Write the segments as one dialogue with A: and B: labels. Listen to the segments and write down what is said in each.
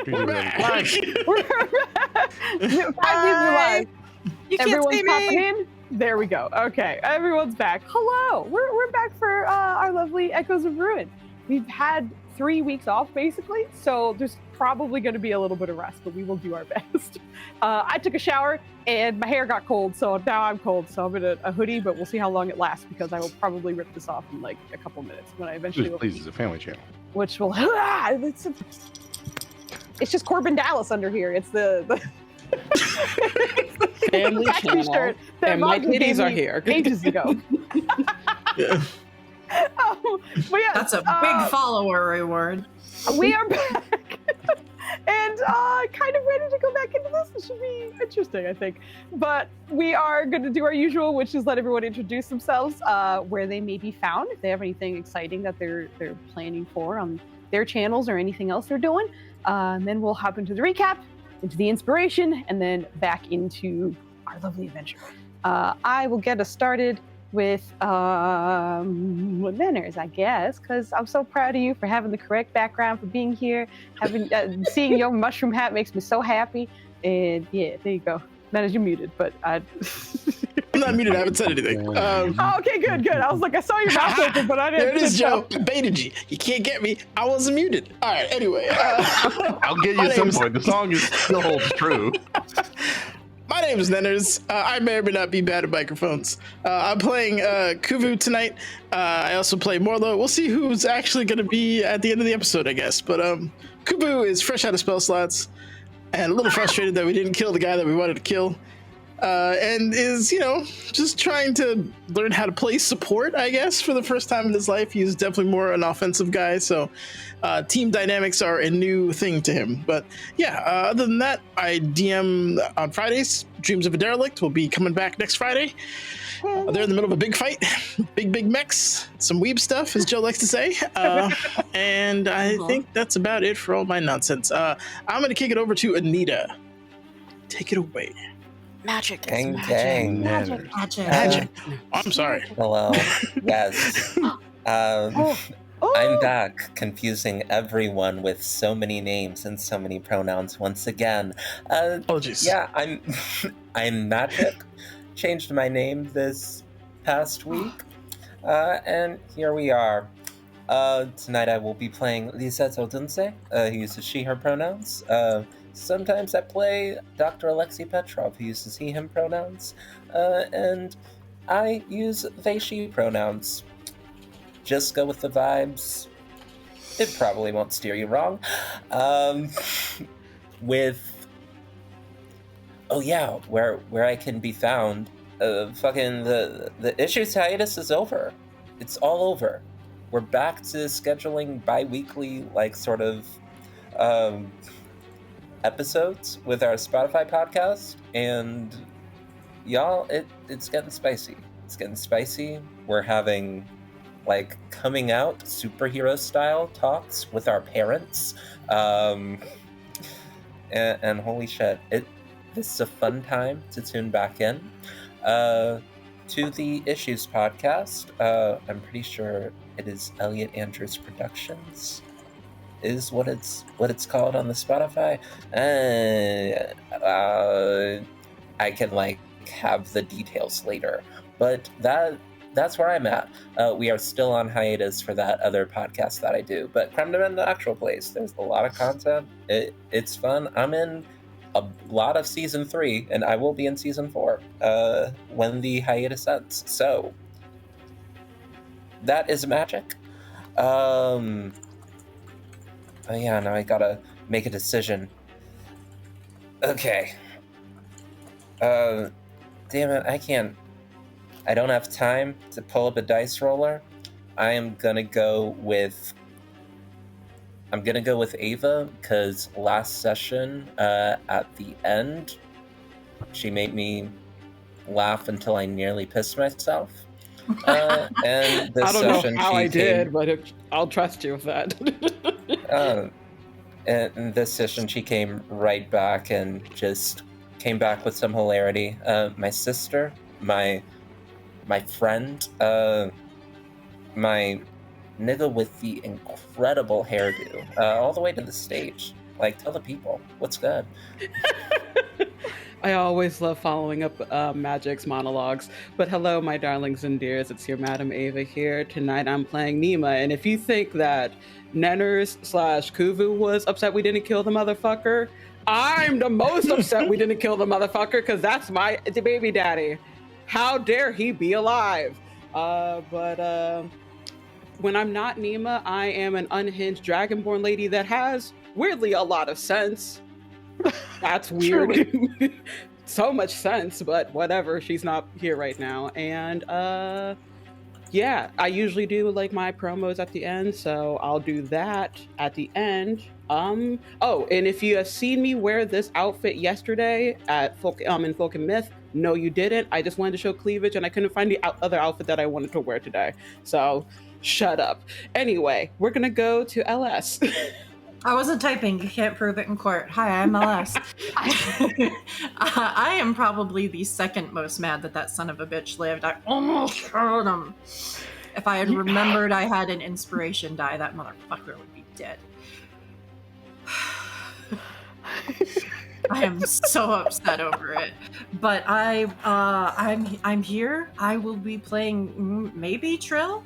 A: We're back.
B: We're back. 5 people live.
C: You can't
B: Everyone's
C: see
B: popping
C: me.
B: in. There we go. Okay, everyone's back. Hello. We're back for our lovely Echoes of Ruin. We've had 3 weeks off basically, so there's probably going to be a little bit of rest, but we will do our best. I took a shower and my hair got cold, so now I'm cold. So I'm in a hoodie, but we'll see how long it lasts because I will probably rip this off in like a couple minutes when I eventually.
A: Please, it's a family channel.
B: Which will. It's just Corbin Dallas under here. It's the
C: Family channel.
B: Shirt that
C: And my
B: Vodka gave
C: titties are
B: me
C: here.
B: ages ago.
D: Yeah.
B: But yeah,
E: That's a big follower reward.
B: we are back and kind of ready to go back into this. It should be interesting, I think. But we are going to do our usual, which is let everyone introduce themselves, where they may be found, if they have anything exciting that they're planning for on their channels or anything else they're doing. And then we'll hop into the recap, into the inspiration, and then back into our lovely adventure. I will get us started with manners, I guess, because I'm so proud of you for having the correct background, for being here, having seeing your mushroom hat makes me so happy. And yeah, there you go. Manners, you're muted, but I.
D: I'm not muted. I haven't said anything.
B: Oh, okay, good. I was like, I saw your mouth open, but I didn't.
D: There it is, Joe. I baited you. You can't get me. I wasn't muted. All right. Anyway,
A: I'll get you at some point. The song still holds true.
D: my name is Nenners. I may or may not be bad at microphones. I'm playing Kuvu tonight. I also play Morlo. We'll see who's actually going to be at the end of the episode, I guess. But Kuvu is fresh out of spell slots and a little frustrated that we didn't kill the guy that we wanted to kill. And is, just trying to learn how to play support, I guess, for the first time in his life. He's definitely more an offensive guy, so team dynamics are a new thing to him. But yeah, other than that, I DM on Fridays. Dreams of a Derelict will be coming back next Friday. They're in the middle of a big fight, big mechs, some weeb stuff, as Joe likes to say. And I think that's about it for all my nonsense. I'm going to kick it over to Anita. Take it away.
C: Magic is
F: Gang,
C: magic.
F: gang.
D: Magic. I'm sorry.
F: Hello. Yes. I'm back, confusing everyone with so many names and so many pronouns once again.
D: Apologies.
F: Yeah, I'm Magic. Changed my name this past week, and here we are. Tonight I will be playing Lisa Todunse, who uses she/her pronouns. Sometimes I play Dr. Alexei Petrov, who uses he/him pronouns, and I use they/she pronouns. Just go with the vibes. It probably won't steer you wrong. Where I can be found. The issues hiatus is over. It's all over. We're back to scheduling bi-weekly, episodes with our Spotify podcast, and y'all, it's getting spicy. It's getting spicy. We're having coming out superhero style talks with our parents, and holy shit, this is a fun time to tune back in to the Issues podcast. I'm pretty sure it is Elliot Andrews Productions is what it's called on the Spotify. I can have the details later, but that's where I'm at. We are still on hiatus for that other podcast that I do, but Creme de Men, the actual place, there's a lot of content. It's fun. I'm in a lot of season 3, and I will be in season 4 when the hiatus ends. So that is magic. Oh yeah, now I gotta make a decision. Okay. Damn it, I don't have time to pull up a dice roller. I'm gonna go with Ava, because last session, at the end, she made me laugh until I nearly pissed myself. And this
C: I don't
F: session
C: know how I did, but I'll trust you with that.
F: And this session, she came right back and just came back with some hilarity. My sister, my friend, my nigga with the incredible hairdo, all the way to the stage. Like, tell the people what's good.
C: I always love following up Magic's monologues. But hello, my darlings and dears. It's your Madam Ava here. Tonight I'm playing Nima. And if you think that Nenners/Kuvu was upset we didn't kill the motherfucker, I'm the most upset we didn't kill the motherfucker because that's my baby daddy. How dare he be alive? But when I'm not Nima, I am an unhinged dragonborn lady that has, weirdly, a lot of sense. That's weird. So much sense, but whatever. She's not here right now. And yeah, I usually do like my promos at the end, so I'll do that at the end. Oh, and if you have seen me wear this outfit yesterday at in Folk and Myth, no, you didn't. I just wanted to show cleavage, and I couldn't find the other outfit that I wanted to wear today. So, shut up. Anyway, we're gonna go to LS.
E: I wasn't typing. You can't prove it in court. Hi, I'm LS. I am probably the second most mad that son of a bitch lived. I almost killed him. If I had remembered I had an inspiration die, that motherfucker would be dead. I am so upset over it. But I'm here. I will be playing maybe Trill.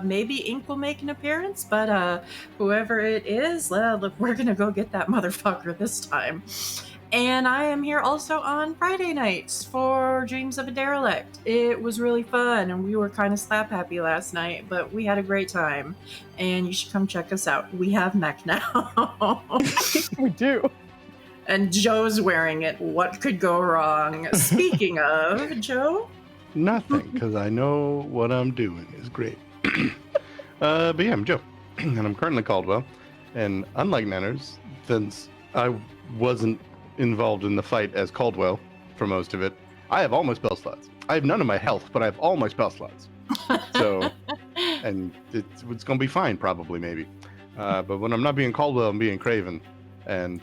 E: Maybe Ink will make an appearance, but whoever it is, look, we're gonna go get that motherfucker this time. And I am here also on Friday nights for Dreams of a Derelict. It was really fun, and we were kind of slap happy last night, but we had a great time. And you should come check us out. We have mech now.
B: We do.
E: And Joe's wearing it. What could go wrong? Speaking of, Joe?
A: Nothing, because I know what I'm doing is great. But yeah, I'm Joe, and I'm currently Caldwell. And unlike Nanners, since I wasn't involved in the fight as Caldwell for most of it, I have all my spell slots. I have none of my health, but I have all my spell slots. So, and it's going to be fine, probably, maybe. But when I'm not being Caldwell, I'm being Craven. And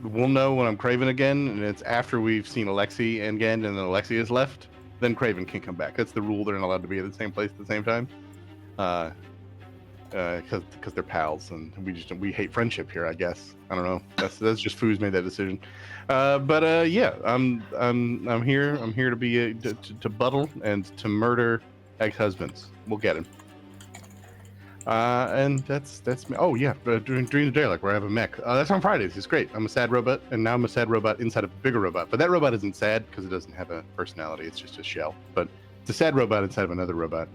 A: we'll know when I'm Craven again, and it's after we've seen Alexi again, and then Alexi is left. Then Craven can come back. That's the rule. They're not allowed to be at the same place at the same time. Because they're pals, and we hate friendship here, I guess. I don't know. That's just Foos made that decision. But yeah, I'm here. I'm here to be to buttle and to murder ex-husbands. We'll get him. And that's me. Oh yeah, during the day, like where I have a mech. That's on Fridays. It's great. I'm a sad robot, and now I'm a sad robot inside of a bigger robot. But that robot isn't sad because it doesn't have a personality. It's just a shell. But it's a sad robot inside of another robot.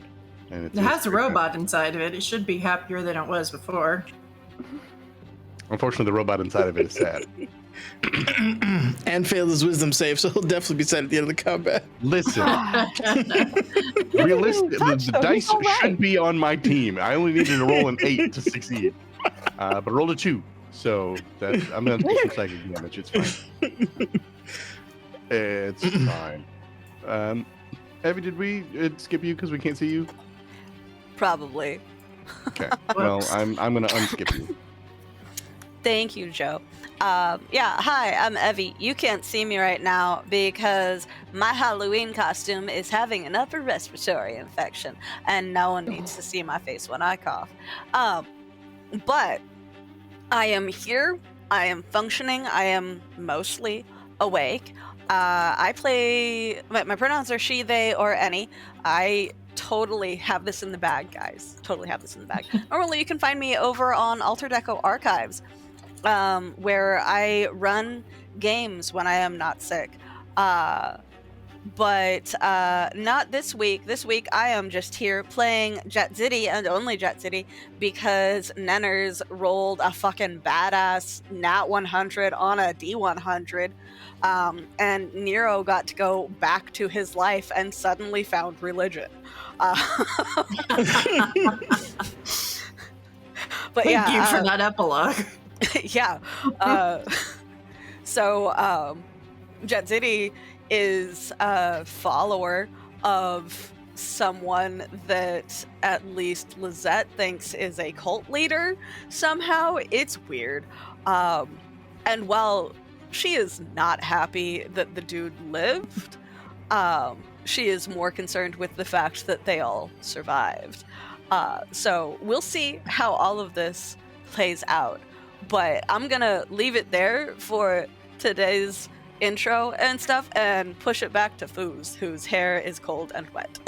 A: And
E: It has a robot inside of it. It should be happier than it was before.
A: Unfortunately, the robot inside of it is sad.
D: And failed his wisdom save, so he'll definitely be sad at the end of the combat.
A: Listen, realistic. The dice should be on my team. I only needed to roll an 8 to succeed, but I rolled a 2, so I'm gonna take some psychic damage. It's fine. It's fine. Evie, did we skip you because we can't see you?
G: Probably.
A: Okay. Well, I'm gonna unskip you.
G: Thank you, Joe. Yeah, hi, I'm Evie. You can't see me right now because my Halloween costume is having an upper respiratory infection, and no one needs to see my face when I cough. But I am here. I am functioning. I am mostly awake. I play. My pronouns are she, they, or any. I totally have this in the bag, guys. Totally have this in the bag. Normally, you can find me over on Alter Deco Archives, where I run games when I am not sick. But not this week. This week, I am just here playing Jet City and only Jet City because Nenners rolled a fucking badass Nat 100 on a D100. And Nero got to go back to his life and suddenly found religion. But
E: Thank
G: yeah,
E: you for that epilogue.
G: yeah. So Jet City is a follower of someone that at least Lizette thinks is a cult leader somehow. It's weird. And while she is not happy that the dude lived, she is more concerned with the fact that they all survived. So we'll see how all of this plays out. but I'm gonna leave it there for today's intro and stuff and push it back to Foos, whose hair is cold and wet.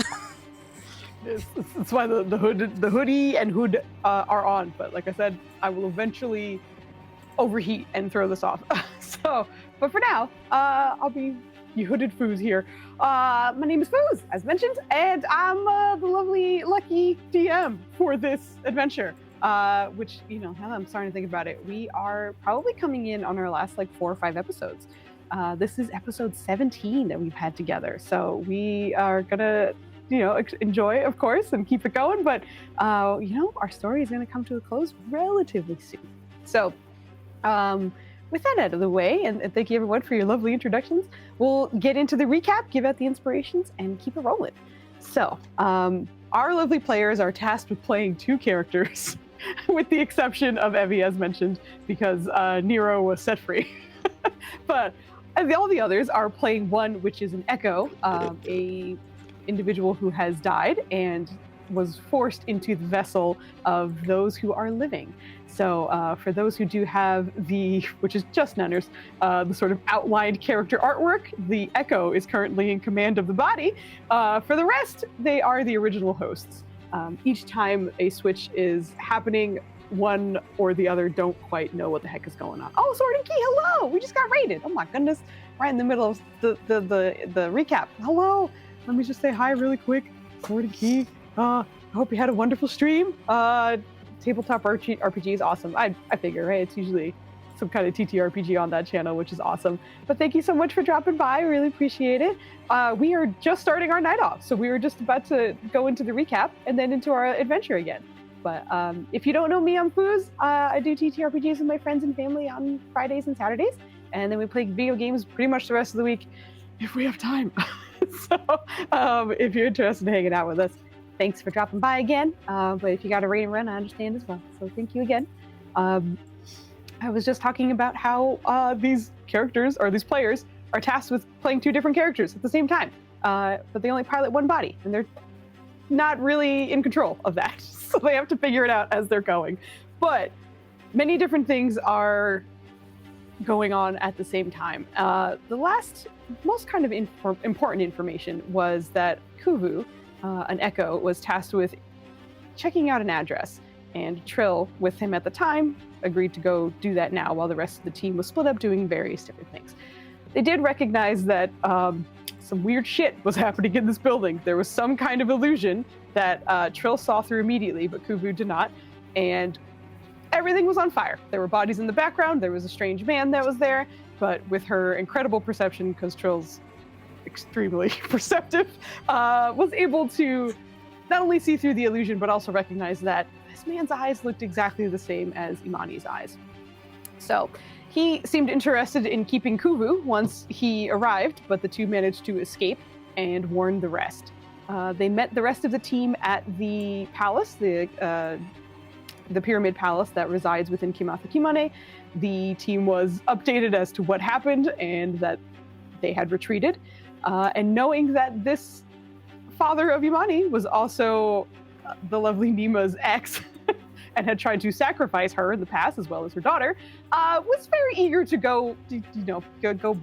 B: That's why the hoodie and hood are on. But like I said, I will eventually overheat and throw this off. But for now, I'll be your hooded Foos here. My name is Foos, as mentioned, and I'm the lovely, lucky DM for this adventure. Which, now that I'm starting to think about it, we are probably coming in on our last 4 or 5 episodes. This is episode 17 that we've had together. So we are gonna, enjoy, of course, and keep it going. But, our story is gonna come to a close relatively soon. So, with that out of the way, and thank you everyone for your lovely introductions, we'll get into the recap, give out the inspirations, and keep it rolling. So, our lovely players are tasked with playing 2 characters, with the exception of Evie, as mentioned, because Nero was set free. But all the others are playing one, which is an echo, a individual who has died and was forced into the vessel of those who are living. So for those who do have which is just Nunners, the sort of outlined character artwork, the echo is currently in command of the body. For the rest, they are the original hosts. Each time a switch is happening, one or the other don't quite know what the heck is going on. Oh, Sword and Key, hello! We just got raided. Oh my goodness, right in the middle of the recap. Hello, let me just say hi really quick. Sword and Key, I hope you had a wonderful stream. Tabletop RPG is awesome. I figure, right? It's usually some kind of TTRPG on that channel, which is awesome. But thank you so much for dropping by. I really appreciate it. We are just starting our night off, so we were just about to go into the recap and then into our adventure again. But if you don't know me, I'm Foos. I do TTRPGs with my friends and family on Fridays and Saturdays, and then we play video games pretty much the rest of the week if we have time. So if you're interested in hanging out with us, thanks for dropping by again. But if you got a raid and run, I understand as well. So thank you again. I was just talking about how these characters, or these players, are tasked with playing 2 different characters at the same time. But they only pilot one body, and they're not really in control of that. So they have to figure it out as they're going. But many different things are going on at the same time. The most kind of important information was that Kuvu, an echo, was tasked with checking out an address, and Trill, with him at the time, agreed to go do that now while the rest of the team was split up doing various different things. They did recognize that some weird shit was happening in this building. There was some kind of illusion that Trill saw through immediately, but Kuvu did not, and everything was on fire. There were bodies in the background, there was a strange man that was there, but with her incredible perception, because Trill's extremely perceptive, was able to not only see through the illusion, but also recognize that this man's eyes looked exactly the same as Imani's eyes. So he seemed interested in keeping Kuvu once he arrived, but the 2 managed to escape and warned the rest. They met the rest of the team at the palace, the pyramid palace that resides within Kimatha Kimane. The team was updated as to what happened and that they had retreated. And knowing that this father of Imani was also the lovely Nima's ex and had tried to sacrifice her in the past as well as her daughter, was very eager to go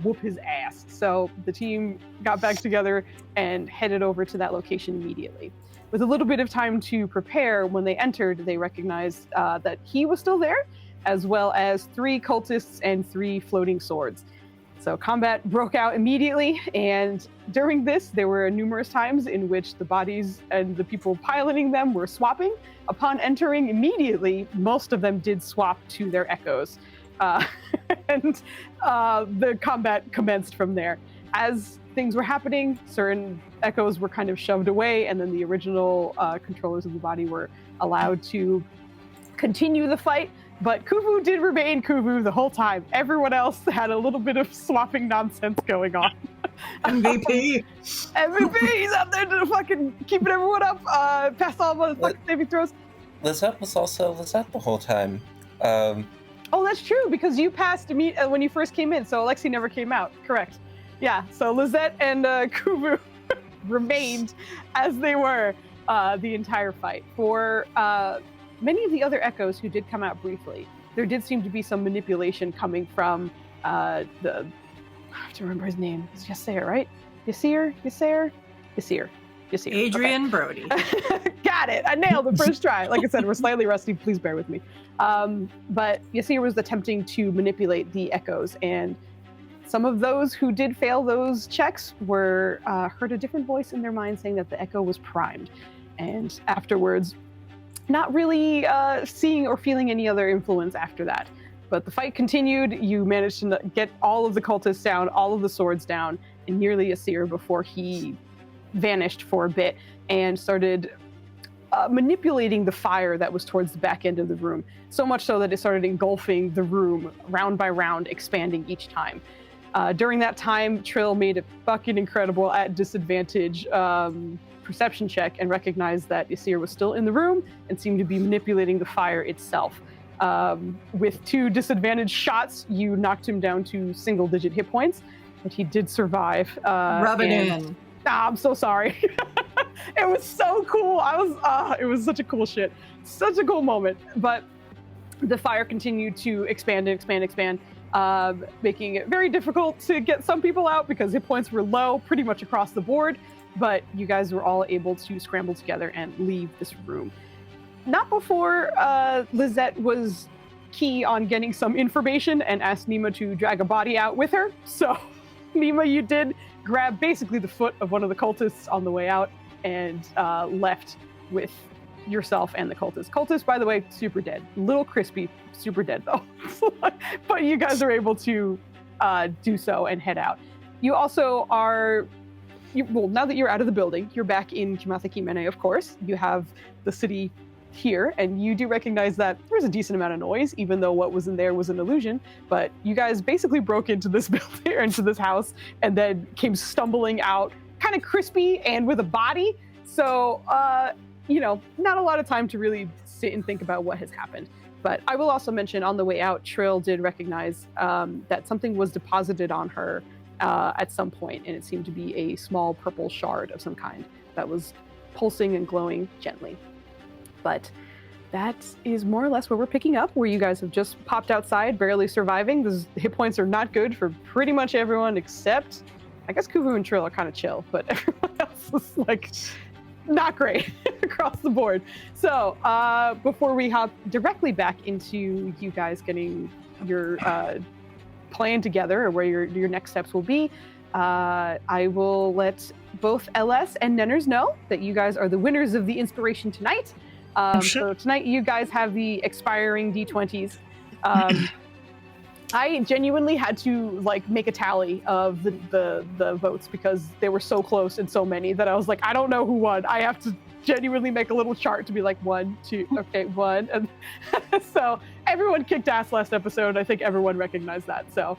B: whoop his ass. So the team got back together and headed over to that location immediately. With a little bit of time to prepare, when they entered, they recognized that he was still there, as well as 3 cultists and 3 floating swords. So combat broke out immediately, and during this, there were numerous times in which the bodies and the people piloting them were swapping. Upon entering immediately, most of them did swap to their echoes. And the combat commenced from there. As things were happening, certain echoes were kind of shoved away, and then the original controllers of the body were allowed to continue the fight. But Kuvu did remain Kuvu the whole time. Everyone else had a little bit of swapping nonsense going on.
E: MVP.
B: MVP, he's out there to fucking keeping everyone up. Past all motherfucking saving throws.
F: Lizette was also Lizette the whole time.
B: Oh, that's true, because you passed when you first came in, so Alexi never came out. Correct. Yeah, so Lizette and Kuvu remained as they were the entire fight. For many of the other echoes who did come out briefly, there did seem to be some manipulation coming from I have to remember his name. It's Yasir, right? Yasir.
E: Adrian Brody.
B: Got it. I nailed it first try. Like I said, we're slightly rusty. Please bear with me. But Yasir was attempting to manipulate the echoes, and some of those who did fail those checks were heard a different voice in their mind saying that the echo was primed, and afterwards, not really seeing or feeling any other influence after that. But the fight continued. You managed to get all of the cultists down, all of the swords down, and nearly Yasir before he vanished for a bit and started manipulating the fire that was towards the back end of the room, so much so that it started engulfing the room round by round, expanding each time. During that time, Trill made a fucking incredible at disadvantage perception check and recognized that Yasir was still in the room and seemed to be manipulating the fire itself. With 2 disadvantaged shots, you knocked him down to single-digit hit points, but he did survive.
E: Rub it in.
B: I'm so sorry. It was so cool. It was such a cool shit. Such a cool moment. But the fire continued to expand, making it very difficult to get some people out because hit points were low pretty much across the board. But you guys were all able to scramble together and leave this room. Not before Lizette was key on getting some information and asked Nima to drag a body out with her. So, Nima, you did grab basically the foot of one of the cultists on the way out and left with yourself and the cultist. Cultist, by the way, super dead. Little crispy, super dead though. But you guys are able to do so and head out. You also are, now that you're out of the building, you're back in Kimathaki-Mene, of course. You have the city here, and you do recognize that there's a decent amount of noise, even though what was in there was an illusion. But you guys basically broke into this building, or into this house, and then came stumbling out, kind of crispy and with a body. So, not a lot of time to really sit and think about what has happened. But I will also mention on the way out, Trill did recognize that something was deposited on her at some point, and it seemed to be a small purple shard of some kind that was pulsing and glowing gently. But that is more or less where we're picking up, where you guys have just popped outside, barely surviving. The hit points are not good for pretty much everyone except, I guess Kuvu and Trill are kind of chill, but everyone else is like not great across the board. So before we hop directly back into you guys getting your plan together, or where your next steps will be, I will let both LS and Nenners know that you guys are the winners of the inspiration tonight. So tonight you guys have the expiring D20s. I genuinely had to make a tally of the votes because they were so close and so many that I was like, I don't know who won. I have to genuinely make a little chart to be like 1, 2, okay, 1. And so everyone kicked ass last episode. I think everyone recognized that. So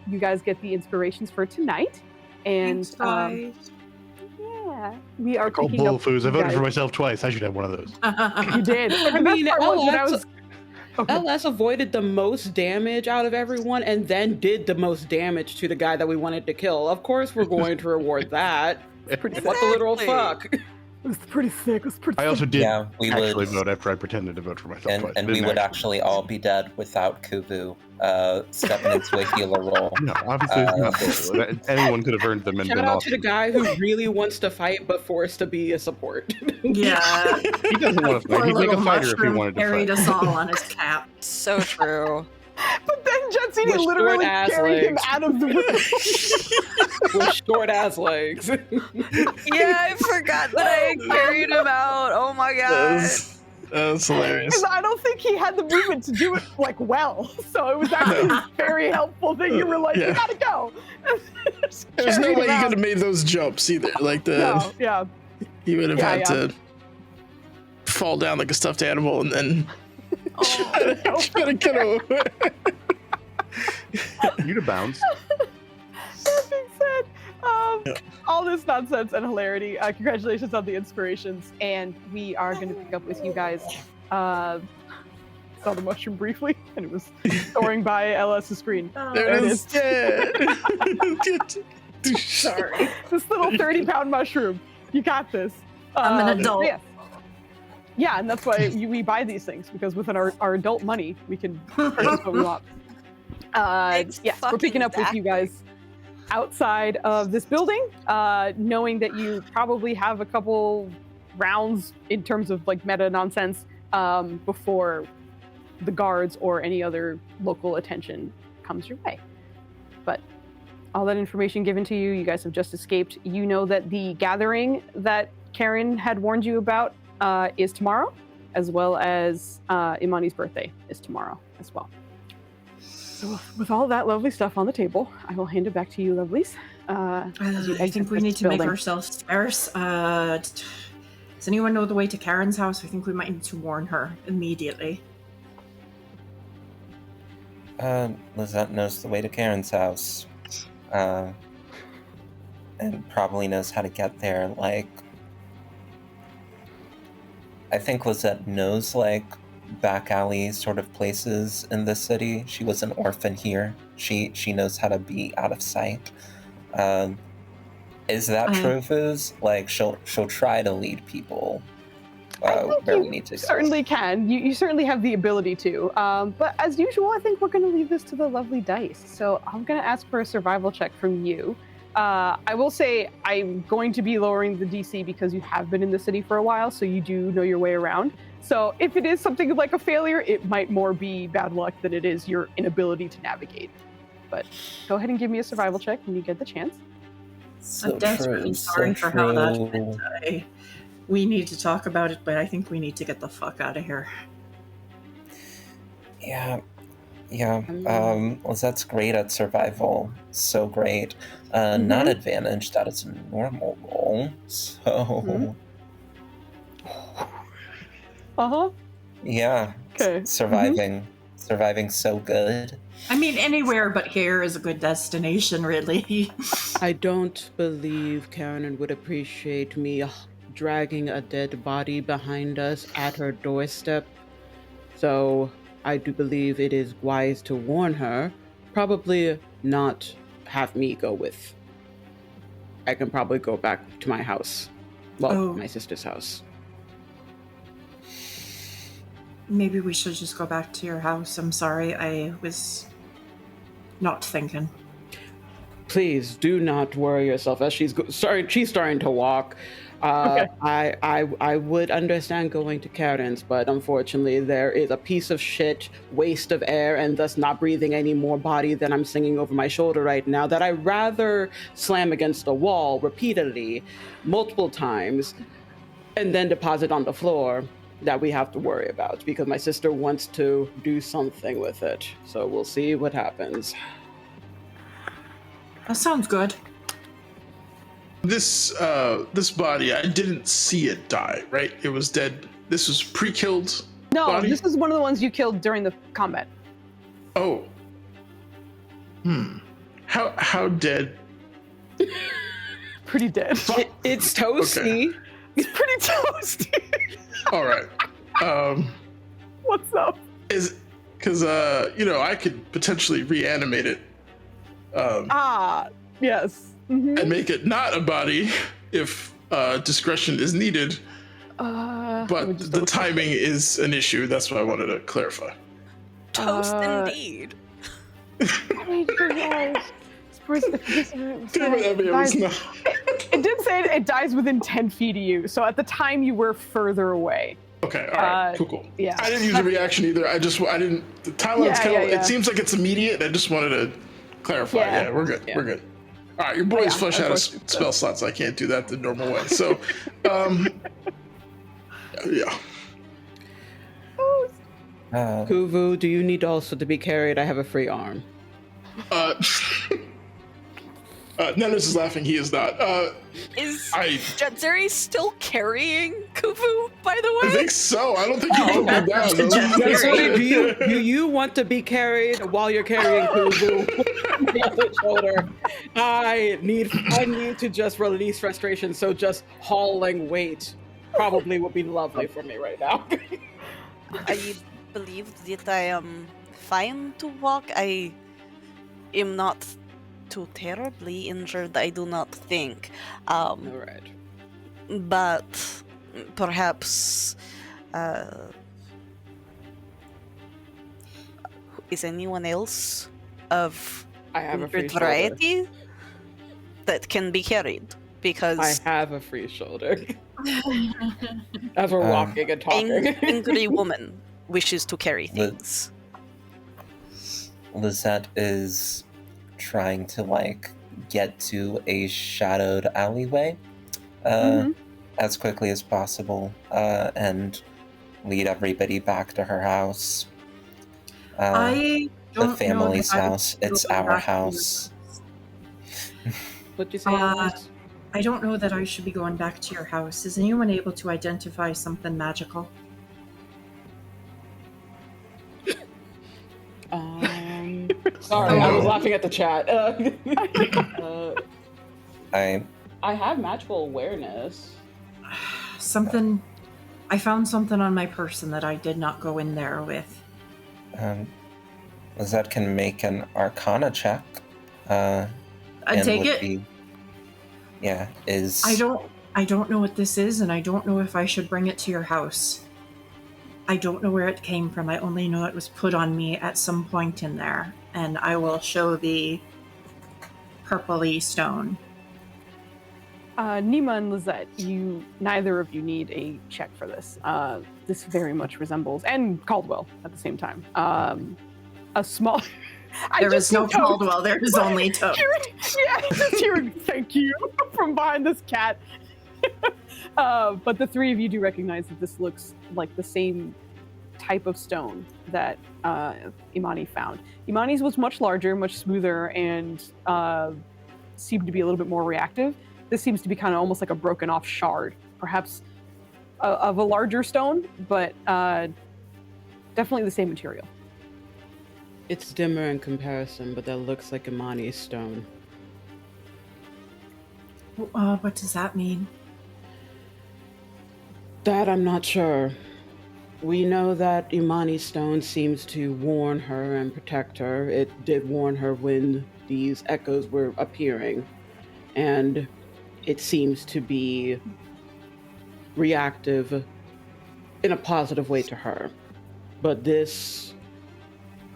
B: you guys get the inspirations for tonight. And yeah, we are
A: called
B: picking
A: bull
B: up.
A: foos. I voted for myself twice. I should have one of those.
B: You did.
C: I mean, LS avoided the most damage out of everyone and then did the most damage to the guy that we wanted to kill. Of course, we're going to reward that. What the literal fuck?
B: It was pretty sick. It was pretty
A: I also
B: sick.
A: did
F: we
A: actually
F: would,
A: vote after I pretended to vote for myself twice.
F: and we would actually all be dead without Kuvu stepping into a healer role.
A: No, obviously it's not bull. Anyone could have earned them and
C: Shout
A: been
C: out
A: awesome.
C: to the guy who really wants to fight but forced to be a support.
E: Yeah.
A: He doesn't want to fight.
E: Poor
A: He'd make a
E: little
A: fighter if he
E: mushroom
A: wanted to
E: carried
A: fight.
E: us all on his cap.
G: So true.
B: But then Jetsini
C: With
B: literally
C: short-ass
B: carried him
C: legs.
B: out of the room.
C: With short ass legs.
G: Yeah, I forgot that I carried him out. Oh my god.
D: That's hilarious.
B: Because I don't think he had the movement to do it well. So it was actually a very helpful thing. You were like,
D: Yeah.
B: you gotta go. Just
D: There's no
B: carried
D: way
B: him
D: you
B: out.
D: could have made those jumps either.
B: No, yeah.
D: You would have
B: Yeah,
D: had
B: yeah.
D: to fall down like a stuffed animal and then
E: Oh,
D: try to get away.
A: You'd have bounced.
B: That being said, all this nonsense and hilarity, congratulations on the inspirations. And we are going to pick up with you guys. Saw the mushroom briefly, and it was soaring by LS's screen.
D: There it is. Yeah.
E: sorry.
B: This little 30-pound mushroom. You got this.
E: I'm an adult.
B: Yeah. Yeah, and that's why we buy these things, because with our adult money, we can purchase what we want. Yes, we're picking up with you guys outside of this building, knowing that you probably have a couple rounds in terms of like meta nonsense before the guards or any other local attention comes your way. But all that information given to you, you guys have just escaped. You know that the gathering that Karen had warned you about is tomorrow, as well as Imani's birthday is tomorrow as well. So with all that lovely stuff on the table, I will hand it back to you, lovelies.
E: I think we need to make ourselves scarce. Does anyone know the way to Karen's house? I think we might need to warn her immediately.
F: Lizette knows the way to Karen's house. And probably knows how to get there. Like, I think Lizette knows, like, back alley sort of places in the city. She was an orphan here. She knows how to be out of sight. Is that true, Fooz? Like, she'll try to lead people where we need to go.
B: Certainly can. You certainly have the ability to. But as usual, I think we're going to leave this to the lovely dice. So I'm going to ask for a survival check from you. I will say I'm going to be lowering the DC because you have been in the city for a while, so you do know your way around. So if it is something like a failure, it might more be bad luck than it is your inability to navigate. But go ahead and give me a survival check when you get the chance.
E: I'm desperately sorry for how that went. We need to talk about it, but I think we need to get the fuck out of here.
F: Yeah. Lizette's great at survival. So great. Not advantaged, that is a normal roll. So... Yeah.
B: Okay.
F: Surviving so good.
E: I mean, anywhere but here is a good destination, really.
C: I don't believe Karen would appreciate me dragging a dead body behind us at her doorstep. So I do believe it is wise to warn her. Probably not have me go with. I can probably go back to my house. Well, my sister's house.
E: Maybe we should just go back to your house. I'm sorry, I was not thinking.
C: Please do not worry yourself. As she's starting to walk.
B: Okay.
C: I would understand going to Karen's, but unfortunately there is a piece of shit waste of air and thus not breathing any more body than I'm singing over my shoulder right now that I'd rather slam against the wall repeatedly, multiple times, and then deposit on the floor that we have to worry about because my sister wants to do something with it. So we'll see what happens.
E: That sounds good.
D: This body, I didn't see it die, right? It was dead. This was pre-killed.
B: No,
D: body?
B: This is one of the ones you killed during the combat.
D: Oh. How dead?
B: Pretty dead.
C: It's toasty.
D: Okay.
B: He's pretty toasty.
D: All right.
B: What's up?
D: Is because I could potentially reanimate it.
B: Yes.
D: And make it not a body if discretion is needed. But the timing is an issue. That's what I wanted to clarify.
G: Toast indeed.
B: It did say it dies within 10 feet of you, so at the time you were further away.
D: Okay, all right, cool.
B: Yeah.
D: I didn't use a reaction either. I didn't. The timeline's it seems like it's immediate. I just wanted to clarify. Yeah, we're good.
C: Yeah.
D: We're good. All right, your boys flush out a spell slot, so I can't do that the normal way. So, yeah.
C: Kuvu, do you need also to be carried? I have a free arm.
D: Nennis is laughing. He is not.
G: Is Jadzeri still carrying Kuvu, by the way?
D: I think so. I don't think you put me down.
C: Do you want to be carried while you're carrying Kuvu on the other shoulder? I need to just release frustration, so just hauling weight probably would be lovely for me right now.
G: I believe that I am fine to walk. I am not too terribly injured, I do not think.
C: All right.
G: But perhaps Is anyone else of
C: I have a free
G: good
C: shoulder.
G: variety that can be carried? Because
C: I have a free shoulder. As we're walking and talking.
G: angry woman wishes to carry
F: Li-
G: things.
F: Lizette is trying to like get to a shadowed alleyway as quickly as possible and lead everybody back to her house.
E: I don't
F: The family's
E: know that I would
F: house.
E: be
F: It's
E: going
F: our
E: back to your
F: house.
C: What'd you say? Alice?
E: I don't know that I should be going back to your house. Is anyone able to identify something magical?
C: Sorry, I was laughing at the chat. I have magical awareness.
E: Something. I found something on my person that I did not go in there with.
F: Lizette can make an Arcana check.
E: I take it. I don't know what this is, and I don't know if I should bring it to your house. I don't know where it came from. I only know it was put on me at some point in there, and I will show the purpley stone.
B: Nima and Lizette, neither of you need a check for this. This very much resembles, and Caldwell at the same time, a small.
E: There is no Caldwell. There is only Toad.
B: Just hearing thank you from behind this cat. But the three of you do recognize that this looks like the same type of stone that Imani found. Imani's was much larger, much smoother, and seemed to be a little bit more reactive. This seems to be kind of almost like a broken off shard, perhaps of a larger stone, but definitely the same material.
C: It's dimmer in comparison, but that looks like Imani's stone.
E: What does that mean?
C: That I'm not sure. We know that Imani's stone seems to warn her and protect her. It did warn her when these echoes were appearing. And it seems to be reactive in a positive way to her. But this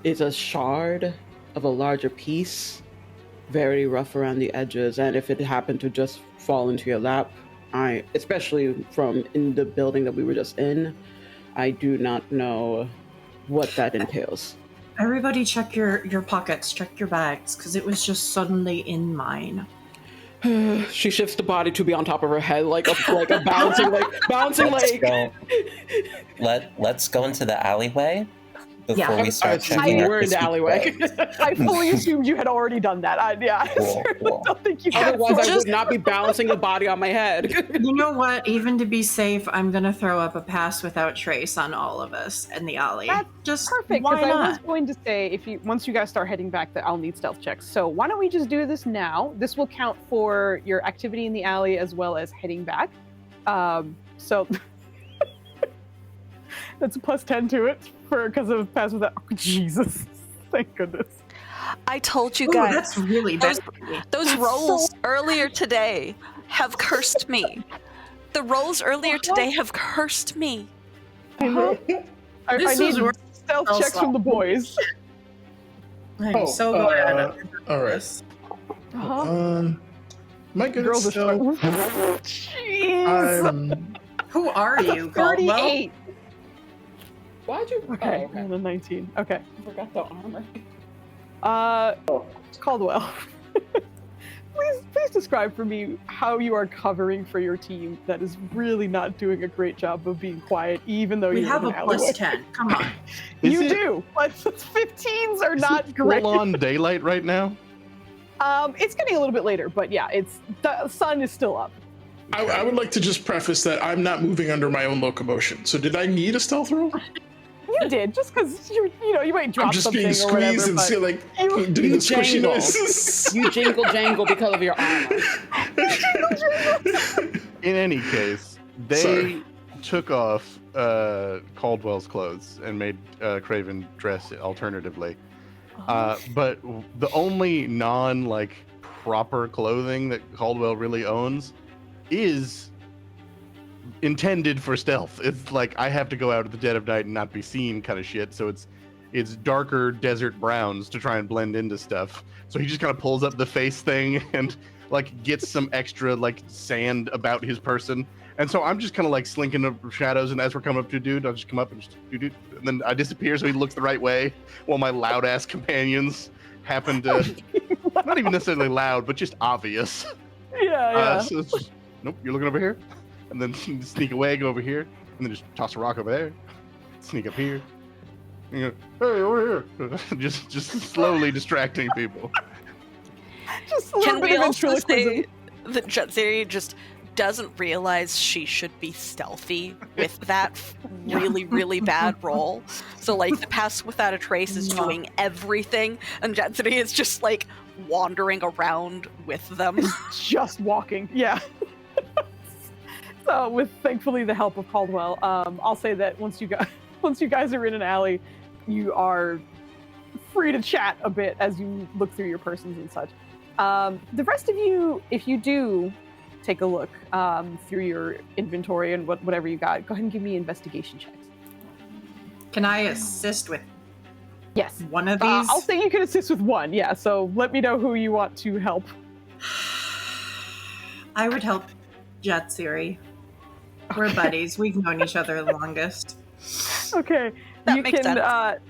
C: is a shard of a larger piece, very rough around the edges, and if it happened to just fall into your lap, especially from in the building that we were just in, I do not know what that entails.
E: Everybody check your pockets, check your bags, because it was just suddenly in mine.
C: She shifts the body to be on top of her head, like a bouncing
F: Let's go into the alleyway before we start checking.
C: We're in the alleyway.
B: I fully assumed you had already done that. I don't think you had.
C: Otherwise, I would not be balancing the body on my head.
E: You know what? Even to be safe, I'm gonna throw up a pass without trace on all of us in the alley.
B: That's
E: just
B: perfect,
E: why
B: because I
E: not?
B: was going to say, once you guys start heading back, that I'll need stealth checks. So why don't we just do this now? This will count for your activity in the alley as well as heading back. So that's a +10 to it because of pass without. Oh, Jesus, thank goodness.
G: I told you
E: Ooh,
G: guys.
E: that's really bad.
G: Those rolls earlier today have cursed me. The rolls earlier today have cursed me.
B: I need stealth checks from the boys.
E: I'm so glad.
D: All right. My good
B: Girls are
D: self.
B: Jeez.
E: Who are you, Caldwell?
B: 38.
C: Why'd you?
B: Okay,
C: Oh,
B: and a 19. Okay.
C: I forgot the armor.
B: Caldwell. Please describe for me how you are covering for your team that is really not doing a great job of being quiet, even though
E: We
B: you're
E: have
B: in
E: a
B: an alleyway.
E: +10. Come on.
B: You do, but 15s are not great.
A: Full on daylight right now.
B: It's getting a little bit later, but yeah, the sun is still up.
D: I would like to just preface that I'm not moving under my own locomotion. So did I need a stealth roll?
B: You did, just because you might drop
D: I'm just
B: something
D: being
B: or whatever.
D: squeezed and
B: but
D: see, like
B: you
D: doing the squishy
C: jangle.
D: noises.
C: You jingle because of your armor.
A: In any case, they
D: Sorry.
A: took off Caldwell's clothes and made Craven dress alternatively. But the only proper clothing that Caldwell really owns is intended for stealth. It's like I have to go out at the dead of night and not be seen kind of shit. So it's darker desert browns to try and blend into stuff. So he just kind of pulls up the face thing and like gets some extra like sand about his person. And so I'm just kind of like slinking up shadows, and as we're coming up to a dude, I'll just come up and just do, and then I disappear so he looks the right way, while my loud ass companions happen to not even necessarily loud, but just obvious.
B: Yeah.
A: So it's just, nope, you're looking over here, and then sneak away, go over here, and then just toss a rock over there, sneak up here. You go, hey, over here. just slowly distracting people.
B: Just a little
G: Can
B: bit
G: we
B: of
G: also
B: ventriloquism.
G: say that Jetsiri just doesn't realize she should be stealthy with that really, really bad roll? So, like, the Pass Without a Trace is doing everything, and Jetsiri is just, like, wandering around with them.
B: Just walking. Yeah. So, with thankfully the help of Caldwell, I'll say that once you guys are in an alley, you are free to chat a bit as you look through your persons and such. The rest of you, if you do take a look through your inventory and whatever you got, go ahead and give me investigation checks.
E: Can I assist with
B: Yes.
E: one of these?
B: I'll say you can assist with one, yeah. So let me know who you want to help.
E: I would help Jetsiri. We're buddies. We've known each other the longest.
B: Okay.
G: That
B: you
G: makes
B: can
G: sense.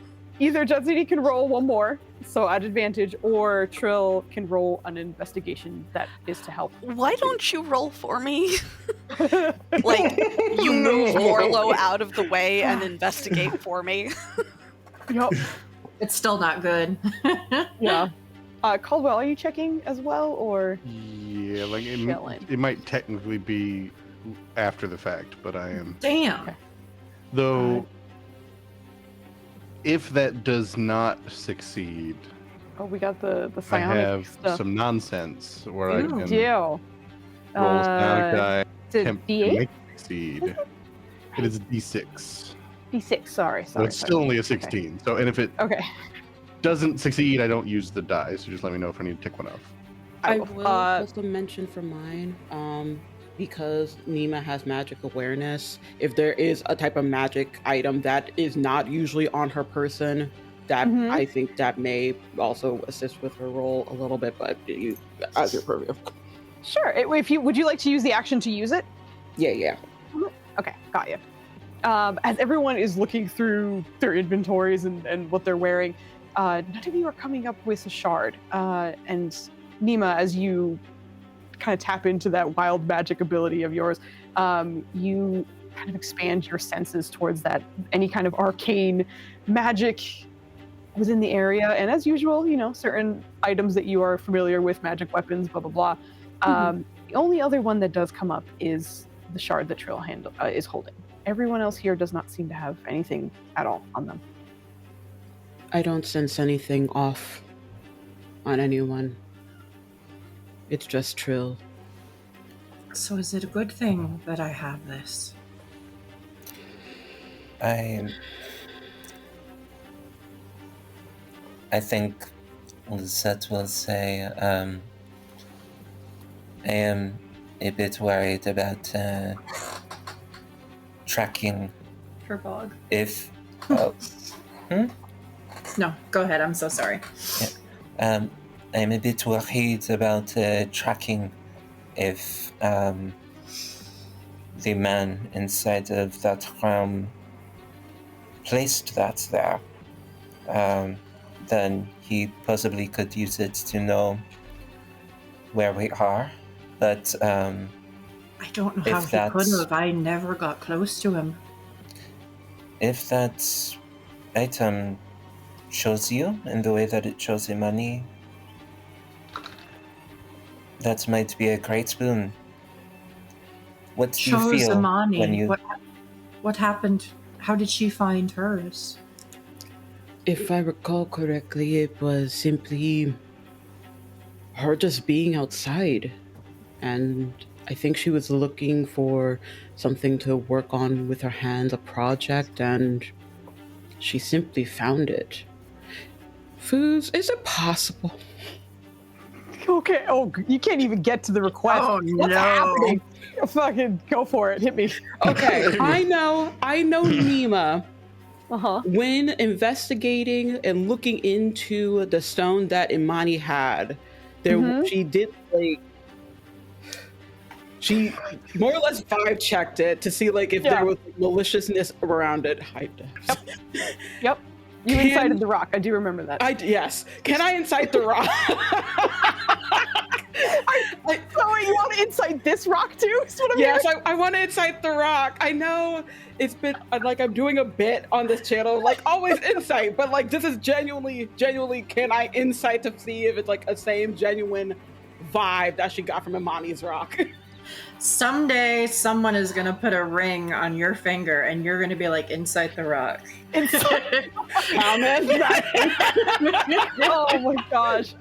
B: Either Jetsiri can roll one more, so at advantage, or Trill can roll an investigation that is to help.
G: Why don't you roll for me? Like, you move Morlo out of the way and investigate for me.
B: Yup.
E: It's still not good.
B: Yeah. Caldwell, are you checking as well, or?
A: Yeah, like
B: Chilling.
A: it might technically be after the fact, but I am.
E: Damn.
B: Okay.
A: Though, if that does not succeed,
B: Oh, we got the
A: I
B: psionic
A: have
B: stuff.
A: some nonsense where I
E: Ooh.
A: can
B: Deal.
A: roll a psionic die,
B: Is it
A: attempt to
B: D8?
A: make it succeed. It is D6.
B: D6, sorry.
A: So it's still only a 16. So, and if it
B: Okay.
A: doesn't succeed, I don't use the die. So just let me know if I need to take one off.
C: I will also mention for mine, because Nima has magic awareness, if there is a type of magic item that is not usually on her person, that
B: Mhm.
C: I think that may also assist with her roll a little bit, but you, as your purview.
B: Sure. Would you like to use the action to use it?
C: Yeah.
B: Okay, got you. As everyone is looking through their inventories and what they're wearing, none of you are coming up with a shard. And Nima, as you kind of tap into that wild magic ability of yours, you kind of expand your senses towards that, any kind of arcane magic within the area. And as usual, certain items that you are familiar with, magic weapons, blah, blah, blah. The only other one that does come up is the shard that Trill is holding. Everyone else here does not seem to have anything at all on them.
C: I don't sense anything off on anyone. It's just Trill.
E: So is it a good thing that I have this?
F: I think Lisette will say, I am a bit worried about tracking
E: Her bog.
F: if...
E: No, go ahead. I'm so sorry.
F: I'm a bit worried about tracking if the man inside of that realm placed that there. Then he possibly could use it to know where we are. But
E: I don't know how he could have. I never got close to him.
F: if that item shows you in the way that it shows Imani, that might be a great boon. What do you feel
E: Imani.
F: when you...
E: What happened? How did she find hers?
C: If I recall correctly, it was simply her just being outside. And I think she was looking for something to work on with her hands, a project, and she simply found it. Foos, is it possible?
B: Okay. Oh, you can't even get to the request.
E: Oh,
B: What's
E: no.
B: happening? Fucking go for it. Hit me.
C: Okay, I know Nima.
B: Uh-huh.
C: When investigating and looking into the stone that Imani had, she did like she more or less vibe checked it to see like if there was maliciousness around it.
B: Yep. You incited the rock. I do remember that.
C: Yes. Can I incite the rock?
B: So you want to incite this rock too?
C: Yes, I want to incite the rock. I know it's been like I'm doing a bit on this channel, like always insight, but like this is genuinely, can I insight to see if it's like a same genuine vibe that she got from Imani's rock?
E: Someday someone is gonna put a ring on your finger and you're gonna be like, incite the rock.
B: Oh my gosh.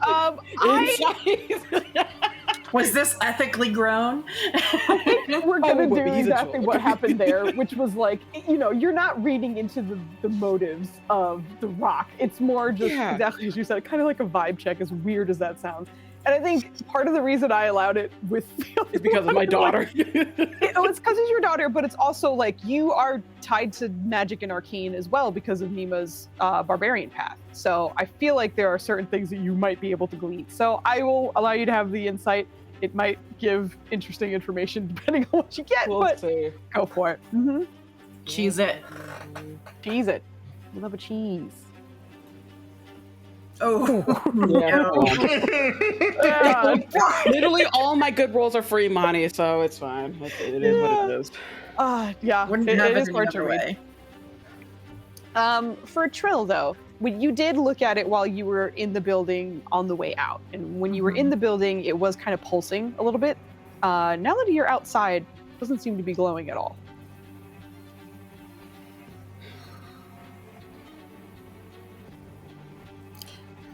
E: Was this ethically grown?
B: I think we're gonna do exactly what happened there, which was like, you're not reading into the motives of the rock. It's more just exactly as you said, kind of like a vibe check, as weird as that sounds. And I think part of the reason I allowed it with
C: is because of my daughter.
B: It's because it's your daughter, but it's also like you are tied to magic and arcane as well because of Nima's barbarian path. So I feel like there are certain things that you might be able to glean. So I will allow you to have the insight. It might give interesting information depending on what you get, but go for it. Mm-hmm.
E: Cheese it.
B: Cheese it. We love a cheese.
E: Oh,
C: literally all my good rolls are for Imani, so it's fine. It is what it is.
B: It is hard to read. For Trill, though, you did look at it while you were in the building on the way out, and when you were in the building, it was kind of pulsing a little bit. Now that you're outside, it doesn't seem to be glowing at all.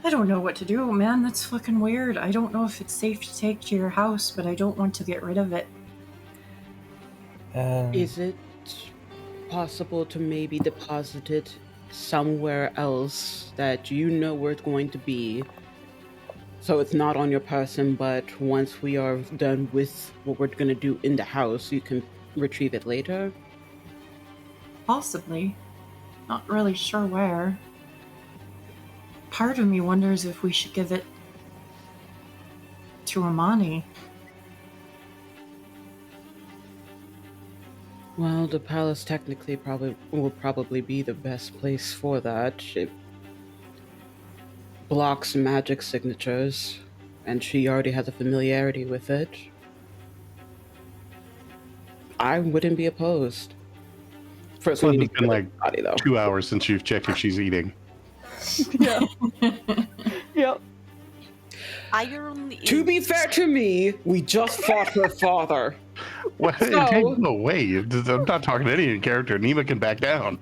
E: I don't know what to do, man. That's fucking weird. I don't know if it's safe to take to your house, but I don't want to get rid of it.
C: Is it possible to maybe deposit it somewhere else that you know where it's going to be? So it's not on your person, but once we are done with what we're going to do in the house, you can retrieve it later?
E: Possibly. Not really sure where. Part of me wonders if we should give it to Imani.
C: Well, the palace technically will probably be the best place for that. It blocks magic signatures, and she already has a familiarity with it. I wouldn't be opposed. First, we need to
A: been like body, though. 2 hours since you've checked if she's eating.
B: Yeah. Yep.
C: To be fair to me, we just fought her father.
A: Well, no way. I'm not talking to any character. Nima can back down.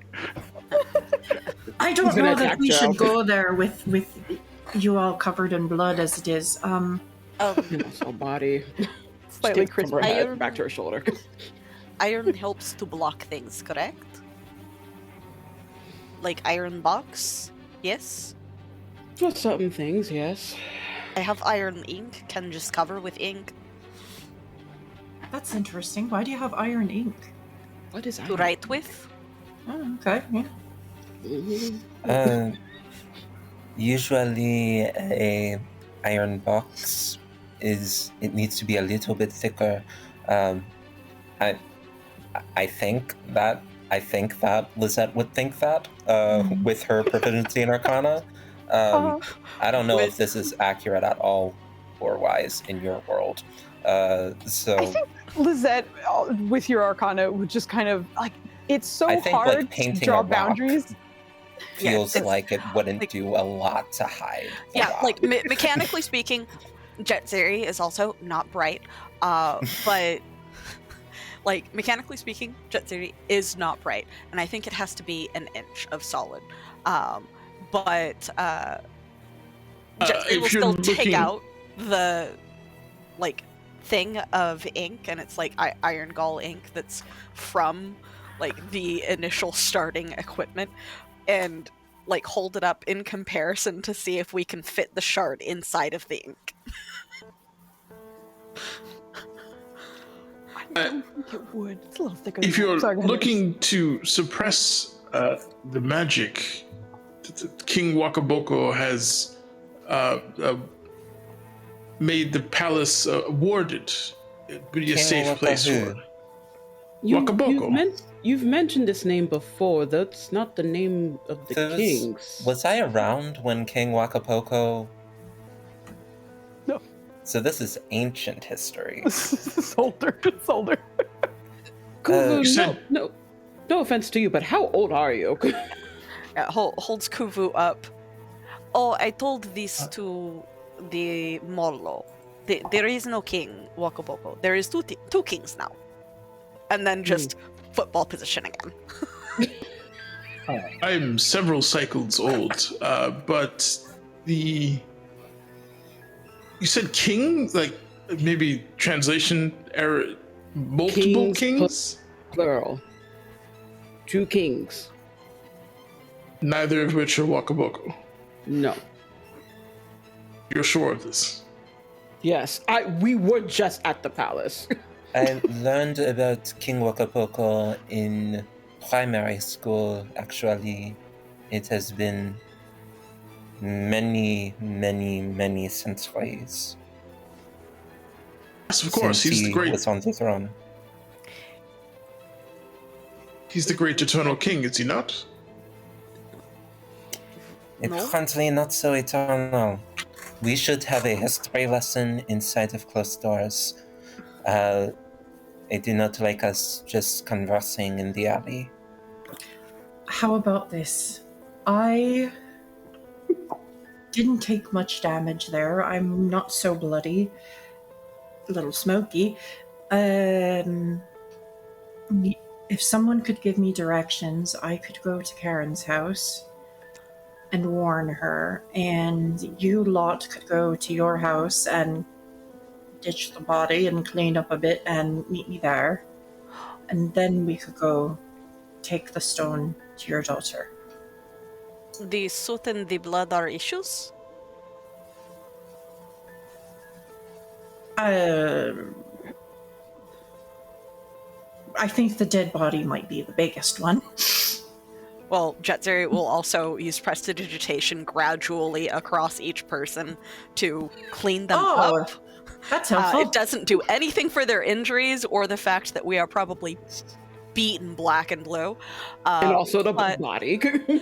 E: I don't know that we should go there with you all covered in blood as it is.
C: Muscle body.
B: Slightly crisp.
C: Back to her shoulder.
G: Iron helps to block things, correct? Like iron box? Yes?
C: For certain things, yes.
G: I have iron ink. Can just cover with ink.
E: That's interesting. Why do you have iron ink?
C: What is iron?
G: To write with?
E: Oh, okay, yeah.
F: Usually a iron box it needs to be a little bit thicker. I think that Lizette would think that with her proficiency in Arcana. I don't know if this is accurate at all or wise in your world. So
B: I think Lizette, with your Arcana, would just kind of like it's so hard to draw boundaries.
F: Feels like it wouldn't do a lot to hide.
G: Yeah, like mechanically speaking, Jet Theory is also not bright, but. Like, mechanically speaking, Jet Theory is not bright, and I think it has to be an inch of solid. But Jet Theory will still take out the, like, thing of ink, and it's, like, Iron Gall ink that's from, like, the initial starting equipment, and, like, hold it up in comparison to see if we can fit the shard inside of the ink.
B: don't think it would. It's a little thicker.
D: If
B: than that.
D: you're
B: Sorry, go ahead.
D: looking to suppress the magic, King Wakaboko has made the palace warded. It would be a
F: King
D: safe place for
F: Wakahu.
D: it.
C: You've,
D: Wakaboko.
C: you've mentioned this name before. That's not the name of the
F: Foos,
C: kings.
F: Was I around when King Wakapoko?
B: No.
F: So this is ancient history.
B: It's older. It's older.
C: Kuvu,
F: you
D: said-
C: no offense to you, but how old are you?
G: Yeah, holds Kuvu up. Oh, I told this to the Morlo. There is no king, Wakaboko. There is two kings now. And then just football position again.
D: I'm several cycles old, but you said king? Like, maybe translation error? Multiple kings?
C: Plural. 2 kings.
D: Neither of which are Wakaboko.
C: No.
D: You're sure of this?
C: Yes, we were just at the palace.
F: I learned about King Wakapoko in primary school, actually. It has been many, many, many centuries
D: Yes, of course.
F: since
D: He's the
F: he
D: great.
F: was on the throne.
D: He's the great eternal king, is he not?
F: Apparently not so eternal. We should have a history lesson inside of closed doors. I do not like us just conversing in the alley.
E: How about this? I didn't take much damage there. I'm not so bloody. A little smoky. If someone could give me directions, I could go to Karen's house and warn her, and you lot could go to your house and ditch the body and clean up a bit and meet me there. And then we could go take the stone to your daughter.
G: The soot and the blood are issues?
E: I think the dead body might be the biggest one.
G: Well, Jetzeri will also use prestidigitation gradually across each person to clean them up.
E: That's helpful.
G: It doesn't do anything for their injuries or the fact that we are probably beaten black and blue.
C: And also the
G: but-
C: body.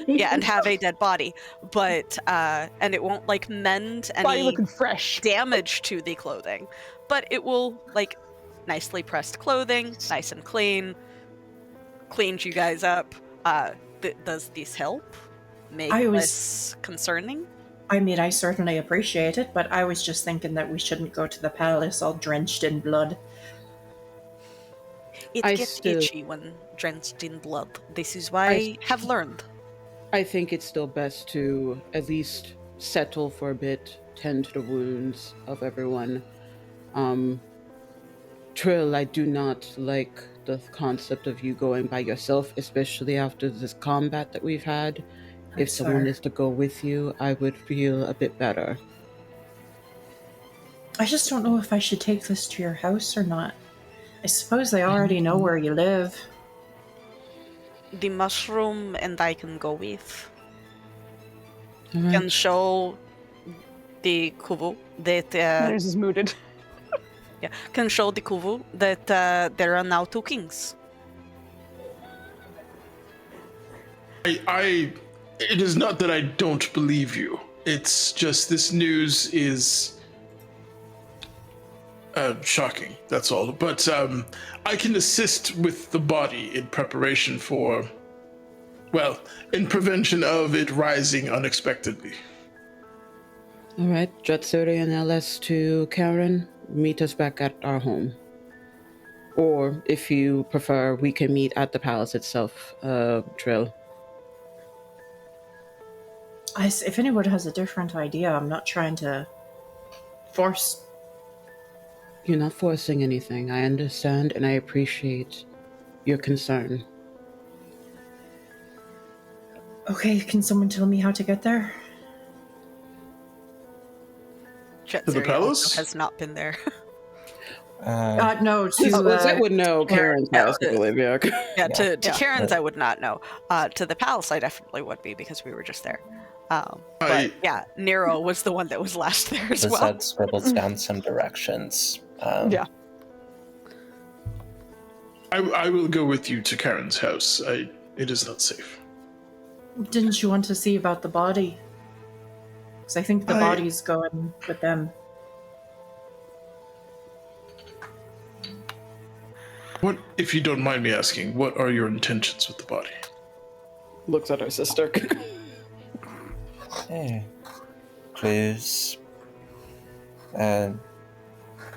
G: Yeah, and have a dead body. But, and it won't, like, mend
B: Body
G: any
B: looking fresh.
G: damage to the clothing. But it will, like, nicely pressed clothing, nice and clean, cleaned you guys up. Does this help? Make less concerning?
E: I mean, I certainly appreciate it, but I was just thinking that we shouldn't go to the palace all drenched in blood.
G: It gets itchy when drenched in blood. This is why I have learned.
C: I think it's still best to at least settle for a bit, tend to the wounds of everyone. Trill, I do not like the concept of you going by yourself, especially after this combat that we've had. If someone is to go with you, I would feel a bit better.
E: I just don't know if I should take this to your house or not. I suppose they already know where you live.
G: The mushroom and I can go with.
C: Alright.
G: Can show the Kuvu that
B: Theirs is mooted.
G: can show the Kuvu that there are now 2 kings.
D: It is not that I don't believe you. It's just this news is shocking, that's all. But I can assist with the body in preparation for, well, in prevention of it rising unexpectedly.
C: Alright, Jatsuri and LS to Karen. Meet us back at our home. Or, if you prefer, we can meet at the palace itself, Trill.
E: If anyone has a different idea, I'm not trying to force.
C: You're not forcing anything. I understand and I appreciate your concern.
E: Okay, can someone tell me how to get there?
G: Jetzeri
D: palace?
G: also has not been there.
E: No,
C: Lizette would know Karen's house, I believe. Yeah.
G: Yeah, to
B: Yeah.
G: Karen's, I would not know. To the palace, I definitely would be because we were just there. But yeah, Nero was the one that was last there as well.
F: Lizette scribbles down some directions.
B: Yeah.
D: I will go with you to Karen's house. It is not safe.
E: Didn't you want to see about the body? Because I think the body's going with them.
D: What, if you don't mind me asking, what are your intentions with the body?
C: Looks at her sister.
F: Hey, clues.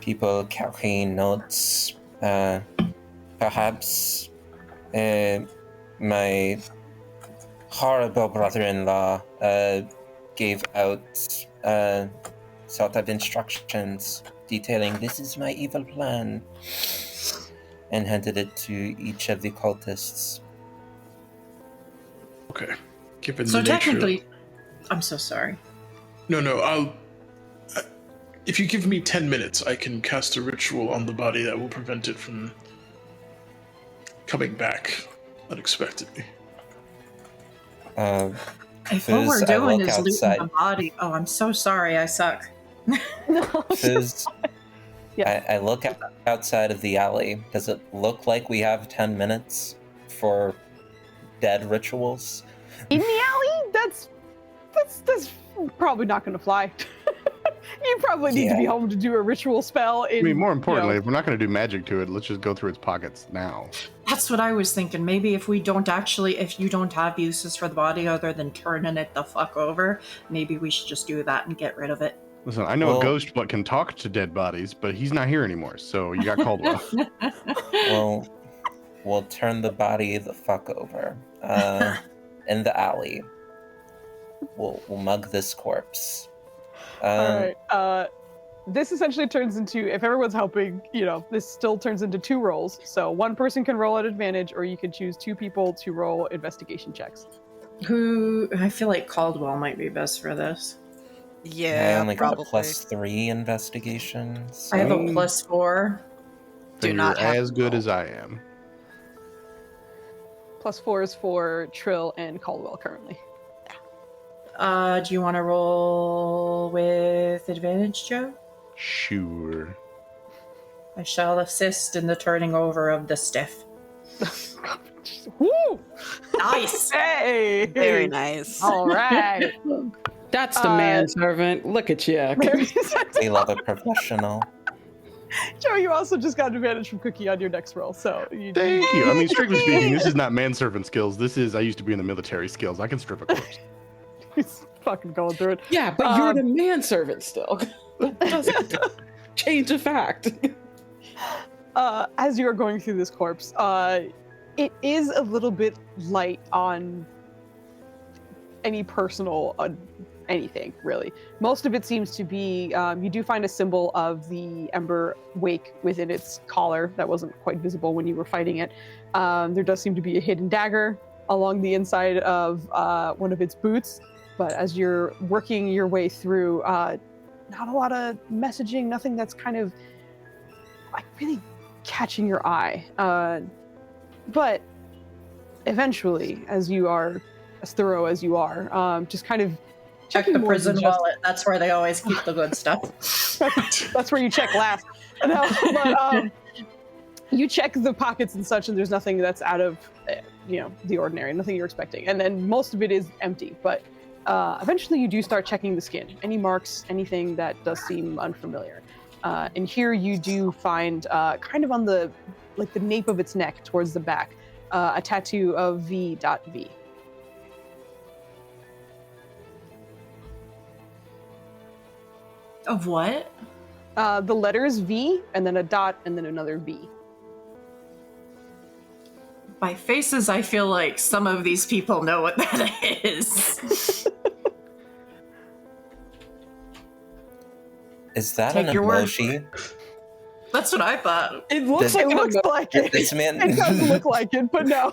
F: People carrying notes. Perhaps my horrible brother-in-law gave out sort of instructions detailing this is my evil plan and handed it to each of the cultists.
D: Okay. Given
E: So
D: the nature...
E: technically, I'm so sorry.
D: No, if you give me 10 minutes, I can cast a ritual on the body that will prevent it from coming back unexpectedly.
E: If what we're doing is looting the body, oh, I'm so sorry, I suck.
F: Fizz,
B: Yeah.
F: I look outside of the alley. Does it look like we have 10 minutes for dead rituals?
B: In the alley? That's probably not going to fly. You probably need to be home to do a ritual spell.
A: I mean, more importantly, if we're not going to do magic to it, let's just go through its pockets now.
E: That's what I was thinking. Maybe if you don't have uses for the body other than turning it the fuck over, maybe we should just do that and get rid of it.
A: Listen, I know a ghost what can talk to dead bodies, but he's not here anymore, so you got Caldwell.
F: Well, we'll turn the body the fuck over in the alley. We'll mug this corpse.
B: All right. This essentially turns into, if everyone's helping, this still turns into 2 rolls. So one person can roll at advantage, or you can choose 2 people to roll investigation checks.
E: I feel like Caldwell might be best for this.
G: Yeah,
F: I only
G: probably.
F: got a +3 investigation. So...
E: I have a +4.
G: Do
A: Then
G: not
A: you're
G: have
A: as
G: to
A: good
G: roll.
A: as I am.
B: +4 is for Trill and Caldwell currently.
E: Do you want to roll with advantage, Joe?
A: Sure.
E: I shall assist in the turning over of the stiff.
B: Woo!
E: Nice!
B: Hey!
G: Very nice.
B: All right.
C: That's the manservant. Look at you.
F: We love a professional.
B: Joe, you also just got an advantage from Cookie on your next roll, so
A: Thank you. I mean, strictly speaking, this is not manservant skills. This is, I used to be in the military skills. I can strip a corpse.
B: He's fucking going through it.
C: Yeah, but you're the manservant still. That doesn't change the fact.
B: As you are going through this corpse, it is a little bit light on any personal anything, really. Most of it seems to be, you do find a symbol of the ember wake within its collar that wasn't quite visible when you were fighting it. There does seem to be a hidden dagger along the inside of one of its boots, but as you're working your way through, not a lot of messaging, nothing that's kind of like really catching your eye. But eventually, as you are as thorough as you are, just kind of
E: Check the prison wallet. That's where they always keep the good stuff.
B: That's where you check last. No, but you check the pockets and such, and there's nothing that's out of the ordinary, nothing you're expecting. And then most of it is empty. But eventually, you do start checking the skin. Any marks, anything that does seem unfamiliar. And here you do find, kind of on the nape of its neck towards the back, a tattoo of V.V.
E: Of what?
B: The letters V, and then a dot, and then another V.
E: By faces, I feel like some of these people know what that is.
F: Is that
E: Take
F: an
E: your word
F: emoji?
E: That's what I thought.
B: It looks like it.
F: This man.
B: It does look like it, but no.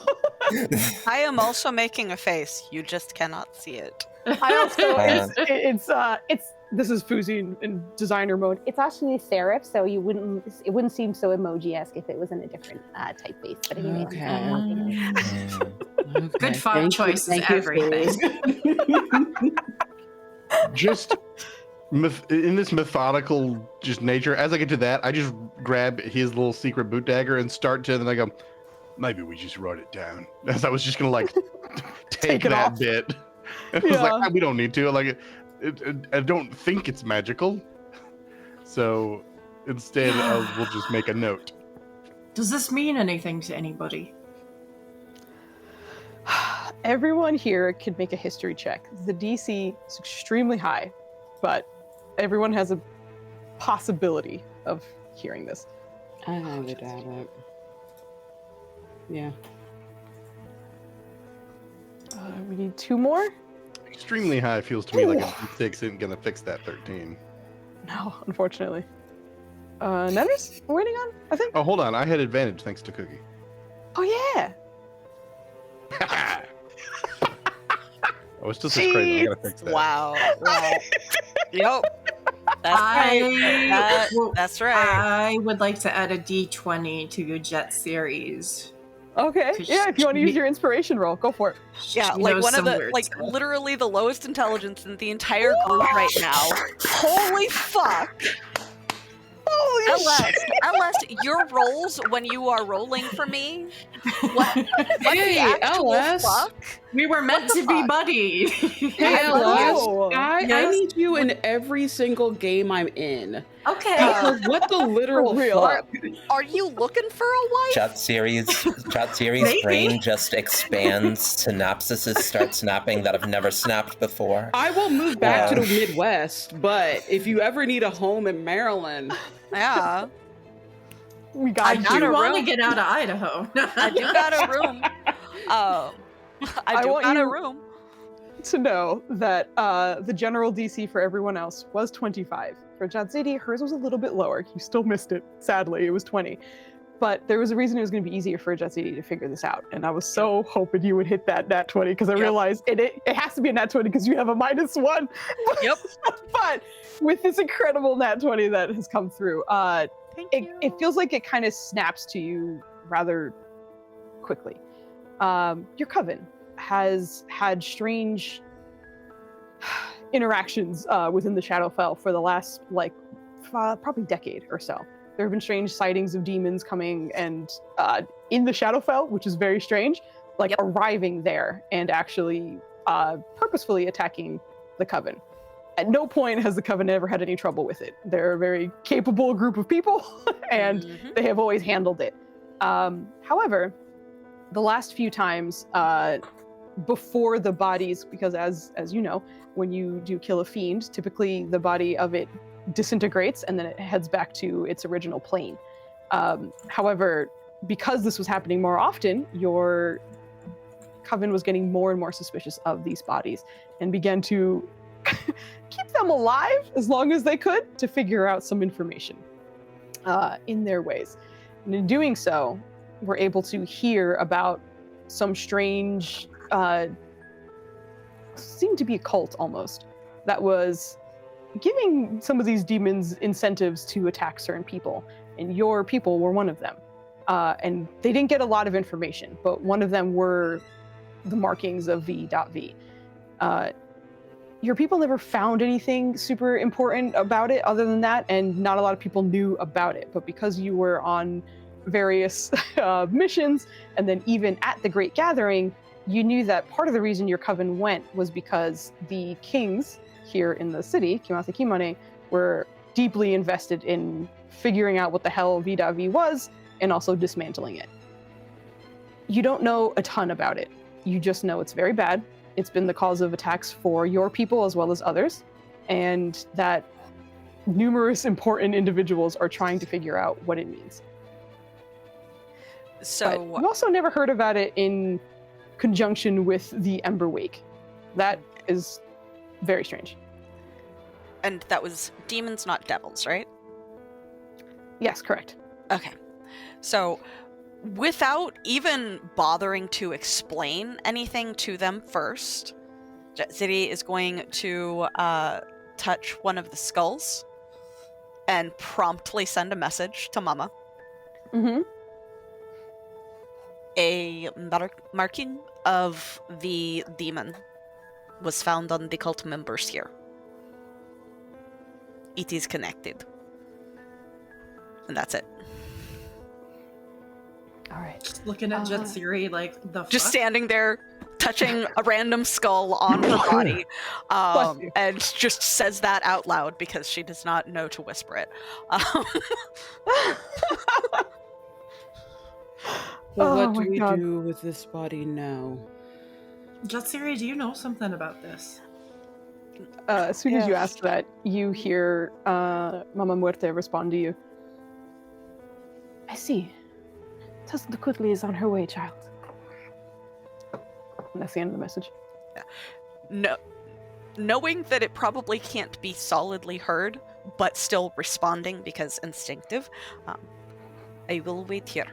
G: I am also making a face. You just cannot see it.
B: I also it's this is Foozca in designer mode. It's actually serif, so it wouldn't seem so emoji-esque if it was in a different typeface. But anyway,
E: Good font choice is everything.
A: Just in this methodical just nature, as I get to that, I just grab his little secret boot dagger and start to, then I go, maybe we just write it down. As I was just gonna like take that
B: off.
A: bit. And I was like, we don't need to. Like, I don't think it's magical. So instead we'll just make a note.
E: Does this mean anything to anybody?
B: Everyone here can make a history check. The DC is extremely high, but everyone has a possibility of hearing this.
C: I highly doubt it. Yeah.
B: We need 2 more?
A: Extremely high feels to me like a 6 isn't gonna fix that 13.
B: No, unfortunately. Netters? We're waiting on, I think.
A: Oh, hold on. I had advantage thanks to Cookie.
B: Oh, yeah.
A: Oh, it's just as crazy. I gotta fix that.
G: Wow. Yep. That's right. That's right.
E: I would like to add a D20 to your Jet series.
B: Okay. Yeah, if you want to use your inspiration roll, go for it.
G: Yeah,
E: She
G: like
E: knows
G: one of
E: some
G: the,
E: weird
G: like
E: stuff.
G: literally the lowest intelligence in the entire group right now. Holy fuck.
B: Holy
G: LS, your rolls when you are rolling for me. What
C: Hey,
G: the actual
C: LS.
G: fuck?
E: We were meant
G: What the
E: to be
G: fuck?
E: buddies.
C: Hey,
B: Hello.
C: LS, I
E: Yes?
C: need you in every single game I'm in.
E: Okay.
C: Because what the literal
B: For real.
C: fuck?
G: Are you looking for a wife?
F: Chat series
E: Maybe.
F: brain just expands. Synapses start snapping that have never snapped before.
C: I will move back to the Midwest, but if you ever need a home in Maryland,
G: Yeah,
B: We
E: I
B: got
G: not
E: do
G: a
E: want to
G: room.
E: get out of Idaho.
G: I do got a room. I do
B: want
G: got a
B: you-
G: room.
B: to know that the general DC for everyone else was 25. For Jadzidi, hers was a little bit lower. You still missed it, sadly. It was 20. But there was a reason it was going to be easier for Jadzidi to figure this out. And I was so hoping you would hit that nat 20 because I realized it has to be a nat 20 because you have a -1.
G: Yep.
B: But with this incredible nat 20 that has come through,
G: Thank you.
B: it feels like it kind of snaps to you rather quickly. Your coven has had strange interactions within the Shadowfell for the last probably decade or so. There have been strange sightings of demons coming and in the Shadowfell, which is very strange, arriving there and actually purposefully attacking the coven. At no point has the coven ever had any trouble with it. They're a very capable group of people and they have always handled it. However, the last few times before the bodies, because as you know, when you do kill a fiend, typically the body of it disintegrates and then it heads back to its original plane. However, because this was happening more often, your coven was getting more and more suspicious of these bodies and began to keep them alive as long as they could to figure out some information in their ways. And in doing so, we're able to hear about some strange, seemed to be a cult almost, that was giving some of these demons incentives to attack certain people. And your people were one of them. And they didn't get a lot of information, but one of them were the markings of V.V. Your people never found anything super important about it other than that, and not a lot of people knew about it. But because you were on various missions, and then even at the Great Gathering, you knew that part of the reason your coven went was because the kings here in the city, Kimase Kimane, were deeply invested in figuring out what the hell V.V was and also dismantling it. You don't know a ton about it. You just know it's very bad. It's been the cause of attacks for your people as well as others, and that numerous important individuals are trying to figure out what it means.
G: So
B: But you also never heard about it in conjunction with the Ember Wake. That is very strange.
G: and that was demons, not devils, right?
B: Yes, correct.
G: Okay. So without even bothering to explain anything to them first, Jet City is going to touch one of the skulls and promptly send a message to Mama.
B: Mm-hmm.
G: A marking of the demon was found on the cult members here. It is connected. And that's it.
B: All right.
E: Just looking at Jetsiri like the
G: Just
E: fuck?
G: standing there, touching a random skull on her body,
B: Bless you.
G: and just says that out loud because she does not know to whisper it.
C: Well,
B: Oh
C: what do
B: my
C: we
B: God.
C: do with this body now?
E: Jetsiri, do you know something about this?
B: As soon as you
G: Yes.
B: ask that, you hear Mama Muerte respond to you. I see. Tussin quickly is on her way, child. And that's the end of the message.
G: No, knowing that it probably can't be solidly heard, but still responding because instinctive, I will wait here.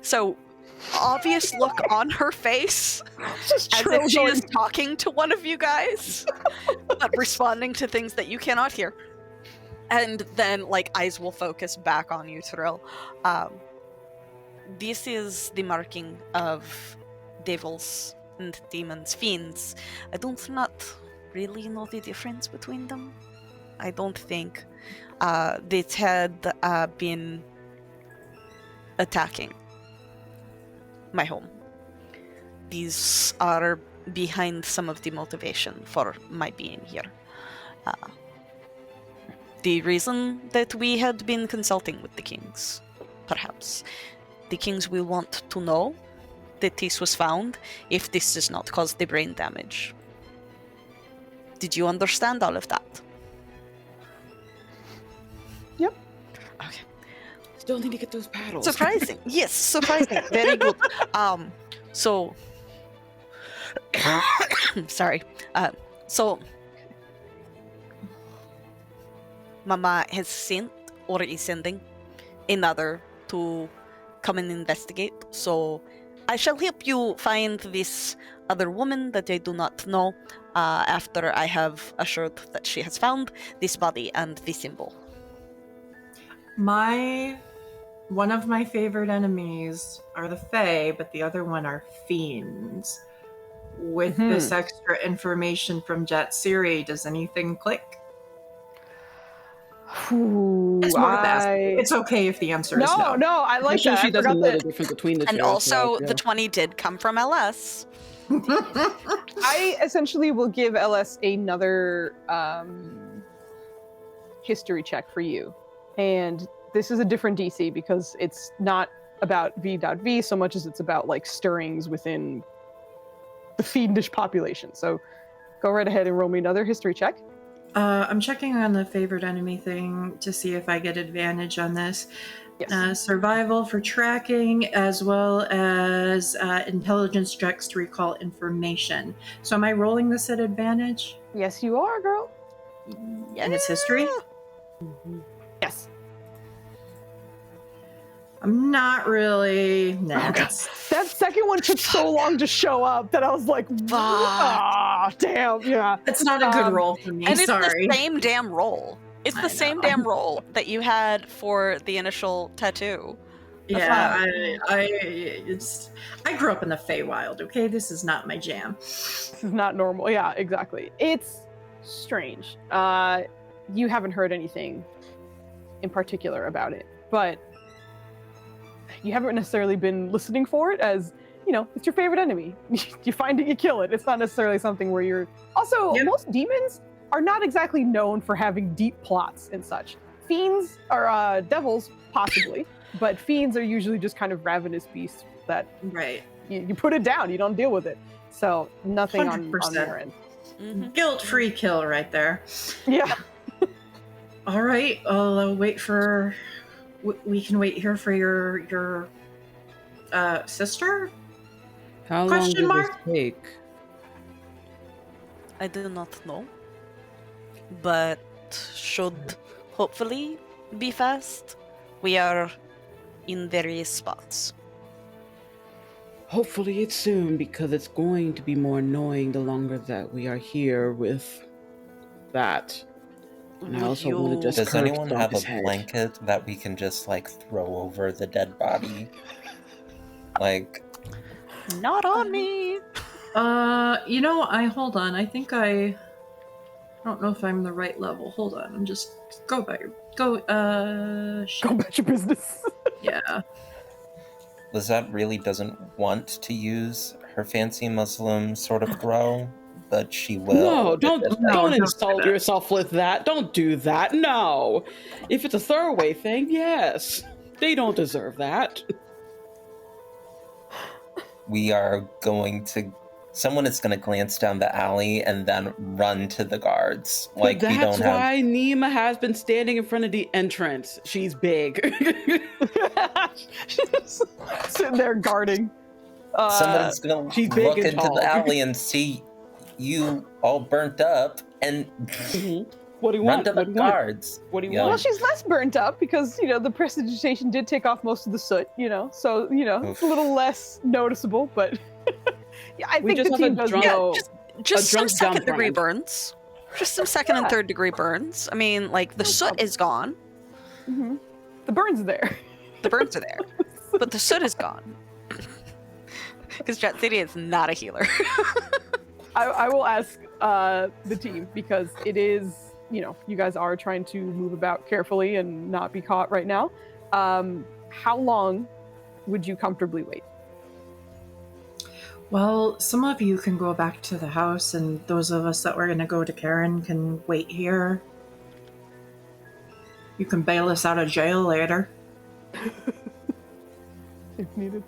G: So, obvious look on her face,
B: Just
G: as if she is talking to one of you guys, but responding to things that you cannot hear. And then, like, eyes will focus back on you, Tyrell. This is the marking of devils and demons, fiends. I don't not really know the difference between them. I don't think they had been attacking my home. These are behind some of the motivation for my being here. The reason that we had been consulting with the kings, perhaps. The kings will want to know that this was found if this does not cause the brain damage. Did you understand all of that?
B: Yep.
G: Okay.
C: Still need to get those paddles.
G: Surprising. Yes, surprising. Very good. So sorry. So Mama has sent or is sending another to come and investigate. So I shall help you find this other woman that I do not know after I have assured that she has found this body and the symbol.
E: One of my favorite enemies are the Fae, but the other one are fiends. With this extra information from Jetsiri, does anything click?
B: Ooh,
E: It's worth asking. It's okay if the answer is no.
B: No, I like
C: Especially
B: that.
C: if she
B: I
C: doesn't
B: forgot
C: know
B: that.
C: the difference between the two.
G: And
C: so,
G: also,
C: like, yeah.
G: the 20 did come from LS.
B: I essentially will give LS another history check for you. And this is a different DC because it's not about V.V so much as it's about like stirrings within the fiendish population. So go right ahead and roll me another history check.
E: I'm checking on the favorite enemy thing to see if I get advantage on this.
B: Yes.
E: Survival for tracking, as well as intelligence checks to recall information. So am I rolling this at advantage?
B: Yes, you are, girl.
E: And it's history?
B: Yes.
E: I'm not really. Nah,
B: That second one took so long to show up that I was like, ah, damn, yeah.
E: it's not a good roll for me.
G: And it's
E: Sorry.
G: the same damn roll. It's
E: I
G: the same
E: know.
G: damn roll that you had for the initial tattoo.
E: Yeah, I grew up in the Feywild. Okay, this is not my jam.
B: This is not normal. Yeah, exactly. It's strange. You haven't heard anything in particular about it, but you haven't necessarily been listening for it as, you know, it's your favorite enemy. You find it, you kill it. It's not necessarily something where you're... Also, most demons are not exactly known for having deep plots and such. Fiends or devils, possibly, but fiends are usually just kind of ravenous beasts that you put it down, you don't deal with it. So nothing on your end.
G: Mm-hmm.
E: Guilt-free kill right there.
B: Yeah.
E: All right, I'll wait for... We can wait here for your sister?
C: How long
E: Question
C: did
E: mark?
C: this take?
G: I do not know. But should hopefully be fast. We are in various spots.
C: Hopefully it's soon, because it's going to be more annoying the longer that we are here with that. And I
G: Would
C: also want to
G: you-
C: just
F: Does
C: curve
F: anyone
C: stomp
F: have a
C: his head.
F: blanket that we can just like throw over the dead body? Like,
G: Not on me.
E: Hold on. I think I don't know if I'm the right level. Hold on. I'm just go about your
B: Go about your business.
E: Yeah.
F: Lizette really doesn't want to use her fancy Muslim sort of throw, but she will.
C: No, don't
E: don't do
C: insult
E: that.
C: yourself with that. Don't do that. No. If it's a throwaway thing, yes. They don't deserve that.
F: We are going to. Someone is going to glance down the alley and then run to the guards. Like,
C: But
F: we
C: that's
F: don't have.
C: why Nima has been standing in front of the entrance. She's big.
B: She's sitting there guarding.
F: Somebody's going
C: she's
F: to
C: big
F: look
C: and
F: into
C: tall.
F: the alley and see you all burnt up and
C: What do you
F: run
C: want?
F: to the
C: What do you want?
F: guards.
C: What do you
F: Yeah.
B: Well,
C: want?
B: she's less burnt up because, the prestidigitation did take off most of the soot, so, it's a little less noticeable, but yeah, I
C: We
B: think
C: just
B: the
C: have a
B: team does
C: drunk-
B: know.
G: Just some
C: drunk dump
G: second-degree
C: run.
G: burns. Just some second and
B: Yeah.
G: third-degree burns. I mean, like, the
B: No
G: soot
B: problem.
G: is gone.
B: Mhm. The burns are there.
G: The burns are there. But the soot is gone. Because Jet City is not a healer.
B: I will ask the team because it is, you guys are trying to move about carefully and not be caught right now. How long would you comfortably wait?
E: Well, some of you can go back to the house, and those of us that were going to go to Karen can wait here. You can bail us out of jail later.
B: If needed.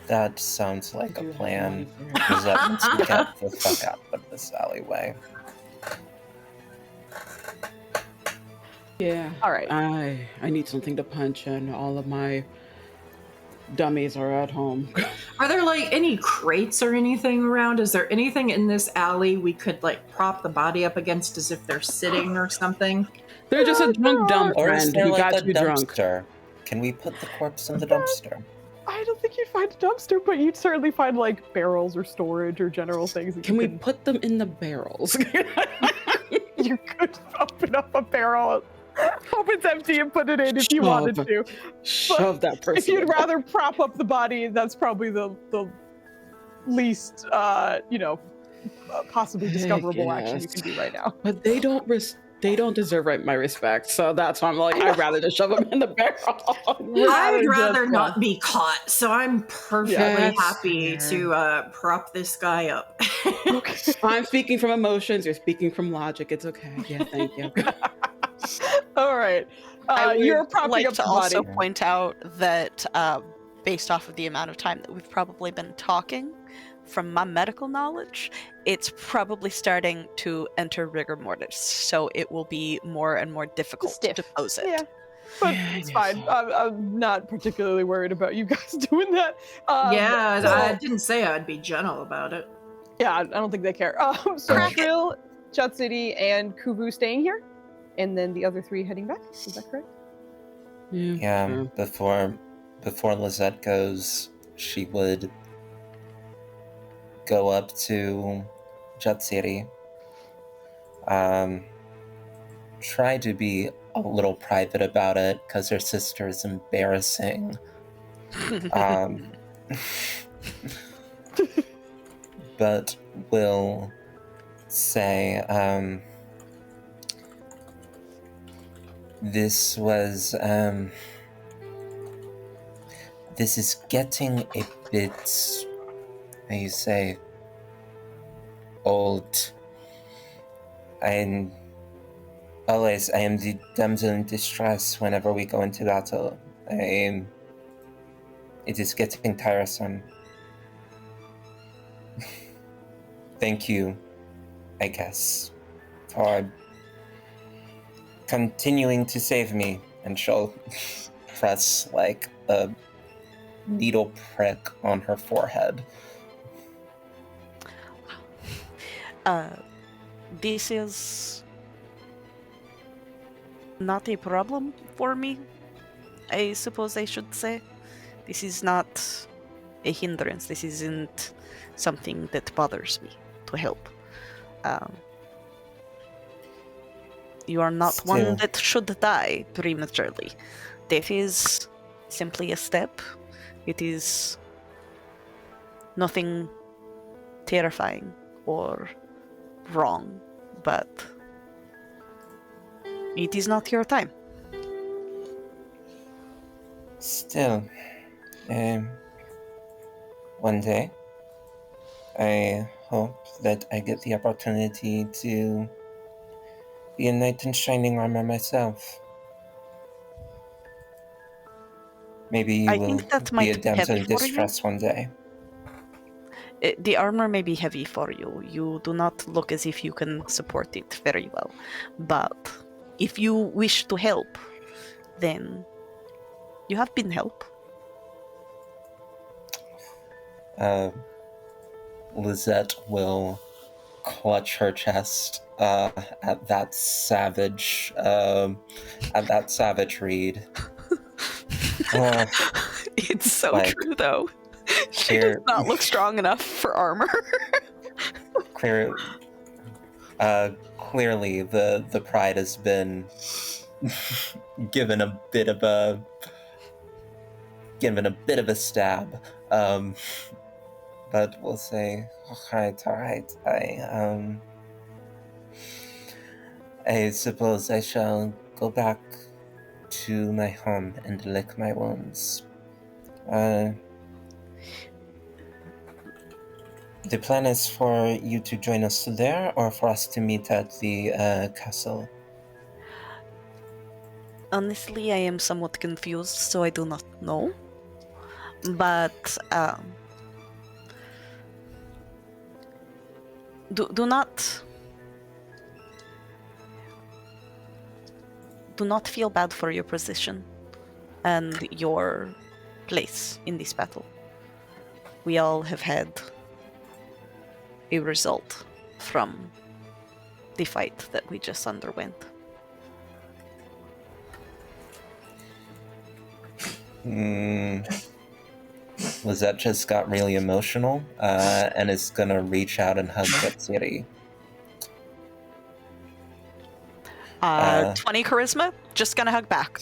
F: That sounds like a
C: Do you have
F: plan.
C: money for it?
F: Lizette needs to get the fuck out of this alleyway.
C: Yeah.
B: All right.
C: I need something to punch, and all of my dummies are at home.
E: Are there any crates or anything around? Is there anything in this alley we could prop the body up against as if they're sitting or something?
C: They're just a drunk dumb
F: Or is
C: friend
F: there
C: who
F: like
C: got
F: a
C: you drunk.
F: dumpster? Can we put the corpse in the dumpster?
B: I don't think you'd find a dumpster, but you'd certainly find barrels or storage or general things. That
C: Can
B: you
C: we
B: could-
C: put them in the barrels?
B: You could open up a barrel, hope it's empty, and put it in if you wanted
C: Shove.
B: to.
C: Shove that person.
B: If you'd
C: in.
B: rather prop up the body, that's probably the least, possibly discoverable action you
C: guess.
B: can do right now.
C: But they don't deserve my respect, so that's why I'm I'd rather just shove them in the barrel.
E: I would
B: just,
E: rather not be caught, so I'm perfectly
C: That's
E: happy
C: fair.
E: to prop this guy up.
C: I'm speaking from emotions. You're speaking from logic. It's okay. Yeah, thank you.
B: All right.
G: I would
B: You're propping
G: like
B: up
G: to
B: the
G: also
B: body.
G: point out that based off of the amount of time that we've probably been talking, from my medical knowledge, it's probably starting to enter rigor mortis, so it will be more and more difficult
B: Stiff.
G: to pose it.
B: Yeah. But
C: Yeah, I
B: it's
C: guess
B: fine.
C: so.
B: I'm not particularly worried about you guys doing that.
E: Yeah,
B: so-
E: I didn't say I'd be gentle about it.
B: Yeah, I don't think they care. So
G: Crack it.
B: Trill, Jut City, and Kuvu staying here, and then the other three heading back. Is that correct?
F: Yeah,
C: sure.
F: before Lizette goes, she would go up to Jet City. Try to be a little private about it because her sister is embarrassing. But will say, this is getting a bit, how you say, old. I am the damsel in distress whenever we go into battle. It is getting tiresome. Thank you, I guess, for continuing to save me. And she'll press a needle prick on her forehead.
G: This is not a problem for me, I suppose I should say. This is not a hindrance. This isn't something that bothers me to help. You are not one
F: Still.
G: that should die prematurely. Death is simply a step. It is nothing terrifying or wrong, but it is not your time.
F: Still, one day, I hope that I get the opportunity to be a knight in shining armor myself. Maybe you
G: I
F: will
G: think that
F: be
G: might
F: a
G: be
F: damsel
G: heavy
F: in
G: for you.
F: distress one day.
G: The armor may be heavy for you. You do not look as if you can support it very well. But if you wish to help, then you have been helped.
F: Lizette will clutch her chest at that savage read.
G: It's so
F: like,
G: true, though. She
F: clear-
G: does not look strong enough for armor.
F: Clearly, the pride has been given a bit of a stab. But we'll say, all right. I suppose I shall go back to my home and lick my wounds. The plan is for you to join us there, or for us to meet at the castle?
G: Honestly, I am somewhat confused, so I do not know. But do not feel bad for your position and your place in this battle. We all have had a result from the fight that we just underwent.
F: Lizette just got really emotional and is gonna reach out and hug Betsiri.
G: 20 charisma, just gonna hug back.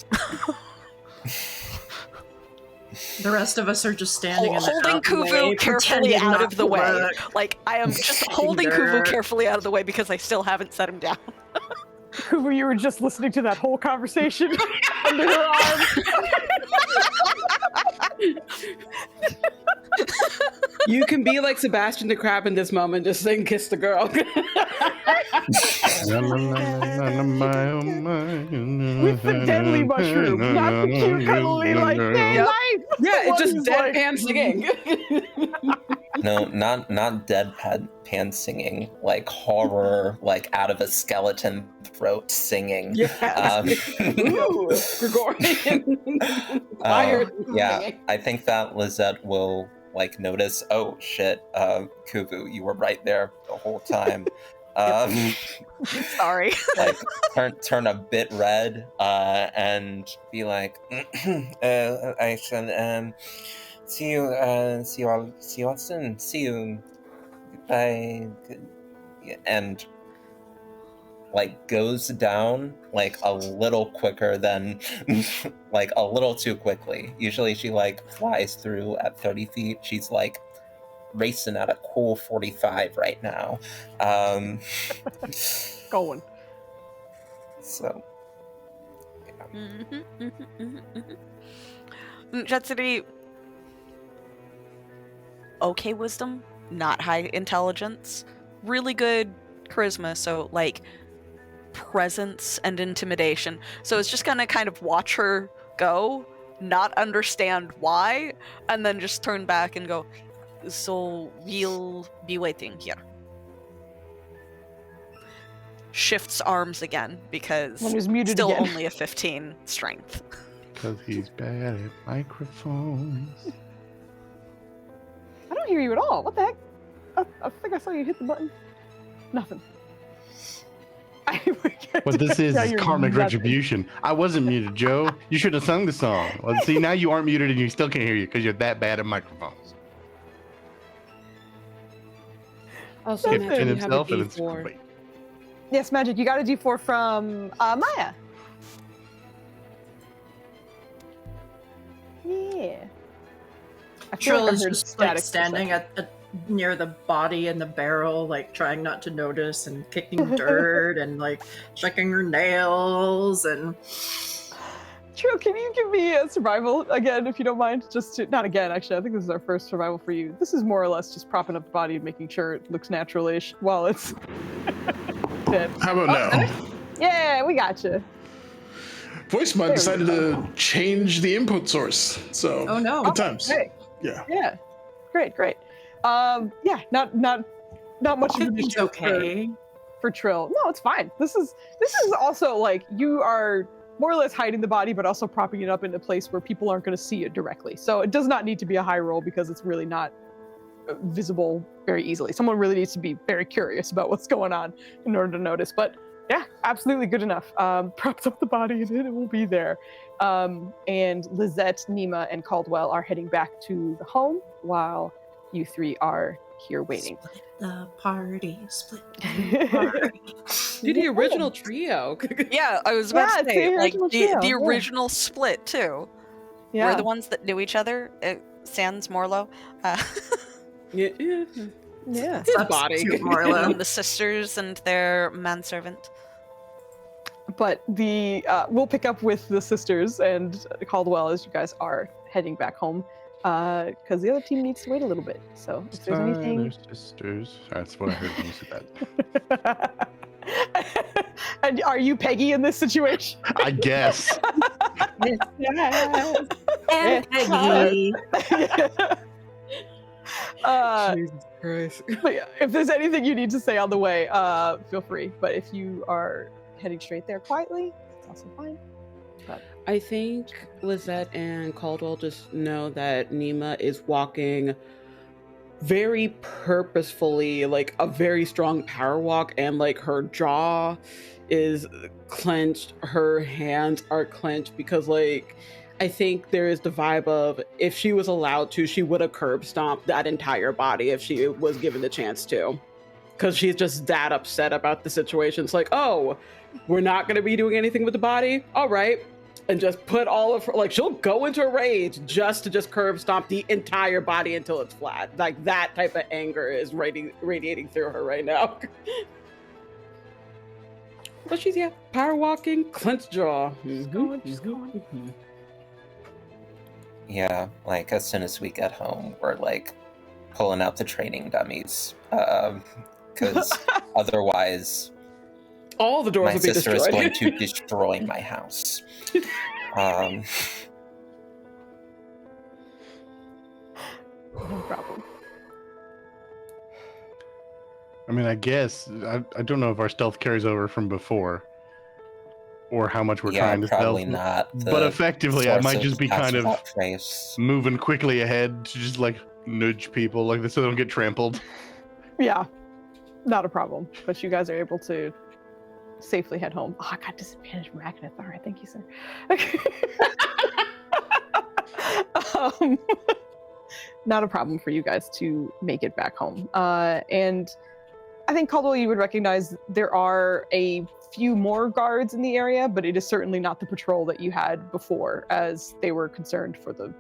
E: The rest of us are just standing in the
G: holding
E: outway,
G: Kuvu carefully
E: pretending
G: out
E: not
G: of the
E: to
G: way.
E: look.
G: Like, I am just holding Kuvu carefully out of the way because I still haven't set him down.
B: Kuvu, you were just listening to that whole conversation under her arm.
C: You can be like Sebastian the Crab in this moment, just sing "Kiss the Girl."
B: With the deadly mushroom, not the cute, cuddly, like, stay
G: Yep.
B: life.
C: Yeah, it's just
B: One's like-
C: deadpan singing.
F: No, not deadpan singing, like horror, like out of a skeleton throat singing.
C: Yeah. Ooh, Gregorian. Fire
F: Yeah,
C: singing.
F: I think that Lizette will like notice. Oh shit, Kuvu, you were right there the whole time.
G: Sorry.
F: Like turn a bit red and be like, I shall see you all soon. See you. Goodbye. And like goes down like a little quicker than like a little too quickly. Usually she like flies through at 30 feet. She's like racing at a cool 45 right now.
B: Going.
F: So
G: Jetsuri, okay wisdom, not high intelligence, really good charisma, so like presence and intimidation. So it's just gonna kind of watch her go, not understand why, and then just turn back and go, so we'll be waiting here. Shifts arms again because
B: When he's muted
G: still
B: again.
G: only a 15 strength.
A: Because he's bad at microphones.
B: I don't hear you at all. What the heck? I think I saw you hit the button. Nothing.
A: What this is
B: Yeah, you're
A: karmic
B: nothing.
A: retribution. I wasn't muted, Joe. You should have sung the song. Well, see, now you aren't muted and you still can't hear you because you're that bad at microphones.
C: Also,
B: If
C: Matt,
A: in
C: you have a
A: himself, and it's
C: D4.
A: great.
B: Yes, Magic, you got a D4 from Maya. Yeah. I feel
E: Trill
B: like I
E: is
B: heard
E: just like
B: static for a
E: standing
B: second.
E: near the body and the barrel, like trying not to notice and kicking dirt and like checking her nails and.
B: Trill, can you give me a survival again, if you don't mind? Just to, not again, actually. I think this is our first survival for you. This is more or less just propping up the body and making sure it looks natural-ish while it's dead.
D: How about now?
B: Yeah, we got you.
D: Voice mod
B: There we
D: decided
B: go.
D: to change the input source. So
E: Oh no!
D: good times.
B: Hey,
D: Yeah.
B: yeah, great. Yeah, not much of an
E: It's
B: issue
E: okay.
B: for Trill. No, it's fine. This is also like you are more or less hiding the body, but also propping it up in a place where people aren't going to see it directly. So it does not need to be a high roll because it's really not visible very easily. Someone really needs to be very curious about what's going on in order to notice. But yeah, absolutely good enough. Props up the body and it will be there. And Lizette, Nima, and Caldwell are heading back to the home while you three are here waiting.
E: Split the party. Split the party.
C: Do the original trio.
G: Yeah, I was about
B: Yeah,
G: to
B: it's
G: say,
B: the
G: like,
B: original
G: the
B: trio, yeah.
G: original split, too.
B: Yeah.
G: We're the ones that knew each other, sans Morlo.
C: Yeah.
B: Yeah.
C: His body.
E: Substitute Morlo.
G: The sisters and their manservant.
B: But the we'll pick up with the sisters and Caldwell as you guys are heading back home, because the other team needs to wait a little bit. So if there's anything,
A: There's sisters. That's what I heard when you said that.
B: and are you Peggy in this situation?
A: I guess.
E: And Peggy.
C: Jesus Christ.
B: But yeah, if there's anything you need to say on the way, feel free. But if you are heading straight there quietly, it's also fine.
C: I think Lizette and Caldwell just know that Nima is walking very purposefully, like a very strong power walk, and like her jaw is clenched, her hands are clenched because like I think there is the vibe of if she was allowed to, she would have curb stomped that entire body if she was given the chance to. Because she's just that upset about the situation. It's like, oh, we're not going to be doing anything with the body? All right. And just put all of her, like, she'll go into a rage just to just curb stomp the entire body until it's flat. Like, that type of anger is radiating through her right now. But she's, yeah, power walking, clenched jaw.
B: Just going.
F: Yeah, like as soon as we get home, we're like pulling out the training dummies. Because otherwise,
C: All the doors
F: my
C: will be
F: sister is
C: destroyed.
F: going to destroy my house.
B: No problem.
A: I mean, I guess I don't know if our stealth carries over from before, or how much we're
F: yeah,
A: trying to
F: probably
A: stealth.
F: not.
A: But effectively, I
F: source
A: might
F: of
A: just be
F: Pass
A: kind of
F: Without Trace.
A: moving quickly ahead to just like nudge people like this so they don't get trampled.
B: Yeah, not a problem. But you guys are able to safely head home. Oh, I got disadvantage from Agneth. All right, thank you, sir. Not a problem for you guys to make it back home. And I think, Caldwell, you would recognize there are a few more guards in the area, but it is certainly not the patrol that you had before, as they were concerned for the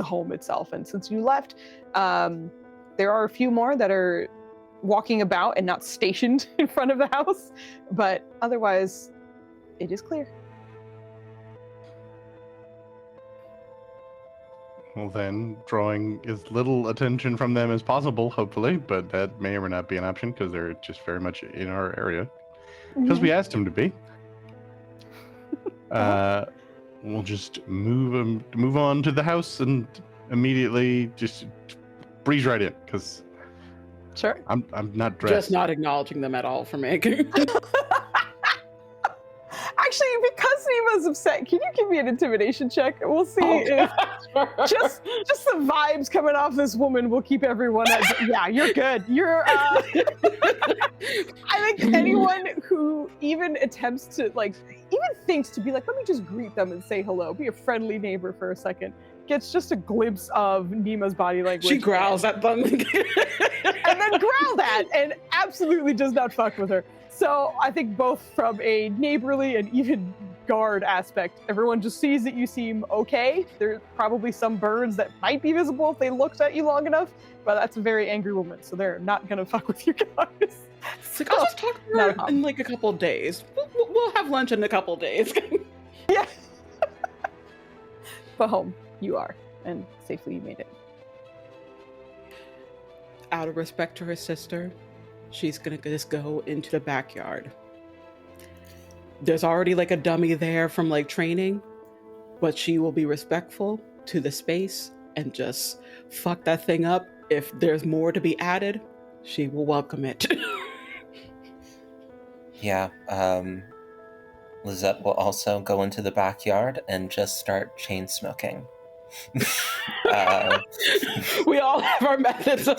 B: home itself. And since you left, there are a few more that are walking about and not stationed in front of the house, but otherwise, it is clear.
A: Well, then, drawing as little attention from them as possible, hopefully, but that may or may not be an option because they're just very much in our area. Because we asked them to be. We'll just move on to the house and immediately just breeze right in because
B: Sure.
A: I'm not dressed.
C: Just not acknowledging them at all for me.
B: Actually, because Nima's upset, can you give me an intimidation check? We'll see if just the vibes coming off this woman will keep everyone at, yeah, you're good. You're I think anyone who even attempts to even thinks to be like, let me just greet them and say hello, be a friendly neighbor for a second, gets just a glimpse of Nima's body language.
C: She growls at them.
B: And then growled at and absolutely does not fuck with her. So I think both from a neighborly and even guard aspect, everyone just sees that you seem okay. There's probably some birds that might be visible if they looked at you long enough, but that's a very angry woman, so they're not gonna fuck with you guys.
C: So I'll just talk to her in like a couple of days. We'll have lunch in a couple of days.
B: Yeah. But home you are, and safely you made it.
C: Out of respect to her sister, she's gonna just go into the backyard. There's already like a dummy there from like training, but she will be respectful to the space and just fuck that thing up. If there's more to be added, she will welcome it.
F: Yeah, Lizette will also go into the backyard and just start chain smoking.
C: We all have our methods.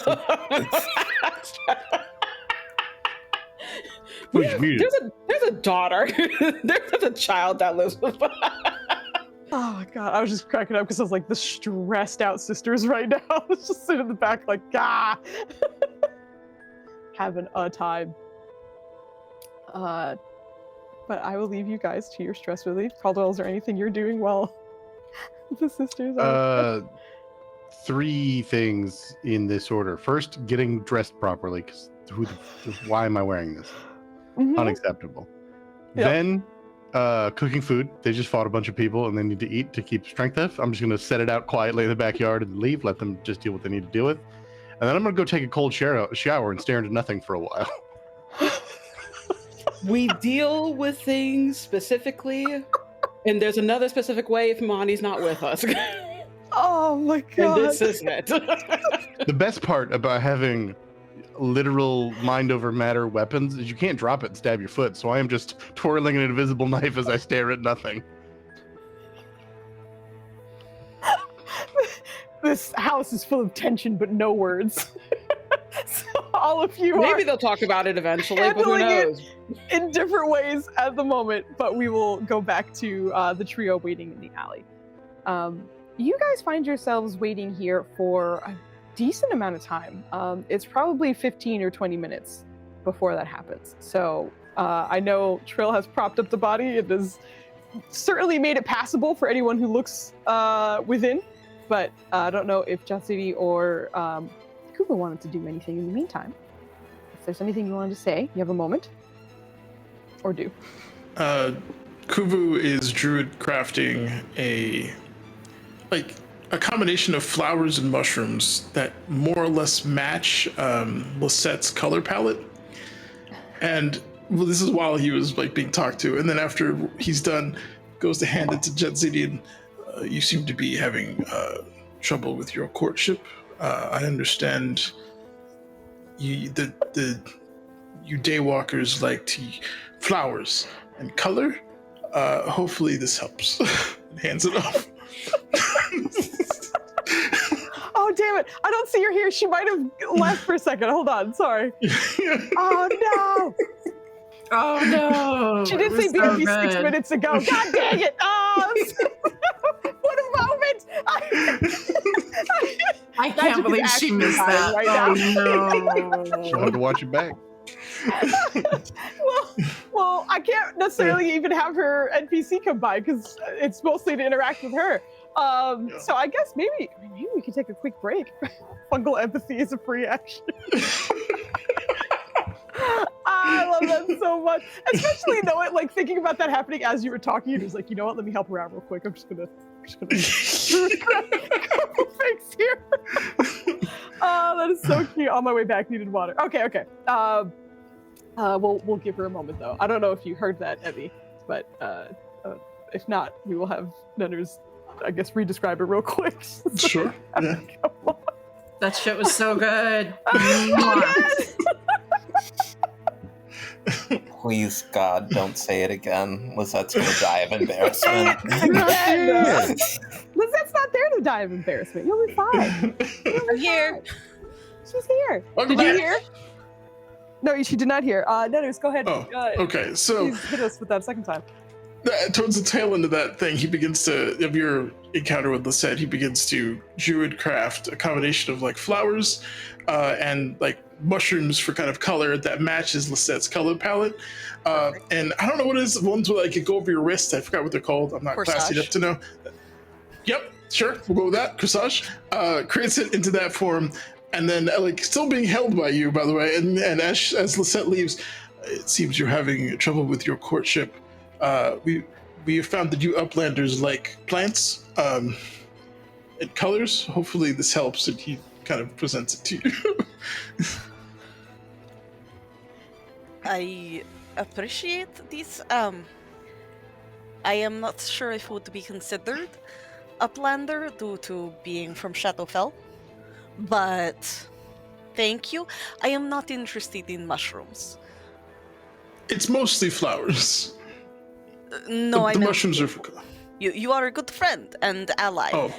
C: There's a daughter. There's a child that lives with us.
B: Oh my god, I was just cracking up because I was like the stressed out sisters right now. I was just sitting in the back like, having a time. But I will leave you guys to your stress relief. Caldwell, is there anything you're doing while the sisters are...
A: 3 things in this order. First, getting dressed properly, because why am I wearing this?
B: Mhm.
A: Unacceptable.
B: Yep.
A: Then cooking food. They just fought a bunch of people and they need to eat to keep strength up. I'm just going to set it out quietly in the backyard and leave, let them just deal what they need to deal with. And then I'm going to go take a cold shower and stare into nothing for a while.
C: We deal with things specifically, and there's another specific way if Monty's not with us.
B: Oh my god.
C: And this is it.
A: The best part about having literal mind over matter weapons is you can't drop it and stab your foot, so I am just twirling an invisible knife as I stare at nothing.
B: This house is full of tension but no words. So all of you
C: Maybe
B: are
C: they'll talk about it eventually, but who
B: handling
C: knows?
B: in different ways at the moment, but we will go back to the trio waiting in the alley. You guys find yourselves waiting here for a decent amount of time. It's probably 15 or 20 minutes before that happens. So I know Trill has propped up the body. It has certainly made it passable for anyone who looks within, but I don't know if Jatsiri or Kuba wanted to do anything in the meantime. If there's anything you wanted to say, you have a moment. Or do.
D: Kuvu is druid crafting a combination of flowers and mushrooms that more or less match Lisette's color palette. And well, this is while he was like being talked to, and then after he's done, goes to hand it to Jetsidi, and you seem to be having trouble with your courtship. I understand you daywalkers like flowers and color. Hopefully this helps. Hands it off.
B: Oh, damn it. I don't see her here. She might have left for a second. Hold on. Sorry. Oh, no.
E: Oh no!
B: She did
E: It
B: say
E: was so
B: BFB 6
E: good.
B: minutes ago. God dang it! Oh, what a moment!
E: I can't believe she missed that.
B: right
E: Oh no!
A: She'll have to watch it back.
B: well, I can't necessarily even have her NPC come by because it's mostly to interact with her. So I guess maybe we could take a quick break. Fungal empathy is a free action. I love that so much, especially thinking about that happening as you were talking. It was like, you know what? Let me help her out real quick. I'm just gonna a couple things here. That is so cute. On my way back, needed water. Okay. We'll give her a moment though. I don't know if you heard that, Evie, but if not, we will have Nunners, I guess, re-describe it real quick.
D: Sure. Yeah.
E: That shit was so good.
B: Oh,
F: Please, God, don't say it again. Lizette's gonna die of embarrassment.
B: Again, Lizette's not there to die of embarrassment. You'll be fine.
G: I'm here.
B: She's here.
D: Welcome
B: Did you
D: back.
B: hear? No, she did not hear. Netters, go ahead.
D: Oh, okay. So
B: Please hit us with that second time.
D: towards the tail end of that thing, he begins to, of your encounter with Lisette, he begins to druid craft a combination of like flowers and like mushrooms for kind of color that matches Lisette's color palette. And I don't know what it is, ones where like it go over your wrist. I forgot what they're called. I'm not classy enough to know. Yep, sure, we'll go with that. Corsage creates it into that form, and then like still being held by you, by the way. And as Lisette leaves, it seems you're having trouble with your courtship. We have found that you uplanders like plants and colors. Hopefully this helps, and he kind of presents it to you.
G: I appreciate this. I am not sure if it would be considered uplander due to being from Shadowfell, but thank you. I am not interested in mushrooms.
D: It's mostly flowers.
G: No, I
D: the
G: meant
D: mushrooms are for color.
G: you are a good friend and ally.
D: Oh.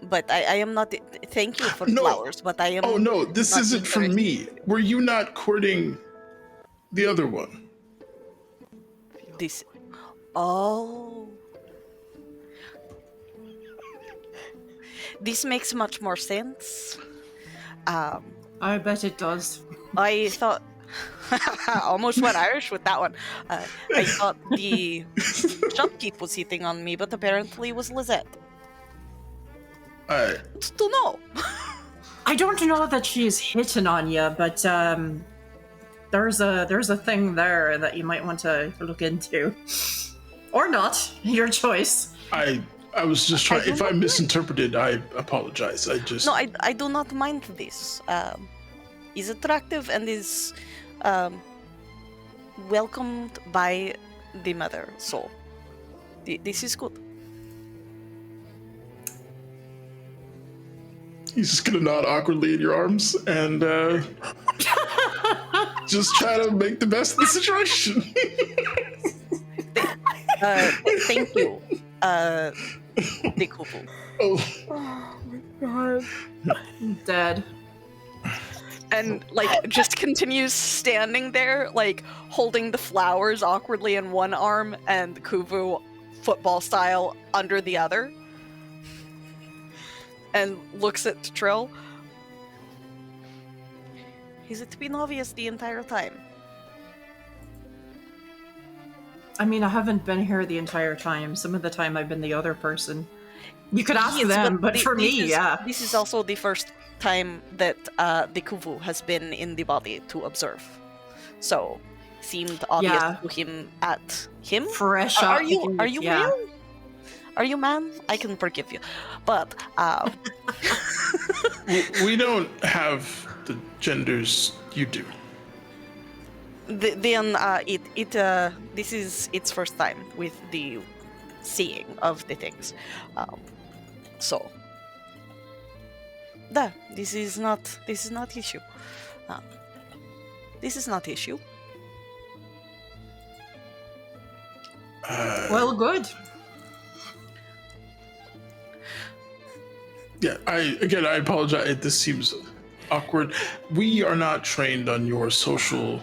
G: But I am not. Thank you for
D: No.
G: flowers, but I am.
D: Oh no, this
G: not
D: isn't for me. Were you not courting the other one?
G: This. Oh. This makes much more sense.
E: I bet it does.
G: I thought. Almost went Irish with that one. I thought the shopkeep was hitting on me, but apparently it was Lisette. Don't know.
E: I don't know that she's hitting on you, but there's a thing there that you might want to look into, or not. Your choice.
D: I was just trying. If I misinterpreted, I apologize.
G: No, I do not mind this. Is attractive and is welcomed by the mother. So this is good.
D: He's just gonna nod awkwardly in your arms and just try to make the best of the situation.
G: Thank you, the couple.
D: Oh
B: God.
E: I'm dead.
G: And like just continues standing there, like holding the flowers awkwardly in one arm and Kuvu football style under the other. And looks at Trill. Has it been obvious the entire time?
E: I mean, I haven't been here the entire time. Some of the time I've been the other person. You could ask
G: Yes,
E: them, but for me, yeah.
G: This is also the first time that the Kuvu has been in the body to observe. So, seemed obvious to him at him.
E: Fresh
G: Are
E: up.
G: you
E: yeah.
G: real? Are you man? I can forgive you. But
D: we don't have the genders you do.
G: then this is its first time with the seeing of the things. So this is not issue. This is not issue.
E: Well, good.
D: Yeah, I apologize. This seems awkward. We are not trained on your social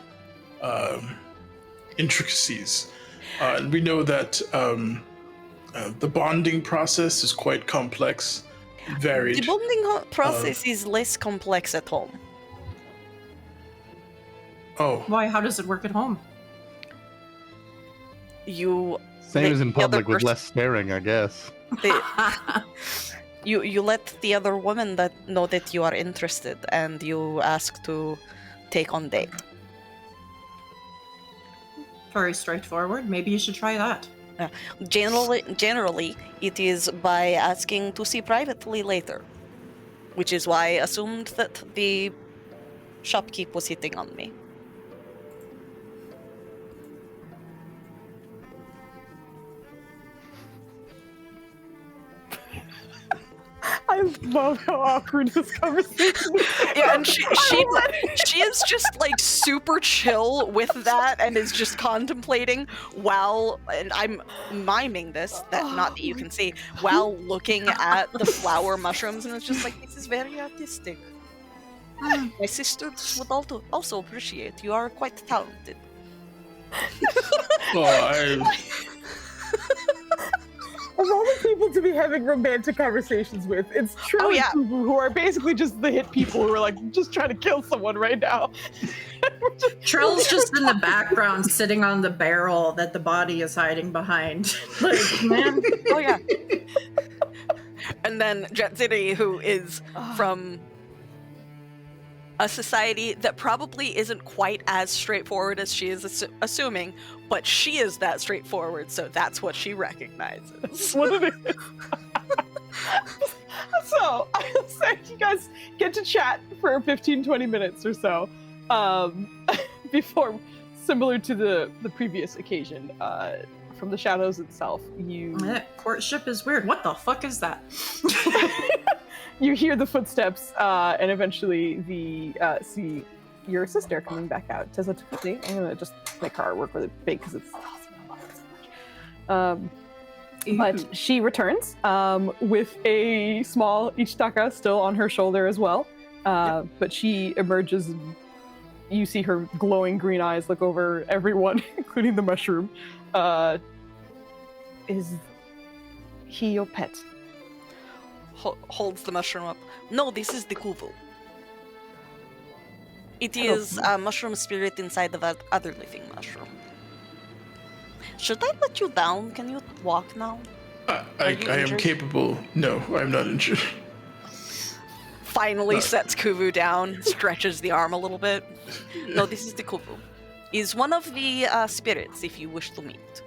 D: intricacies. And we know that the bonding process is quite complex, varied.
G: The bonding process is less complex at home.
D: Oh.
E: Why? How does it work at home?
A: Same as in public with less staring, I guess.
G: You let the other woman that know that you are interested, and you ask to take on date.
E: Very straightforward. Maybe you should try that.
G: Generally, it is by asking to see privately later, which is why I assumed that the shopkeep was hitting on me.
B: I love how awkward this conversation is.
G: Yeah, and she is just like super chill with that and is just contemplating while, and I'm miming this, that not that you can see, while looking at the flower mushrooms, and it's just like, this is very artistic. My sisters would also appreciate. You are quite talented.
B: Of all the people to be having romantic conversations with, it's Trill and Kubu who are basically just the hit people who are like just trying to kill someone right now.
E: Trill's just in the background sitting on the barrel that the body is hiding behind. Like, man.
G: Oh yeah. And then Jetsiri, who is from a society that probably isn't quite as straightforward as she is assuming, but she is that straightforward, so that's what she recognizes.
B: What it is. So, I'll say you guys get to chat for 15-20 minutes or so before, similar to the previous occasion, from the shadows itself,
E: That courtship is weird. What the fuck is that?
B: You hear the footsteps, and eventually see your sister coming back out. Tessa Tukuti. I'm gonna just make her artwork really big because it's awesome. I love it so much. But she returns with a small Ichitaka still on her shoulder as well. But she emerges. And you see her glowing green eyes look over everyone, including the mushroom. Is he your pet?
G: Holds the mushroom up. No, this is the kuvu. It is a mushroom spirit inside of other living mushroom. Should I let you down? Can you walk now?
H: I am capable. No, I'm not injured.
G: Finally sets Kuvu down, stretches the arm a little bit. No, this is the kuvu. Is one of the spirits if you wish to meet.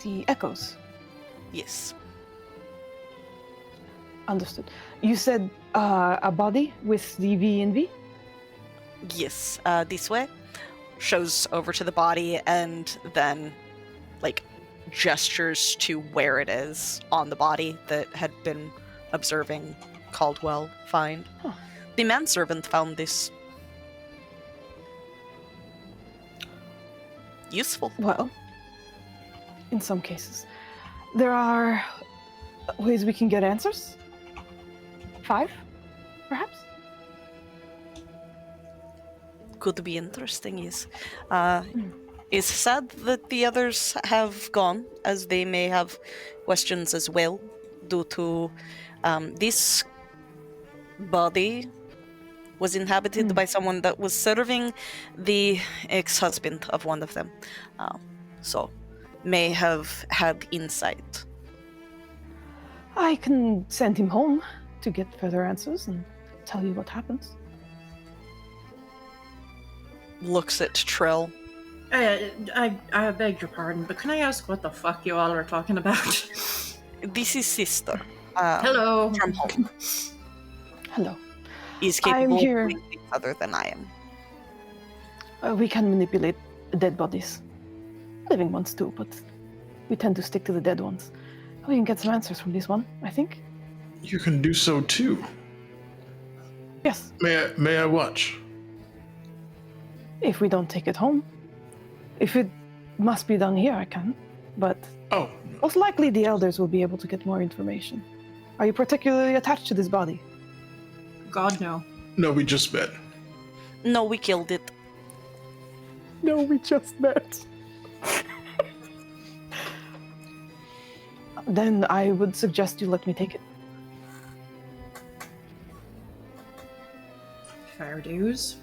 B: The echoes.
G: Yes.
B: Understood. You said a body with the V in V?
G: Yes, this way. Shows over to the body and then, like, gestures to where it is on the body that had been observing Caldwell find.
B: Huh.
G: The manservant found this. Useful.
B: Well, in some cases. There are ways we can get answers? 5, perhaps?
G: Could be interesting, yes. It's sad that the others have gone, as they may have questions as well, due to this body was inhabited by someone that was serving the ex-husband of one of them. So, may have had insight.
B: I can send him home to get further answers and tell you what happens.
G: Looks at Trill.
E: I beg your pardon, but can I ask what the fuck you all are talking about?
G: This is sister.
E: Hello.
G: From home.
B: Hello.
G: Is capable
B: I'm here.
G: of doing things other than I am.
B: We can manipulate dead bodies. Living ones too, but we tend to stick to the dead ones. We can get some answers from this one, I think.
H: You can do so too.
B: Yes.
H: May I watch?
B: If we don't take it home. If it must be done here, I can. But most likely the elders will be able to get more information. Are you particularly attached to this body?
E: God, no.
H: No, we just met.
G: No, we killed it.
B: No, we just met. Then I would suggest you let me take it.
E: Fair dues.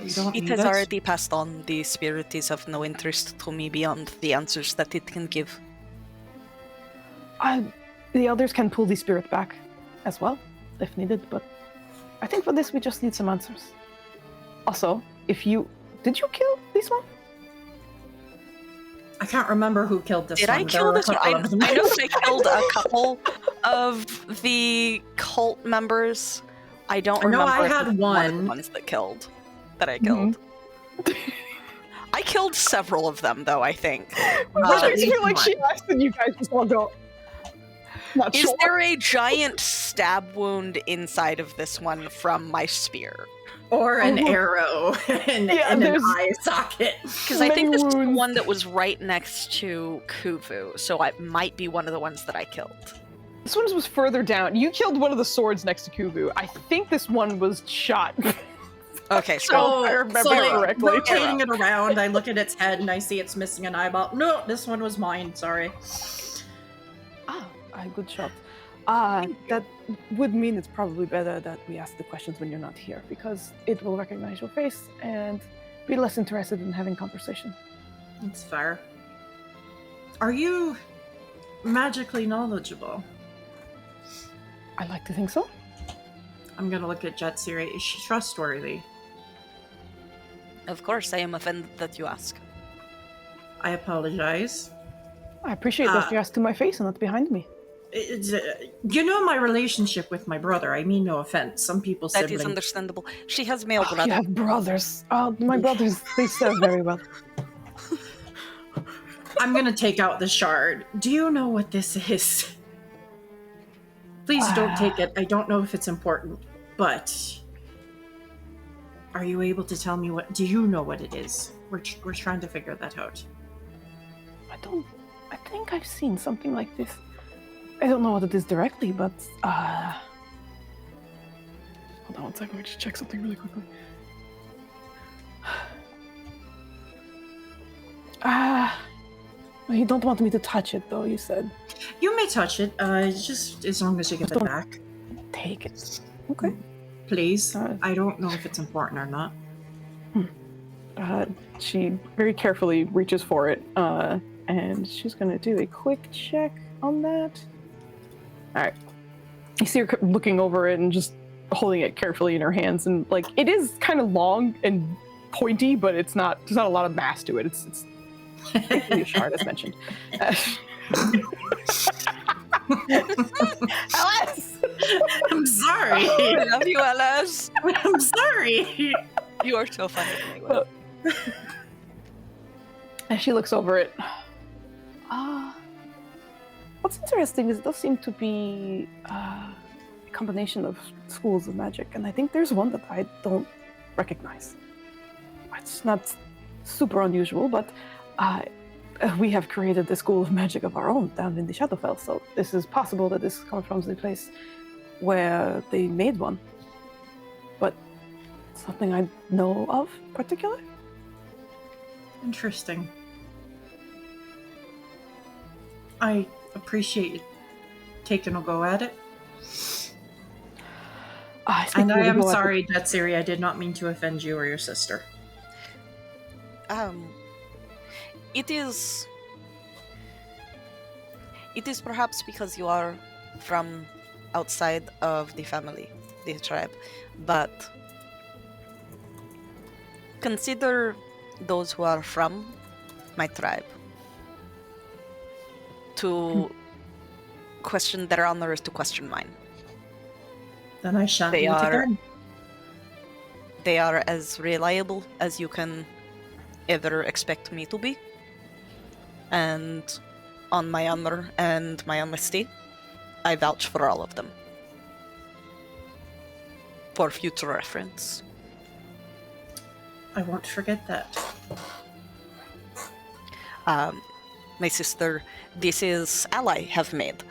E: You don't
G: It
E: need
G: has
E: us.
G: already passed on. The spirit is of no interest to me beyond the answers that it can give.
B: The elders can pull the spirit back as well, if needed, but I think for this we just need some answers. Also, did you kill this one?
E: I can't remember who killed this
G: Did
E: one.
G: I
E: There
G: kill
E: were a
G: this one?
E: couple of them.
G: I know that I killed a couple of the cult members. I don't
E: I know
G: remember.
E: I
G: if
E: had
G: it's one of the
E: one.
G: ones that I killed. I killed several of them, though. I think.
B: Which makes me feel like
E: one.
B: she asked and you guys just all go. Not
G: Is
B: sure.
G: there a giant stab wound inside of this one from my spear?
E: Or an
B: Oh.
E: arrow in an
B: there's
E: eye socket.
G: Because I think
B: many
G: this is the
B: wounds.
G: one that was right next to Kuvu, so it might be one of the ones that I killed.
B: This one was further down. You killed one of the swords next to Kuvu. I think this one was shot.
G: Okay,
B: So I remember correctly.
E: rotating it around, I look at its head and I see it's missing an eyeball. No, this one was mine. Sorry.
B: Good shot. That would mean it's probably better that we ask the questions when you're not here, because it will recognize your face and be less interested in having conversation.
E: That's fair. Are you magically knowledgeable?
B: I like to think so.
E: I'm gonna look at Jetsiri. Is she trustworthy?
G: Of course, I am offended that you ask.
E: I apologize.
B: I appreciate that you asked to my face and not behind me.
E: You know my relationship with my brother. I mean no offense. Some people
G: That
E: siblings.
G: is understandable. She has male
B: You
G: brother.
B: have brothers. Oh, my brothers, they serve very well.
E: I'm gonna take out the shard. Do you know what this is? Please don't take it. I don't know if it's important, but are you able to tell me what? Do you know what it is? We're trying to figure that out.
B: I think I've seen something like this. I don't know what it is directly, but hold on one second, let me just check something really quickly. You don't want me to touch it though, you said.
E: You may touch it, just as long as you give it
B: Don't-
E: back.
B: Take it. Okay.
E: Please.
B: Alright.
E: I don't know if it's important or not.
B: She very carefully reaches for it, and she's gonna do a quick check on that. Alright. You see her looking over it and just holding it carefully in her hands, and like it is kind of long and pointy, but there's not a lot of mass to it. It's basically a shard, as mentioned. Alice!
E: I'm sorry.
G: I love you, Alice.
E: I'm sorry.
G: You are so funny to me. Will.
B: And she looks over it. What's interesting is it does seem to be a combination of schools of magic, and I think there's one that I don't recognize. It's not super unusual, but we have created a school of magic of our own down in the Shadowfell, so this is possible that this comes from the place where they made one. But something I know of particular?
E: Interesting. I appreciate you taking a go at it. And I am sorry, Jetsiri, I did not mean to offend you or your sister.
G: It is perhaps because you are from outside of the family, the tribe, but consider those who are from my tribe to question their honor is to question mine.
E: Then I shan't
G: They
E: meet
G: are-
E: again.
G: They are as reliable as you can ever expect me to be. And on my honor and my honesty, I vouch for all of them. For future reference.
E: I won't forget that.
G: My sister, this is ally have made.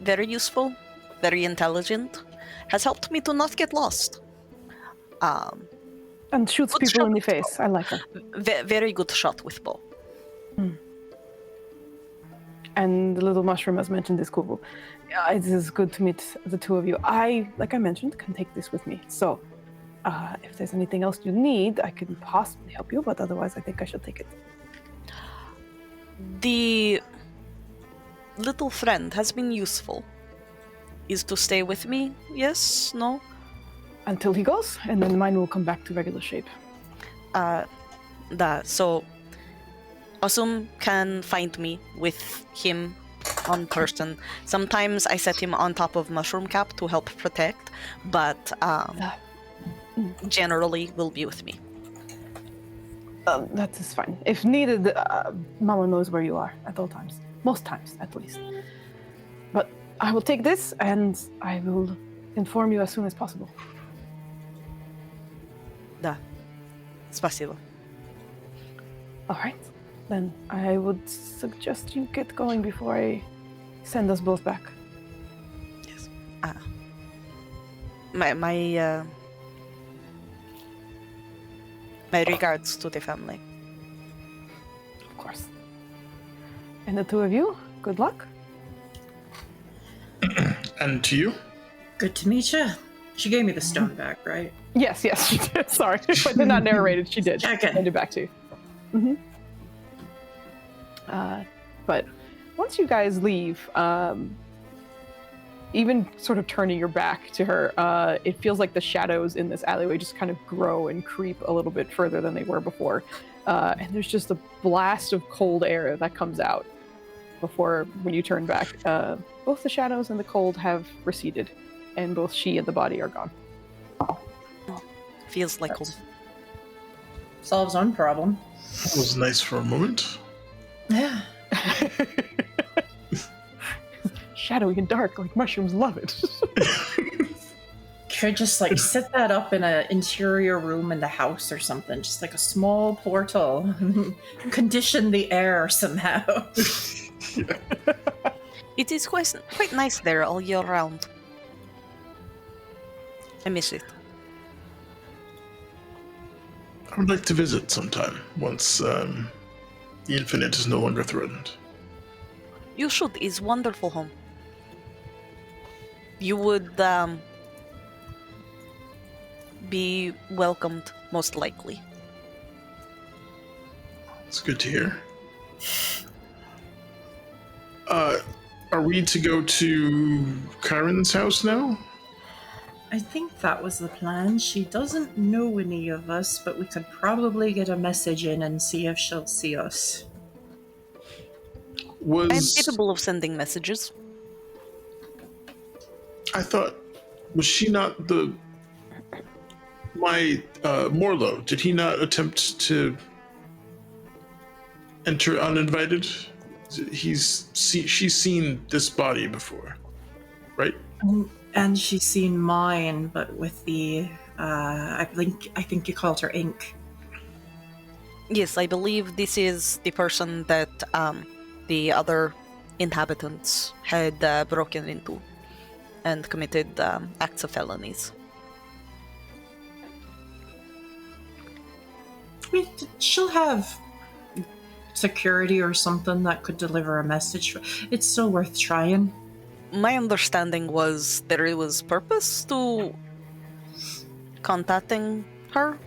G: Very useful, very intelligent, has helped me to not get lost.
B: And shoots
G: Good
B: people
G: shot
B: in the
G: with
B: face. I like her.
G: Very good shot with bow.
B: And the little mushroom, as mentioned, is cool. It is good to meet the two of you. Like I mentioned, can take this with me. So, if there's anything else you need, I can possibly help you, but otherwise I think I should take it.
G: The little friend has been useful. Is to stay with me? Yes? No?
B: Until he goes, and then mine will come back to regular shape.
G: So Asum can find me with him on person. Sometimes I set him on top of Mushroom Cap to help protect, but generally will be with me.
B: That is fine. If needed, Mama knows where you are at all times. Most times, at least. But I will take this, and I will inform you as soon as possible.
G: Da. Spasibo.
B: All right. Then I would suggest you get going before I send us both back.
G: Yes. My regards to the family.
B: Of course. And the two of you, good luck.
H: And to you?
E: Good to meet you. She gave me the stone back, right?
B: Yes, she did. Sorry, if I did not narrate it, she did.
E: Checking.
B: Send it back to you. Mm-hmm. But once you guys leave, even sort of turning your back to her, it feels like the shadows in this alleyway just kind of grow and creep a little bit further than they were before. And there's just a blast of cold air that comes out before, when you turn back, both the shadows and the cold have receded, and both she and the body are gone.
G: Feels like home.
E: Solves one problem.
H: That was nice for a moment.
E: Yeah.
B: Shadowy and dark, like mushrooms love it.
E: Could just like set that up in an interior room in the house or something, just like a small portal. Condition the air somehow.
G: It is quite nice there all year round. I miss it.
H: I would like to visit sometime once the Infinite is no longer threatened.
G: You should. It's wonderful home. You would be welcomed, most likely.
H: It's good to hear. Are we to go to Karen's house now?
E: I think that was the plan. She doesn't know any of us, but we could probably get a message in and see if she'll see us.
G: I'm capable of sending messages.
H: I thought, was she not my Morlo? Did he not attempt to enter uninvited? She's seen this body before, right?
E: And she's seen mine, but with the I think you called her Ink.
G: Yes, I believe this is the person that the other inhabitants had broken into and committed acts of felonies.
E: I mean, she'll have security or something that could deliver a message. It's still worth trying.
G: My understanding was there was purpose to contacting her.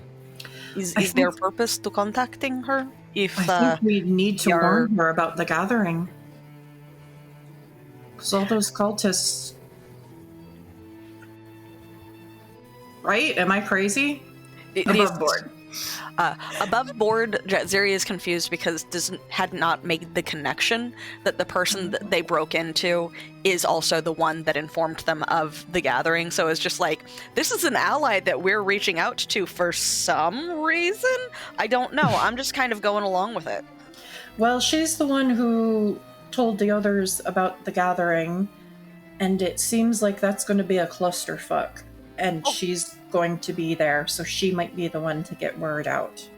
G: Is there purpose to contacting her? If
E: I think we need to warn her about the gathering. Because all those cultists... Right? Am I crazy? Above board.
G: Above board, Zeri is confused because had not made the connection that the person that they broke into is also the one that informed them of the gathering. So it's just like, this is an ally that we're reaching out to for some reason? I don't know. I'm just kind of going along with it.
E: Well, she's the one who told the others about the gathering, and it seems like that's going to be a clusterfuck. And she's going to be there, so she might be the one to get word out.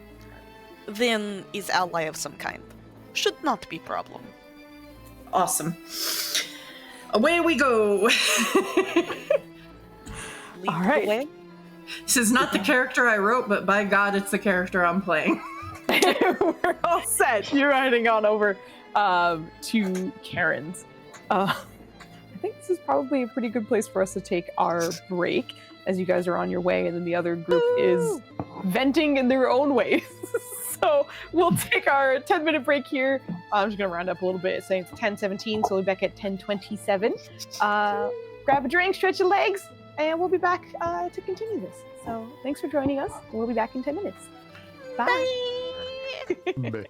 G: Then is ally of some kind. Should not be problem.
E: Awesome. Away we go!
B: All right.
G: Away.
E: This is not the character I wrote, but by God, it's the character I'm playing.
B: We're all set. You're riding on over to Karen's. I think this is probably a pretty good place for us to take our break as you guys are on your way, and then the other group is venting in their own ways. So we'll take our 10-minute break here. I'm just going to round up a little bit, saying it's 10:17, so we'll be back at 10:27. Grab a drink, stretch your legs, and we'll be back to continue this. So thanks for joining us. We'll be back in 10 minutes. Bye.
A: Bye.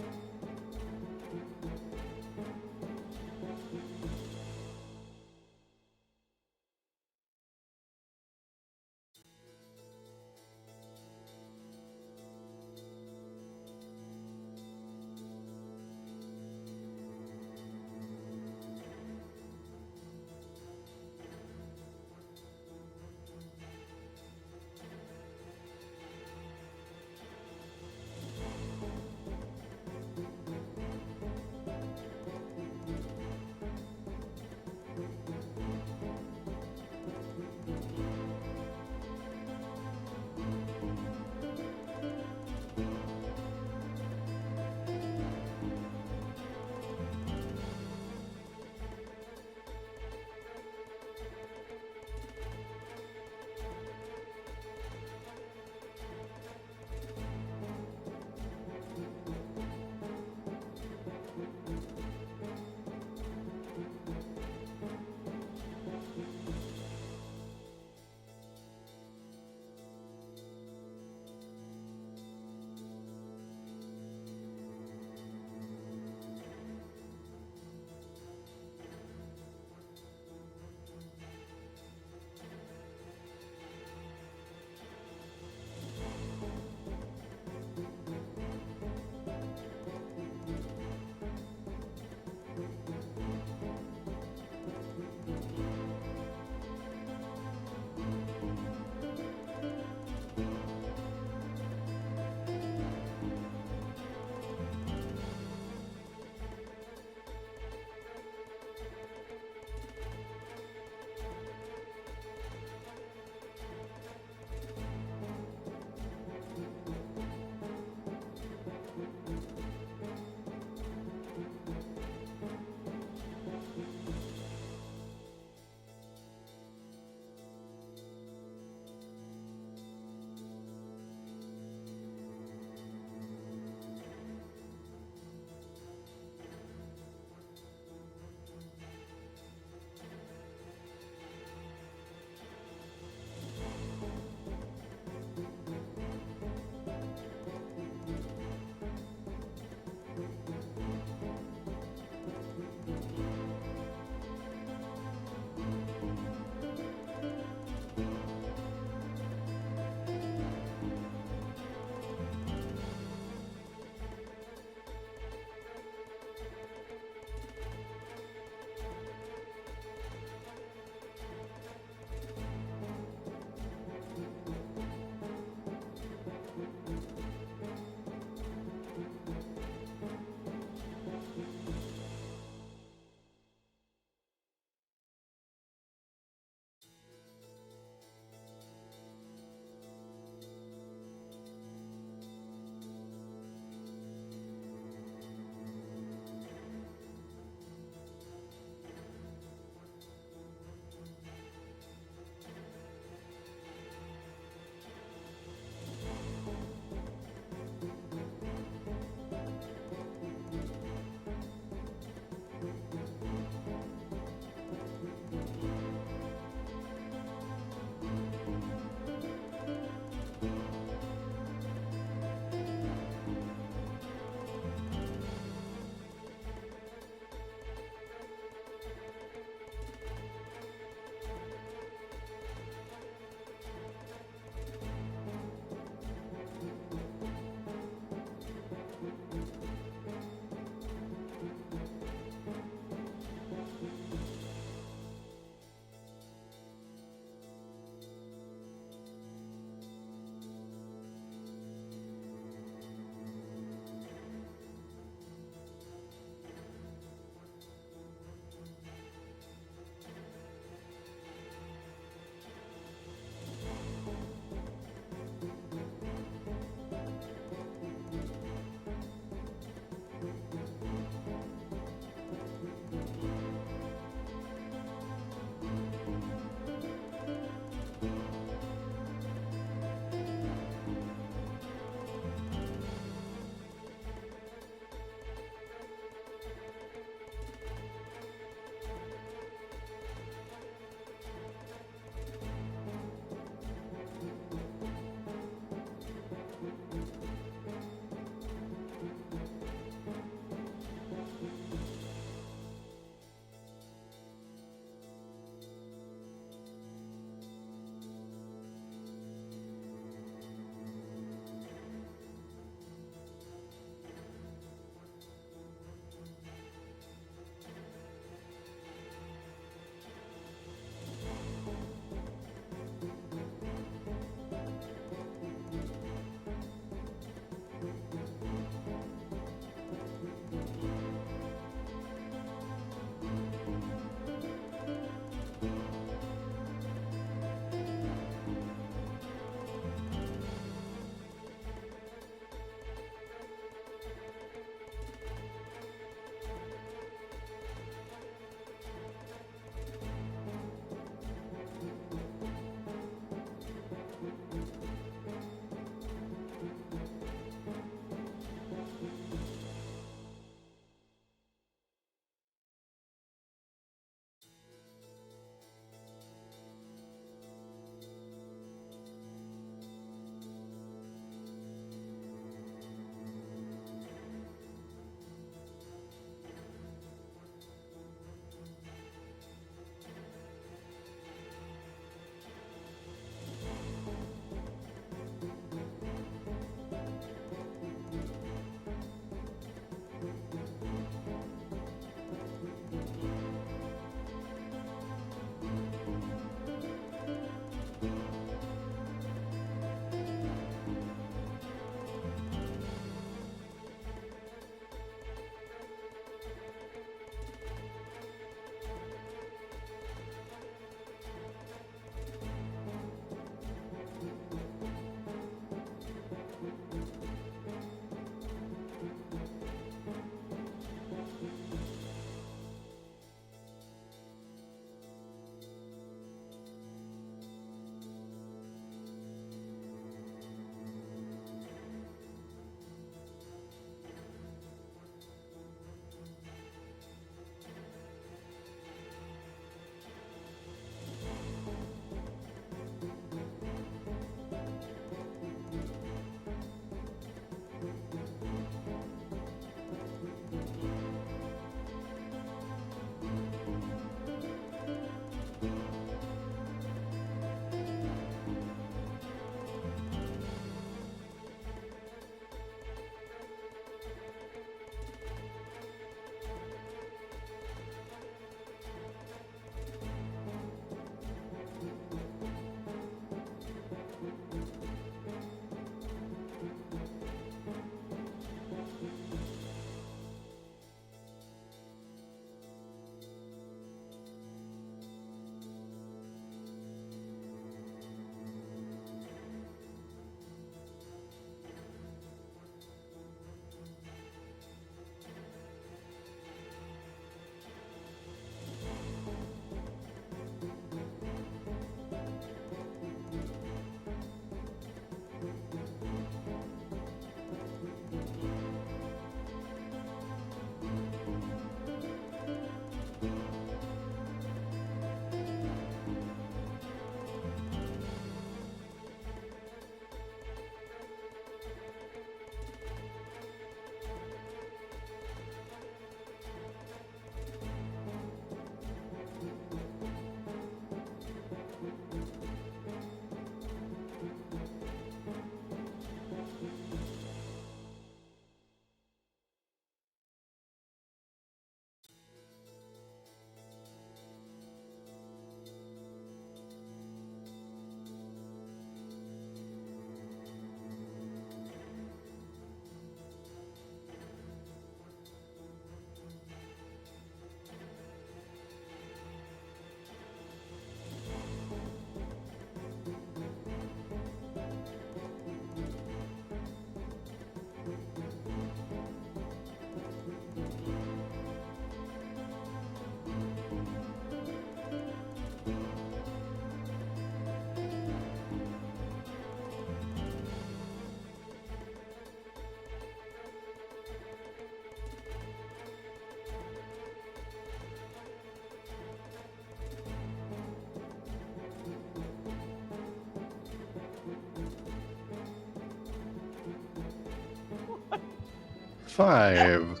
A: 5.
B: Means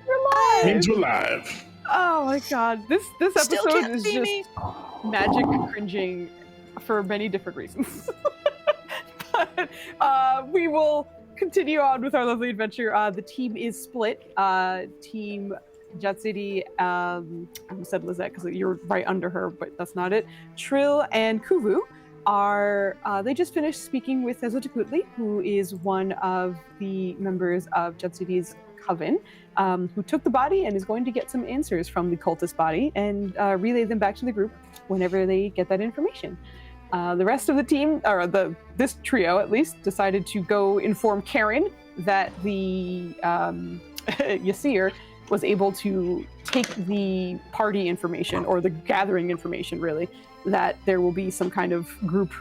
B: we're live.
H: Means we're live.
B: Oh my god, this
G: Still
B: episode
G: can't
B: is
G: see
B: just
G: me.
B: magic cringing for many different reasons. But we will continue on with our lovely adventure. The team is split. Team Jatsiri, I almost said Lizette because you're right under her, but that's not it. Trill and Kuvu are, they just finished speaking with Ezotakutli, who is one of the members of Jatsiri's coven, who took the body and is going to get some answers from the cultist body and relay them back to the group whenever they get that information. The rest of the team, or this trio at least, decided to go inform Karen that the Yasir was able to take the party information, or the gathering information really, that there will be some kind of group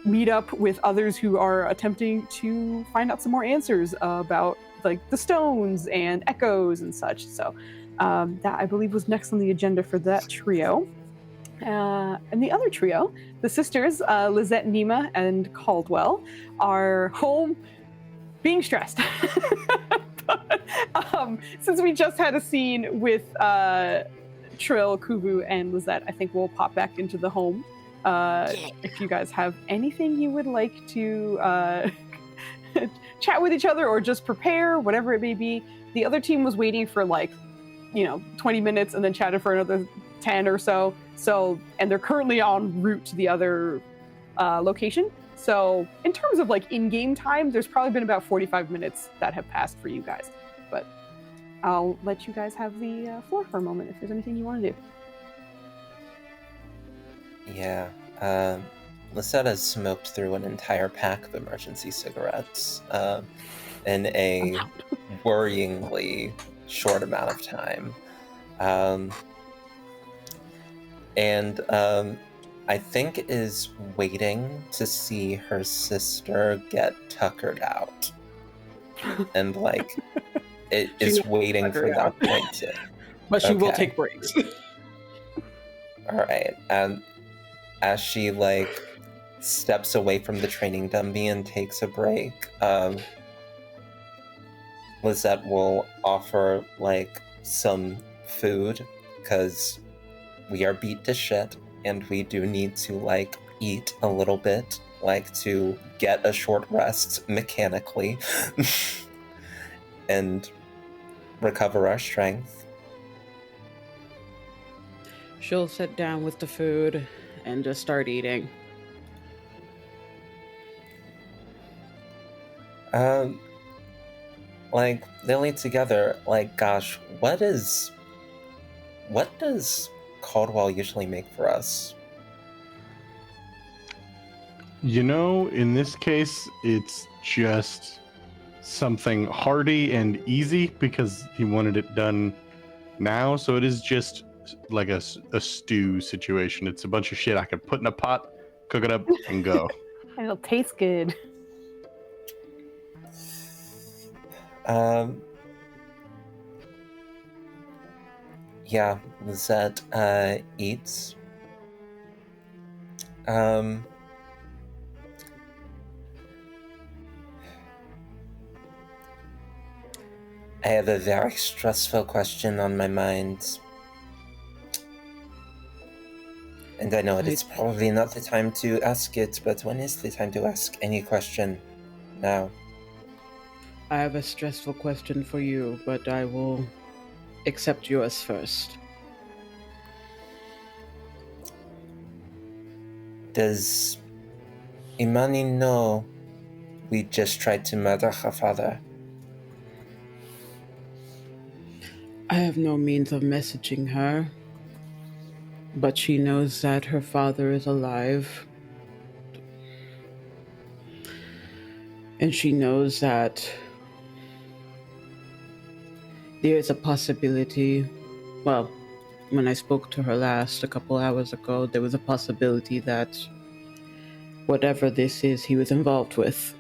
B: meetup with others who are attempting to find out some more answers about like the stones and echoes and such. So that I believe was next on the agenda for that trio. And the other trio, the sisters, Lizette, Nima, and Caldwell, are home being stressed. But, since we just had a scene with Trill, Kuvu, and Lizette, I think we'll pop back into the home. If you guys have anything you would like to chat with each other or just prepare, whatever it may be. The other team was waiting for 20 minutes and then chatted for another 10 or so. So, and they're currently en route to the other location. So in terms of in-game time, there's probably been about 45 minutes that have passed for you guys. But I'll let you guys have the floor for a moment if there's anything you want to do.
F: Yeah. Lisetta smoked through an entire pack of emergency cigarettes in a worryingly short amount of time. And I think is waiting to see her sister get tuckered out. And it is waiting for that point to...
C: But she will take breaks.
F: Alright, and as she steps away from the training dummy and takes a break, Lizette will offer some food, because we are beat to shit and we do need to eat a little bit, to get a short rest mechanically and recover our strength.
C: She'll sit down with the food and just start eating.
F: They'll eat together. Gosh, what does Caldwell usually make for us?
A: In this case, it's just something hearty and easy because he wanted it done now. So it is just like a stew situation. It's a bunch of shit I could put in a pot, cook it up, and go.
B: And it'll taste good.
F: Yeah, Lizette eats. I have a very stressful question on my mind. And I know it's probably not the time to ask it, but when is the time to ask any question? Now.
C: I have a stressful question for you, but I will accept yours first.
F: Does Imani know we just tried to murder her father?
C: I have no means of messaging her, but she knows that her father is alive. And she knows that there is a possibility, well, when I spoke to her last a couple hours ago, there was a possibility that whatever this is, he was involved with.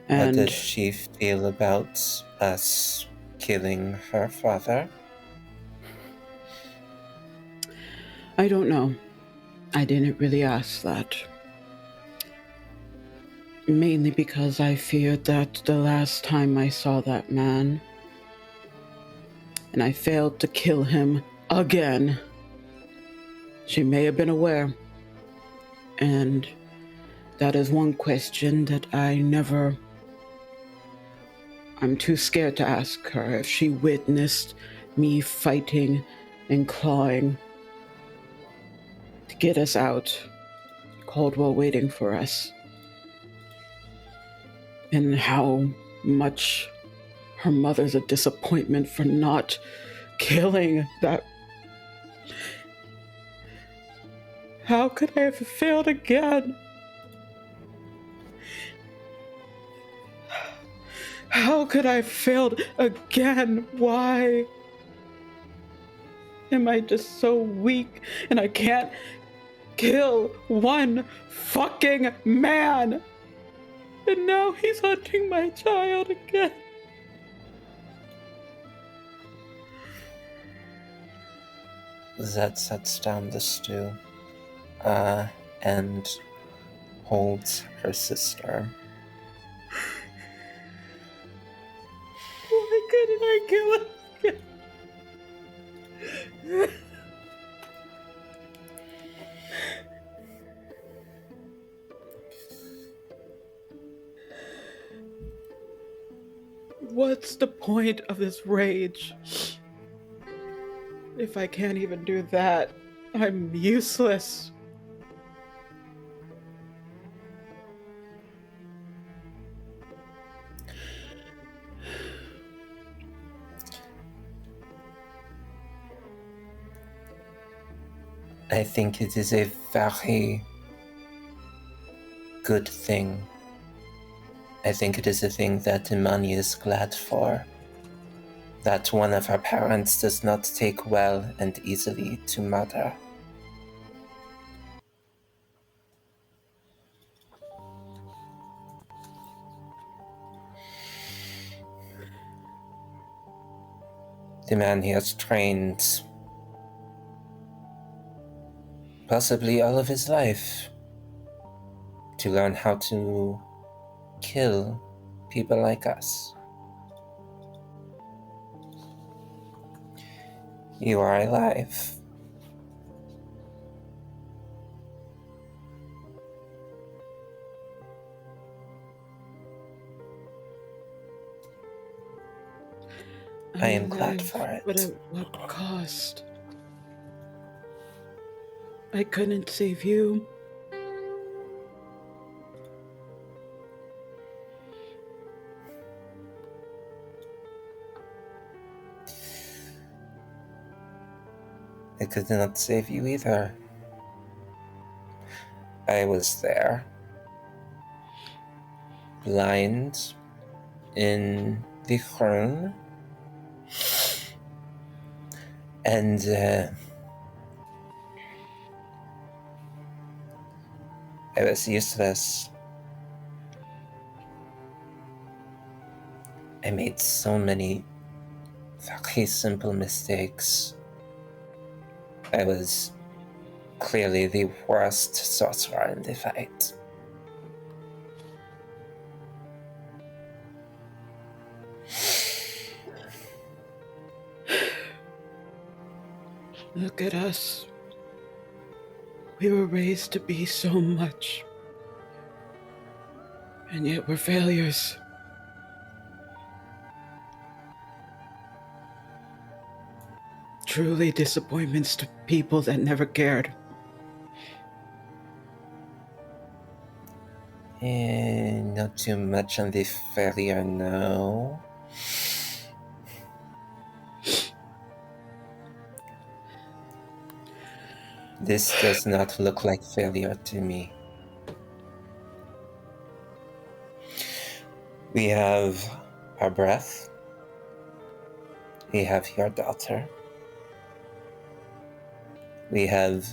C: And
F: how does she feel about us killing her father?
C: I don't know. I didn't really ask that. Mainly because I feared that the last time I saw that man, and I failed to kill him again. She may have been aware, and that is one question that I'm too scared to ask her if she witnessed me fighting and clawing to get us out, Caldwell waiting for us, and how much her mother's a disappointment for not killing that. How could I have failed again? How could I have failed again? Why am I just so weak and I can't kill one fucking man? And now he's hunting my child again.
F: Zed sets down the stew and holds her sister.
C: Why couldn't I kill him again? What's the point of this rage? If I can't even do that, I'm useless.
F: I think it is a very good thing. I think it is a thing that Imani is glad for. That one of her parents does not take well and easily to murder. The man he has trained possibly all of his life to learn how to kill people like us. You are alive. I am glad for it.
C: But at what cost? I couldn't save you.
F: I could not save you either. I was there, blind, in the room, and I was useless. I made so many very simple mistakes. I was clearly the worst sorcerer in the fight.
C: Look at us. We were raised to be so much. And yet we're failures. Truly disappointments to people that never cared.
F: Not too much on the failure, no. This does not look like failure to me. We have our breath. We have your daughter. We have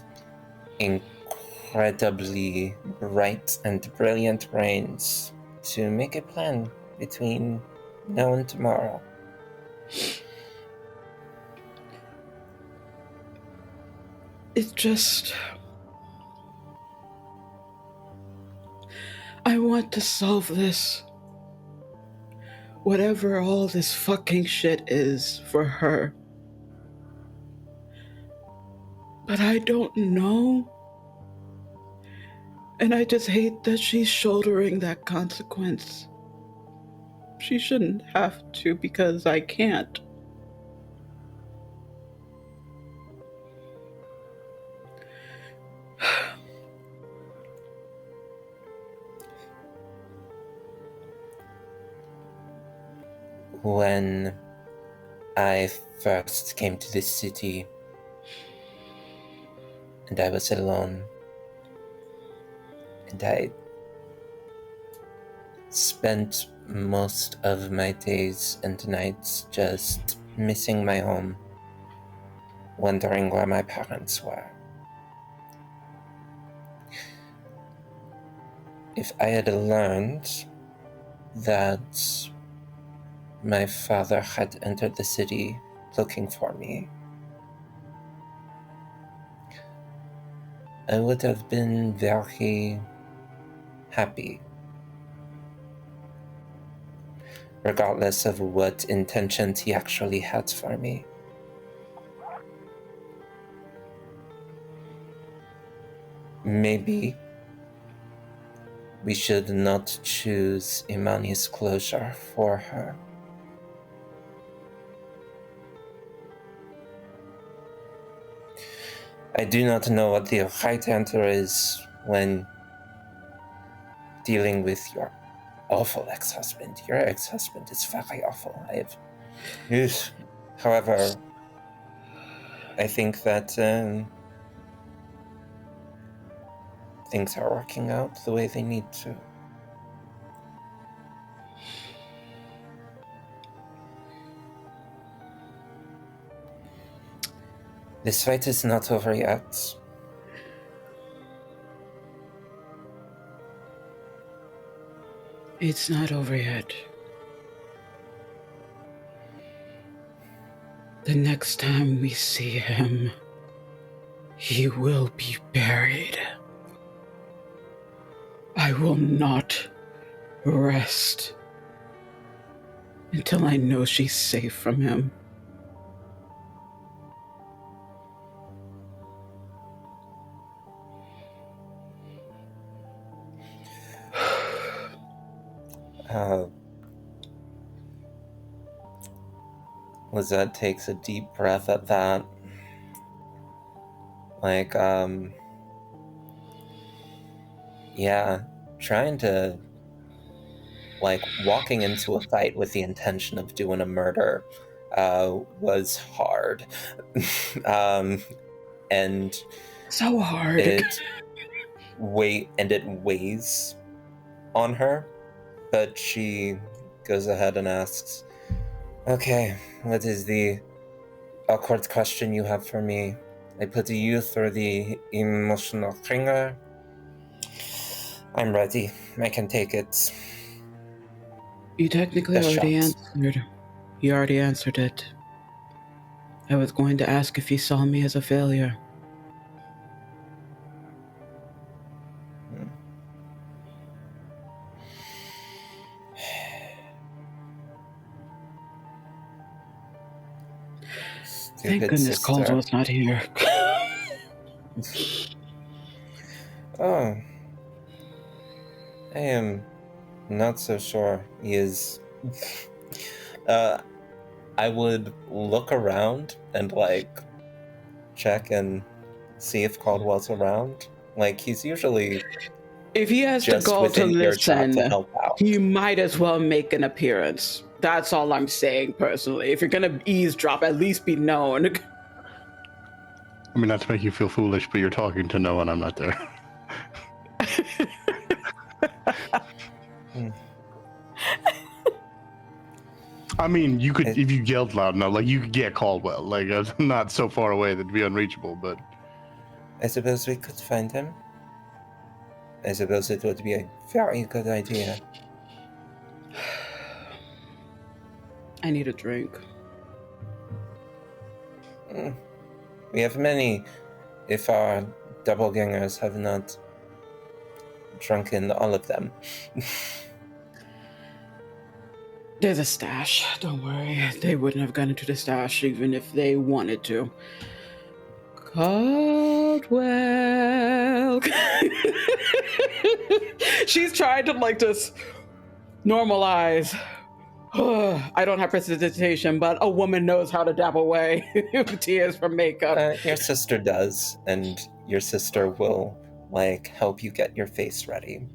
F: incredibly bright and brilliant brains to make a plan between now and tomorrow.
C: It's just... I want to solve this. Whatever all this fucking shit is for her. But I don't know. And I just hate that she's shouldering that consequence. She shouldn't have to because I can't.
F: When I first came to this city and I was alone, and I spent most of my days and nights just missing my home, wondering where my parents were. If I had learned that my father had entered the city looking for me, I would have been very happy, regardless of what intentions he actually had for me. Maybe we should not choose Imani's closure for her. I do not know what the right answer is when dealing with your awful ex-husband. Your ex-husband is very awful. However, I think that things are working out the way they need to. This fight is not over yet.
C: It's not over yet. The next time we see him, he will be buried. I will not rest until I know she's safe from him.
F: Lizette takes a deep breath at that. Trying to, walking into a fight with the intention of doing a murder was hard. And
C: so hard.
F: It weighs on her, but she goes ahead and asks, "Okay, what is the awkward question you have for me? I put you through the emotional ringer. I'm ready. I can take it."
C: You technically already answered. You already answered it. I was going to ask if you saw me as a failure. Thank goodness Caldwell's not here.
F: Oh. I am not so sure he is. I would look around and check and see if Caldwell's around. He's usually,
C: if he has to go to listen,
F: to help out.
C: He might as well make an appearance. That's all I'm saying personally. If you're gonna eavesdrop, at least be known.
A: I mean, not to make you feel foolish, but you're talking to no one. I'm not there. I mean, you could, if you yelled loud enough, you could get Caldwell. I'm not so far away that'd be unreachable, but...
F: I suppose we could find him. I suppose it would be a very good idea.
C: I need a drink.
F: We have many. If our doppelgangers have not drunken all of them.
C: There's a stash. Don't worry. They wouldn't have gone into the stash even if they wanted to. Caldwell. She's trying to like just normalize. I don't have precipitation, but a woman knows how to dab away tears from makeup.
F: Your sister does, and your sister will like help you get your face ready.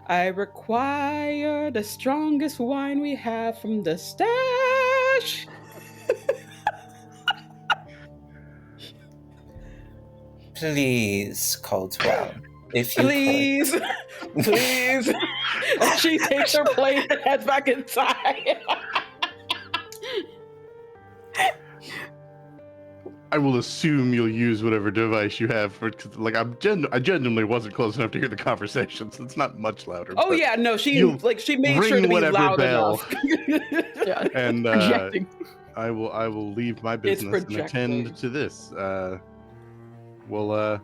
C: I require the strongest wine we have from the stash.
F: Please, Caldwell, if you
C: Please, please. She takes her plate and heads back inside.
A: I will assume you'll use whatever device you have for. Like I genuinely wasn't close enough to hear the conversation, so it's not much louder.
C: Oh
A: but
C: yeah, no, she
A: you'll
C: made sure to
A: ring
C: be
A: whatever
C: loud
A: bell.
C: enough.
B: Yeah.
A: And
B: Projecting.
A: I will leave my business and attend to this. We'll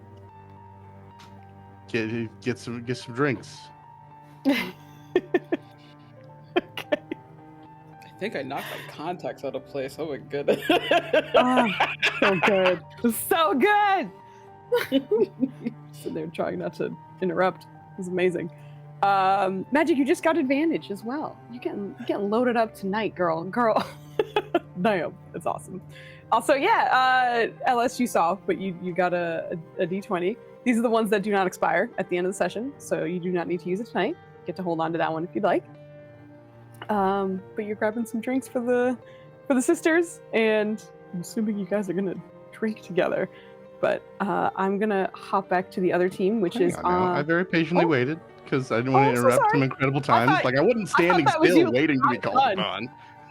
A: get some drinks.
C: I think I knocked my contacts out of place. Oh my goodness.
B: Oh, so good. So good. So they're trying not to interrupt. It was amazing. Magic, you just got advantage as well. You're getting loaded up tonight, girl. Damn, that's awesome. Also, yeah, LS you saw, but you got a D20. These are the ones that do not expire at the end of the session, so you do not need to use it tonight. Get to hold on to that one if you'd like. But you're grabbing some drinks for the sisters, and I'm assuming you guys are gonna drink together. But I'm gonna hop back to the other team, which is
A: I very patiently waited because I didn't want to
B: I'm so
A: interrupt
B: sorry.
A: some incredible times. I wasn't standing
B: that was
A: still
B: you.
A: waiting to be
B: I'm
A: called
B: done.
A: upon.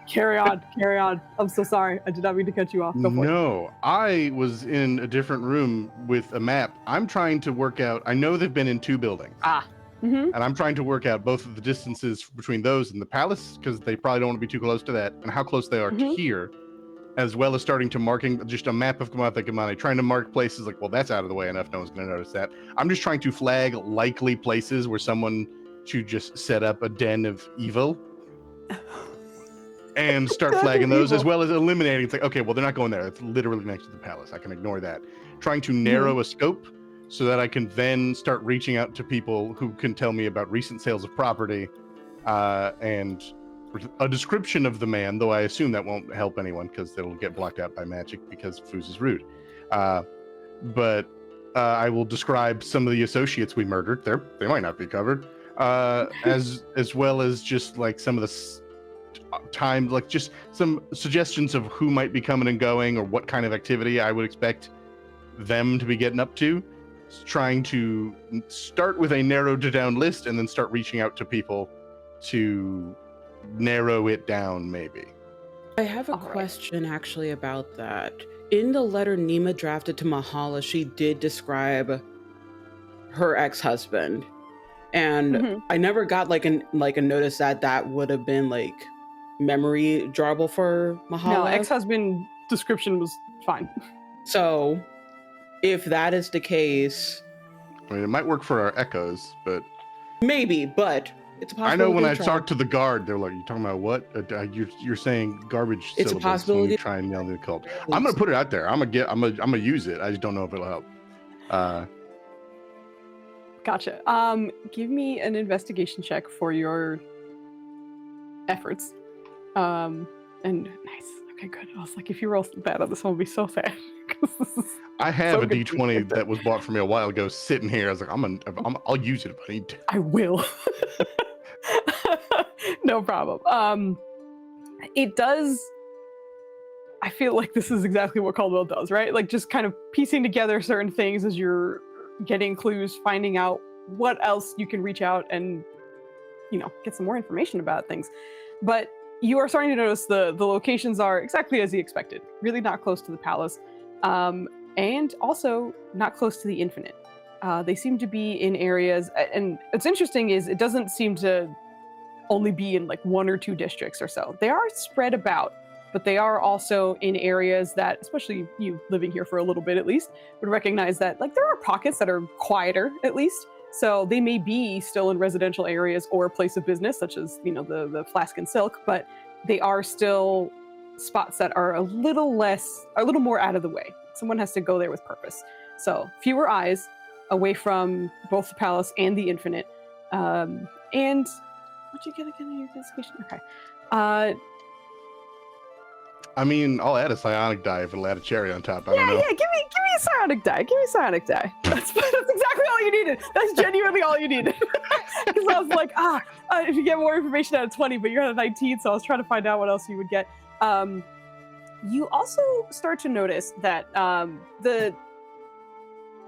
B: Carry on. I'm so sorry. I did not mean to cut you off. Go for it.
A: No, I was in a different room with a map. I'm trying to work out. I know they've been in 2 buildings.
B: Mm-hmm.
A: And I'm trying to work out both of the distances between those and the palace, because they probably don't want to be too close to that, and how close they are to here, as well as starting to marking just a map of Kamani, trying to mark places like, well, that's out of the way enough, no one's going to notice that. I'm just trying to flag likely places where someone should just set up a den of evil and start flagging those, as well as eliminating. It's like, okay, well, they're not going there. It's literally next to the palace. I can ignore that. Trying to narrow a scope so that I can then start reaching out to people who can tell me about recent sales of property and a description of the man, though I assume that won't help anyone because it'll get blocked out by magic because Foos is rude. But I will describe some of the associates we murdered. They might not be covered. As well as just like some of the time, like just some suggestions of who might be coming and going or what kind of activity I would expect them to be getting up to. Trying to start with a narrowed down list and then start reaching out to people to narrow it down, maybe.
C: I have a question actually about that. In the letter Nima drafted to Mahala, she did describe her ex-husband, and I never got like a notice that would have been like memory drawable for Mahala.
B: No, ex-husband description was fine.
C: So if that is the case,
A: I mean, it might work for our echoes, but
C: maybe. But it's a possibility.
A: I know when I talked to the guard, they're like, "You talking about what? You're saying garbage
C: It's a
A: syllables
C: possibility.
A: when you try and nail the cult." I'm gonna put it out there. I'm gonna use it. I just don't know if it'll help.
B: Gotcha. Give me an investigation check for your efforts. And nice. Okay, good. I was like, if you roll bad on this one, I'll be so sad.
A: I have
B: so
A: a
B: good.
A: D20 that was bought for me a while ago, sitting here. I was like, I'll use it if I need to.
B: I will. No problem. It does. I feel like this is exactly what Caldwell does, right? Like just kind of piecing together certain things as you're getting clues, finding out what else you can reach out and, get some more information about things. But you are starting to notice the locations are exactly as you expected. Really not close to the palace. And also not close to the Infinite. They seem to be in areas, and what's interesting is it doesn't seem to only be in like 1 or 2 districts or so. They are spread about, but they are also in areas that, especially you living here for a little bit at least, would recognize that like there are pockets that are quieter at least. So they may be still in residential areas or a place of business, such as the Flask and Silk, but they are still spots that are a little more out of the way. Someone has to go there with purpose. So fewer eyes away from both the palace and the Infinite. And what'd you get again in your investigation? Okay.
A: I mean, I'll add a psionic die if it'll add a cherry on top. I
B: Yeah,
A: don't know.
B: give me a psionic die. Give me a psionic die. That's exactly all you needed. That's genuinely all you needed. Because I was like, if you get more information out of 20, but you're at a 19, so I was trying to find out what else you would get. You also start to notice that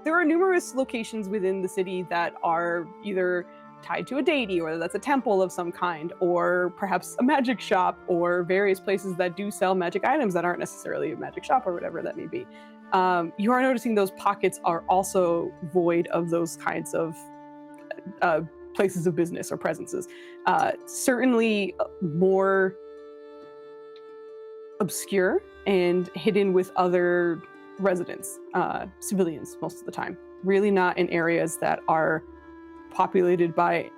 B: there are numerous locations within the city that are either tied to a deity, or that's a temple of some kind, or perhaps a magic shop, or various places that do sell magic items that aren't necessarily a magic shop, or whatever that may be. You are noticing those pockets are also void of those kinds of places of business or presences. Certainly more obscure and hidden with other residents, civilians most of the time. Really not in areas that are populated by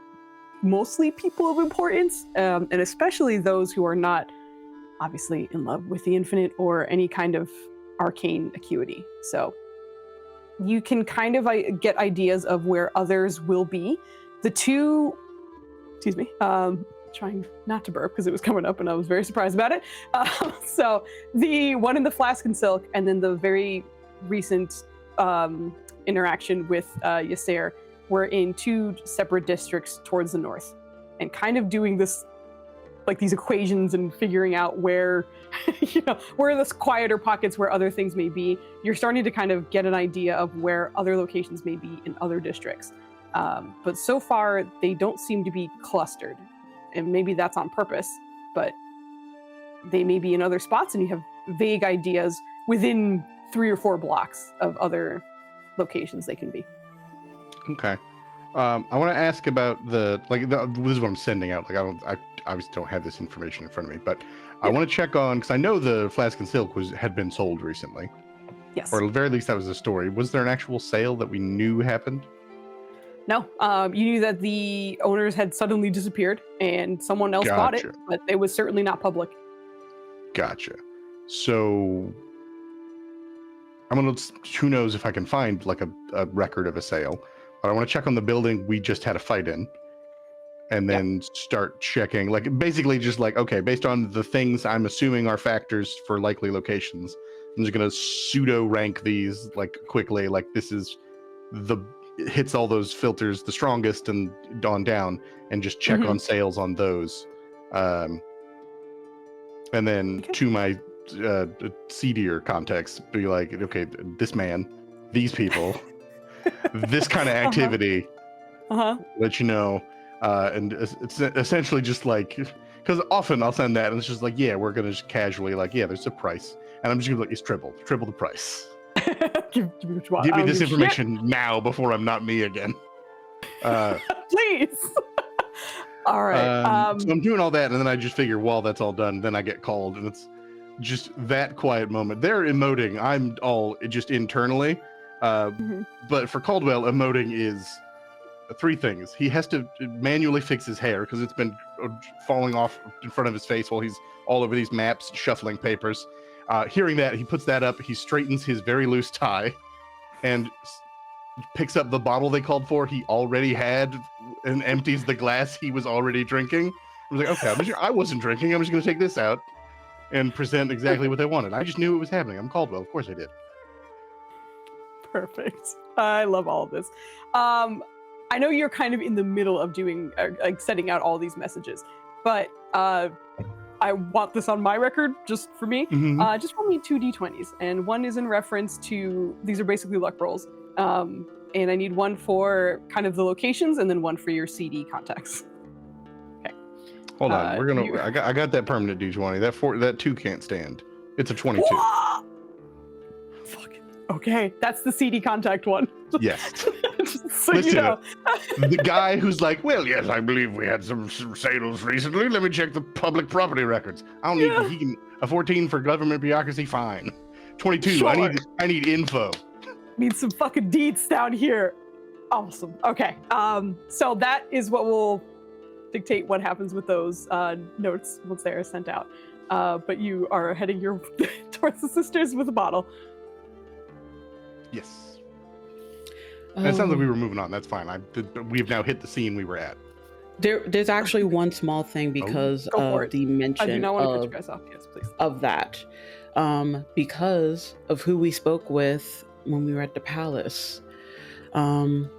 B: mostly people of importance, and especially those who are not obviously in love with the Infinite or any kind of arcane acuity. So you can kind of get ideas of where others will be. The two, trying not to burp because it was coming up and I was very surprised about it. So the one in the Flask and Silk, and then the very recent interaction with Yasser, were in two separate districts towards the north, and kind of doing this, like these equations and figuring out where, where are those quieter pockets where other things may be. You're starting to kind of get an idea of where other locations may be in other districts. But so far, they don't seem to be clustered. And maybe that's on purpose, but they may be in other spots, and you have vague ideas within 3 or 4 blocks of other locations they can be.
A: Okay. I want to ask about this is what I'm sending out. I obviously don't have this information in front of me, but I want to check on, because I know the Flask and Silk had been sold recently.
B: Yes.
A: Or at the very least that was the story. Was there an actual sale that we knew happened?
B: No, you knew that the owners had suddenly disappeared and someone else bought it, but it was certainly not public.
A: Gotcha. So who knows if I can find like a record of a sale, but I want to check on the building we just had a fight in, and then start checking, like basically just like, okay, based on the things I'm assuming are factors for likely locations, I'm just going to pseudo rank these like quickly, like this is hits all those filters the strongest and on down, and just check on sales on those. And then to my seedier context, be like, okay, this man, these people, this kind of activity, let you know. And it's essentially just like, because often I'll send that and it's just like, yeah, we're going to just casually like, yeah, there's a price. And I'm just going to be like, it's triple the price. Give me this information now before I'm not me again.
B: Please. All right.
A: So I'm doing all that, and then I just figure while that's all done, then I get called, and it's just that quiet moment. They're emoting. I'm all just internally. But for Caldwell, emoting is 3 things. He has to manually fix his hair because it's been falling off in front of his face while he's all over these maps, shuffling papers. Hearing that, he puts that up, he straightens his very loose tie, and picks up the bottle they called for he already had, and empties the glass he was already drinking. I was like, okay, I wasn't drinking, I'm just going to take this out and present exactly what they wanted. I just knew it was happening. I'm Caldwell, of course I did.
B: Perfect. I love all of this. I know you're kind of in the middle of doing, like setting out all these messages, but I want this on my record, just for me. Just roll me 2 d20s, and one is in reference to, these are basically luck rolls, and I need one for kind of the locations, and then one for your CD contacts. Okay.
A: Hold on, we're gonna. I got that permanent d20. That 2 can't stand. It's a 22.
B: Fuck. Okay, that's the CD contact one.
A: Yes.
B: so
A: Listen,
B: you know.
A: the guy who's like, well, yes, I believe we had some sales recently. Let me check the public property records. I don't need he can a 14 for government bureaucracy, fine. 22,
B: Sure.
A: I need info.
B: Need some fucking deeds down here. Awesome. Okay. So that is what will dictate what happens with those notes once they are sent out. But you are heading towards the sisters with a bottle.
A: Yes. It sounds like we were moving on. That's fine. We've now hit the scene we were at.
C: There's actually one small thing because
B: Go for
C: of
B: it.
C: the
B: I do
C: mention
B: not want to cut you guys off. Yes, please.
C: of that. Because of who we spoke with when we were at the palace. Caldwell.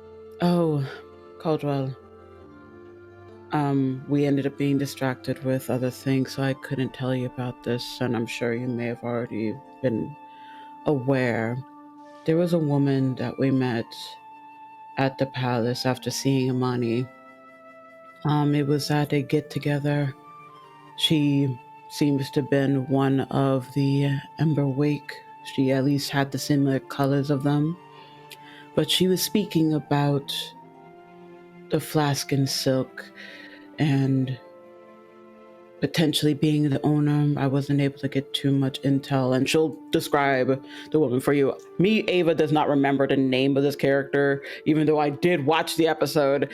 C: We ended up being distracted with other things, so I couldn't tell you about this, and I'm sure you may have already been aware. There was a woman that we met at the palace after seeing Imani. It was at a get-together. She seems to have been one of the Ember Wake. She at least had the similar colors of them. But she was speaking about the flask and silk and potentially being the owner. I wasn't able to get too much intel, and she'll describe the woman for you. Me, Ava, does not remember the name of this character, even though I did watch the episode.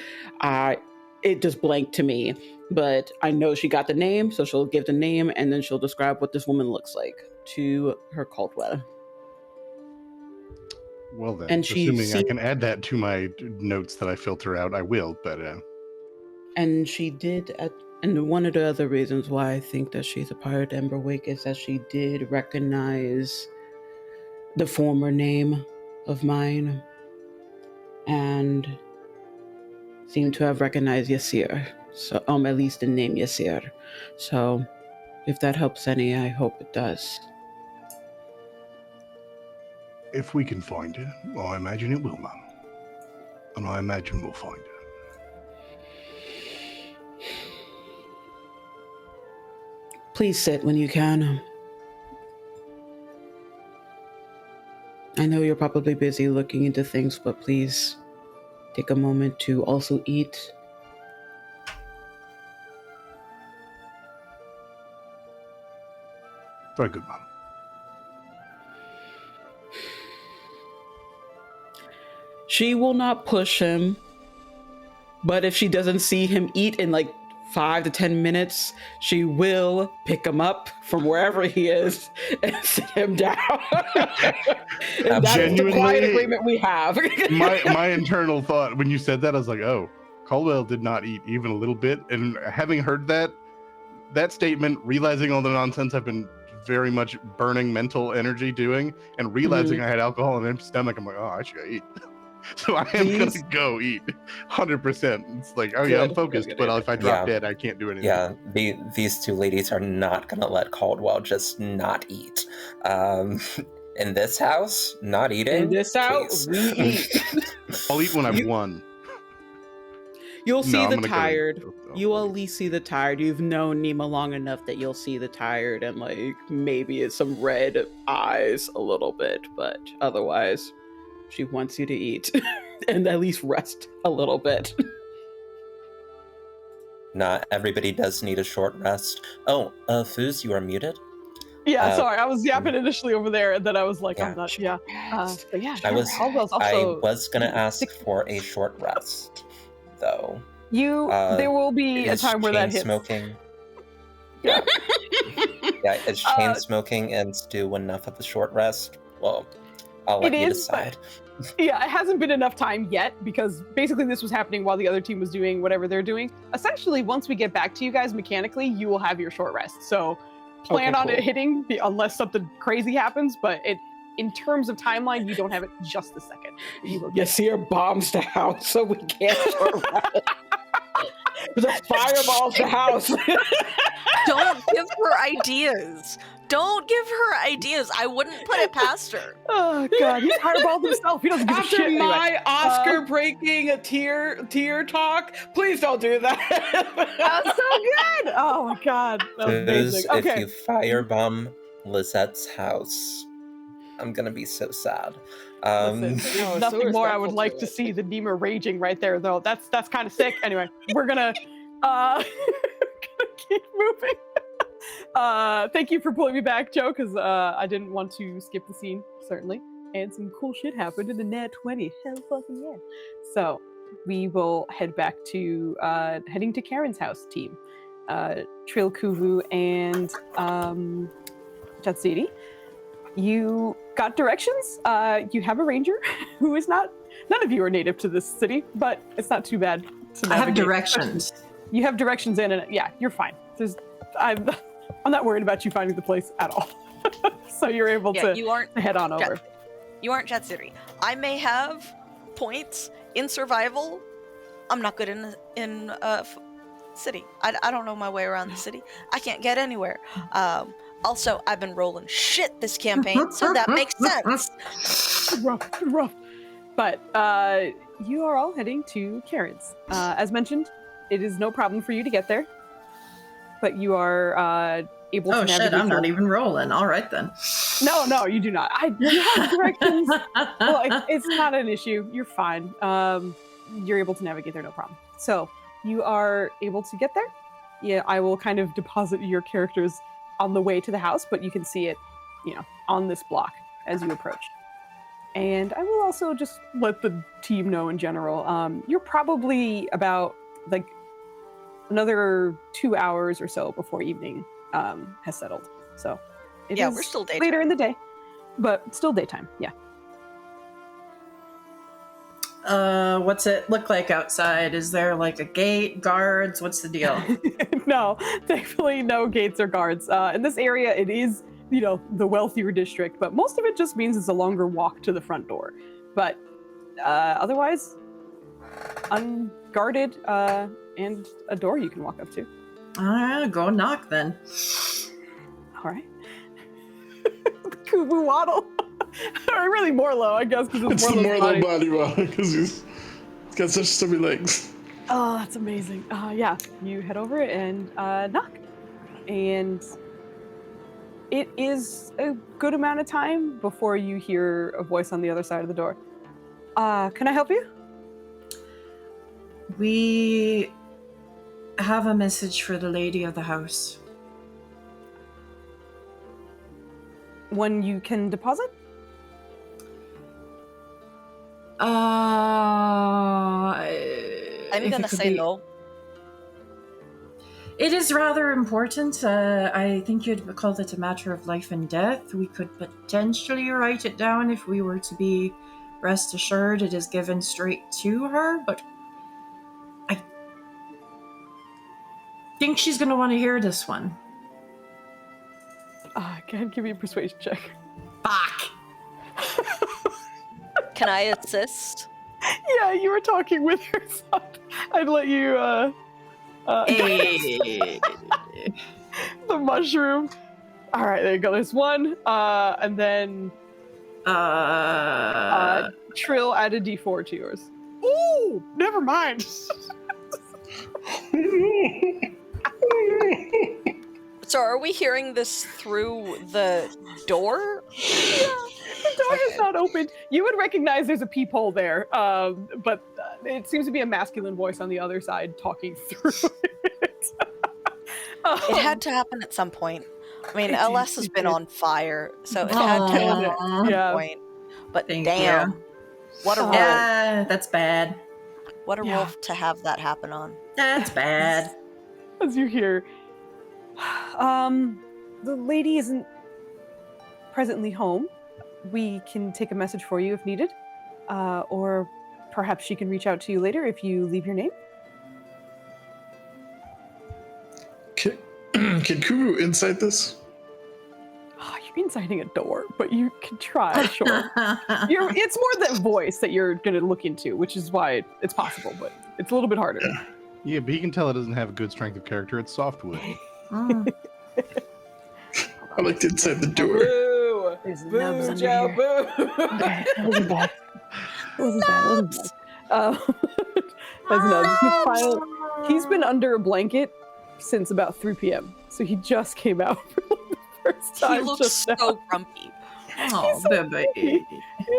C: It just blanked to me, but I know she got the name, so she'll give the name, and then she'll describe what this woman looks like to her Caldwell.
A: Well then,
C: And she
A: assuming I
C: seemed-
A: can add that to my notes that I filter out, I will, but...
C: And she did, and one of the other reasons why I think that she's a part of the Ember Wake is that she did recognize the former name of mine and seemed to have recognized Yasir. So, at least the name Yasir. So, if that helps any, I hope it does.
A: If we can find it, I imagine it will, Mum. And I imagine we'll find it.
C: Please sit when you can. I know you're probably busy looking into things, but please take a moment to also eat.
A: Very good, Mum.
C: She will not push him, but if she doesn't see him eat in like 5 to 10 minutes, she will pick him up from wherever he is and sit him down. And that is the quiet agreement we have.
A: my internal thought when you said that, I was like, oh, Caldwell did not eat even a little bit. And having heard that statement, realizing all the nonsense I've been very much burning mental energy doing, and realizing I had alcohol in my stomach, I'm like, oh, I should go eat. So I am going to go eat 100%. It's like, oh yeah, I'm focused, but if I drop dead, I can't do anything.
F: Yeah, these two ladies are not going to let Caldwell just not eat. In this house, not eating.
C: In this house, we eat.
A: I'll eat when I've won.
C: You'll see the
A: I'm gonna
C: tired.
A: go.
C: You'll at least see the tired. You've known Nima long enough that you'll see the tired and like maybe it's some red eyes a little bit, but otherwise she wants you to eat and at least rest a little bit.
F: Not everybody does need a short rest. Oh, Foos, you are muted.
B: Yeah, sorry, I was yapping initially over there, and then I was like,
F: yeah.
B: I'm not. Yeah, but yeah,
F: I
B: also,
F: was gonna ask for a short rest, though.
B: There will be a time where that hits.
F: Smoking.
B: Yeah.
F: Yeah, is chain smoking and Stu enough of a short rest? Well, I'll let you decide.
B: Yeah, it hasn't been enough time yet because basically this was happening while the other team was doing whatever they're doing. Essentially, once we get back to you guys mechanically, you will have your short rest. So plan on it hitting unless something crazy happens, but in terms of timeline, you don't have it just a second.
C: Yasir bombs the house so we can't short rest. Just fireballs the house.
G: Don't give her ideas. Don't give her ideas. I wouldn't put it past her.
B: Oh god, he's fireballed himself. He doesn't give a shit.
C: After my
B: anyway.
C: Oscar-breaking a tear talk, please don't do that.
B: That was so good. Oh my god, that was amazing. Okay.
F: If you firebomb Lizette's house, I'm gonna be so sad.
B: Listen,
C: No,
B: there's nothing
C: so
B: more I would
C: respectful
B: like
C: to
B: to
C: it.
B: see than Nima raging right there, though. That's kind of sick. Anyway, we're gonna keep moving. Thank you for pulling me back, Joe, because I didn't want to skip the scene, certainly. And some cool shit happened in the Nat 20. Hell fucking yeah. So we will head back to heading to Karen's house team. Trill, Kuvu, and Jatsiri. You got directions. You have a ranger who is not. None of you are native to this city, but it's not too bad to navigate.
E: I have directions.
B: You have directions in, and yeah, you're fine. I'm not worried about you finding the place at all. So you're able to
G: you aren't
B: head on over.
G: You aren't Jatsiri. I may have points in survival. I'm not good in city. I don't know my way around the city. I can't get anywhere. Also, I've been rolling shit this campaign, so that makes sense.
B: Rough. But you are all heading to Karen's. As mentioned, it is no problem for you to get there. But you are able to navigate.
E: Oh shit, I'm not even rolling. All right then.
B: No, you do not. You have directions. Well, it's not an issue. You're fine. You're able to navigate there, no problem. So you are able to get there. Yeah, I will kind of deposit your characters on the way to the house, but you can see it, on this block as you approach. And I will also just let the team know in general. You're probably about another 2 hours or so before evening has settled. So
G: we're still daytime.
B: Later in the day, but still daytime. Yeah.
E: What's it look like outside? Is there like a gate, guards? What's the deal?
B: No, thankfully no gates or guards. In this area, it is, the wealthier district, but most of it just means it's a longer walk to the front door. But otherwise, unguarded, and a door you can walk up to.
E: Go knock then.
B: All right. Kubu waddle. Or really Morlo, I guess, because
H: it's the Morlo body because he's got such stubby legs.
B: Oh, that's amazing. Yeah, you head over and knock. And it is a good amount of time before you hear a voice on the other side of the door. Can I help you?
E: We have a message for the lady of the house.
B: One you can deposit?
G: I'm gonna say no.
E: It is rather important. I think you'd call it a matter of life and death. We could potentially write it down if we were to be rest assured it is given straight to her, but I think she's going to want to hear this one.
B: Can give me a persuasion check.
E: Fuck!
G: Can I assist?
B: Yeah, you were talking with her, so I'd let you,
E: Hey.
B: the mushroom. All right, there you go. There's one, and then Trill add a D4 to yours. Ooh, never mind.
G: So are we hearing this through the door?
B: Yeah, the door is not open. You would recognize there's a peephole there, but it seems to be a masculine voice on the other side talking through it.
G: It had to happen at some point. I mean, LS has been on fire, so it had to happen at some point. But damn, what a roll.
E: Yeah, that's bad.
G: What a roll to have that happen on.
E: That's bad.
B: As you hear, the lady isn't presently home. We can take a message for you if needed, or perhaps she can reach out to you later if you leave your name.
H: Can Kuru insight this?
B: Oh, you're inciting a door, but you can try, sure. It's more that voice that you're going to look into, which is why it's possible, but it's a little bit harder.
A: Yeah, but you can tell it doesn't have a good strength of character. It's softwood.
H: I like to inside the door.
C: Boo!
B: There's
C: Boo,
B: nubs under
C: Joe,
B: here.
C: boo!
B: Okay, that wasn't bad. That's nubs. He's been under a blanket since about 3 p.m. So he just came out for the first time.
G: He looks so grumpy.
E: Oh,
B: so
E: baby.
B: He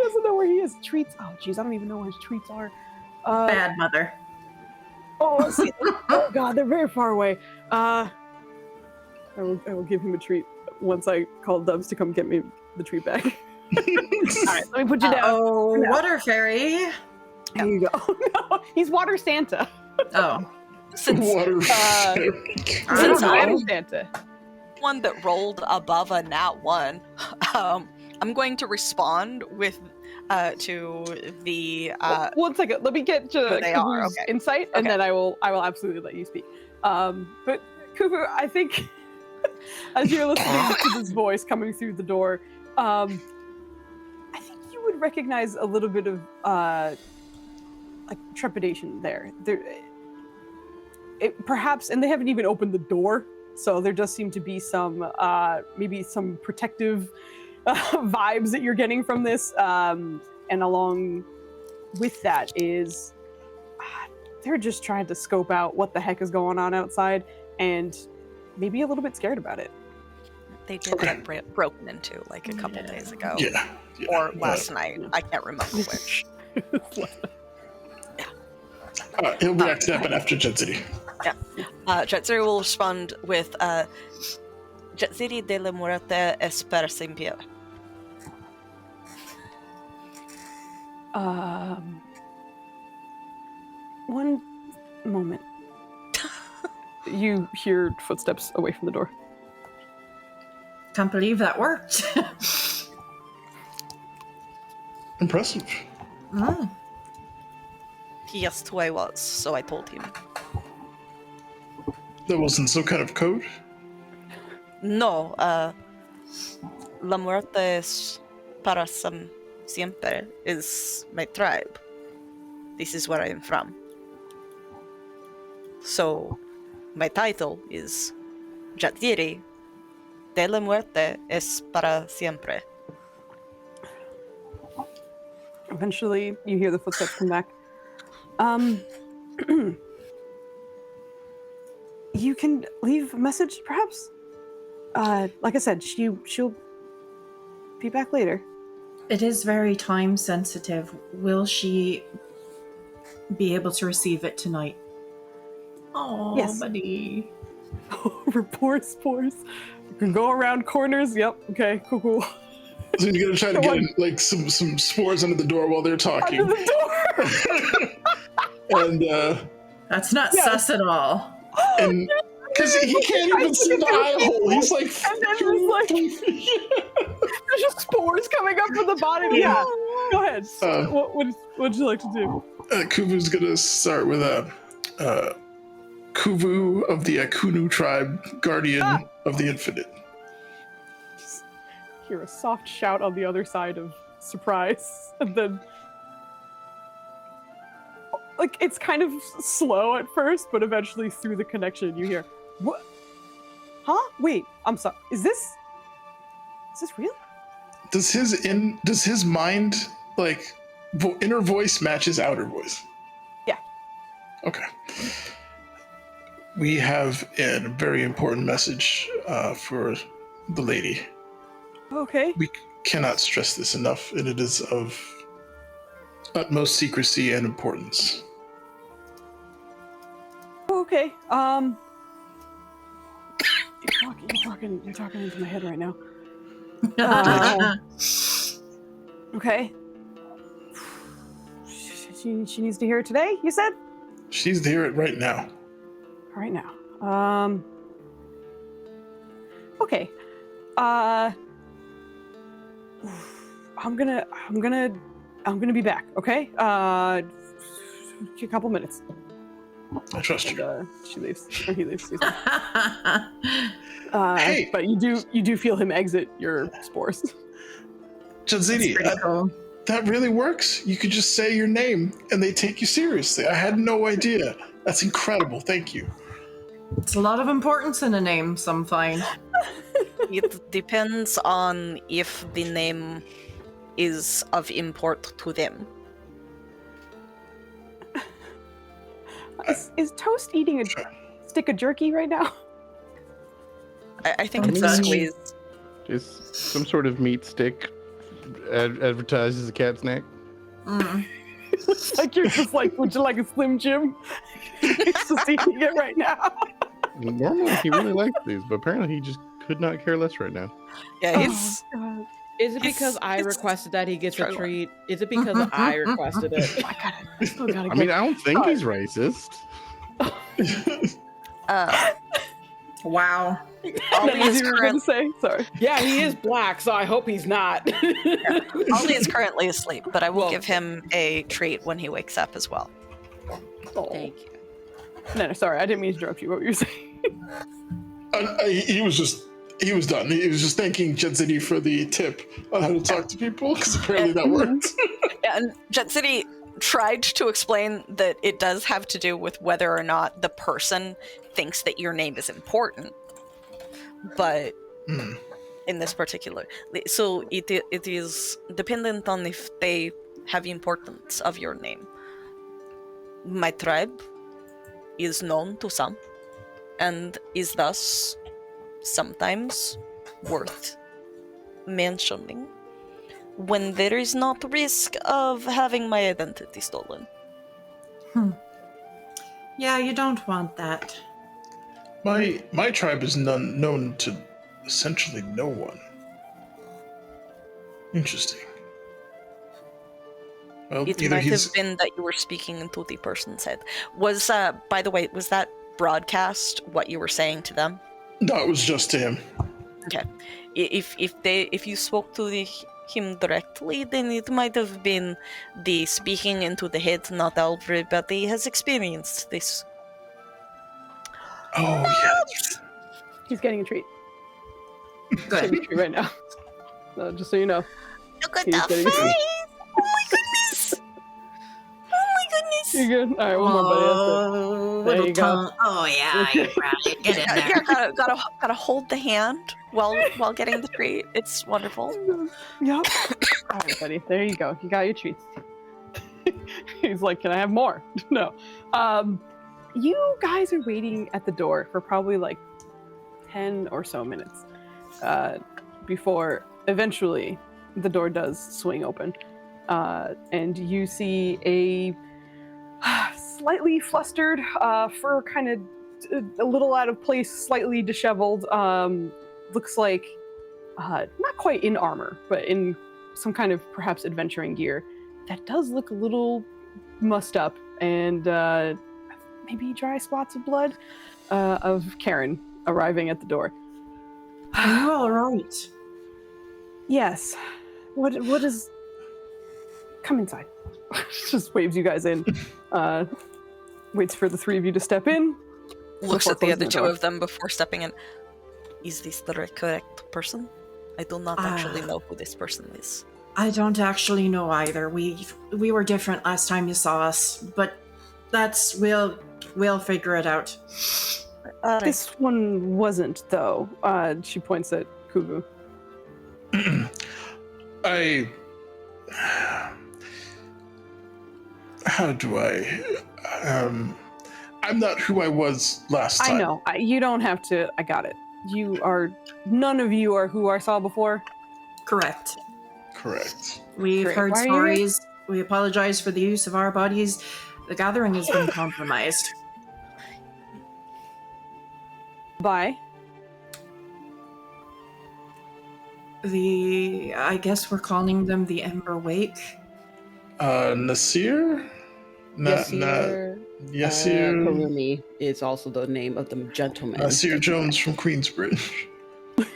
B: doesn't know where he is. Treats. Oh, jeez, I don't even know where his treats are.
E: Bad mother.
B: Oh, see, oh God, they're very far away. I will give him a treat once I call Dubs to come get me the treat back. All right, let me put you down.
E: Oh,
B: No.
E: water fairy.
B: Here you go. No, he's Water Santa.
E: Oh,
G: Since
H: Water fairy.
E: I
B: Since
E: don't
B: I'm
E: know.
B: Santa.
G: one that rolled above a nat 1, I'm going to respond with to the
B: One second. Let me get to
G: who they are,
B: Kuvu's
G: okay.
B: insight, and
G: Okay.
B: then I will absolutely let you speak. But Kuvu, I think as you're listening to this voice coming through the door, I think you would recognize a little bit of like trepidation there. Perhaps, and they haven't even opened the door, so there does seem to be some maybe some protective vibes that you're getting from this, and along with that is they're just trying to scope out what the heck is going on outside, and maybe a little bit scared about it.
G: they did get broken into like a couple days ago
H: Yeah.
G: or last night. I can't remember which.
H: He'll react to that, but after Jet City.
G: Jetsuri will respond with Jetsiri de la muerte es per siempre.
B: One moment. You hear footsteps away from the door.
E: Can't believe that worked.
H: Impressive.
E: Mm.
G: He asked who I was, so I told him.
H: That wasn't some kind of code?
G: No, la muerte es para siempre is my tribe. This is where I am from. So, my title is Jatiri de la muerte es para siempre.
B: Eventually, you hear the footsteps come back. You can leave a message, perhaps? Like I said, she'll be back later.
E: It is very time sensitive. Will she be able to receive it tonight? Oh,
B: Yes.
E: buddy.
B: Report spores. You can go around corners. Yep. Okay. Cool.
H: So you're gonna try to get like some spores under the door while they're talking.
B: Under the door.
H: And
E: That's not
B: Yes.
E: sus at all.
H: and because he can't even see the eye hole. He's like,
B: And then there's like there's just spores coming up from the bottom. Yeah. Go ahead. What would you like to do?
H: Kuvu's gonna start with Kuvu of the Akunu tribe, guardian of the infinite.
B: Just hear a soft shout on the other side of surprise, and then like it's kind of slow at first, but eventually through the connection you hear, "What? Huh? Wait, I'm sorry. Is this real?"
H: Does his mind like inner voice match his outer voice?
B: Yeah.
H: Okay. We have a very important message for the lady.
B: Okay.
H: We cannot stress this enough, and it is of utmost secrecy and importance.
B: Okay. You're talking into my head right now. Okay. She needs to hear it today, you said?
H: She's to hear it right now.
B: Right now. Okay. I'm gonna be back, okay? A couple minutes.
H: I trust you.
B: And, she leaves. Or he leaves. Excuse me.
H: Hey!
B: But you do feel him exit your spores.
H: Jadzidi,
E: Cool.
H: that really works. You could just say your name and they take you seriously. I had no idea. That's incredible. Thank you.
E: It's a lot of importance in a name, some find.
G: It depends on if the name is of import to them.
B: Is Toast eating a stick of jerky right now?
G: I think it's
E: Don't
G: a
E: touch.
G: squeeze.
A: Just some sort of meat stick. advertises a cat snack.
E: Mm.
B: It's like you're just like, would you like a Slim Jim? He's just eating it right now.
A: Normally he really likes these, but apparently he just could not care less right now.
G: Yeah, he's.
B: Oh, God.
C: Is it
G: It's-
C: because I
G: it's
C: requested that he gets a
G: true.
C: treat? Is it because I requested it?
B: I still gotta
A: I
B: get
A: mean, I don't think he's racist.
E: Wow.
G: Ollie
B: As
G: is
B: you were gonna
G: current,
B: say, sorry.
C: Yeah, he is black, so I hope he's not.
G: Ollie is currently asleep, but I will
C: Well-
G: give him a treat when he wakes up as well.
B: Oh.
C: Thank you.
B: No, sorry, I didn't mean to interrupt you. What were you saying?
H: He was done. He was just thanking Jet City for the tip on how to talk to people, because apparently that worked.
G: And Jet City tried to explain that it does have to do with whether or not the person thinks that your name is important. But in this particular, so it is dependent on if they have importance of your name. My tribe is known to some, and is thus sometimes worth mentioning when there is not risk of having my identity stolen.
E: Yeah, you don't want that.
H: My tribe is known to essentially no one. Interesting. Well,
G: It
H: either
G: might
H: he's
G: have been that you were speaking into the person's head. Was, by the way, was that broadcast what you were saying to them?
H: no, it was just to him.
G: Okay. If you spoke to him directly, then it might have been the speaking into the head. Not everybody has experienced this.
H: Oh yes.
B: He's getting a treat.
E: Good.
B: Getting a treat right now. Just so you know.
G: Look at
B: He's
G: that
B: getting a
G: face!
B: treat.
G: Oh my goodness! Oh my goodness!
B: You good? All right, one more, buddy. That's it.
E: Oh,
B: There
E: little
B: you go.
E: tongue. Oh yeah,
B: Okay.
E: you're right. Get in there.
G: Yeah, gotta hold the hand while getting the treat. It's wonderful.
B: Yep. All right, buddy. There you go. You got your treats. He's like, can I have more? No. You guys are waiting at the door for probably like 10 or so minutes before eventually the door does swing open. And you see a slightly flustered, fur kind of a little out of place, slightly disheveled, looks like not quite in armor, but in some kind of perhaps adventuring gear that does look a little mussed up and maybe dry spots of blood of Karen arriving at the door.
E: Are you all right?
B: Yes. What is... Come inside. Just waves you guys in. Waits for the three of you to step in.
G: Looks
B: before
G: at the
B: closing
G: other
B: the
G: two
B: door.
G: of them before stepping in. Is this the correct person? I do not actually know who this person is.
E: I don't actually know either. We were different last time you saw us, but we'll figure it out.
G: Alright.
B: This one wasn't, though. She points at Kubu.
H: How do I? I'm not who I was last time.
B: I know. You don't have to. I got it. None of you are who I saw before.
E: Correct.
H: Correct.
E: We've
B: Great.
E: heard
B: Why are you here?
E: stories. We apologize for the use of our bodies. The gathering has been compromised.
B: Bye.
E: I guess we're calling them the Ember Wake.
H: Nasir?
C: Yasir
H: Yasir.
C: Karumi is also the name of the gentleman.
H: Nasir Jones from Queensbridge.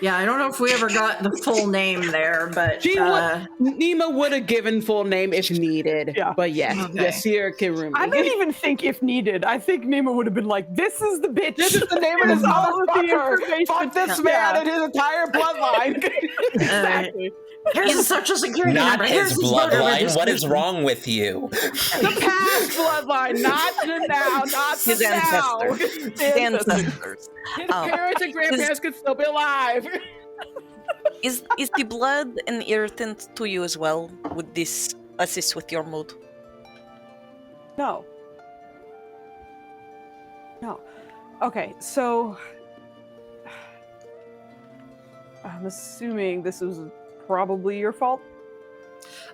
E: Yeah, I don't know if we ever got the full name there, but
C: Nima would have given full name if needed.
B: Yeah.
C: But yes,
E: Okay.
C: Yasir Karumi.
B: I don't even think if needed. I think Nima would have been like, "This is the bitch.
C: This is the name of this
B: Here's all of the
C: motherfucker.
B: information."
C: Fuck this
B: Yeah.
C: man and his entire bloodline.
B: Exactly.
E: here's his social security
F: Not
E: number.
F: his
E: Here's voter
F: bloodline. What is
E: registration.
F: wrong with you?
C: The past bloodline, not the now, not the
G: His
C: now.
G: ancestors. His ancestors.
C: His parents and grandparents could still be alive.
G: Is the blood an irritant to you as well? Would this assist with your mood?
B: No. No. Okay, so I'm assuming this was probably your fault.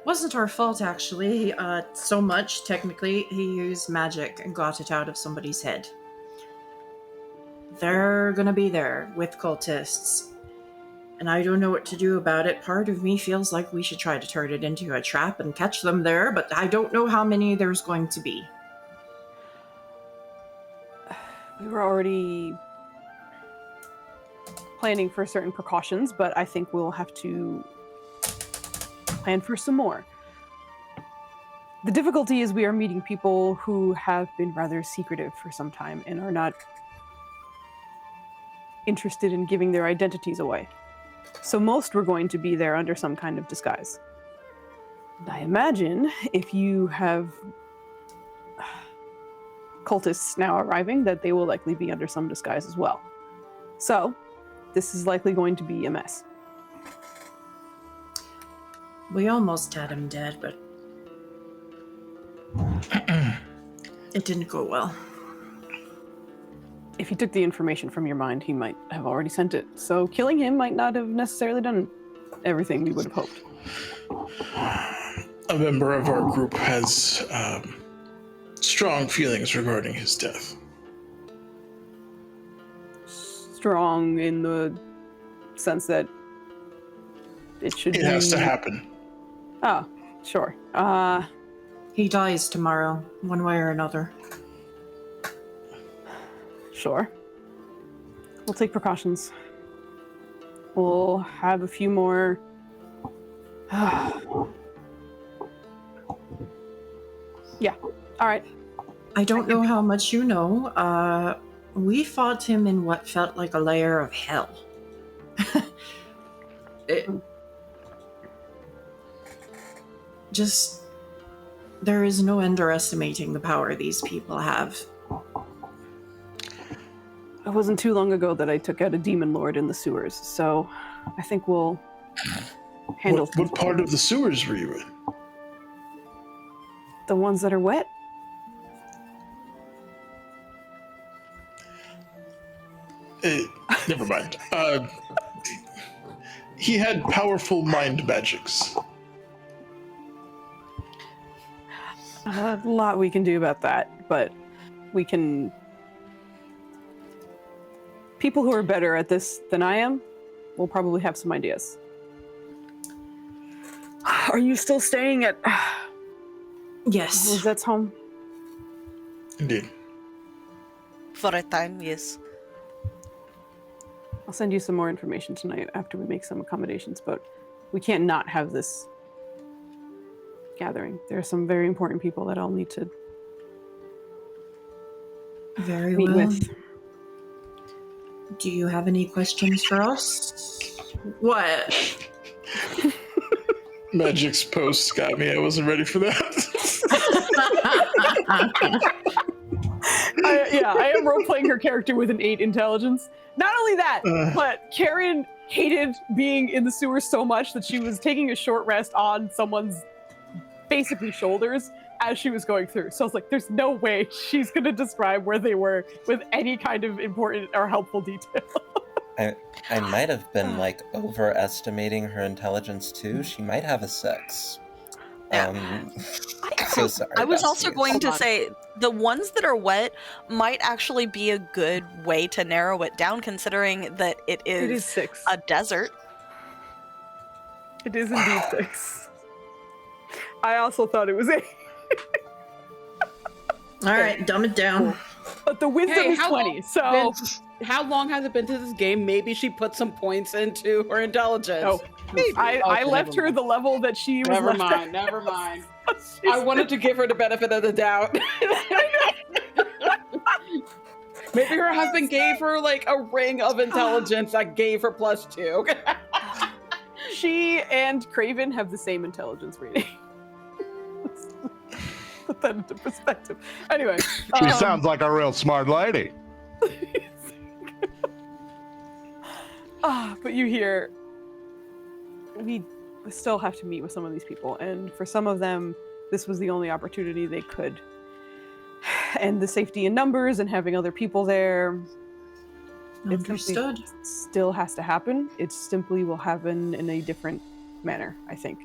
E: Wasn't our fault, actually. So much, technically. He used magic and got it out of somebody's head. They're gonna be there with cultists. And I don't know what to do about it. Part of me feels like we should try to turn it into a trap and catch them there, but I don't know how many there's going to be.
B: We were already planning for certain precautions, but I think we'll have to plan for some more. The difficulty is we are meeting people who have been rather secretive for some time and are not interested in giving their identities away. So most were going to be there under some kind of disguise. And I imagine if you have cultists now arriving, that they will likely be under some disguise as well. So this is likely going to be a mess.
E: We almost had him dead, but it didn't go well.
B: If he took the information from your mind, he might have already sent it. So killing him might not have necessarily done everything we would have hoped.
H: A member of our group has strong feelings regarding his death.
B: Strong in the sense that it should
H: It has to happen.
B: Oh, sure.
E: He dies tomorrow, one way or another.
B: Sure. We'll take precautions. We'll have a few more... Yeah, all right.
E: I don't know how much you know. We fought him in what felt like a layer of hell. There is no underestimating the power these people have.
B: It wasn't too long ago that I took out a demon lord in the sewers, so I think we'll handle
H: What part of the sewers were you in?
B: the ones that are wet.
H: Never mind. He had powerful mind magics.
B: A lot we can do about that, but we can... People who are better at this than I am will probably have some ideas. Are you still staying at...
E: Yes.
B: Rosette's home?
H: Indeed.
G: For a time, yes.
B: I'll send you some more information tonight after we make some accommodations, but we can't not have this gathering. There are some very important people that I'll need to
E: Very
B: meet
E: well.
B: with.
E: Do you have any questions for us? What?
H: Magic's post got me. I wasn't ready for that.
B: I am role-playing her character with an 8 intelligence. Not only that, but Karen hated being in the sewers so much that she was taking a short rest on someone's basically shoulders as she was going through. So I was like, there's no way she's going to describe where they were with any kind of important or helpful detail.
F: I might have been like overestimating her intelligence too. She might have a 6. So sorry.
G: I was also
F: besties.
G: going to say the ones that are wet might actually be a good way to narrow it down, considering that it is
B: 6.
G: a desert.
B: It is indeed 6. I also thought it was 8.
E: All right, dumb it down.
B: But the wisdom is 20, so...
C: How long has it been to this game? Maybe she put some points into her intelligence.
B: Oh,
C: Maybe.
B: I left her the level that she was
C: Never
B: left
C: mind,
B: at.
C: never mind. I wanted to give her the benefit of the doubt. Maybe her husband gave her like a ring of intelligence that gave her +2.
B: She and Craven have the same intelligence rating. Put that into perspective. Anyway.
A: She sounds like a real smart lady.
B: But you hear, we still have to meet with some of these people, and for some of them, this was the only opportunity they could. And the safety in numbers and having other people there, it
E: Understood.
B: still has to happen. It simply will happen in a different manner, I think.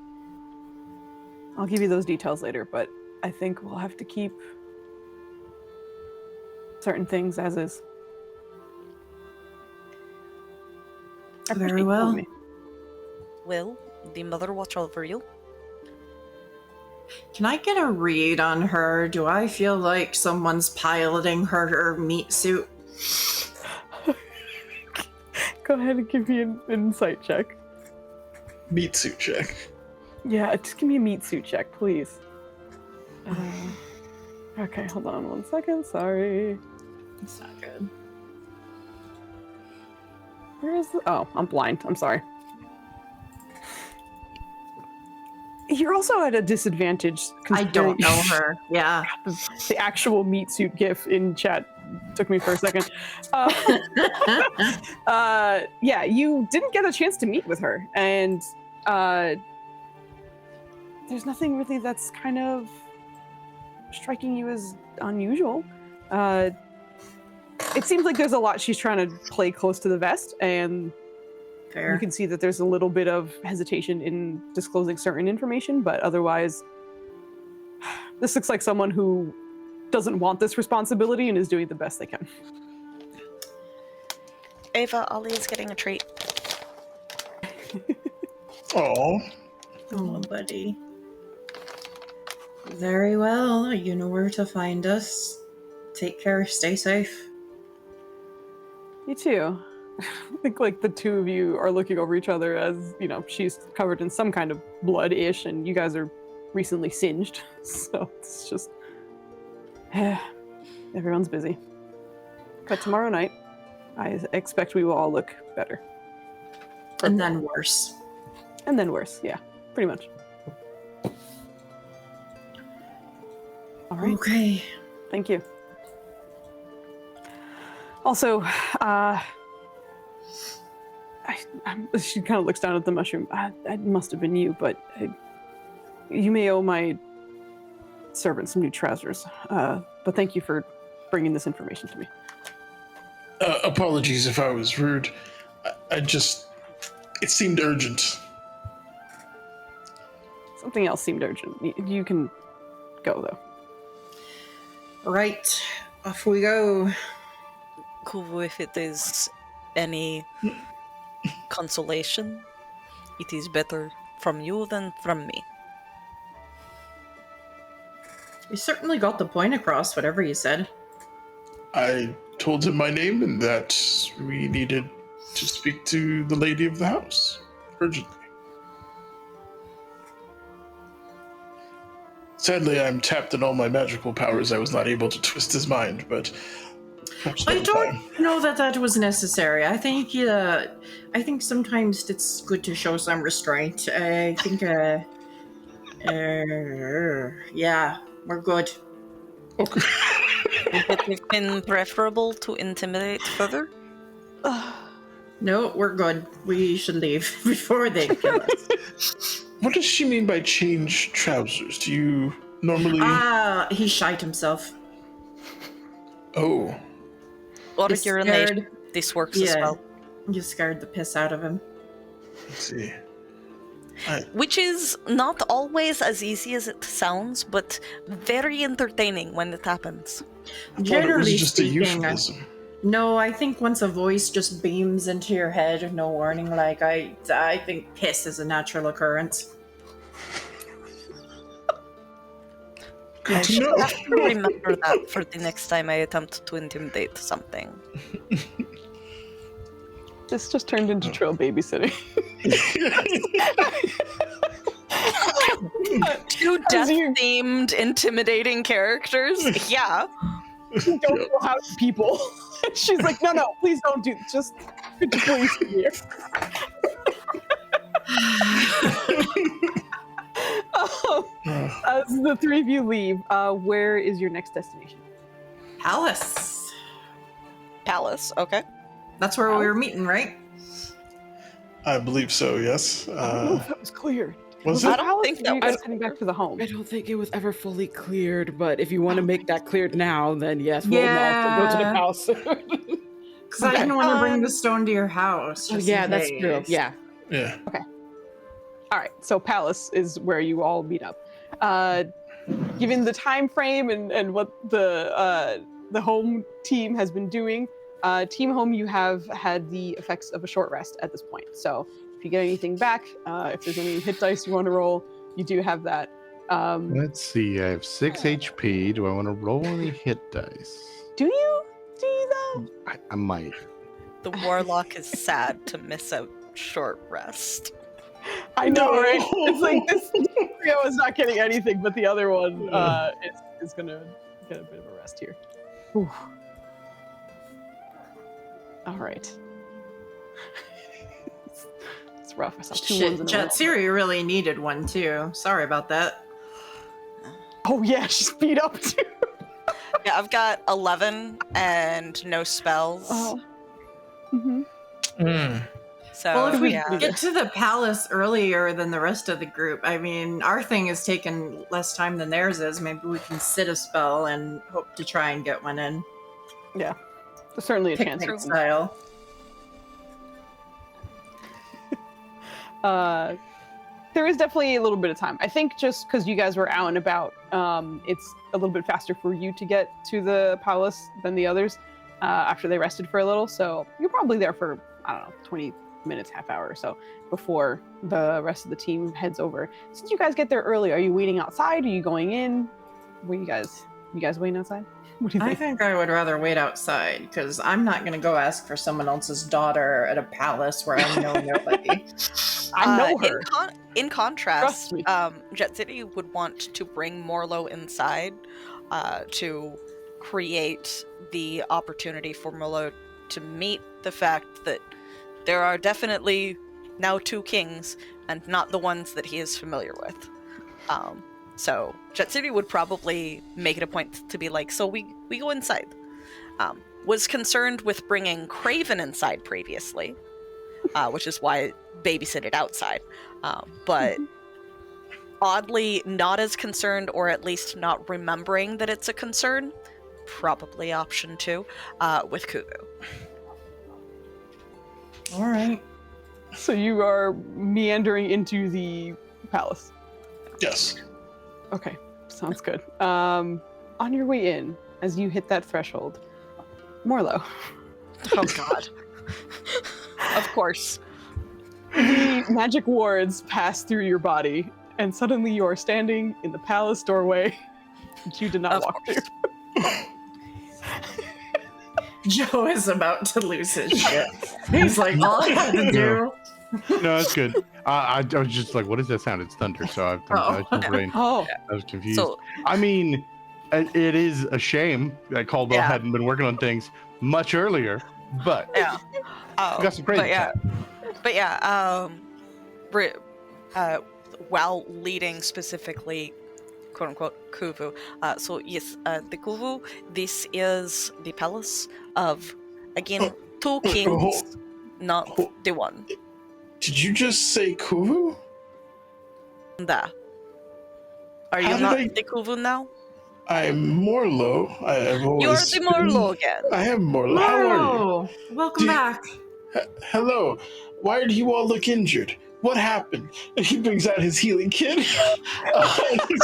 B: I'll give you those details later, but I think we'll have to keep certain things as is. I appreciate
E: Very
B: you telling
E: well.
B: me.
G: Will the mother watch over you?
E: Can I get a read on her? Do I feel like someone's piloting her meat suit?
B: Go ahead and give me an insight check.
H: Meat suit check.
B: Yeah, just give me a meat suit check, please. Okay, hold on 1 second. Sorry.
E: It's not good.
B: Where is the... Oh, I'm blind. I'm sorry. You're also at a disadvantage.
E: I don't know
B: considering
E: her. Yeah.
B: The actual meat suit gif in chat took me for a second. Yeah, you didn't get a chance to meet with her, and there's nothing really that's kind of striking you as unusual. It seems like there's a lot she's trying to play close to the vest, and
E: Fair.
B: you can see that there's a little bit of hesitation in disclosing certain information, but otherwise, this looks like someone who doesn't want this responsibility and is doing the best they can.
G: Ava, Ollie is getting a treat.
H: Oh,
E: Oh, buddy. Very well. You know where to find us. Take care. Stay safe.
B: You too. I think like the two of you are looking over each other as, you know, she's covered in some kind of blood-ish and you guys are recently singed. So it's just, everyone's busy. But tomorrow night, I expect we will all look better.
E: And then worse.
B: And then worse, yeah, pretty much. All right,
E: Okay.
B: thank you. Also, she kind of looks down at the mushroom. It must have been you, but you may owe my servant some new trousers. But thank you for bringing this information to me.
H: apologies if I was rude. It seemed urgent.
B: Something else seemed urgent. You can go, though.
E: Right. Off we go.
G: Kuvu, if it is any consolation, it is better from you than from me.
E: You certainly got the point across, whatever you said.
H: I told him my name and that we needed to speak to the lady of the house urgently. Sadly, I'm tapped in all my magical powers. I was not able to twist his mind, but perhaps
E: I
H: another
E: don't
H: time.
E: know that was necessary. I think sometimes it's good to show some restraint. I think, yeah, we're good.
H: Okay.
G: Would it have been preferable to intimidate further?
E: No, we're good. We should leave before they kill us.
H: What does she mean by change trousers? Do you normally...
E: He shite himself.
H: Oh.
G: Or
E: He's
G: urination.
E: scared.
G: This works as
E: Yeah.
G: well.
E: You scared the piss out of him.
H: Let's see.
G: Which is not always as easy as it sounds, but very entertaining when it happens.
H: I thought it was
E: Generally
H: just a
E: speaking,
H: euphemism.
E: no, I think once a voice just beams into your head, no warning, like I think piss is a natural occurrence.
G: I should have to remember that for the next time I attempt to intimidate something.
B: This just turned into Trill babysitting.
G: Two death-themed, intimidating characters? Yeah.
B: Don't go out to people. She's like, no, please don't do this. Just could you please be here? As the three of you leave, where is your next destination?
E: Palace.
G: Palace, okay.
E: That's where we were meeting, right?
H: I believe so, yes.
B: I don't know if that was clear.
H: Was
B: it
H: it?
G: I don't think that
B: you guys
G: was-
B: heading back to the home?
C: I don't think it was ever fully cleared, but if you want to make that cleared now, then yes, we'll
E: Yeah.
C: also go to the house.
E: Because I didn't want to bring the stone to your house.
C: Oh,
E: just
C: yeah,
E: in
C: that's true.
E: case.
C: Yeah.
H: Yeah.
B: All right, so Palace is where you all meet up. Given the time frame and what the home team has been doing, Team Home, you have had the effects of a short rest at this point. So if you get anything back, if there's any hit dice you want to roll, you do have that.
A: Let's see. I have 6 HP. Do I want to roll any hit dice?
B: Do you? Do you though?
A: I might.
G: The warlock is sad to miss a short rest.
B: I know, right? It's like this trio is not getting anything, but the other one is gonna get a bit of a rest here. Whew. All right. It's rough. I saw two ones in a row.
E: Jatsiri really needed one too. Sorry about that.
B: Oh yeah, she's beat up too.
G: Yeah, I've got 11 and no spells.
B: Oh. Mm-hmm.
G: So,
E: Well, if we
G: yeah.
E: get to the palace earlier than the rest of the group, I mean, our thing is taking less time than theirs is. Maybe we can sit a spell and hope to try and get one in.
B: Yeah, there's certainly a chance.
E: Picnic style.
B: There is definitely a little bit of time. I think just because you guys were out and about, it's a little bit faster for you to get to the palace than the others after they rested for a little. So you're probably there for, I don't know, 20 minutes, half hour or so before the rest of the team heads over. Since you guys get there early, are you waiting outside? Are you going in? Were you guys waiting outside? What do you
E: I
B: think?
E: think I would rather wait outside because I'm not going to go ask for someone else's daughter at a palace where I know nobody.
B: I know her.
G: In contrast,
B: Trust me.
G: Jet City would want to bring Morlo inside to create the opportunity for Morlo to meet the fact that there are definitely now 2 kings and not the ones that he is familiar with. So Jet City would probably make it a point to be like, so we go inside. Was concerned with bringing Craven inside previously, which is why babysitted outside. But oddly not as concerned, or at least not remembering that it's a concern. Probably option 2 with Kuvu.
E: All right.
B: So you are meandering into the palace.
H: Yes.
B: Okay, sounds good. On your way in, as you hit that threshold, Morlo.
G: Oh god. Of course.
B: The magic wards pass through your body, and suddenly you are standing in the palace doorway that you did not
G: Of
B: walk
G: course.
B: through.
E: Joe is about to lose his shit. He's like, all I have to do.
A: No, that's good. I was just like, what is that sound? It's thunder. So I was brain.
B: Oh,
A: I was confused.
G: So
A: I mean, it is a shame that Caldwell
G: Yeah.
A: hadn't been working on things much earlier, but
G: yeah.
A: we got some crazy
G: But yeah, while leading specifically, quote unquote, Kuvu. So yes, the Kuvu, this is the palace of, again, 2 kings, not the one.
H: Did you just say Kuvu?
G: Da. Are
H: How
G: you
H: did
G: not
H: I-
G: the Kuvu now?
H: I'm Morlo. I've
G: You're
H: always
G: the
H: been-
G: Morlo again.
H: I am Morlo. How are you?
E: Morlo, welcome
H: Do you-
E: back.
H: Hello. Why do you all look injured? What happened? And he brings out his healing kit. He's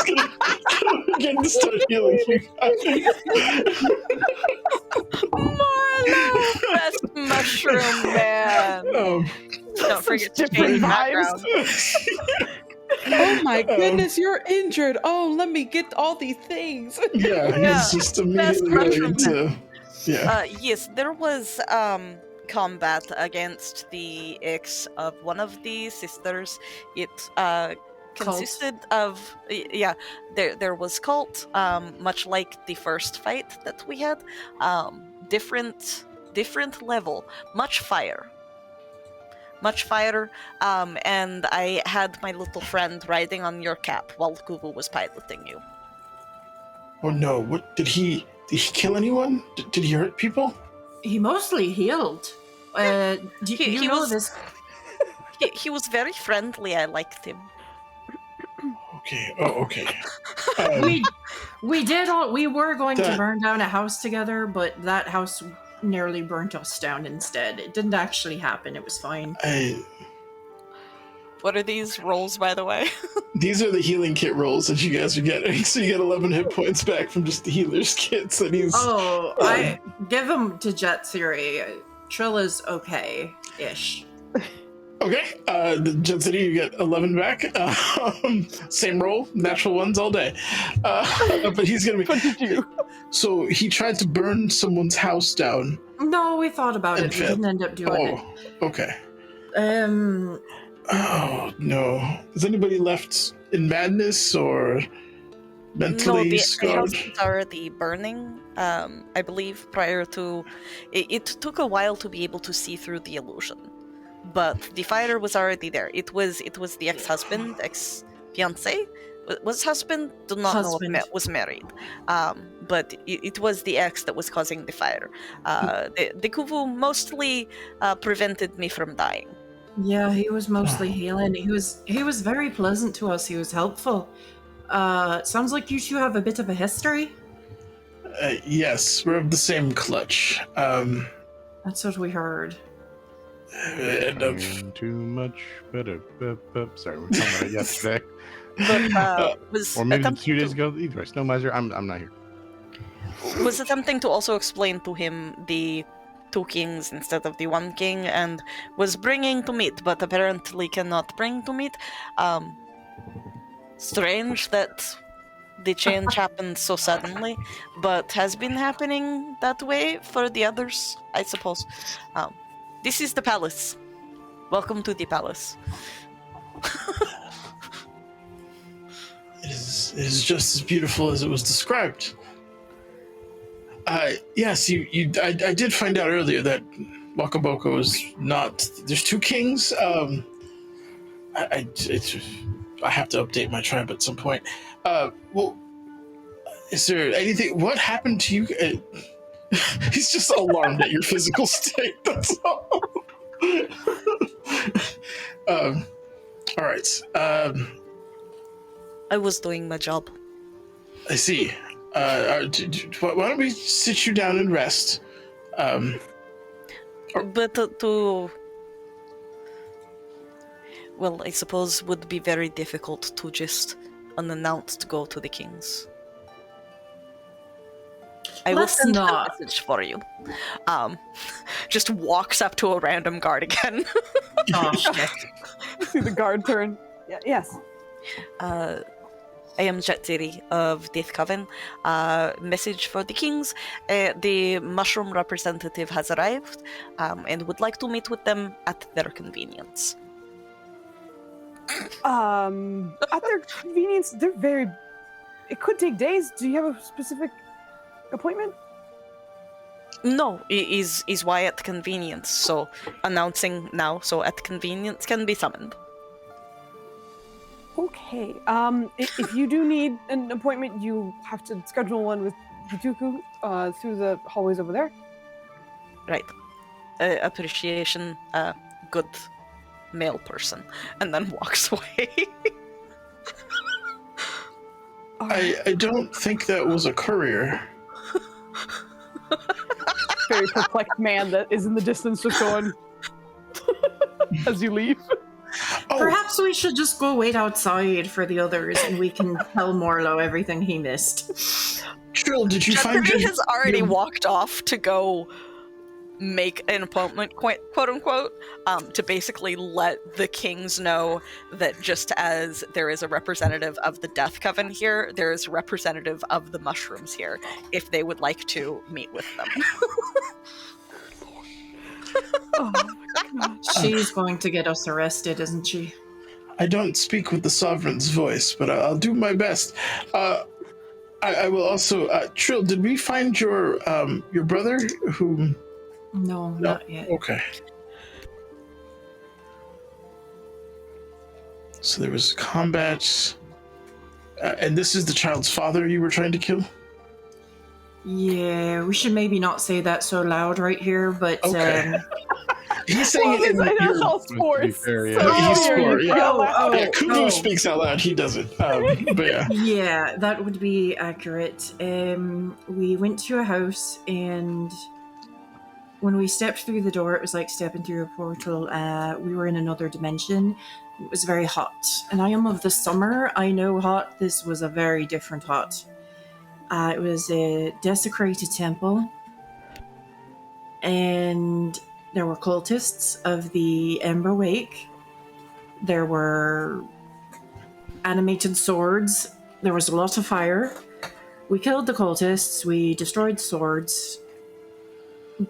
H: gonna begin to start healing you guys.
G: Morlo, best mushroom man. Don't forget to
B: different
G: change
B: vibes.
G: background.
C: Oh my goodness, you're injured. Oh, let me get all these things.
H: Yeah,
G: Yeah.
H: he's just immediately
G: Best
H: going
G: mushroom
H: into. Yeah.
G: Yes, there was combat against the ex of one of the sisters. It consisted of there was cult, much like the first fight that we had. Different level, much fire, and I had my little friend riding on your cap while Google was piloting you.
H: Oh no! What did he kill anyone? Did he hurt people?
E: He mostly healed. Do
G: He
E: you know
G: was-
E: this?
G: He was very friendly. I liked him.
H: Okay. Oh, okay.
E: We were going to
H: That-
E: burn down a house together, but that house nearly burnt us down instead. It didn't actually happen. It was fine.
G: What are these rolls, by the way?
H: These are the healing kit rolls that you guys are getting. So you get 11 hit points back from just the healer's kits that he's.
E: Oh, I give them to Jet Theory. Trill is okay-ish.
H: Okay, the Jensity, you get 11 back. Same roll, natural ones all day. But he's gonna be
B: 22.
H: So he tried to burn someone's house down.
E: No, we thought about
H: And
E: it. We
H: failed.
E: didn't end up doing it.
H: Okay.
E: Um,
H: Oh no. Is anybody left in madness or mentally
G: No, the
H: scarred?
G: house was already burning. I believe prior to it took a while to be able to see through the illusion, but the fire was already there. It was the ex-husband, ex-fiance. Was husband? Do not
E: Husband.
G: know if was married. But it was the ex that was causing the fire. The kuvu mostly prevented me from dying.
E: yeah, he was mostly healing. He was very pleasant to us. He was helpful. Sounds like you two have a bit of a history.
H: Yes, we're of the same clutch.
E: That's what we heard.
H: And of
A: Too much better. Sorry, we're talking about it yesterday.
G: But was
A: Or maybe
G: attempting
A: 2 days
G: to-
A: ago. Either way, Snow Miser, I'm not here.
G: was attempting to also explain to him the 2 kings instead of the 1 king, and was bringing to meet, but apparently cannot bring to meet. Strange that the change happened so suddenly, but has been happening that way for the others, I suppose. This is the palace. Welcome to the palace.
H: it is just as beautiful as it was described. Yes, I did find out earlier that Wakaboko is not. There's 2 kings. I have to update my tribe at some point. Well, is there anything? What happened to you? He's just alarmed at your physical state. That's all. All right.
G: I was doing my job.
H: I see. Why don't we sit you down and rest?
G: But well, I suppose would be very difficult to just unannounced go to the kings. I will
E: Let's
G: send
E: not.
G: a message for you. Just walks up to a random guard again.
E: Oh shit.
B: See the guard turn. Yeah, yes.
G: I am Jetiri of Death Coven. Message for the kings. The mushroom representative has arrived and would like to meet with them at their convenience.
B: At their convenience, they're very. It could take days. Do you have a specific appointment?
G: No, it is why at convenience. So announcing now, so at convenience can be summoned.
B: Okay. If you do need an appointment, you have to schedule one with Hituku through the hallways over there.
G: Right. Appreciation, good male person, and then walks away.
H: I don't think that was a courier.
B: Very perplexed man that is in the distance just going as you leave.
H: Oh,
E: Perhaps we should just go wait outside for the others, and we can tell Morlo everything he missed.
H: Trill, did you find
G: Jeffrey
H: your...
G: has already
H: your-
G: walked off to go make an appointment, quote unquote, to basically let the kings know that just as there is a representative of the Death Coven here, there is a representative of the mushrooms here, if they would like to meet with them.
B: Oh my god.
E: She's going to get us arrested, isn't she?
H: I don't speak with the Sovereign's voice, but I'll do my best. I will also... Trill, did we find your brother who...
E: No, not yet.
H: Okay. So there was combat, and this is the child's father you were trying to kill?
E: Yeah, we should maybe not say that so loud right here, but
H: Okay. He's saying
B: Well,
H: it in
B: I know it's
H: your...
B: all sports.
A: fair, yeah.
B: so
H: He's
B: I'll hear you
H: sport, yeah.
B: yell out.
H: Yeah, Kubu
E: oh.
H: speaks out loud, he doesn't. But yeah.
E: yeah, that would be accurate. We went to a house and when we stepped through the door, it was like stepping through a portal. We were in another dimension. It was very hot. And I am of the summer. I know hot. This was a very different hot. It was a desecrated temple. And there were cultists of the Ember Wake. There were animated swords. There was a lot of fire. We killed the cultists. We destroyed swords.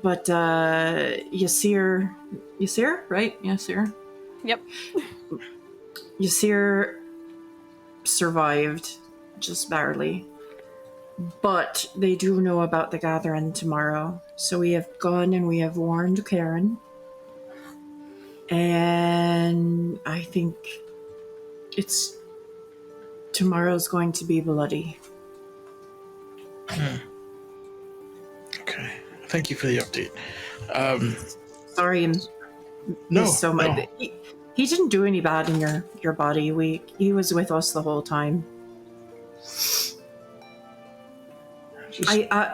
E: But Yasir, right? Yasir?
B: Yep.
E: Yasir survived, just barely. But they do know about the gathering tomorrow. So we have gone and we have warned Karen. And I think tomorrow's going to be bloody.
H: Okay. Thank you for the update.
E: Sorry,
H: No,
E: so much.
H: no.
E: He didn't do any bad in your body. He was with us the whole time.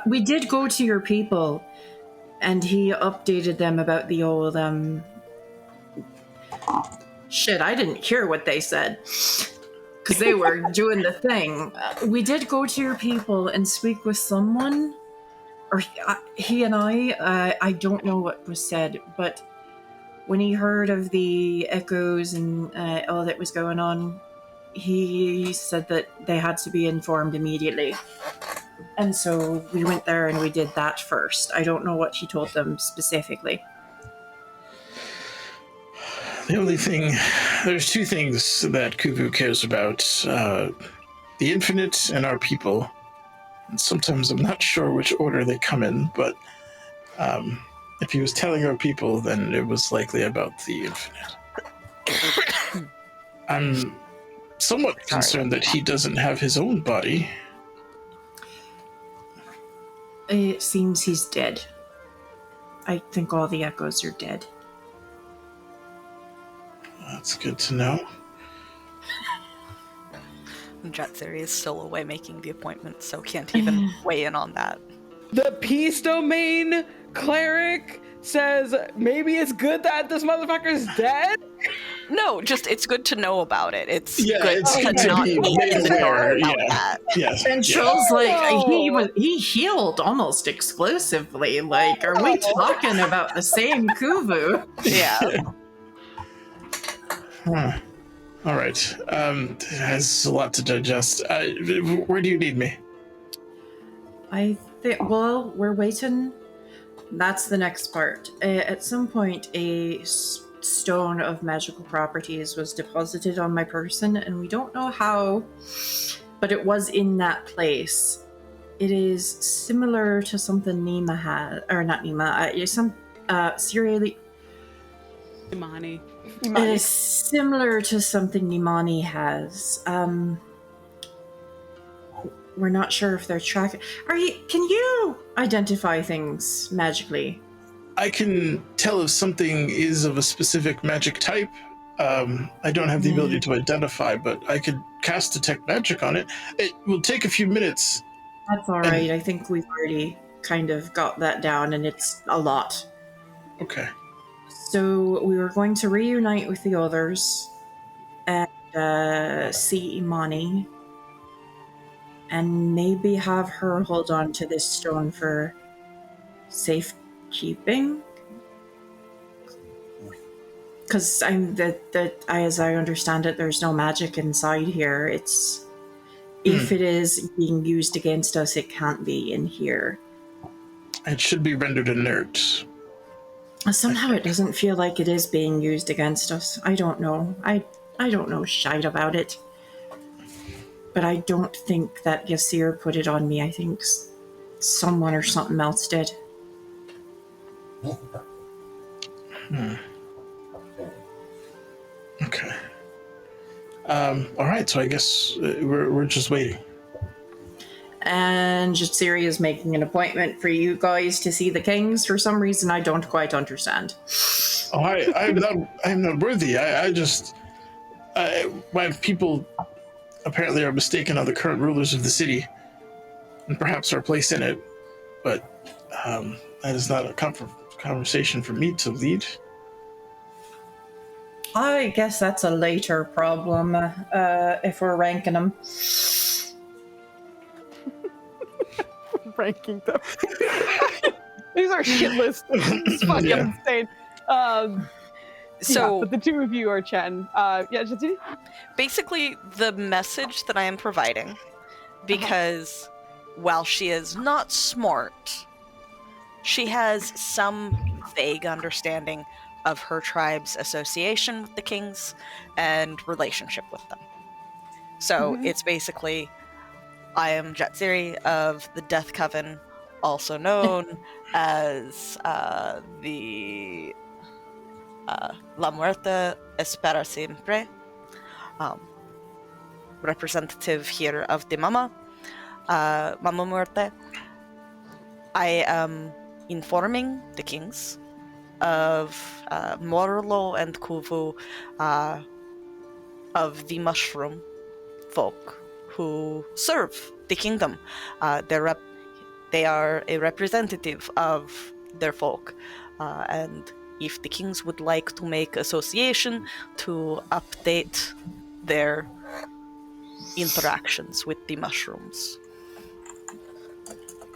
E: We did go to your people, and he updated them about the old shit. I didn't hear what they said because they were doing the thing. We did go to your people and speak with someone, or he and I don't know what was said, but when he heard of the echoes and all that was going on, he said that they had to be informed immediately. And so we went there and we did that first. I don't know what he told them specifically.
H: The only thing, there's two things that Kuvu cares about, the infinite and our people. And sometimes I'm not sure which order they come in, but if he was telling our people, then it was likely about the infinite. I'm somewhat concerned that he doesn't have his own body.
E: It seems he's dead. I think all the echoes are dead.
H: That's good to know.
G: Jet Theory is still away making the appointment, so can't even weigh in on that.
C: The Peace Domain cleric says maybe it's good that this motherfucker's dead.
G: No, just it's good to know about it. It's
H: Yeah,
G: good
H: it's
G: to
H: good to
G: not
H: be
G: be
H: made
G: ignored
H: aware,
G: about
H: yeah.
G: that.
H: Yes.
E: And
H: yeah.
E: Trill's like,
C: Oh.
E: he healed almost exclusively. Like, are we talking about the same Kuvu?
G: Yeah.
H: Huh. All right. It has a lot to digest. Where do you need me?
E: I think, well, we're waiting. That's the next part. At some point, a stone of magical properties was deposited on my person, and we don't know how, but it was in that place. It is similar to something Nima has, or not Nima, Siriali.
C: Imani.
E: It is similar to something Nimani has. We're not sure if they're tracking. Can you identify things magically?
H: I can tell if something is of a specific magic type. I don't have the ability to identify, but I could cast detect magic on it. It will take a few minutes.
E: That's all right. I think we've already kind of got that down, and it's a lot.
H: Okay.
E: So we were going to reunite with the others and see Imani, and maybe have her hold on to this stone for safekeeping. Because as I understand it, there's no magic inside here. It's if it is being used against us, it can't be in here.
H: It should be rendered inert.
E: Somehow it doesn't feel like it is being used against us. I don't know. I don't know shite about it. But I don't think that Yasir put it on me. I think someone or something else did.
H: Okay. All right, so I guess we're just waiting.
E: And Jatsiri is making an appointment for you guys to see the kings. For some reason, I don't quite understand.
H: Oh, I'm not worthy. My people apparently are mistaken on the current rulers of the city, and perhaps our place in it. But that is not conversation for me to lead.
E: I guess that's a later problem if we're ranking them.
B: Ranking them. These are shit lists. It's fucking
H: Yeah.
B: insane.
G: So
B: but the two of you are chatting. Jatini?
G: basically, the message that I am providing, because while she is not smart, she has some vague understanding of her tribe's association with the kings and relationship with them. So it's basically, I am Jatsiri of the Death Coven, also known as the La Muerte Espera Siempre, representative here of the Mama Muerte. I am informing the kings of Morlo and Kuvu, of the mushroom folk who serve the kingdom. They are a representative of their folk, and if the kings would like to make association to update their interactions with the mushrooms.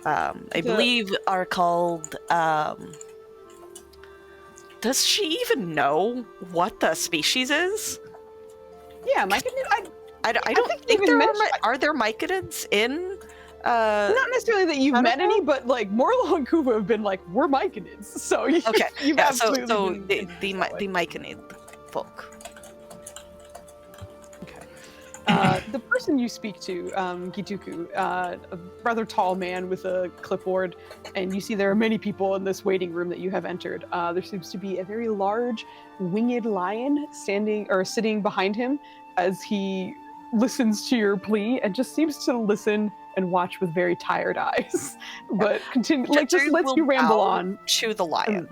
G: I believe are called, does she even know what the species is?
B: Yeah, Mike.
G: I don't think there are there myconids in.
B: Not necessarily that you've met
G: Canada?
B: any, but like Morlo and Kuva have been like, we're myconids. So you've
G: Yeah, so
B: absolutely been
G: the
B: introduced that way.
G: myconid folk.
B: The person you speak to, Gituku, a rather tall man with a clipboard, and you see there are many people in this waiting room that you have entered. There seems to be a very large winged lion sitting behind him as he listens to your plea and just seems to listen and watch with very tired eyes. But continue, like, just lets you ramble on.
G: To the lion.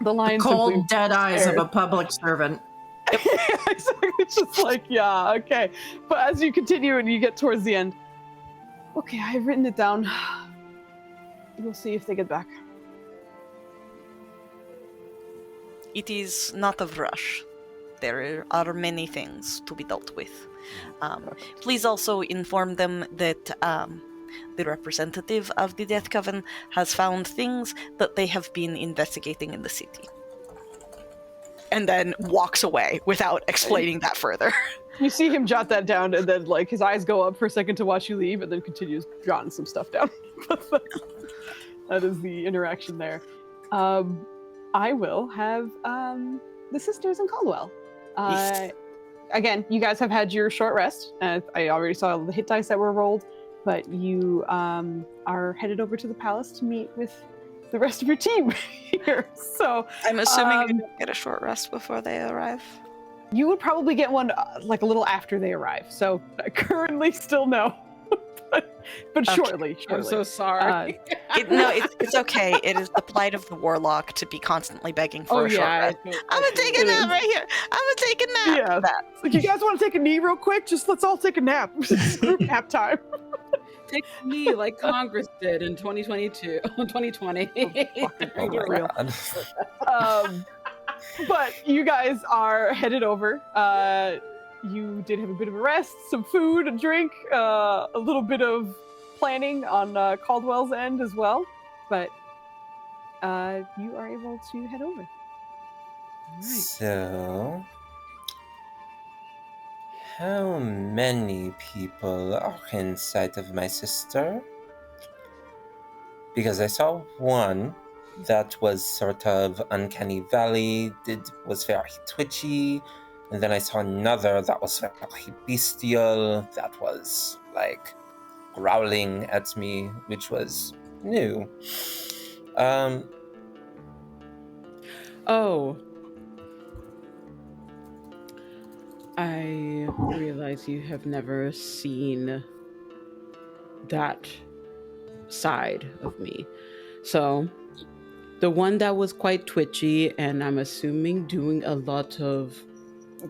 B: The lion
E: Cold,
B: simply
E: dead eyes of
B: stares.
E: a public servant.
B: Exactly. It's just like, yeah, okay. But as you continue and you get towards the end, okay, I've written it down. We'll see if they get back.
G: It is not a rush. There are many things to be dealt with. Please also inform them that the representative of the Death Coven has found things that they have been investigating in the city. And then walks away without explaining that further.
B: You see him jot that down, and then like his eyes go up for a second to watch you leave, and then continues jotting some stuff down. That is the interaction there. I will have the sisters in Caldwell. Again, you guys have had your short rest. I already saw the hit dice that were rolled, but you are headed over to the palace to meet with the rest of your team here. So
G: I'm assuming you don't get a short rest before they arrive.
B: you would probably get one like a little after they arrive. So currently still no. but shortly.
C: I'm so sorry.
G: It's okay. It is the plight of the warlock to be constantly begging for a short rest. I'm gonna take a nap right here. I'm gonna take a nap.
B: Yeah. Like, you guys want to take a knee real quick? Just let's all take a nap. Group nap time.
C: Take me like Congress did in 2022, 2020.
G: Oh my God.
B: But you guys are headed over. You did have a bit of a rest, some food, a drink, a little bit of planning on Caldwell's end as well. But you are able to head over.
F: So, how many people are in sight of my sister? Because I saw one that was sort of uncanny valley, was very twitchy, and then I saw another that was very bestial, that was like growling at me, which was new.
C: Oh. I realize you have never seen that side of me. So, the one that was quite twitchy, and I'm assuming doing a lot of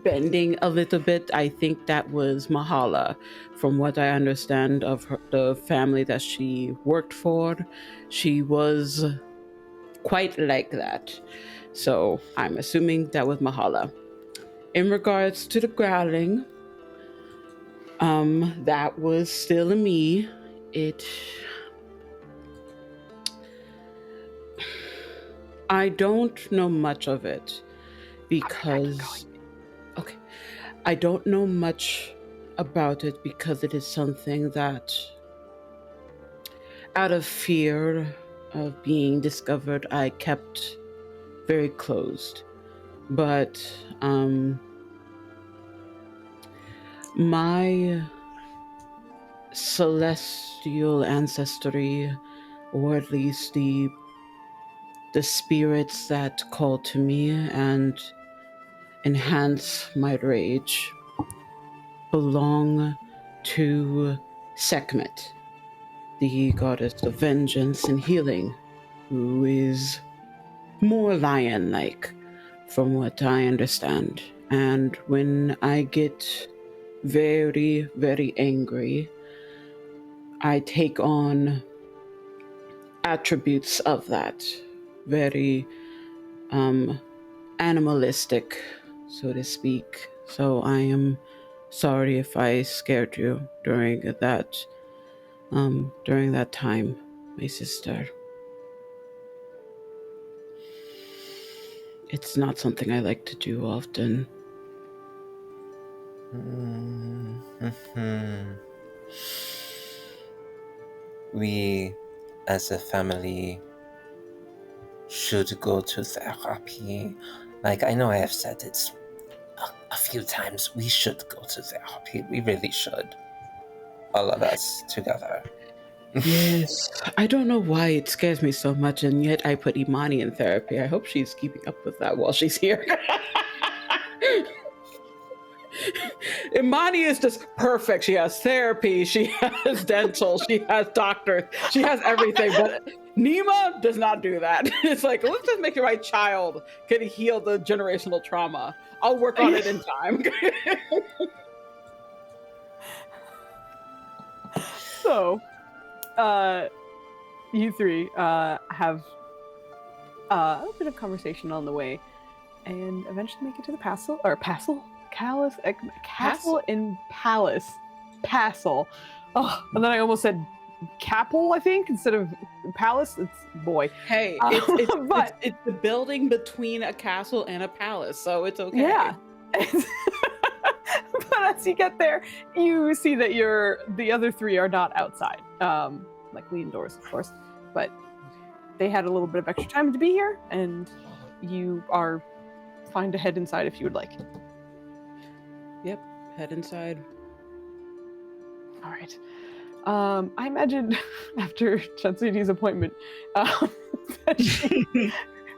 C: bending a little bit, I think that was Mahala. From what I understand of the family that she worked for, she was quite like that. So I'm assuming that was Mahala. In regards to the growling, that was still a me. I don't know much of it because okay. I don't know much about it because it is something that, out of fear of being discovered, I kept very closed. But my celestial ancestry, or at least the spirits that call to me and enhance my rage, belong to Sekhmet, the goddess of vengeance and healing, who is more lion-like, from what I understand. And when I get very, very angry, I take on attributes of that, very animalistic, so to speak. So I am sorry if I scared you during that time, my sister. It's not something I like to do often.
F: We, as a family, should go to therapy. Like, I know I have said it a few times. We should go to therapy. We really should. All of us together.
C: Yes, I don't know why it scares me so much, and yet I put Imani in therapy. I hope she's keeping up with that while she's here. Imani is just perfect. She has therapy, she has dental, she has doctors, she has everything. But Nima does not do that. It's like, let's just make sure my child can heal the generational trauma. I'll work on it in time.
B: So, you three have a bit of conversation on the way, and eventually make it to the castle in Palace. Passel. Oh, and then I almost said Capel, I think, instead of Palace. It's boy.
C: Hey, it's the building between a castle and a palace, so it's okay.
B: Yeah. But as you get there, you see that the other three are not outside, like indoors, of course. But they had a little bit of extra time to be here, and you are fine to head inside if you would like.
C: Yep, head inside.
B: All right. I imagine after Chansuni's appointment, that she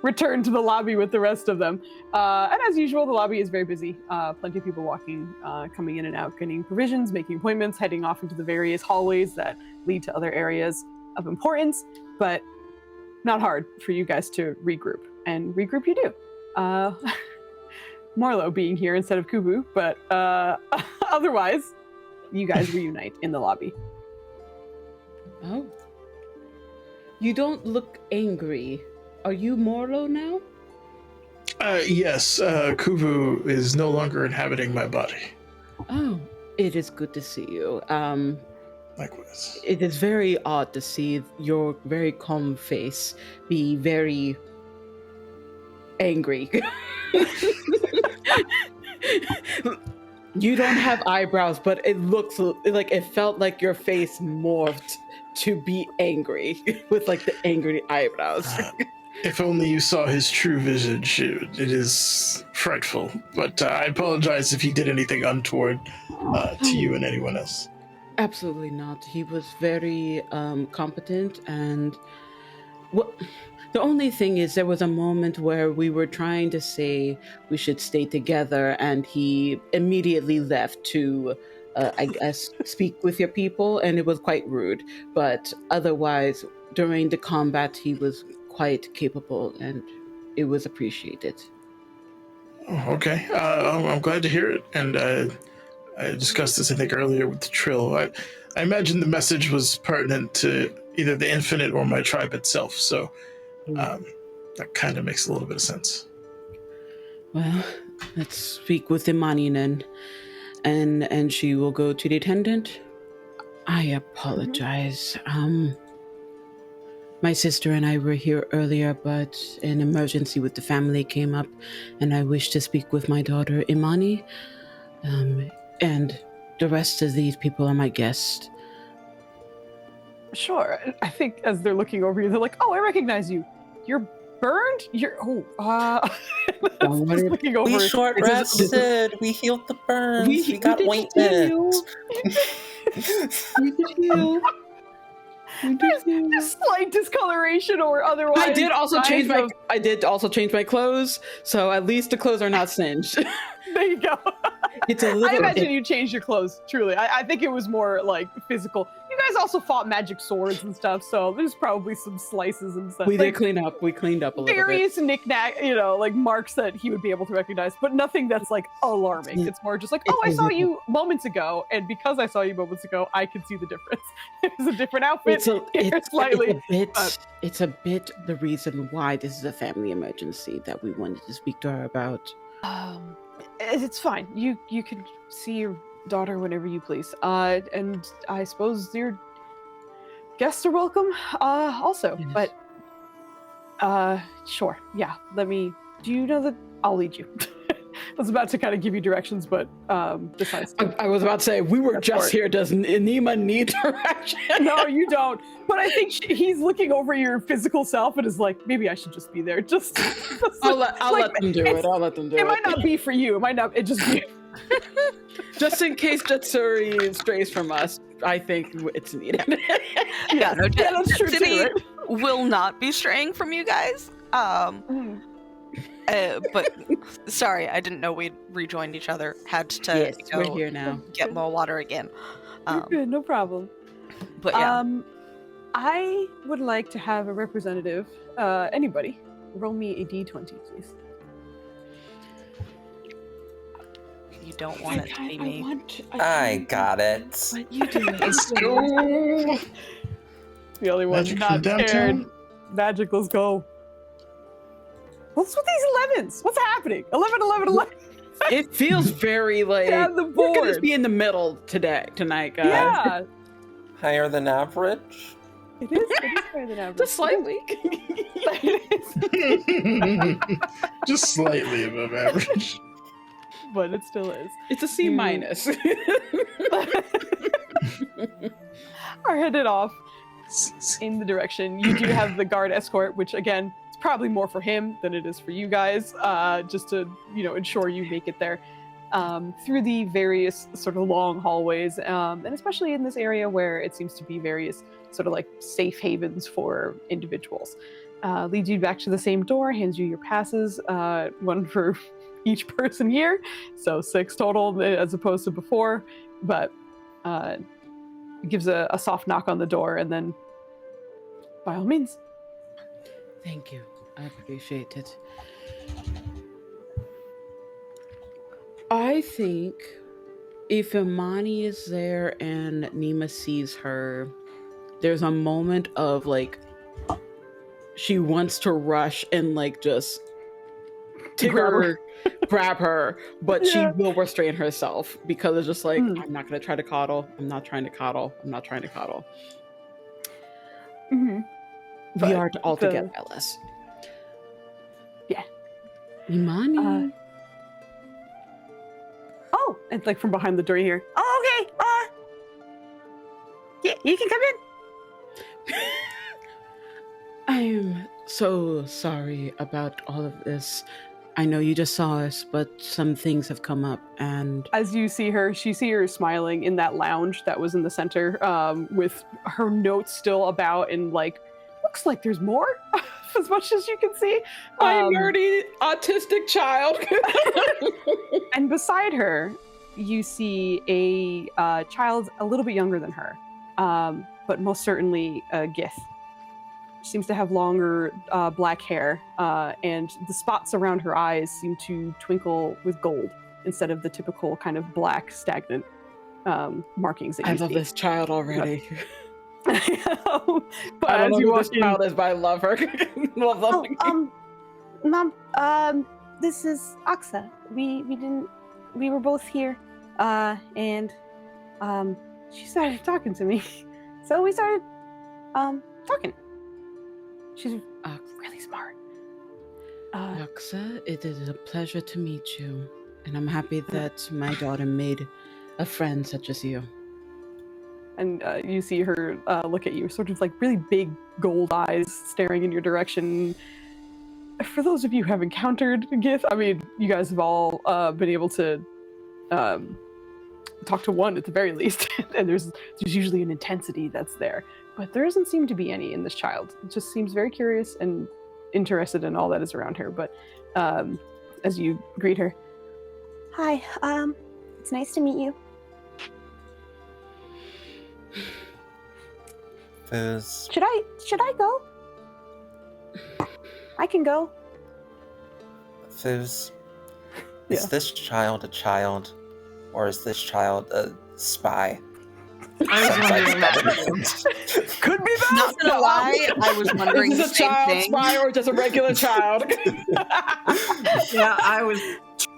B: returned to the lobby with the rest of them. And as usual, the lobby is very busy. Plenty of people walking, coming in and out, getting provisions, making appointments, heading off into the various hallways that lead to other areas of importance, but not hard for you guys to regroup. And regroup you do. Morlo being here instead of Kubu, but otherwise, you guys reunite in the lobby.
C: Oh. You don't look angry. Are you Morlo now?
H: Yes, Kuvu is no longer inhabiting my body.
C: Oh, it is good to see you.
H: Likewise.
C: It is very odd to see your very calm face be very angry. You don't have eyebrows, but it looks like it felt like your face morphed to be angry with like the angry eyebrows.
H: If only you saw his true visage, it is frightful. But I apologize if he did anything untoward to you and anyone else.
C: Absolutely not. He was very competent, and the only thing is there was a moment where we were trying to say we should stay together, and he immediately left to, I guess, speak with your people, and it was quite rude. But otherwise, during the combat, he was quite capable, and it was appreciated.
H: Oh, okay. I'm glad to hear it. And I discussed this, I think, earlier with the Trill. I imagine the message was pertinent to either the Infinite or my tribe itself. So That kind of makes a little bit of sense.
C: Well, let's speak with Imani then. And she will go to the attendant. I apologize. My sister and I were here earlier, but an emergency with the family came up, and I wish to speak with my daughter Imani. And the rest of these people are my guests.
B: Sure. I think as they're looking over you, they're like, "Oh, I recognize you. You're burned. You're
C: Don't worry.
B: looking over.
F: We short rested. We healed the burns. We got
C: did
F: ointment.
C: heal. We did heal.
B: There's slight discoloration or otherwise.
C: I did also change
B: signs
C: my clothes, so at least the clothes are not singed.
B: There you go.
C: It's a little.
B: I imagine you changed your clothes. Truly, I think it was more like physical. You guys also fought magic swords and stuff, so there's probably some slices and stuff.
C: We
B: like,
C: did clean up. We cleaned up a little bit.
B: various knick-knack, like marks that he would be able to recognize, but nothing that's like alarming. It's more just like, oh, I saw you moments ago, and because I saw you moments ago, I can see the difference. It was a different outfit.
C: It's a bit the reason why this is a family emergency that we wanted to speak to her about.
B: It's fine. You can see your daughter whenever you please. And I suppose your guests are welcome. Also,
C: Yes.
B: but sure. Yeah. Do you know that I'll lead you? I was about to kind of give you directions, but besides,
C: I was about to say we were
B: That's
C: just
B: hard.
C: here. Does Nima need direction?
B: no, you don't. But I think he's looking over your physical self and is like, maybe I should just be there. Just
C: I'll let them do it. I'll let them do it.
B: It might not be for you. It might not. It just be.
C: Just in case Jatsuri strays from us, I think it's needed.
B: Yeah,
G: No,
B: that's true too.
G: Destiny
B: Right?
G: will not be straying from you guys.
B: Mm.
G: But sorry, I didn't know we'd rejoined each other. Had to
C: Yes,
G: go
C: we're here now.
G: get more water again.
B: You're good, no problem.
G: But yeah,
B: I would like to have a representative. Anybody, roll me a d20, please.
G: you don't want it to be me.
F: I got it.
C: But you do it.
H: Let's go.
B: The only one
H: Magic
B: not
H: from downtown?
B: scared. Magic, let's go. What's with these 11s? What's happening? 11, 11, 11.
C: It feels very like
B: On the
C: we're gonna
B: board.
C: be in the middle tonight, guys.
B: Yeah,
F: Higher than average.
B: it is higher than average.
C: Just slightly.
H: Just slightly above average.
B: But it still is.
C: It's a C minus.
B: Are headed off in the direction. You do have the guard escort, which again, it's probably more for him than it is for you guys, just to ensure you make it there through the various sort of long hallways, and especially in this area where it seems to be various sort of like safe havens for individuals. Leads you back to the same door, hands you your passes, one for each person here, so 6 total as opposed to before, but gives a soft knock on the door, and then by all means.
C: Thank you. I appreciate it. I think if Imani is there and Nima sees her, there's a moment of like she wants to rush and like just grab her, but she will restrain herself because it's just like, I'm not gonna try to coddle. I'm not trying to coddle.
B: Mm-hmm.
C: We
B: But
C: are all together, Ellis.
B: Yeah.
C: Imani.
B: Oh, and like from behind the door here. Oh, okay. Yeah, you can come in.
C: I'm so sorry about all of this. I know you just saw us, but some things have come up, and
B: As you see her, smiling in that lounge that was in the center, with her notes still about, and like, looks like there's more, as much as you can see.
C: I'm nerdy autistic child.
B: And beside her, you see a child a little bit younger than her, but most certainly a Gith. Seems to have longer black hair, and the spots around her eyes seem to twinkle with gold instead of the typical kind of black, stagnant markings that you
C: I love
B: see.
C: this child already.
B: But
C: I don't
B: as
C: know
B: you
C: who
B: walk
C: this
B: in,
C: child is, but I love her. Love them.
B: Mom, this is Aksa. We were both here, and she started talking to me, so we started talking. She's really smart.
C: Aksa, it is a pleasure to meet you, and I'm happy that my daughter made a friend such as you.
B: And you see her look at you, sort of like really big gold eyes staring in your direction. For those of you who have encountered Gith, I mean, you guys have all been able to talk to one at the very least, and there's usually an intensity that's there, but there doesn't seem to be any in this child. It just seems very curious and interested in all that is around her. But as you greet her,
I: hi, it's nice to meet you.
F: Fooz.
I: Should I go? I can go.
F: Fooz.
B: Yeah.
F: Is this child a child? Or is this child a spy?
E: I was wondering that.
B: could be that.
G: Not gonna lie, I was wondering
C: Is
G: the
C: this a
G: same
C: child
G: thing.
C: spy or just a regular child?
E: Yeah, I was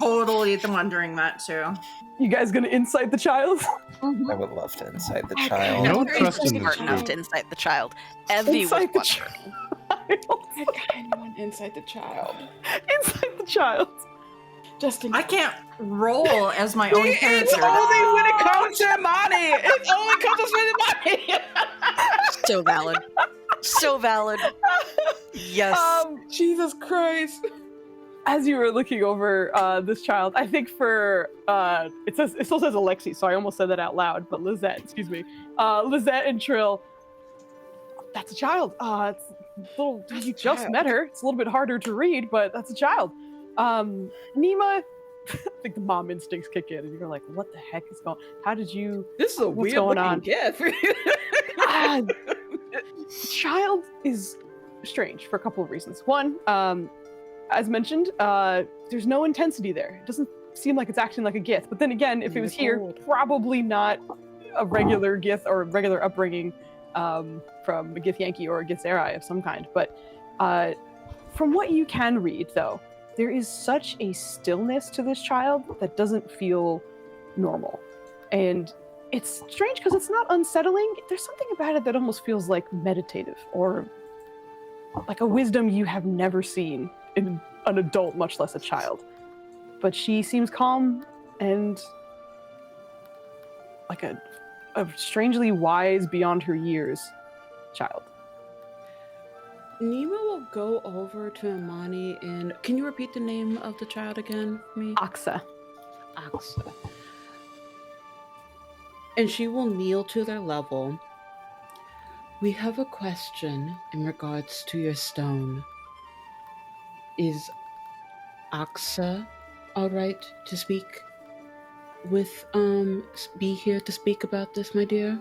E: totally wondering that too.
B: You guys gonna insight the child?
F: I would love to incite the child.
A: No
G: Very
A: trust in this
G: smart enough
A: group.
G: to incite the child. Evie was
B: Incite the
G: wondering.
C: I kind of want inside the child.
B: Insight the child.
C: Just in
E: I can't roll as my own
C: It's
E: character.
C: only when it comes to money. It only comes to money.
G: So valid. So valid. Yes.
C: Jesus Christ.
B: As you were looking over this child, I think for it still says Alexi, so I almost said that out loud, but Lizette, excuse me. Lizette and Trill, that's a child. It's a little, you just
C: child.
B: met her. It's a little bit harder to read, but that's a child. Nima, I think the mom instincts kick in, and you're like, what the heck is going? How did you?
C: This is a
B: What's
C: weird
B: going
C: looking
B: on?
C: gift.
B: Ah, child is strange for a couple of reasons. One, as mentioned, there's no intensity there. It doesn't seem like it's acting like a Gith. But then again, if it was here, probably not a regular Gith or regular upbringing from a Gith Yankee or a Gith Sarai of some kind. But from what you can read, though, there is such a stillness to this child that doesn't feel normal. And it's strange because it's not unsettling. There's something about it that almost feels like meditative or like a wisdom you have never seen in an adult, much less a child. But she seems calm and like a strangely wise beyond her years child.
C: Nima will go over to Imani and can you repeat the name of the child again for me?
B: Aksa.
C: Aksa. And she will kneel to their level. We have a question in regards to your stone. Is Aksa alright to speak with, be here to speak about this, my dear?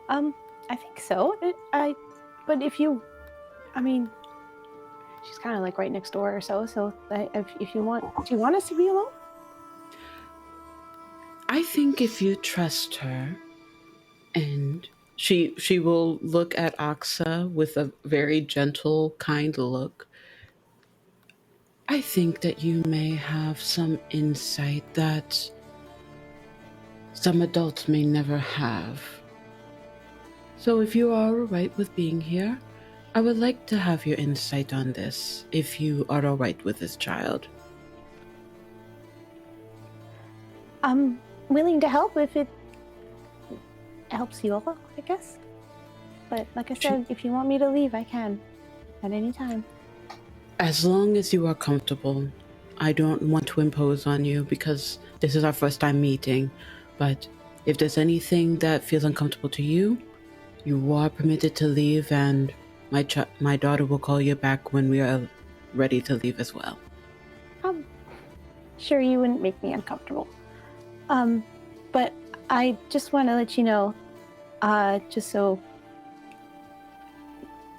I: I think so. But if you, I mean, she's kind of like right next door or so. So if you want, do you want us to be alone?
C: I think if you trust her, and she will look at Aksa with a very gentle, kind look. I think that you may have some insight that some adults may never have. So if you are alright with being here, I would like to have your insight on this, if you are alright with this child.
I: I'm willing to help if it helps you all, I guess. But like I said, if you want me to leave, I can at any time.
C: As long as you are comfortable. I don't want to impose on you because this is our first time meeting. But if there's anything that feels uncomfortable to you, you are permitted to leave, and my daughter will call you back when we are ready to leave as well.
I: Sure, you wouldn't make me uncomfortable. But I just want to let you know, just so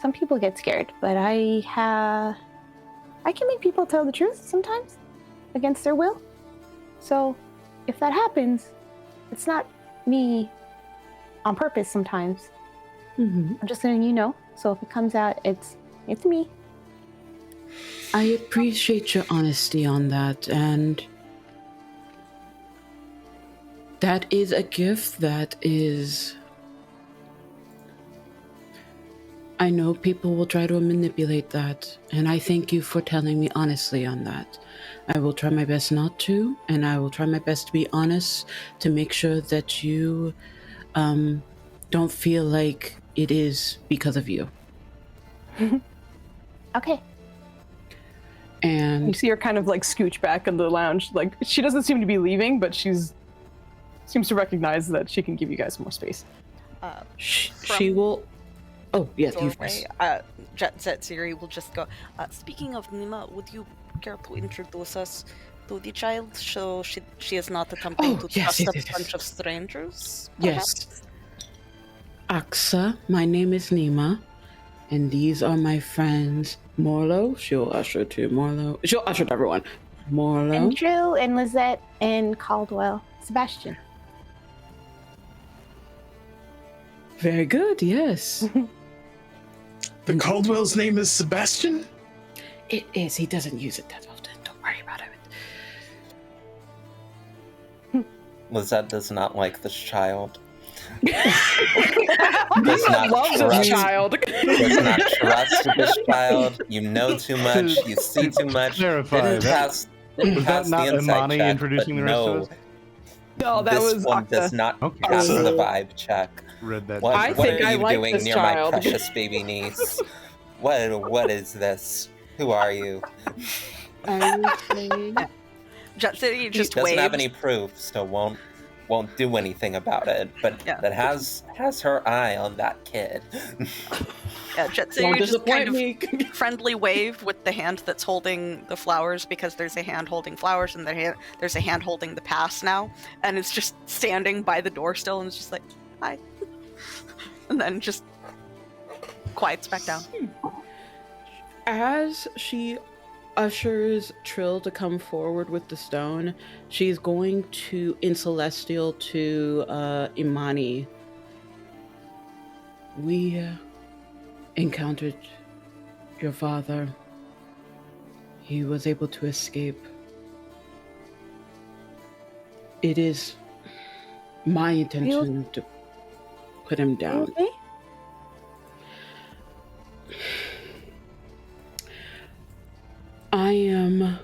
I: some people get scared, but I can make people tell the truth sometimes against their will. So if that happens, it's not me on purpose sometimes.
C: Mm-hmm.
I: I'm just letting you know. So if it comes out, it's me.
C: I appreciate your honesty on that, and that is a gift that is... I know people will try to manipulate that, and I thank you for telling me honestly on that. I will try my best not to, and I will try my best to be honest to make sure that you don't feel like it is because of you.
I: Okay.
B: You
C: And
B: see her kind of like scooch back in the lounge. Like she doesn't seem to be leaving, but seems to recognize that she can give you guys more space.
C: she will... Oh, yes, you
G: Doorway, Jet Set Siri will just go, speaking of Nima, would you care to introduce us to the child so she is not attempting to
C: yes,
G: trust
C: yes,
G: a
C: yes, yes.
G: bunch of strangers?
C: Yes. Aksa, my name is Nima, and these are my friends. Morlo, she'll usher to Morlo. She'll usher to everyone. Morlo.
I: And Drew and Lizette and Caldwell. Sebastian.
C: Very good, yes.
H: The Caldwell's name is Sebastian?
C: It is. He doesn't use it that often. Don't worry about it.
F: Lizette does not like this child.
C: Nima loves this child.
F: Does not trust this child. You know too much. You see too much.
A: Clarify,
F: Didn't
A: that-
F: pass
A: Was that
F: the
A: not
F: insight
A: Imani
F: check,
A: introducing
F: but
A: the rest
F: no,
A: of us?
B: No, that
F: this
B: was
F: one
B: Akta.
F: does not
A: Okay.
F: pass
H: So-
F: the vibe check.
A: Read that.
F: What,
C: I
F: what
C: think
F: are
C: I
F: you
C: like
F: doing
C: this
F: near
C: child.
F: my precious baby niece? What is this? Who are you?
G: Jet City just
F: Doesn't
G: waves.
F: have any proof, so won't do anything about it. But
G: Yeah.
F: that has her eye on that kid.
G: Yeah, Jet
C: Don't
G: City just kind
C: disappoint
G: of
C: me.
G: friendly wave with the hand that's holding the flowers, because there's a hand holding flowers and there's a hand holding the pass now, and it's just standing by the door still, and it's just like, hi. And then just quiets back down.
C: As she ushers Trill to come forward with the stone, she's going to, in Celestial, to Imani. We encountered your father. He was able to escape. It is my intention to put him down.
I: Okay.
C: I am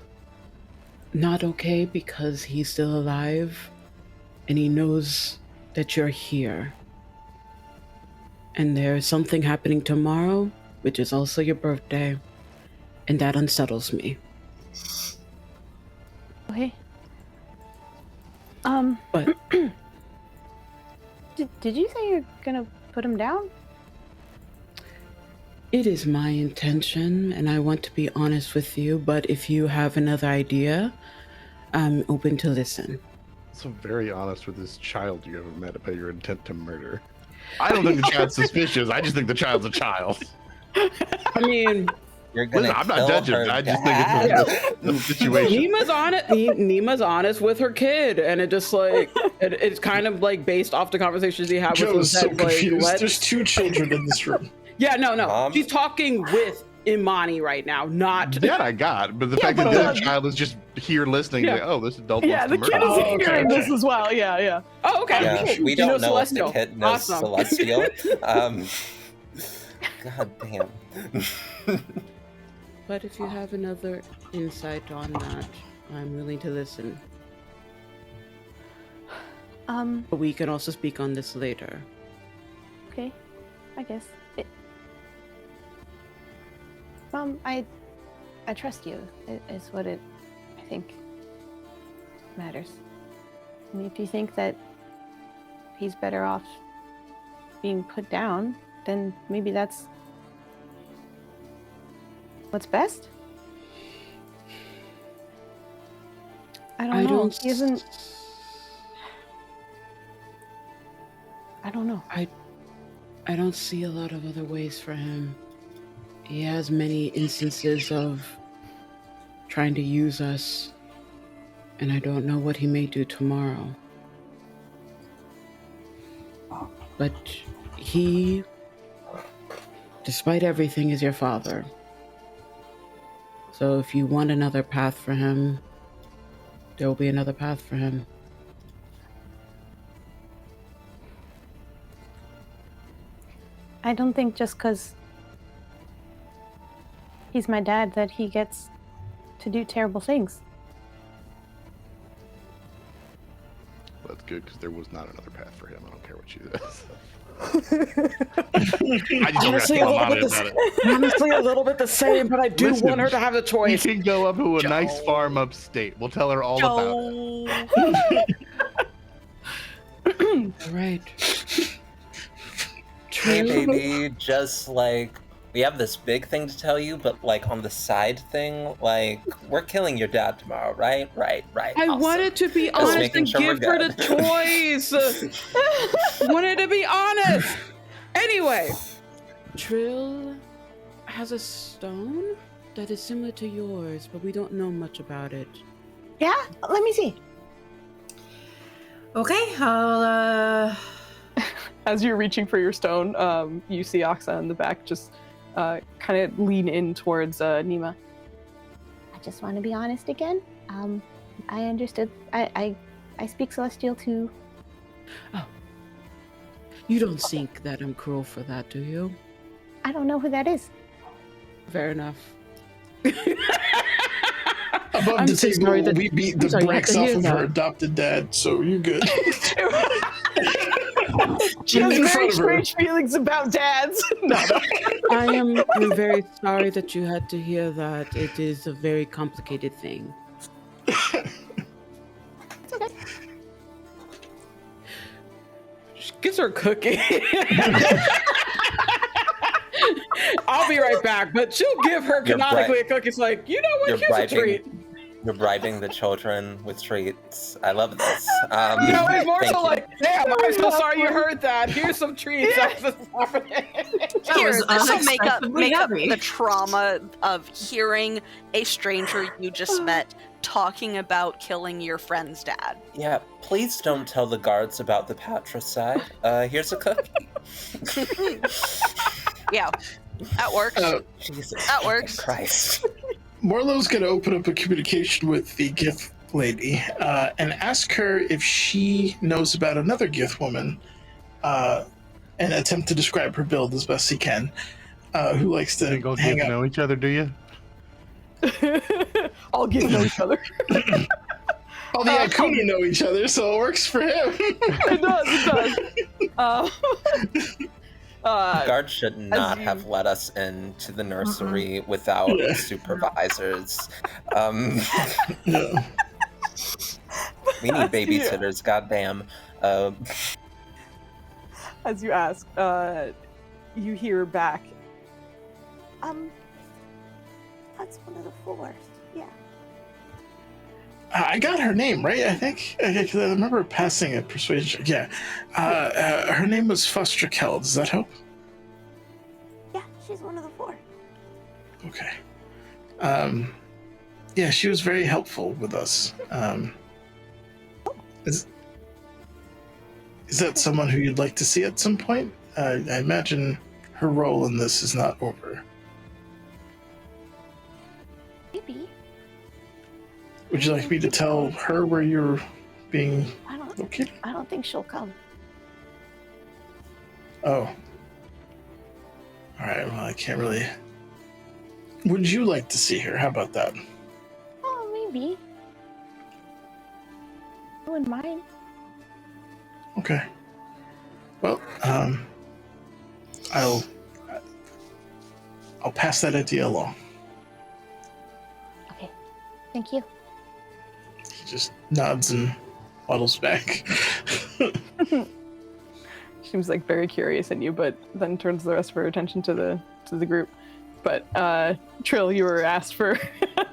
C: not okay because he's still alive and he knows that you're here. And there's something happening tomorrow, which is also your birthday, and that unsettles me.
I: Okay.
C: But
I: Did you say you're gonna put him down?
C: it is my intention, and I want to be honest with you, but if you have another idea, I'm open to listen.
A: So very honest with this child you ever met about your intent to murder. I don't think the child's suspicious. I just think the child's a child.
C: I mean,
F: You're gonna
A: Listen, I'm not
F: kill
A: judging.
F: her
A: I just
F: dad.
A: think it's a situation.
C: Nima's honest with her kid, and it just like it's kind of like based off the conversations he had with
H: Joe is so
C: Lizette, like,
H: confused. There's two children in this room.
C: Yeah, no.
F: Mom?
C: She's talking with Imani right now, not.
A: That I got, but the fact
B: but
A: that the child is just here listening,
C: Yeah.
A: like, oh, this adult
B: Yeah,
A: wants
B: the
A: to
B: kid
A: murder.
B: is
H: Oh, okay,
B: hearing
H: okay.
B: this as well. Yeah, yeah.
C: Oh, okay.
F: Yeah,
C: Cool.
F: we
C: You
F: don't
C: know
F: know if the
C: Celestial.
F: kid knows
C: Awesome.
F: Celestial. God damn.
C: But if you have another insight on that, I'm willing to listen. But we can also speak on this later.
I: Okay. I guess. I trust you. Is what I think matters. I mean, if you think that he's better off being put down, then maybe that's what's best. I don't know. He isn't. I don't know.
C: I don't see a lot of other ways for him. He has many instances of trying to use us, and I don't know what he may do tomorrow. But he, despite everything, is your father. So if you want another path for him, there will be another path for him.
I: I don't think just because he's my dad that he gets to do terrible things.
A: Well, that's good because there was not another path for him. I don't care what she says. I just
C: Honestly, honestly, a little bit the same, but I do want her to have the
A: You
C: choice.
A: can go up to a nice farm upstate. We'll tell her all about it.
C: All right.
F: Hey, baby, just like, we have this big thing to tell you, but like on the side thing, like, we're killing your dad tomorrow, right? Right.
C: I
F: Awesome.
C: wanted to be
F: Just
C: honest
F: making
C: and
F: sure we're
C: give her the
F: good.
C: choice. Wanted to be honest. Anyway, Trill has a stone that is similar to yours, but we don't know much about it.
I: Yeah? Let me see.
E: Okay, I'll
B: As you're reaching for your stone, you see Aksa in the back just kind of lean in towards Nima.
I: I just want to be honest again. I understood. I speak Celestial too.
C: Oh. You don't think that I'm cruel for that, do you?
I: I don't know who that is.
C: Fair enough.
H: Above
C: I'm
H: the
C: so
H: table,
C: sorry that-
H: we beat
C: I'm
H: the
C: sorry, you had
H: brakes
C: to
H: off
C: hear
H: of her
C: that.
H: adopted dad, so you're good.
B: She has
H: In front
B: very
H: of her.
B: strange feelings about dads. No.
C: I'm very sorry that you had to hear that. It is a very complicated thing.
I: It's okay.
C: She gives her a cookie. I'll be right back, but she'll give her
F: You're
C: canonically a cookie. It's like, you know what?
F: You're
C: Here's a treat.
F: You're bribing the children with treats. I love this.
C: No, it's more
F: thank
C: so
F: you.
C: like, damn, I'm so sorry you heard that. Here's some treats. That's what's happening.
E: That
G: Here,
E: was
G: this will make up
E: unexpectedly heavy.
G: the trauma of hearing a stranger you just met talking about killing your friend's dad.
F: Yeah, please don't tell the guards about the patricide. Here's a cookie.
G: Yeah, that works.
F: Jesus
G: That works.
F: Christ.
H: Morlo's going to open up a communication with the Gith lady and ask her if she knows about another Gith woman and attempt to describe her build as best he can, who likes to
A: You go
H: hang
A: get to
H: out.
A: know each other, do you?
B: All get to know each other.
H: All the Akuna know each other, so it works for him.
B: It does.
F: Guards should not
B: you-
F: have let us into the nursery without
H: Yeah.
F: supervisors.
H: No.
F: We need babysitters, goddamn.
B: As you ask, you hear back.
I: That's one of the four. Yeah.
H: I got her name, right? I think. I remember passing a persuasion check. Yeah. Her name was Fostrakel. Does that help?
I: Yeah, she's one of the four.
H: Okay. Yeah, she was very helpful with us. Is that someone who you'd like to see at some point? I imagine her role in this is not over.
I: Maybe.
H: Would you like me to tell her where you're being
I: I don't.
H: located?
I: I don't think she'll come.
H: Oh. All right. Well, I can't really. Would you like to see her? How about that?
I: Oh, maybe. I wouldn't mind.
H: Okay. Well, I'll pass that idea along.
I: Okay. Thank you.
H: He just nods and waddles back.
B: Seems like very curious in you, but then turns the rest of her attention to the group. But Trill, you were asked for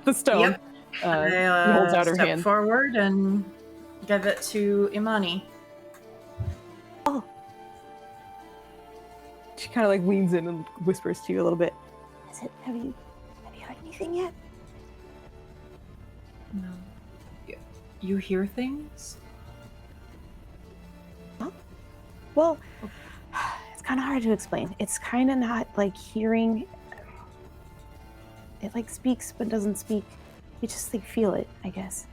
B: the stone.
E: Yep.
B: He
E: I
B: holds out her
E: step
B: hand.
E: forward and give it to Imani.
B: She kind of like leans in and whispers to you a little bit.
I: Have you heard anything yet?
E: No. You hear things?
I: Well, it's kind of hard to explain. It's kind of not like hearing. it like speaks but doesn't speak. You just like feel it, I guess.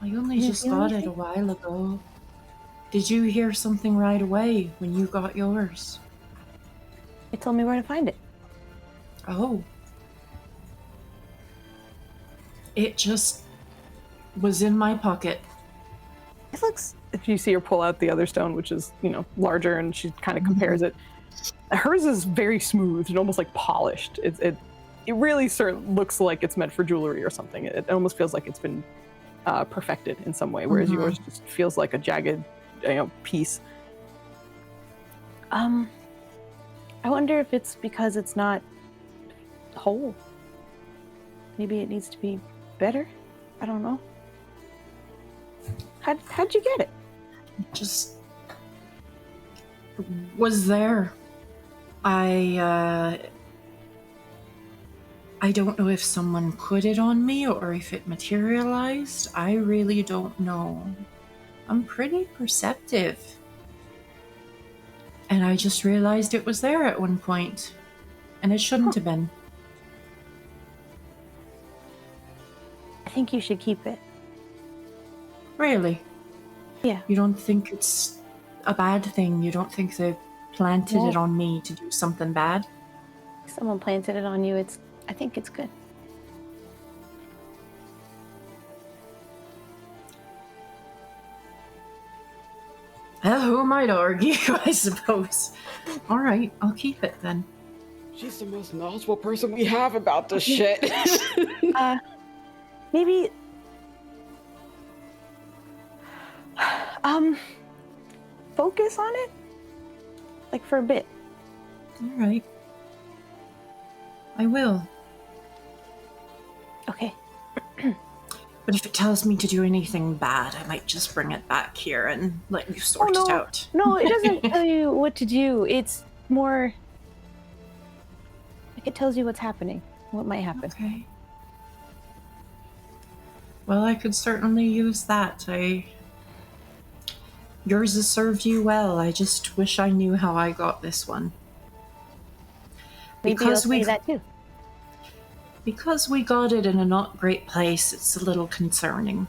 E: I only
I: You
E: just
I: feel
E: got it
I: anything?
E: a while ago. Did you hear something right away when you got yours?
I: It told me where to find it.
E: Oh. It just was in my pocket.
I: It looks.
B: If you see her pull out the other stone, which is, larger, and she kind of compares it. Hers is very smooth and almost like polished. It really looks like it's meant for jewelry or something. It almost feels like it's been perfected in some way, whereas yours just feels like a jagged, piece.
I: I wonder if it's because it's not whole. Maybe it needs to be better. I don't know. How'd you get it?
E: It just was there. I don't know if someone put it on me or if it materialized. I really don't know. I'm pretty perceptive. And I just realized it was there at one point. And it shouldn't have been.
I: I think you should keep it.
E: Really?
I: Yeah.
E: You don't think it's a bad thing? You don't think they planted it on me to do something bad?
I: If someone planted it on you, I think it's good.
E: Who am I to argue, I suppose? All right, I'll keep it then.
C: She's the most knowledgeable person we have about this shit.
I: Maybe. Focus on it? Like for a bit.
E: All right. I will.
I: Okay.
E: But if it tells me to do anything bad, I might just bring it back here and let you sort it out.
I: No, it doesn't tell you what to do. It's more like it tells you what's happening, what might happen.
E: Okay. Well, I could certainly use that. Yours has served you well. I just wish I knew how I got this one.
I: Maybe
E: Because
I: I'll say that too.
E: Because we got it in a not great place, it's a little concerning.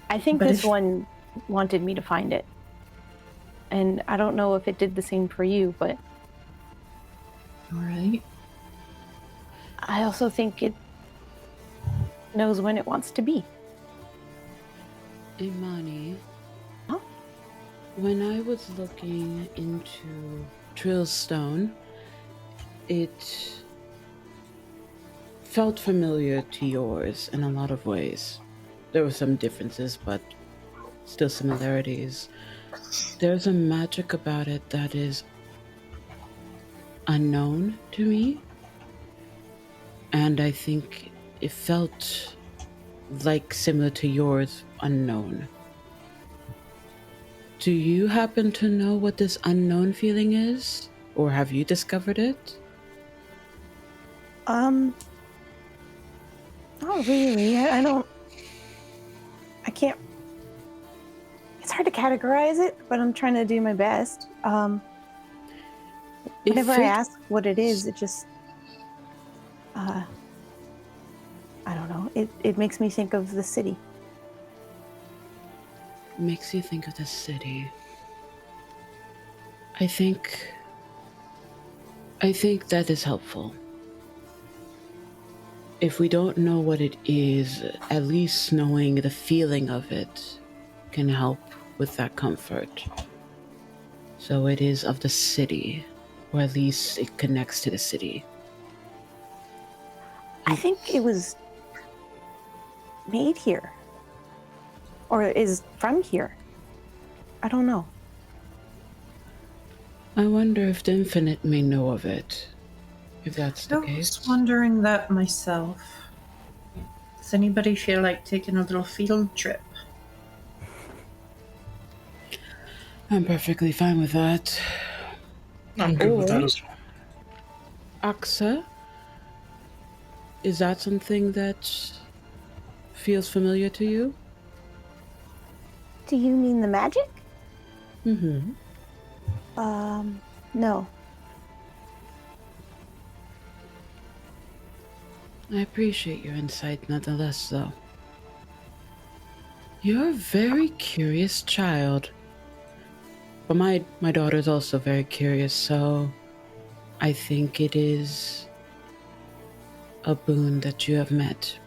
I: I think
E: But
I: this one wanted me to find it. And I don't know if it did the same for you, but
E: All right.
I: I also think it knows when it wants to be.
J: Imani.
I: Huh?
J: When I was looking into Trill's stone, it felt familiar to yours in a lot of ways. There were some differences, but still similarities. There's a magic about it that is unknown to me, and I think it felt like similar to yours, unknown. Do you happen to know what this unknown feeling is? Or have you discovered it?
I: Not really. I can't. It's hard to categorize it, but I'm trying to do my best. Whenever I ask what it is, it just, I don't know. It makes me think of the city.
J: Makes you think of the city. I think that is helpful. If we don't know what it is, at least knowing the feeling of it can help with that comfort. So it is of the city, or at least it connects to the city.
I: I think it was made here. Or is from here. I don't know.
J: I wonder if the Infinite may know of it, if that's the
E: I
J: case.
E: was wondering that myself. Does anybody feel like taking a little field trip?
J: I'm perfectly fine with that.
H: I'm good with that as well.
J: Aksa? Is that something that feels familiar to you?
I: Do you mean the magic?
J: Mm-hmm.
I: No.
J: I appreciate your insight nonetheless, though. You're a very curious child. But my daughter's also very curious, so I think it is a boon that you have met.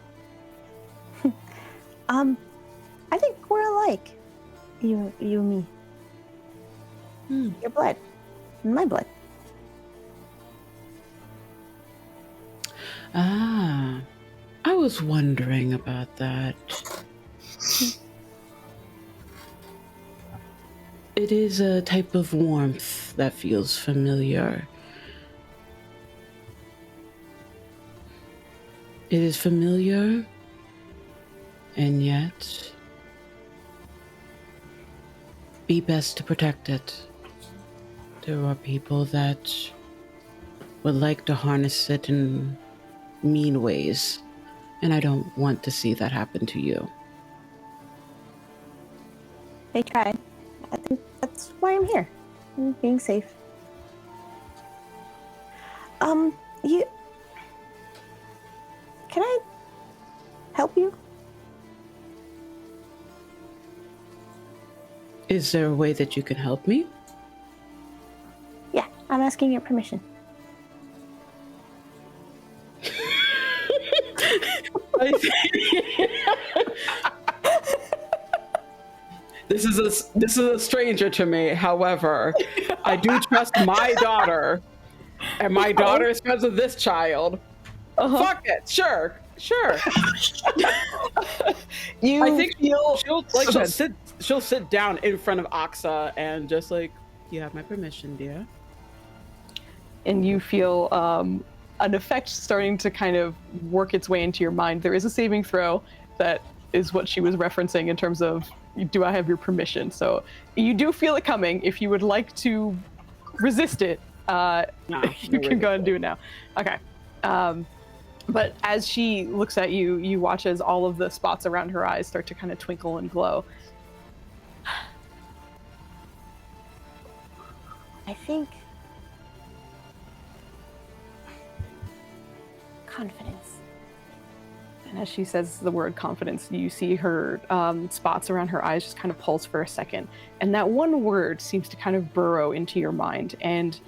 I: I think we're alike. You and me. Your blood. And my blood.
J: Ah, I was wondering about that. It is a type of warmth that feels familiar. It is familiar, and yet be best to protect it. There are people that would like to harness it in mean ways, and I don't want to see that happen to you.
I: They tried. I think that's why I'm here. I'm being safe. Can I help you?
J: Is there a way that you can help me?
I: Yeah, I'm asking your permission.
C: This is a stranger to me. However, I do trust my daughter, and my daughter is friends with this child. Fuck it, sure. I think she'll sit down in front of Aksa and just like, you have my permission, dear.
B: And you feel an effect starting to kind of work its way into your mind. There is a saving throw that is what she was referencing in terms of, do I have your permission? So you do feel it coming. If you would like to resist it, you can go ahead and do it now. Okay. But as she looks at you, you watch as all of the spots around her eyes start to kind of twinkle and glow.
I: I think confidence.
B: And as she says the word confidence, you see her spots around her eyes just kind of pulse for a second. And that one word seems to kind of burrow into your mind. And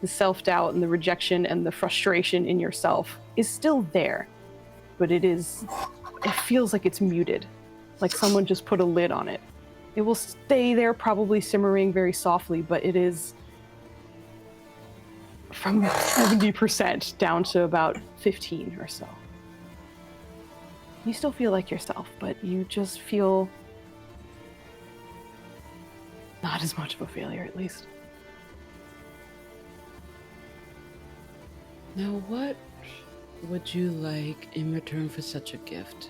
B: the self-doubt and the rejection and the frustration in yourself is still there. But it feels like it's muted. Like someone just put a lid on it. It will stay there, probably simmering very softly, but it is from 70% down to about 15 or so. You still feel like yourself, but you just feel not as much of a failure, at least.
J: Now, what would you like in return for such a gift?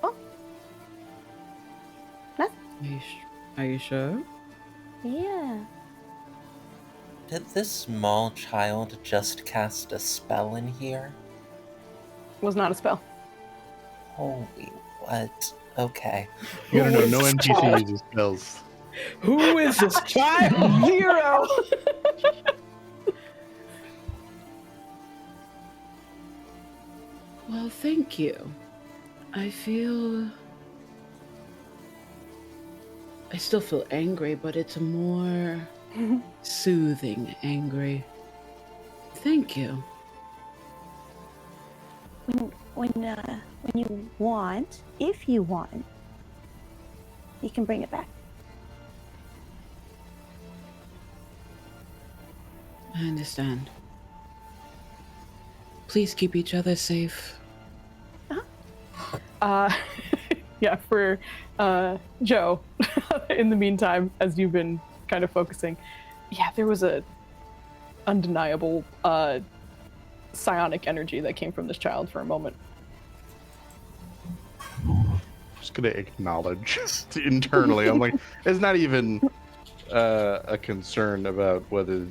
I: Oh. Nothing.
J: Are you sure?
I: Yeah.
F: Did this small child just cast a spell in here?
B: Was not a spell.
F: Holy what? Okay.
A: You gotta know, no NPC uses spells.
C: Who is this child?
B: 0.
J: Well, thank you. I still feel angry, but it's a more soothing angry. Thank you.
I: When you want, if you want, you can bring it back.
J: I understand. Please keep each other safe.
B: Yeah, for Joe, in the meantime, as you've been kind of focusing, yeah, there was a undeniable psionic energy that came from this child for a moment.
A: Just gonna acknowledge internally. I'm like, it's not even a concern about what the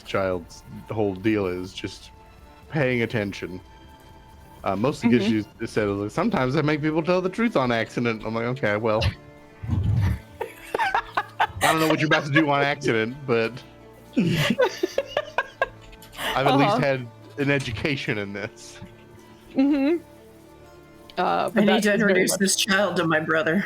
A: child's whole deal is. Just paying attention. Mostly because you said, like, sometimes I make people tell the truth on accident. I'm like, okay, well, don't know what you're about to do on accident, but I've at least had an education in this.
B: Mm-hmm.
E: I need to introduce this child to my brother.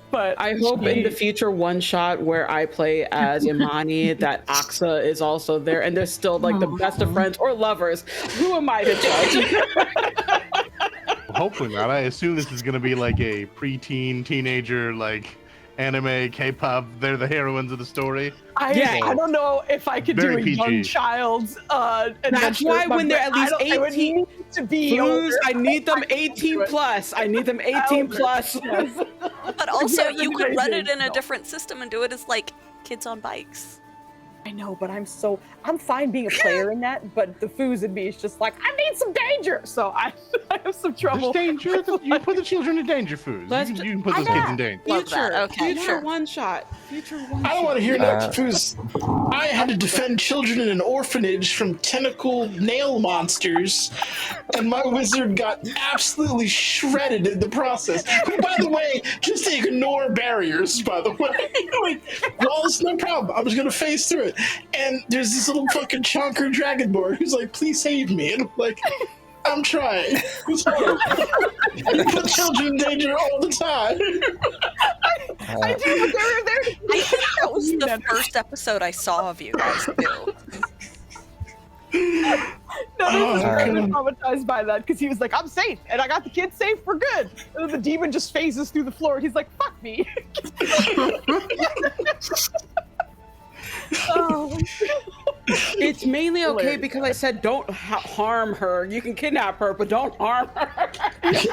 B: But
C: I hope in the future one shot where I play as Imani that Aksa is also there and they're still like the best of friends or lovers. Who am I to judge?
A: Well, hopefully not. I assume this is going to be like a preteen, teenager, like anime, K-pop. They're the heroines of the story.
B: I don't know if I could do
A: Very
B: a
A: PG.
B: young child's
C: That's
B: adventure,
C: why when they're at
B: but
C: least
B: I would
C: 18,
B: need to be
C: Foos,
B: older.
C: I need them 18 plus. I need them 18 plus.
B: Yes.
G: But also,
B: Yeah,
G: you could run it in a
B: no.
G: different system and do it as like kids on bikes.
B: I know, but I'm fine being a player in that, but the foos in me is just like, I need some danger. So I have some trouble.
A: There's danger. You put the children in danger, Foos.
C: Let's
A: You can put those kids in danger.
G: Love that. Okay,
C: future
G: sure.
C: one shot. Future one
D: I don't want to hear
F: Uh,
D: that, Foos. I had to defend children in an orphanage from tentacle nail monsters, and my wizard got absolutely shredded in the process. Who, by the way, just ignore barriers, by the way. Like, walls, no problem. I was going to phase through it. And there's this little fucking chonker dragonborn who's like, please save me. And I'm like, I'm trying. It's hard. You put children in danger all the time.
B: I do, but they're there.
G: I think that was the first episode I saw of you guys do.
B: No, this is
D: Oh,
B: very
D: God.
B: traumatized by that because he was like, I'm safe, and I got the kids safe, we're good. And then the demon just phases through the floor, and he's like, fuck me. Oh.
C: It's mainly okay
B: Hilarious.
C: because I said don't harm her. You can kidnap her, but don't harm her.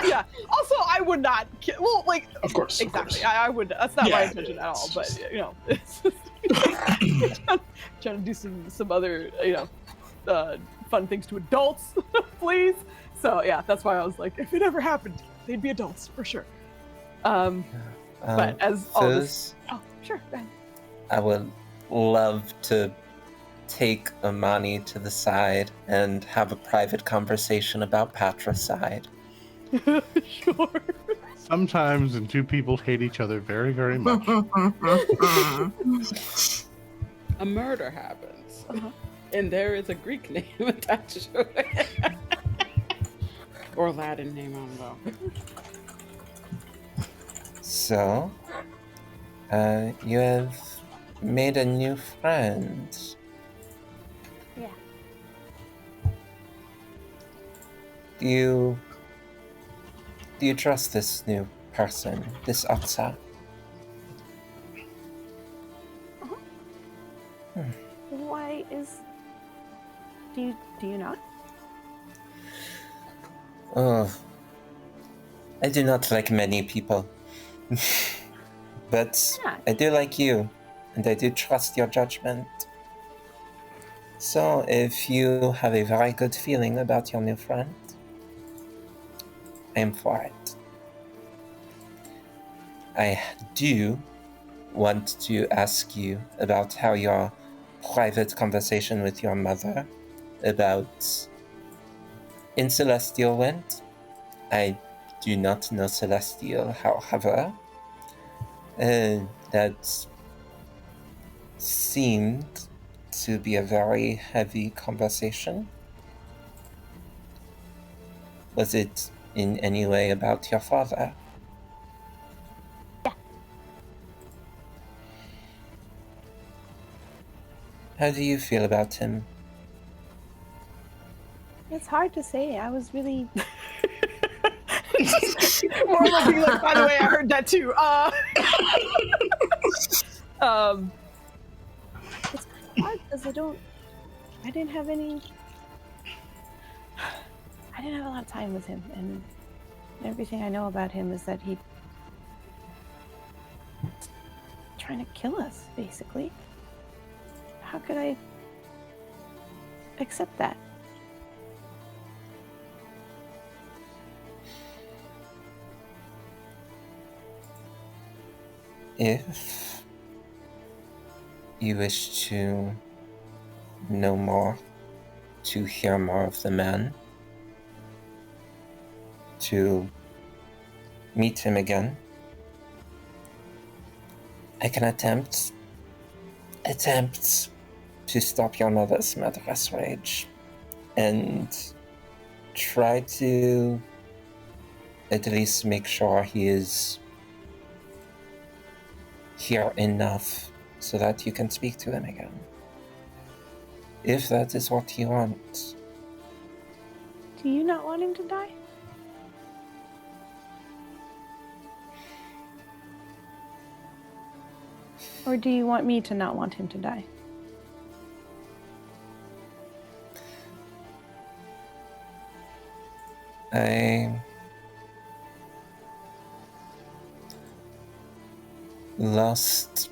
B: Yeah. Also, I would not. Well, like,
D: Of course. Of
B: exactly.
D: course.
B: I would. That's not my
D: Yeah.
B: intention at all. But you know, it's trying to do some other fun things to adults, please. So yeah, that's why I was like, if it ever happened, they'd be adults for sure. But as all this,
F: Foos,
B: oh sure, go ahead.
F: I would love to take Imani to the side and have a private conversation about patricide.
B: Sure.
A: Sometimes when two people hate each other very, very much.
C: A murder happens,
B: Uh-huh.
C: and there is a Greek name attached to it, or Latin name. I don't know.
F: So, you have made a new friend.
I: Yeah.
F: Do you trust this new person, this Otsa?
I: Why is? Do you not?
F: Oh, I do not like many people. But
I: Yeah.
F: I do like you, and I do trust your judgment. So, if you have a very good feeling about your new friend, I am for it. I do want to ask you about how your private conversation with your mother about in Celestial went. I do not know Celestial, however. That seemed to be a very heavy conversation. Was it in any way about your father?
I: Yeah.
F: How do you feel about him?
I: It's hard to say. I was really.
B: Morlo being like, by the way, I heard that too.
I: It's kind of hard because I didn't have a lot of time with him, and everything I know about him is that he's trying to kill us, basically. How could I accept that?
F: If you wish to know more, to hear more of the man, to meet him again, I can attempt to stop your mother's murderous rage and try to at least make sure he is here enough so that you can speak to him again. If that is what you want.
I: Do you not want him to die? Or do you want me to not want him to die?
F: I lost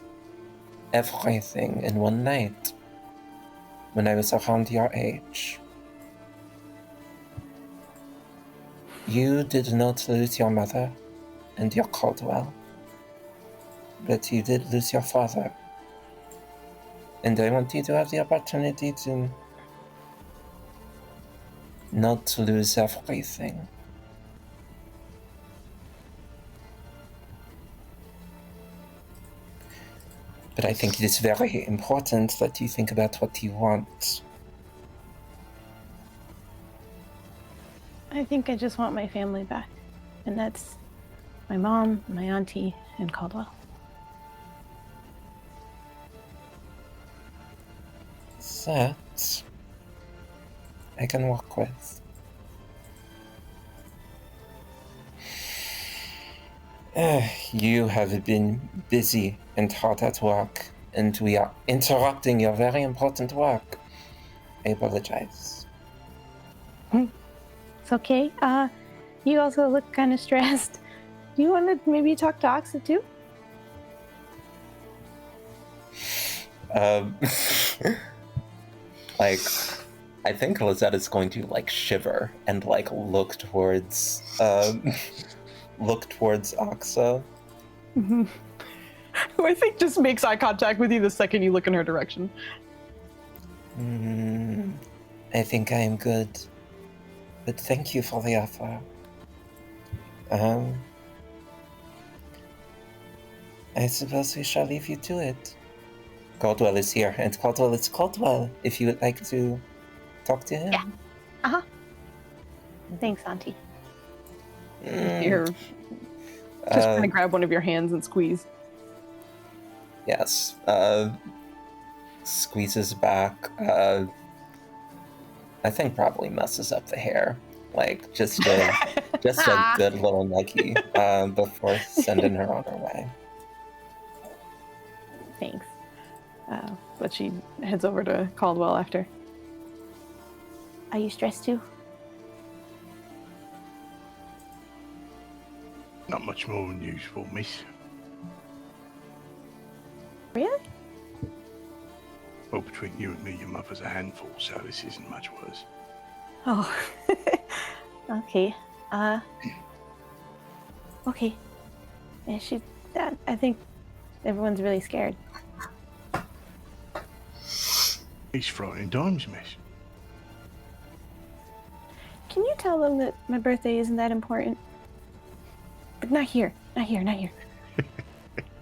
F: everything in one night when I was around your age. You did not lose your mother and your Caldwell, but you did lose your father. And I want you to have the opportunity to not lose everything. But I think it is very important that you think about what you want.
I: I think I just want my family back. And that's my mom, my auntie, and Caldwell.
F: That I can work with. You have been busy and hard at work, and we are interrupting your very important work. I apologize.
I: It's okay. You also look kind of stressed. Do you want to maybe talk to Oxa too?
F: Like, I think Lizette is going to like shiver and like look towards Oxa.
B: Mm-hmm. Who I think just makes eye contact with you the second you look in her direction.
F: I think I am good, but thank you for the offer. I suppose we shall leave you to it. Caldwell is here, and Caldwell is Caldwell, if you would like to talk to him.
I: Yeah. Uh-huh. Thanks, Auntie.
B: Here. Just kind of grab one of your hands and squeeze.
F: Yes. Squeezes back. I think probably messes up the hair. Like, just a good little nuggie before sending her on her way.
B: Thanks. But she heads over to Caldwell after.
I: Are you stressed too?
H: Not much more than usual, miss.
I: Really?
H: Well, between you and me, your mother's a handful, so this isn't much worse.
I: Oh. Okay. Okay. Yeah, I think everyone's really scared.
H: It's frightening times, miss.
I: Can you tell them that my birthday isn't that important? But not here. Not here.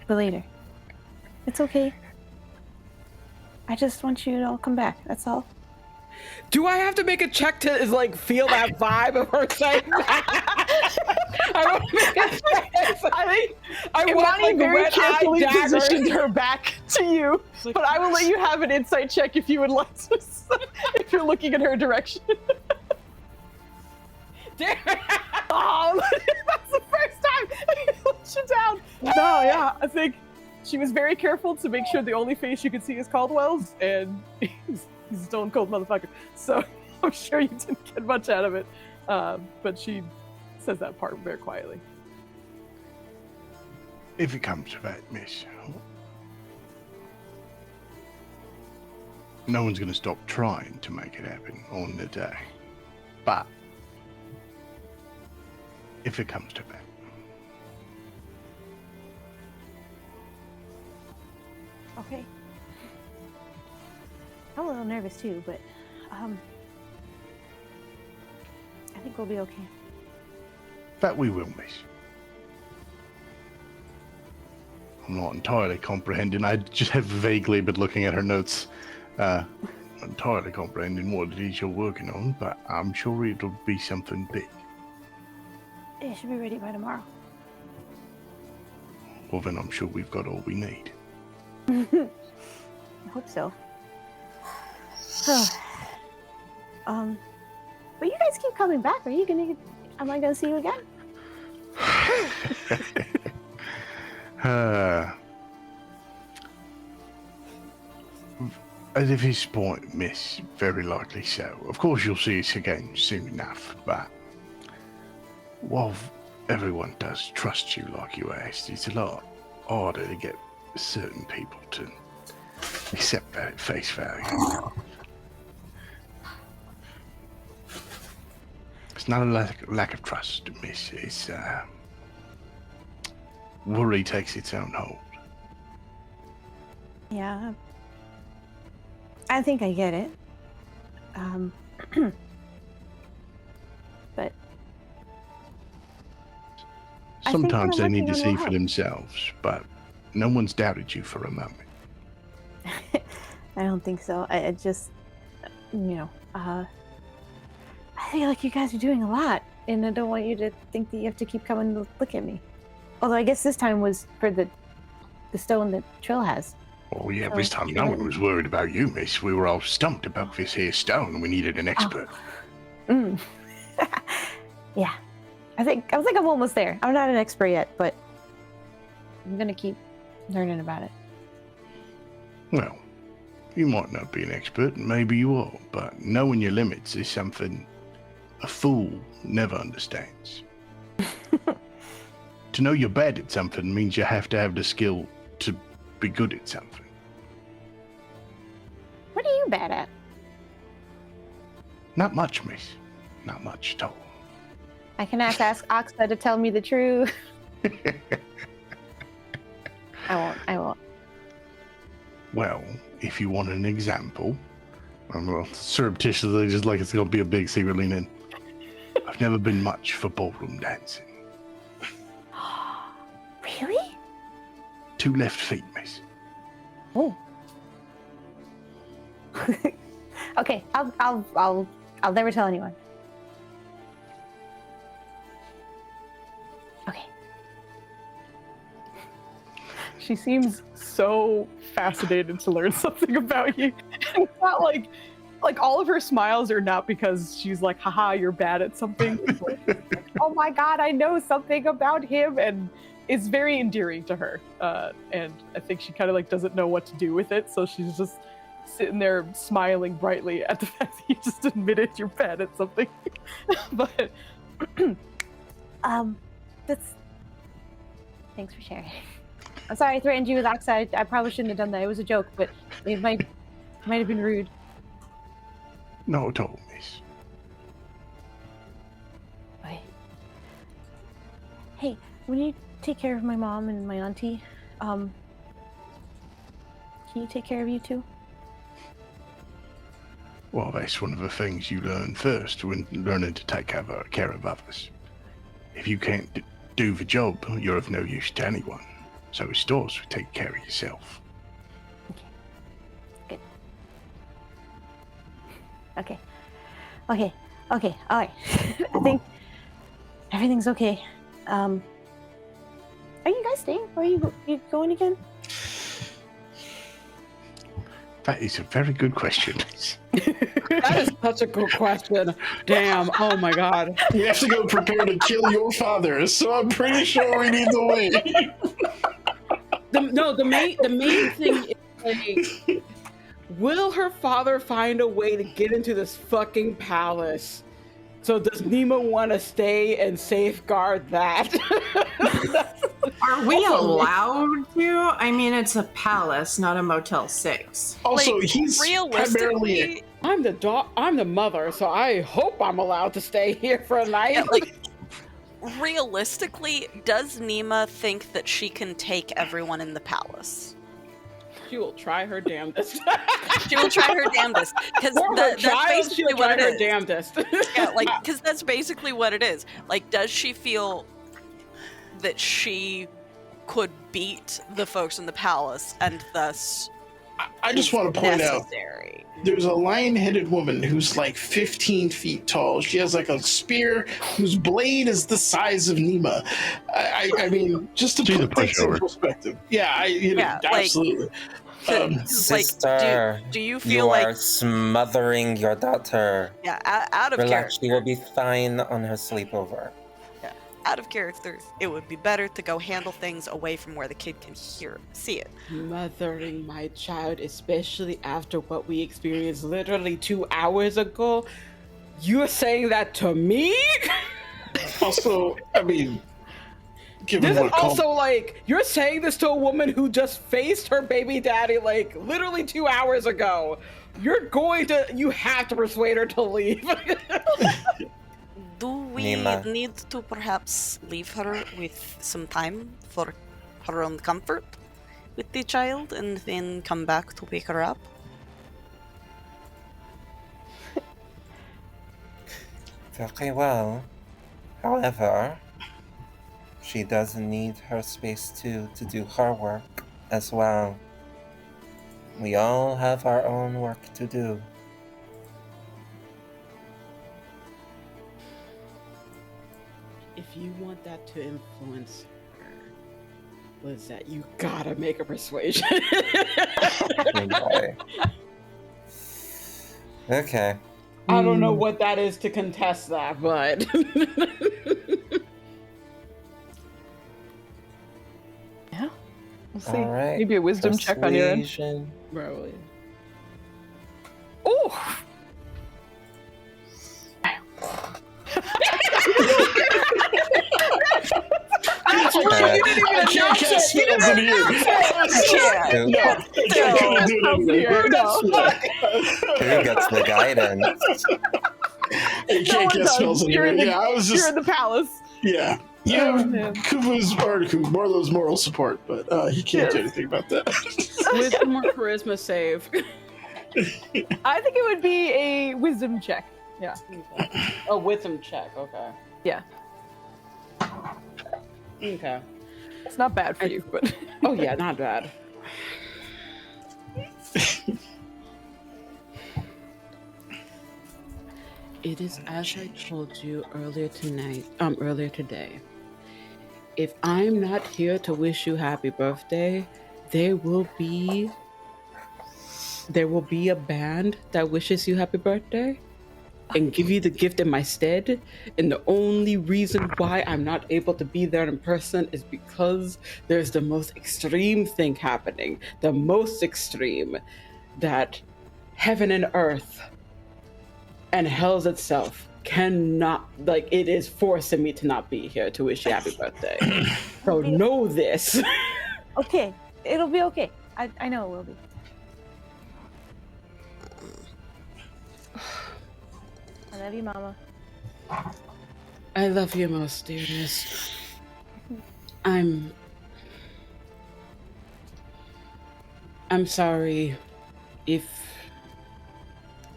I: But later. It's okay. I just want you to all come back. That's all.
C: Do I have to make a check to like feel that vibe of her saying that? I want to make a check.
B: I think
C: I want
B: Imani
C: like
B: very
C: red
B: carefully
C: eye daggers.
B: positioned her back to you,
C: Like,
B: but I will let you have an insight check if you would like to, if you're looking in her direction.
C: Damn.
B: Oh, that's the first time I let you down. No, yeah, I think she was very careful to make sure the only face you could see is Caldwell's, and he's a stone cold motherfucker. So I'm sure you didn't get much out of it. But she says that part very quietly.
H: If it comes to that, miss, no one's going to stop trying to make it happen on the day. But if it comes to that,
I: Okay. I'm a little nervous too, but I think we'll be okay.
H: that we will, miss.
A: I'm not entirely comprehending. I just have vaguely been looking at her notes. Not entirely comprehending what it is you're working on, but I'm sure it'll be something big.
I: It should be ready by tomorrow.
A: Well, then I'm sure we've got all we need.
I: I hope so. But you guys keep coming back. Am I gonna see you again?
A: At this point, miss, very likely so. Of course you'll see us again soon enough, but while everyone does trust you like you asked, it's a lot harder to get certain people to accept that at face value. It's not a lack of trust, miss. It's worry takes its own hold.
I: Yeah. I think I get it. But
A: sometimes they need to see for
I: help.
A: themselves, but no one's doubted you for a moment.
I: I don't think so. I just, I feel like you guys are doing a lot, and I don't want you to think that you have to keep coming to look at me. Although I guess this time was for the stone that Trill has.
A: Oh yeah, this time no one was worried about you, miss. We were all stumped about this here stone. We needed an expert.
I: Yeah. I think I'm almost there. I'm not an expert yet, but I'm gonna keep learning about it.
A: Well, you might not be an expert, and maybe you are, but knowing your limits is something a fool never understands. To know you're bad at something means you have to have the skill to be good at something.
I: What are you bad at?
A: Not much, miss. Not much at all.
I: I can ask Oxa to tell me the truth. I won't.
A: Well, if you want an example, well, surreptitiously, just like it's going to be a big secret lean in. I've never been much for ballroom dancing.
I: Really?
A: 2 left feet, miss.
I: Oh. Okay, I'll never tell anyone. Okay.
B: She seems so fascinated to learn something about you. And it's not like all of her smiles are not because she's like, haha, you're bad at something. It's like, oh my god, I know something about him, and it's very endearing to her. And I think she kind of like doesn't know what to do with it, so she's just sitting there smiling brightly at the fact that you just admitted you're bad at something. But
I: that's thanks for sharing. I'm sorry I threatened you with Oxa. I probably shouldn't have done that. It was a joke, but it might have been rude.
A: No, at all, miss.
I: Okay. Hey, when you take care of my mom and my auntie, can you take care of you too?
A: Well, that's one of the things you learn first when learning to take care of others. If you can't do the job, you're of no use to anyone. So it starts with taking care of yourself.
I: Okay. Good. Okay. All right. I think everything's okay. Are you guys staying? Or are you going again?
A: That is a very good question.
C: That is such a good question. Damn. Oh my god.
H: We have to go prepare to kill your father, so I'm pretty sure we need to wait.
C: The main thing is like, will her father find a way to get into this fucking palace? So does Nima want to stay and safeguard that?
E: Are we allowed to? I mean, it's a palace, not a Motel 6.
H: Also,
G: Like,
H: he's
G: realistically,
H: primarily
C: I'm the mother, so I hope I'm allowed to stay here for a night.
G: yeah, like, realistically, does Nima think that she can take everyone in the palace?
C: She will try her damnedest.
G: She will try her damnedest, because
C: For her
G: that's
C: child,
G: basically
C: she'll
G: what
C: try
G: it
C: her
G: is.
C: damnedest.
G: Yeah, like, because that's basically what it is. Like, does she feel that she could beat the folks in the palace, and thus
H: I just want to point out
G: necessary.
H: there's a lion-headed woman who's like 15 feet tall. She has like a spear whose blade is the size of Nima. I mean, just to
A: She's a
H: put things in
A: pushover.
H: perspective. Yeah,
G: like,
H: absolutely.
F: Sister,
G: do you
F: you
G: feel like
F: are smothering your daughter.
G: out of
F: Relax,
G: character?
F: she will be fine on her sleepover.
G: Out of character, it would be better to go handle things away from where the kid can see it.
J: Mothering my child, especially after what we experienced literally 2 hours ago. You're saying that to me?
H: Also, I mean, given
J: This is
H: what
J: also like, you're saying this to a woman who just faced her baby daddy like literally 2 hours ago. You have to persuade her to leave.
G: Do we
F: Nima.
G: need to perhaps leave her with some time for her own comfort with the child and then come back to pick her up?
F: Very well. However, she does need her space too to do her work as well. We all have our own work to do.
J: If you want that to influence her, was that you gotta make a persuasion.
F: Okay. Okay.
J: I don't know what that is to contest that, but
B: Yeah. We'll see.
F: All right.
B: Maybe a wisdom check on your end.
F: Persuasion.
J: probably.
B: Ooh!
F: Okay.
H: I can't cast spells in here.
F: Who gets the guidance?
H: You can't cast spells in here. Yeah, I was
B: You're
H: just.
B: in the palace.
H: Yeah. You
B: Oh,
H: have
B: man.
H: Morlo's moral support, but he can't do anything about that.
J: Wisdom or charisma save.
B: I think it would be a wisdom check. Yeah.
J: A wisdom check, okay.
B: Yeah.
J: Okay.
B: It's not bad for you, but
J: Oh yeah, not bad. It is as I told you earlier today. If I'm not here to wish you happy birthday, there will be a band that wishes you happy birthday and give you the gift in my stead. And the only reason why I'm not able to be there in person is because there's the most extreme thing happening. The most extreme that heaven and earth and hell's itself cannot, like, it is forcing me to not be here to wish you happy birthday. So know this.
I: Okay, it'll be okay. I know it will be. I love you, Mama.
J: I love you most, dearest. I'm sorry if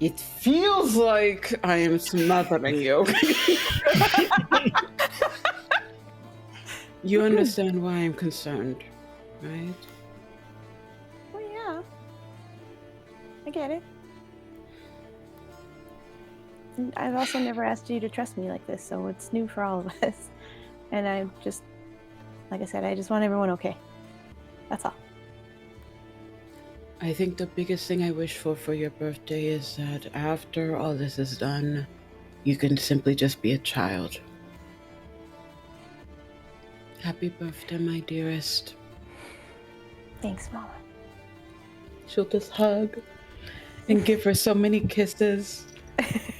J: it feels like I am smothering you. You understand why I'm concerned, right?
I: Well, yeah. I get it. And I've also never asked you to trust me like this, so it's new for all of us. And I just, like I said, I just want everyone okay. That's all.
J: I think the biggest thing I wish for your birthday is that after all this is done, you can simply just be a child. Happy birthday, my dearest.
I: Thanks, Mama.
J: She'll just hug and give her so many kisses.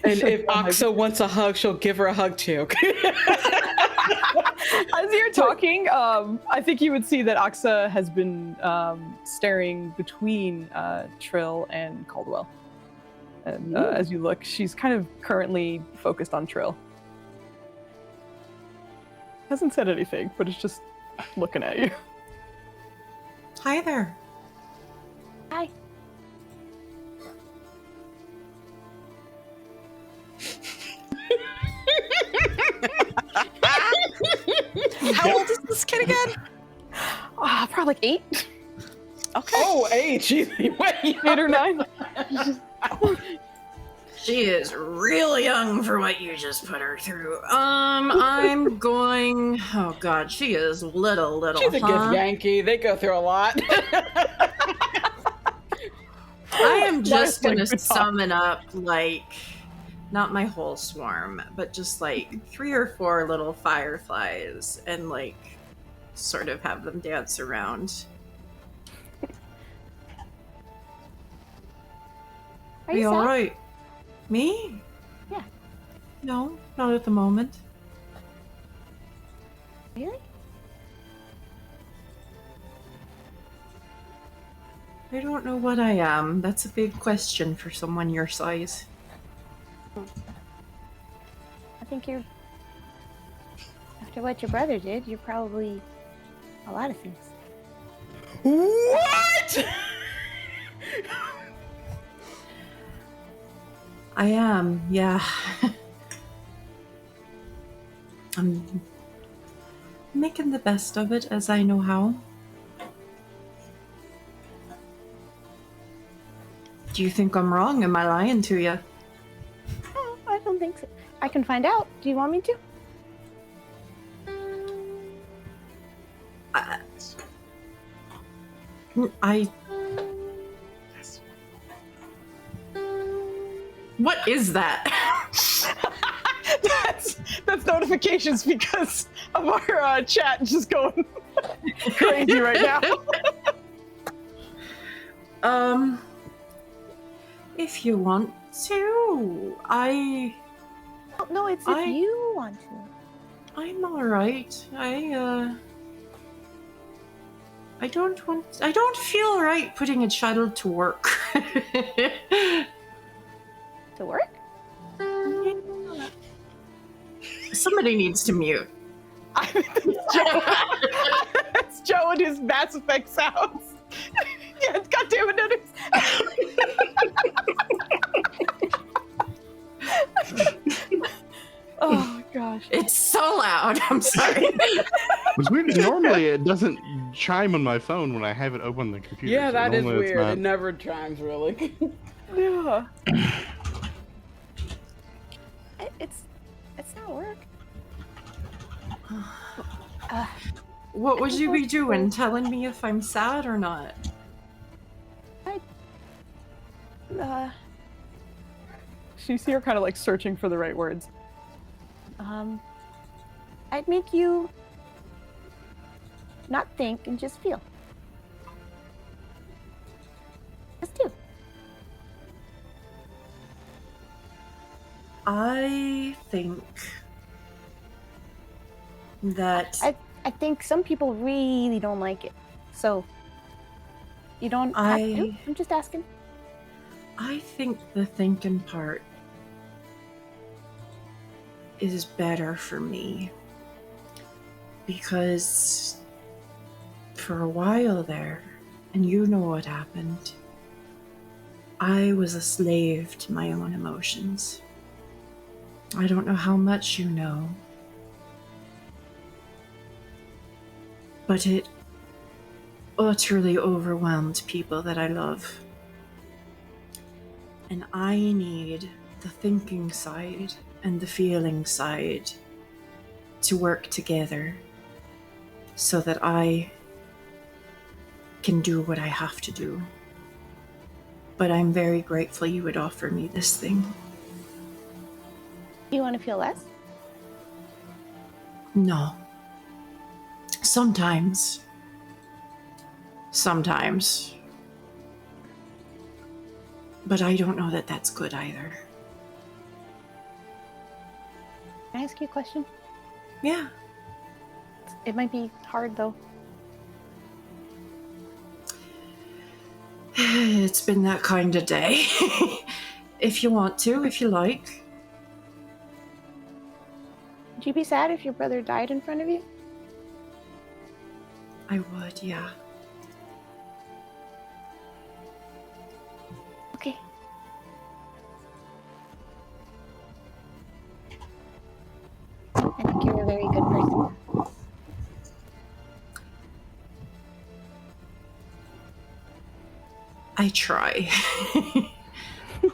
J: And if Oxa wants a hug, she'll give her a hug too.
B: as you're talking, I think you would see that Oxa has been staring between Trill and Caldwell. And as you look, she's kind of currently focused on Trill. Hasn't said anything, but it's just looking at you.
E: Hi there.
I: Hi.
G: How old is this kid again?
B: like 8.
G: Okay.
C: Oh, 8. She's way
B: 8 or 9.
E: She is real young for what you just put her through. I'm going. Oh God, she is little.
C: She's a gift Yankee. They go through a lot.
E: I am just
B: Nice, like,
E: gonna
B: good talk.
E: summon up like, not my whole swarm, but just like 3 or 4 little fireflies, and like, sort of have them dance around.
I: Are
E: Are
I: you
E: you
I: sad?
E: all right? Me?
I: Yeah.
E: No, not at the moment.
I: Really?
E: I don't know what I am. That's a big question for someone your size.
I: I think you're. After what your brother did, you're probably a lot of things.
C: What?
E: I am, yeah. I'm making the best of it as I know how. Do you think I'm wrong? Am I lying to you?
I: Oh, I don't think so. I can find out. Do you want me to?
E: I. What is that?
B: That's notifications because of our chat just going crazy right now.
E: If you want to,
I: Oh, no, it's if you want to.
E: I'm all right. I don't feel right putting a child to work.
I: To work?
E: Somebody needs to mute.
B: It's Joe and his Mass Effect sounds. Yeah, God damn it, oh gosh.
E: It's so loud. I'm sorry.
A: It's weird. Normally, it doesn't chime on my phone when I have it open on the computer.
C: Yeah,
A: so
C: that is
A: normally it's
C: weird.
A: not.
C: It never chimes, really.
B: Yeah.
I: It's not work.
E: What would you be doing? Telling me if I'm sad or not?
B: You see her kind of like searching for the right words.
I: I'd make you not think and just feel. Just do.
E: I think that
I: I think some people really don't like it. So you don't have to. I'm just asking.
E: I think the thinking part is better for me, because for a while there, and you know what happened, I was a slave to my own emotions. I don't know how much you know, but it utterly overwhelmed people that I love. And I need the thinking side and the feeling side to work together so that I can do what I have to do. But I'm very grateful you would offer me this thing.
I: You want to feel less?
E: No. Sometimes. But I don't know that that's good either.
I: Can I ask you a question?
E: Yeah.
I: It might be hard though.
E: It's been that kind of day. If you want to, if you like.
I: Would you be sad if your brother died in front of you?
E: I would, yeah.
I: Okay. I think you're a very good person.
E: I try.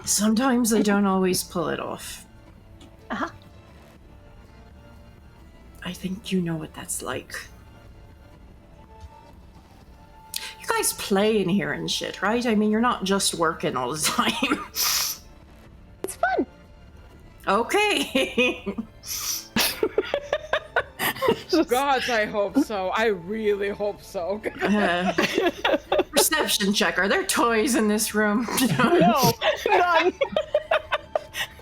E: Sometimes I don't always pull it off.
I: Uh-huh.
E: I think you know what that's like. You guys play in here and shit, right? I mean, you're not just working all the time.
I: It's fun.
E: Okay.
C: God, I hope so. I really hope so.
E: Perception check. Are there toys in this room?
B: No, none.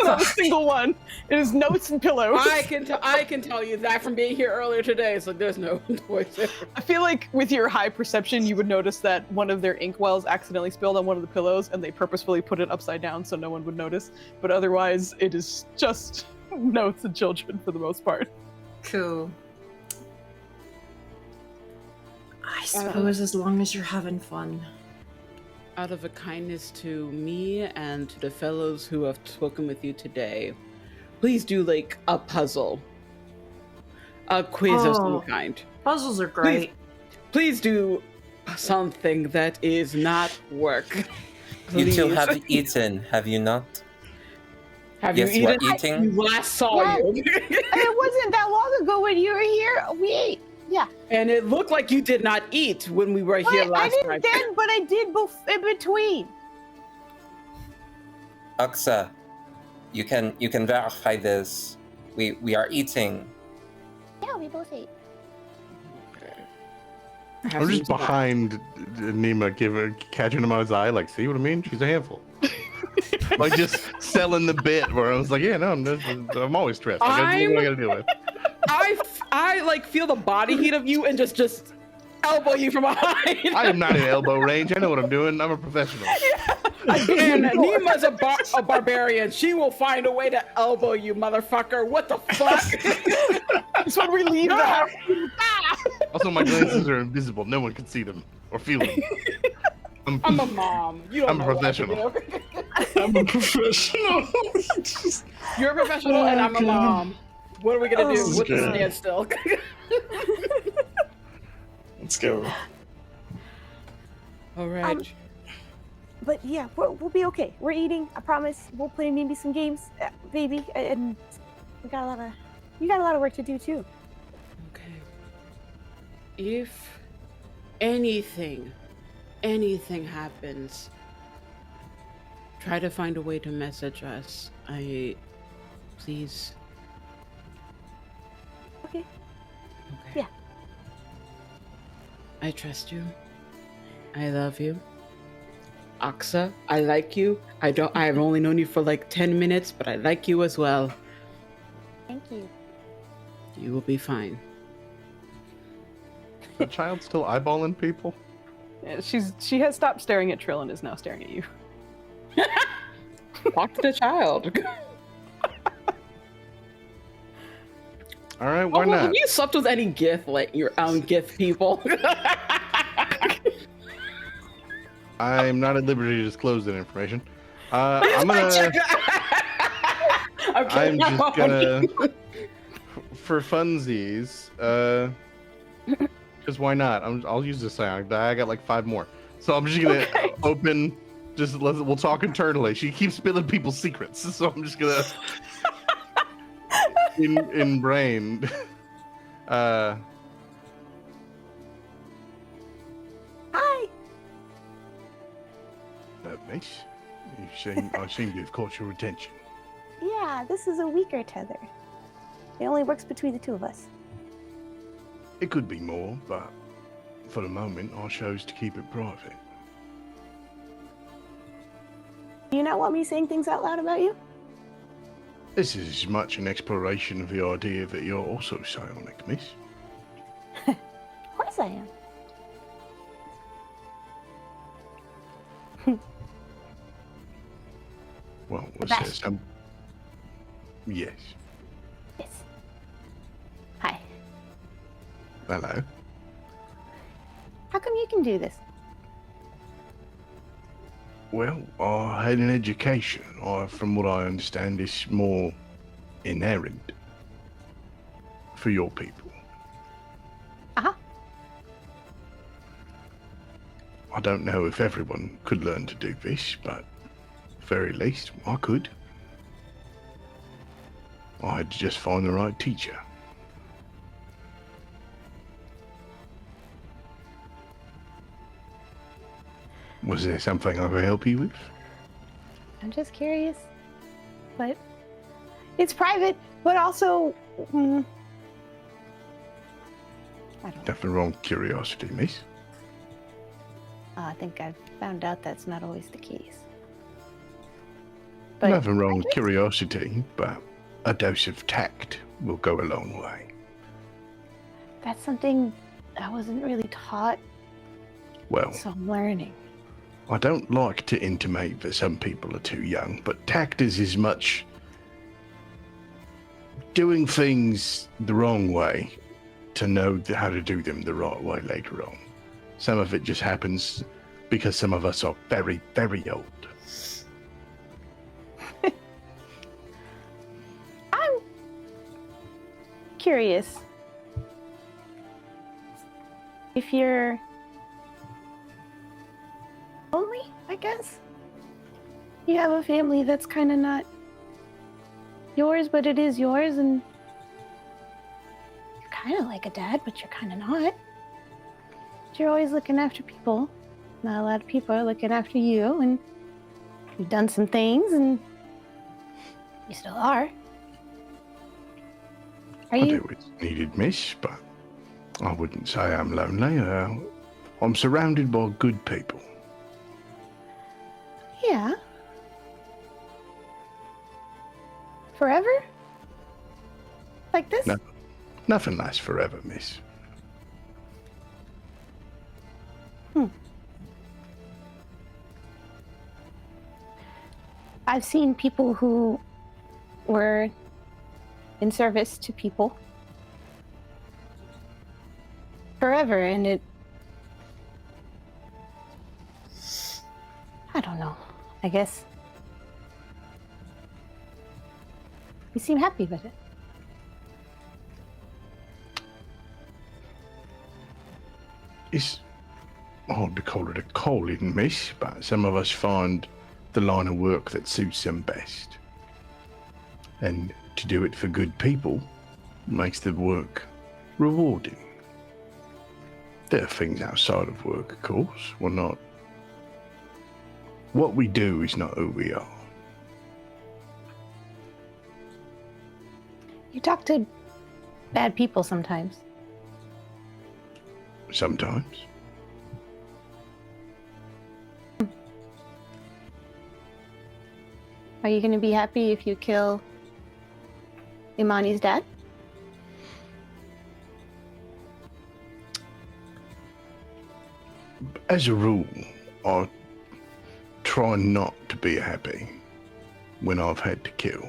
B: Not a single one. It is notes and pillows.
C: I can tell you that from being here earlier today. It's like there's no toys there.
B: I feel like with your high perception, you would notice that one of their inkwells accidentally spilled on one of the pillows, and they purposefully put it upside down so no one would notice. But otherwise, it is just notes and children for the most part.
E: Cool. I suppose as long as you're having fun.
J: Out of a kindness to me and to the fellows who have spoken with you today, please do like a puzzle. A quiz of some kind.
E: Puzzles are great.
J: Please do something that is not work.
F: You two
J: Please.
F: have eaten, have you not?
J: Have
F: Yes,
J: you
F: you are
J: eaten?
F: eating.
J: We last saw you.
I: It wasn't that long ago when you were here. We ate. Yeah.
J: And it looked like you did not eat when we were here
I: I
J: last
I: didn't
J: time.
I: then, but I did in between.
F: Aksa, you can verify this. We are eating.
I: Yeah, we both ate.
A: I'm just behind Nima, catching him on his eye, like, see what I mean? She's a handful. Like, just selling the bit where I was like, yeah, no, I'm always stressed. Like, that's what I gotta deal with.
C: I like feel the body heat of you and just elbow you from behind.
A: I am not in elbow range. I know what I'm doing. I'm a professional.
C: And Nima's a barbarian. She will find a way to elbow you, motherfucker. What the fuck?
B: It's when we leave the house.
A: Also, my glances are invisible. No one can see them or feel them.
C: I'm a mom. You don't
A: I'm a
C: know what to
A: professional.
C: do.
D: I'm a professional.
C: You're a professional and I'm a mom. What are we gonna do? What's the
D: good.
C: standstill?
D: Let's go.
J: All right.
I: But yeah, we'll be okay. We're eating. I promise. We'll play maybe some games, baby. And you got a lot of work to do too.
J: Okay. If anything happens, try to find a way to message us. Please.
I: Okay.
J: Okay.
I: Yeah.
J: I trust you. I love you. Aksa, I like you. I've only known you for like 10 minutes, but I like you as well.
I: Thank you.
J: You will be fine.
A: The child still eyeballing people?
B: Yeah, she has stopped staring at Trill and is now staring at you.
C: Talk to the child.
A: All right, why
C: Oh,
A: not?
C: have you slept with any Gith, like your own Gith people?
A: I'm not at liberty to disclose that information. I'm just gonna, for funsies, because why not? I'll use this thing. I got like 5 more, so I'm just gonna open. We'll talk internally. She keeps spilling people's secrets, so I'm just gonna in brain.
I: Hi.
A: Nice. I seem to have caught your attention.
I: Yeah, this is a weaker tether. It only works between the two of us.
A: It could be more, but for the moment, I chose to keep it private.
I: Do you not want me saying things out loud about you?
A: This is as much an exploration of the idea that you're also psionic, miss.
I: Of course I am.
A: Well, what's
I: Bash.
A: this? Yes.
I: Yes. Hi.
A: Hello.
I: How come you can do this?
A: Well, I had an education. From what I understand, it's more inherent for your people.
I: Uh-huh.
A: I don't know if everyone could learn to do this, but very least I could. I had to just find the right teacher. Was there something I could help you with?
I: I'm just curious. But it's private, but also... I don't know.
A: Nothing wrong with curiosity, miss.
I: I think I've found out that's not always the case. But
A: Nothing wrong with curiosity, but a dose of tact will go a long way.
I: that's something I wasn't really taught,
A: Well,
I: so I'm learning.
A: I don't like to intimate that some people are too young, but tact is as much doing things the wrong way to know how to do them the right way later on. Some of it just happens because some of us are very, very old.
I: I'm curious. If you're lonely, I guess. You have a family that's kind of not yours, but it is yours, and you're kind of like a dad, but you're kind of not. But you're always looking after people. Not a lot of people are looking after you, and you've done some things, and you still are. Are
A: I
I: you?
A: do what's needed, miss, but I wouldn't say I'm lonely. I'm surrounded by good people.
I: Yeah. Forever? Like this?
A: No. Nothing lasts forever, miss.
I: I've seen people who were in service to people forever, and I don't know. I guess you seem happy with it.
A: It's hard to call it a calling, miss, but some of us find the line of work that suits them best. And to do it for good people makes the work rewarding. There are things outside of work, of course. We're not... What we do is not who we are.
I: You talk to bad people sometimes.
A: Sometimes.
I: Are you going to be happy if you kill Imani's dad?
A: As a rule, I try not to be happy when I've had to kill.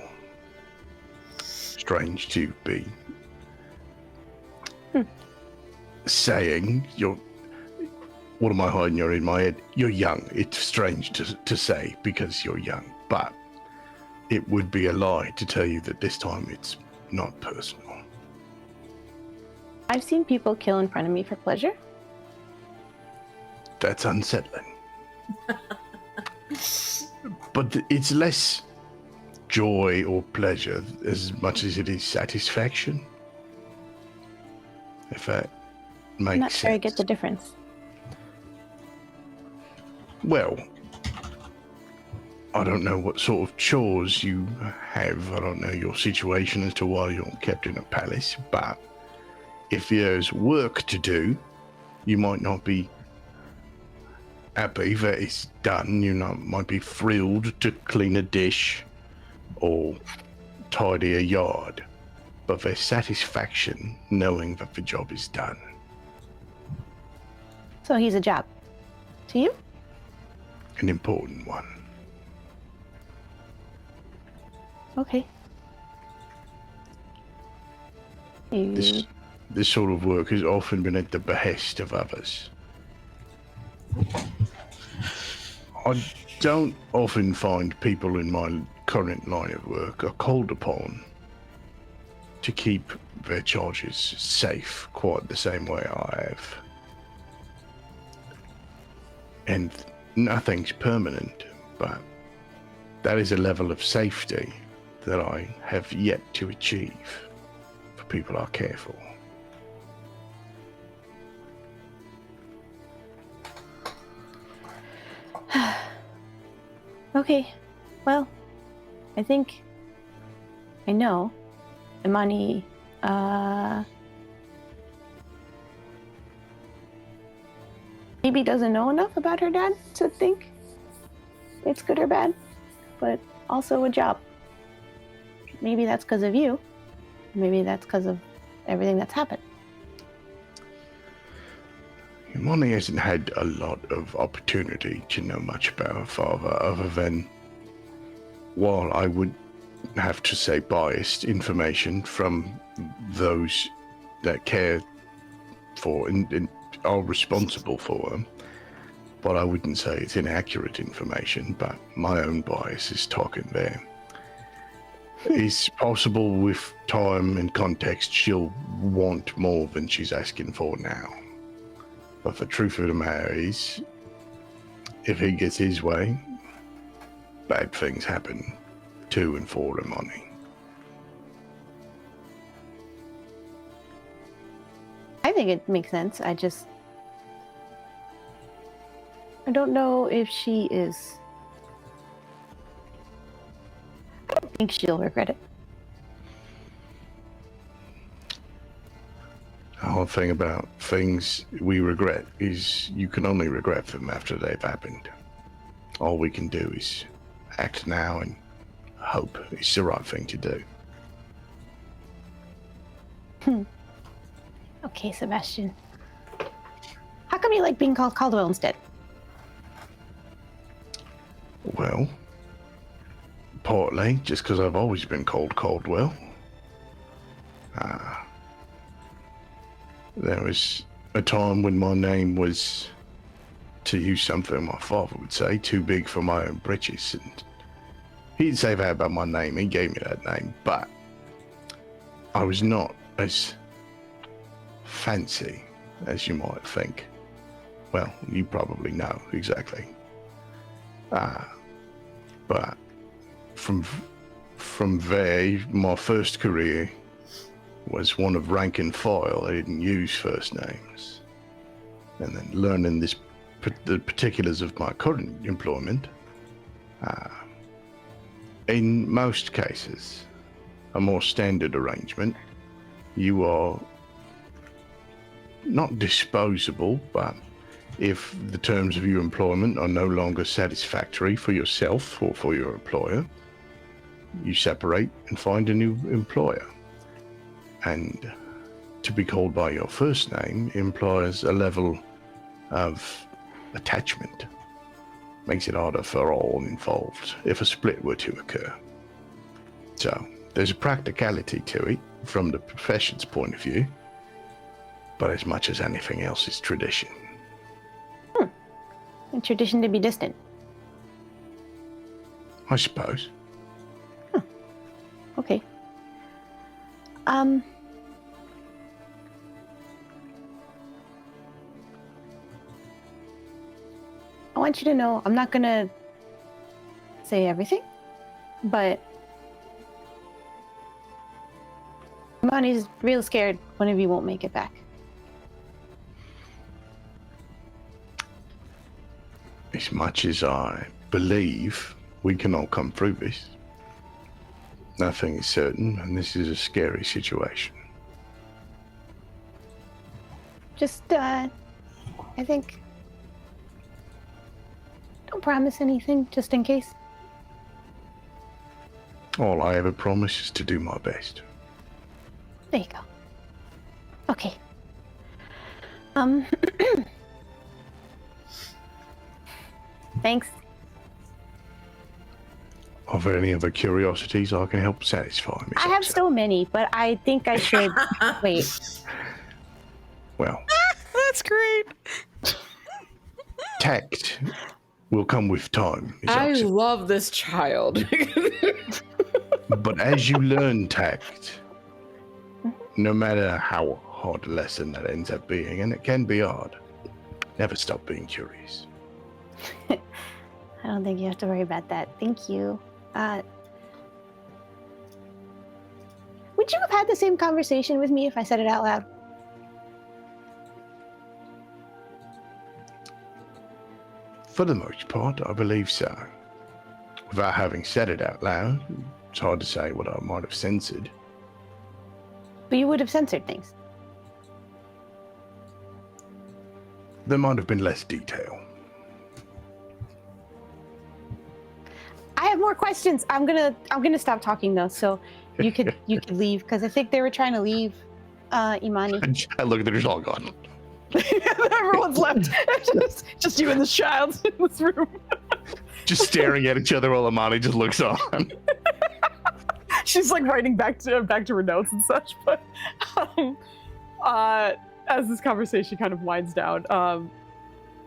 A: Strange to be saying. What am I hiding? You're in my head. You're young. It's strange to say because you're young, but it would be a lie to tell you that this time it's not personal.
I: I've seen people kill in front of me for pleasure.
A: That's unsettling. But it's less joy or pleasure as much as it is satisfaction. If that makes
I: I'm not
A: sense.
I: sure I get the difference.
A: Well, I don't know what sort of chores you have. I don't know your situation as to why you're kept in a palace, but if there's work to do, you might not be happy that it's done. You might be thrilled to clean a dish or tidy a yard, but there's satisfaction knowing that the job is done.
I: So he's a job. To you?
A: An important one.
I: Okay. You...
A: This sort of work has often been at the behest of others. I don't often find people in my current line of work are called upon to keep their charges safe quite the same way I have. and nothing's permanent, but that is a level of safety that I have yet to achieve for people I care for.
I: Okay, well, I think I know. Imani, maybe doesn't know enough about her dad to think it's good or bad, but also a job. Maybe that's because of you. Maybe that's because of everything that's happened.
A: Imani hasn't had a lot of opportunity to know much about her father other than, while I would have to say biased information from those that care for and are responsible for him. But I wouldn't say it's inaccurate information, but my own bias is talking there. It's possible with time and context she'll want more than she's asking for now. But the truth of the matter is, if he gets his way, bad things happen to and for Imani.
I: I think it makes sense. I don't know if she is. I don't think she'll regret it.
A: The whole thing about things we regret is you can only regret them after they've happened. All we can do is act now and hope it's the right thing to do.
I: Okay, Sebastian. How come you like being called Caldwell instead?
A: Well, partly just because I've always been called Caldwell. There was a time when my name was, to use something my father would say, too big for my own britches. And he'd say that about my name. He gave me that name, but I was not as fancy as you might think. Well, you probably know exactly. But from there, my first career was one of rank and file. I didn't use first names. And then learning the particulars of my current employment, in most cases, a more standard arrangement, you are not disposable, but if the terms of your employment are no longer satisfactory for yourself or for your employer, you separate and find a new employer. And to be called by your first name implies a level of attachment. Makes it harder for all involved if a split were to occur. So there's a practicality to it from the profession's point of view, but as much as anything else, it's tradition.
I: A tradition to be distant.
A: I suppose.
I: Okay. I want you to know I'm not gonna say everything, but Imani's real scared one of you won't make it back.
A: As much as I believe we can all come through this, nothing is certain, and this is a scary situation.
I: Just, I think, don't promise anything, just in case.
A: All I ever promise is to do my best.
I: There you go. Okay. Thanks.
A: Are there any other curiosities I can help satisfy, Miss
I: I have
A: Oxer?
I: so many, but I think I should wait.
A: Well,
G: That's great.
A: tact will come with time, Miss
C: I
A: Oxer.
C: love this child.
A: But as you learn tact, no matter how hard a lesson that ends up being, and it can be hard, never stop being curious.
I: I don't think you have to worry about that. Thank you. Would you have had the same conversation with me if I said it out loud?
A: For the most part, I believe so. Without having said it out loud, it's hard to say what I might have censored.
I: But you would have censored things.
A: There might have been less detail.
I: I have more questions. I'm gonna stop talking though, so you could leave because I think they were trying to leave. Imani.
A: I look at it, it's all gone.
B: Everyone's left. just you and this child in this room.
A: Just staring at each other while Imani just looks on.
B: She's like writing back to her notes and such. But as this conversation kind of winds down,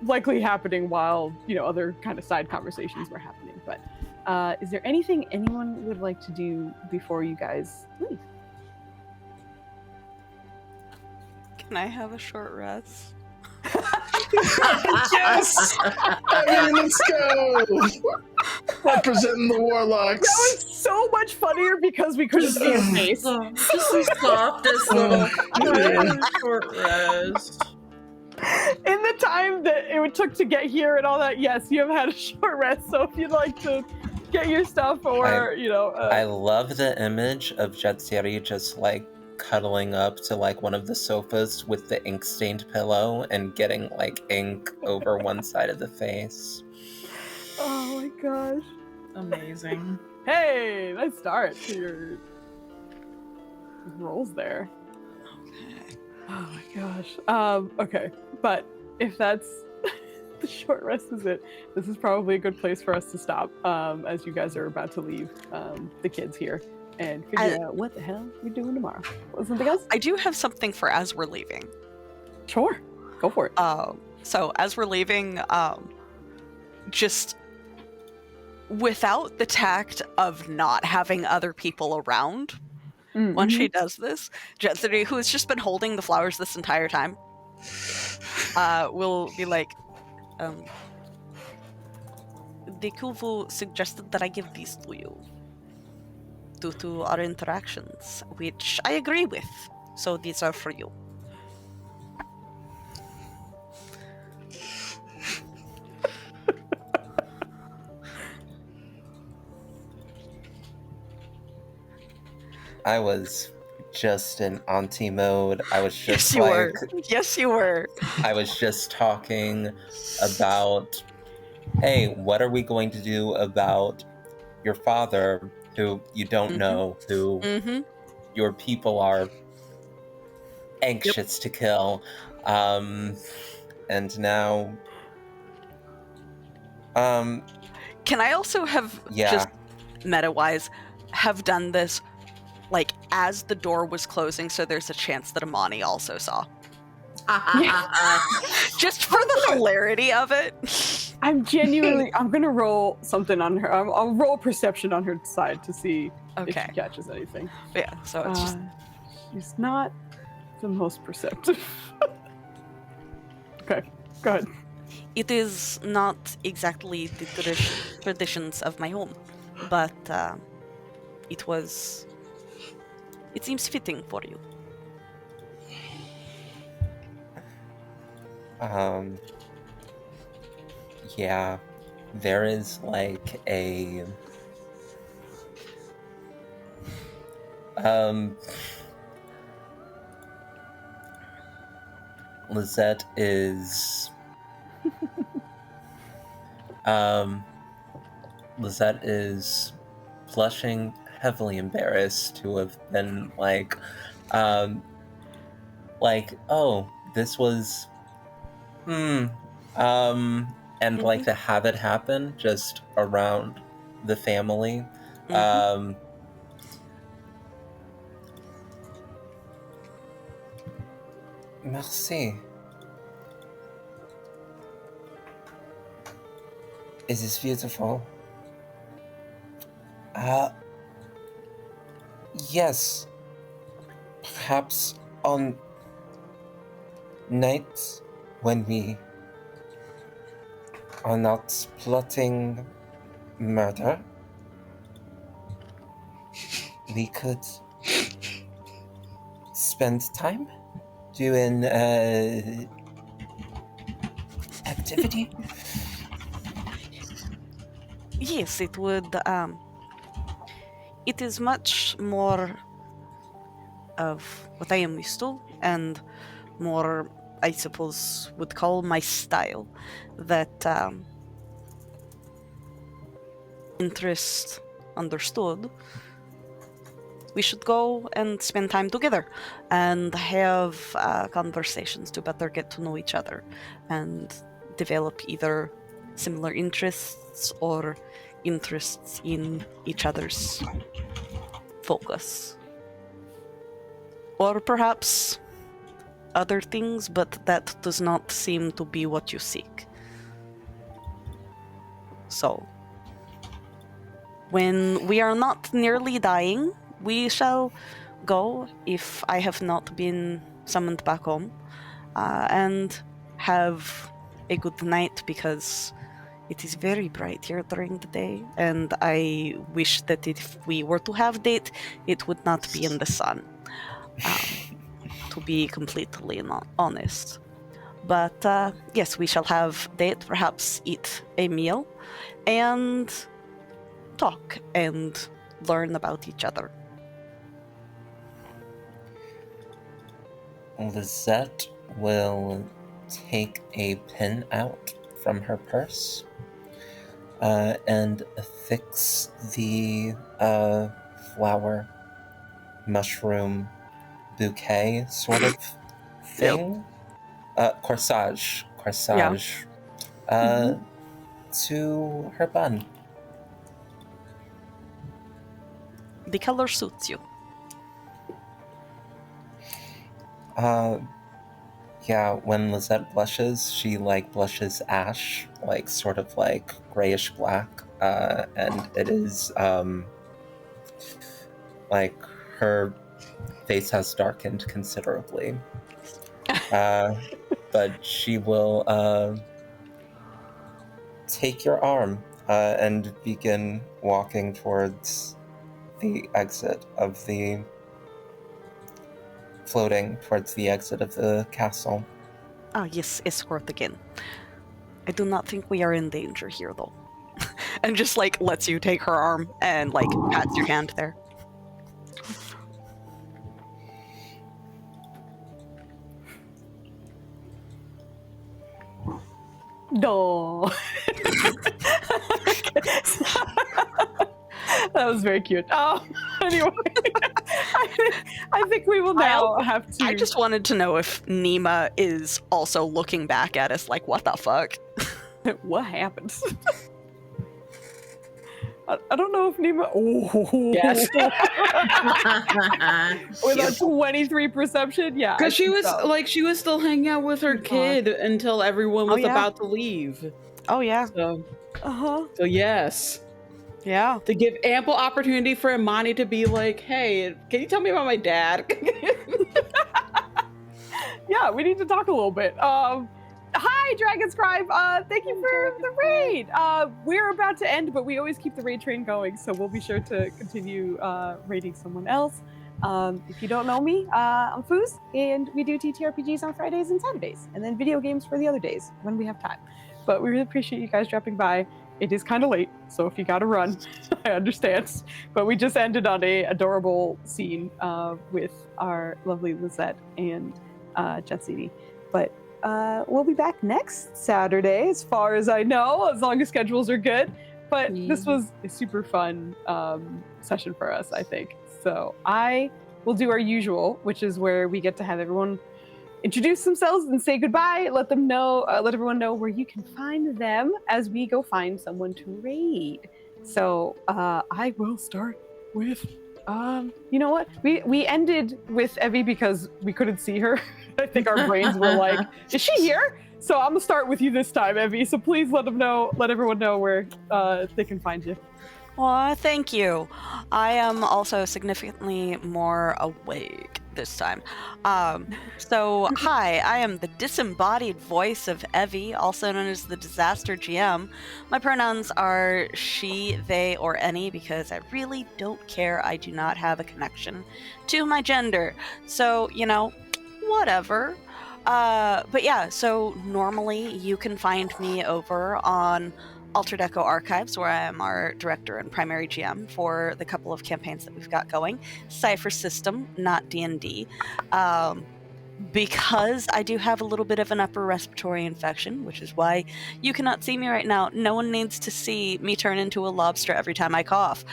B: likely happening while other kind of side conversations were happening. But is there anything anyone would like to do before you guys leave?
G: Can I have a short rest?
H: Yes! I mean, let's go! Representing the warlocks.
B: That was so much funnier because we couldn't see his face.
E: Just the softest little short rest.
B: In the time that it took to get here and all that, yes, you have had a short rest. So if you'd like to get your stuff, or
F: I love the image of Jetsiri just like cuddling up to like one of the sofas with the ink stained pillow and getting like ink over one side of the face.
B: Oh my gosh.
E: Amazing.
B: Hey, nice start to your rolls there.
G: Okay.
B: Oh my gosh. Okay, but if that's the short rest is it, this is probably a good place for us to stop as you guys are about to leave the kids here and figure out what the hell you're doing tomorrow. Something else?
G: I do have something for as we're leaving.
B: Sure, go for it.
G: So as we're leaving, just without the tact of not having other people around, once she does this, Jetsiri, who has just been holding the flowers this entire time, will be like, the Kuvu suggested that I give these to you due to our interactions, which I agree with. So these are for you.
F: I was just in auntie mode. I was just
G: Yes, you were.
F: I was just talking about, hey, what are we going to do about your father, who you don't know, who your people are anxious to kill, and now,
G: Can I also have just meta-wise have done this like as the door was closing, so there's a chance that Imani also saw. Just for the hilarity of it.
B: I'm gonna roll something on her. I'll roll perception on her side to see if she catches anything.
G: Yeah, so it's just...
B: She's not the most perceptive. Okay, go ahead.
G: It is not exactly the traditions of my home, but it seems fitting for you.
F: Yeah, there is like a Lizette is Lizette is blushing, heavily embarrassed to have been like, oh, this was and like to have it happen just around the family. Merci. It is beautiful. Yes. Perhaps on nights when we are not plotting murder, we could spend time doing activity.
G: Yes, it would. It is much more of what I am used to, and more, I suppose, would call my style. That interest understood. We should go and spend time together and have conversations to better get to know each other and develop either similar interests or interests in each other's focus. Or perhaps other things, but that does not seem to be what you seek. So, when we are not nearly dying, we shall go, if I have not been summoned back home, and have a good night, because it is very bright here during the day, and I wish that if we were to have date, it would not be in the sun, to be completely honest. But yes, we shall have date, perhaps eat a meal, and talk and learn about each other.
F: Lisette will take a pin out from her purse and affix the flower mushroom bouquet sort of thing. Corsage. To her bun.
G: The color suits you.
F: Yeah, when Lisette blushes, she blushes ash, sort of grayish black, and it is her face has darkened considerably. But she will take your arm and begin walking towards the exit of the castle.
G: Ah, yes, escort again. I do not think we are in danger here, though. And just lets you take her arm and pats your hand there.
B: No. That was very cute. Anyway, I think we will now have to.
G: I just wanted to know if Nima is also looking back at us what the fuck?
B: What happened? I don't know if Nima. Oh,
C: Yes.
B: With a 23 perception, yeah.
C: Because she was still hanging out with her kid until everyone was about to leave.
G: Oh yeah.
C: So,
B: So
C: yes.
G: Yeah.
C: To give ample opportunity for Imani to be like, hey, can you tell me about my dad?
B: Yeah, we need to talk a little bit. Hi, Dragonscribe. Thank you for the raid. We're about to end, but we always keep the raid train going, so we'll be sure to continue raiding someone else. If you don't know me, I'm Foos, and we do TTRPGs on Fridays and Saturdays, and then video games for the other days when we have time. But we really appreciate you guys dropping by. It is kind of late, so if you gotta run, I understand. But we just ended on a adorable scene with our lovely Lisette and Jetsini. But we'll be back next Saturday, as far as I know, as long as schedules are good. But this was a super fun session for us, I think. So I will do our usual, which is where we get to have everyone introduce themselves and say goodbye. Let everyone know where you can find them as we go find someone to raid. So I will start with, you know what? We ended with Evie because we couldn't see her. I think our brains were like, is she here? So I'm gonna start with you this time, Evie. So please let everyone know where they can find you.
G: Well, thank you. I am also significantly more awake this time. So, hi, I am the disembodied voice of Evie, also known as the Disaster GM. My pronouns are she, they, or any because I really don't care. I do not have a connection to my gender. So, whatever. But yeah, so normally you can find me over on Alter Deco Archives, where I am our director and primary GM for the couple of campaigns that we've got going. Cypher System, not D&D. Because I do have a little bit of an upper respiratory infection, which is why you cannot see me right now. No one needs to see me turn into a lobster every time I cough.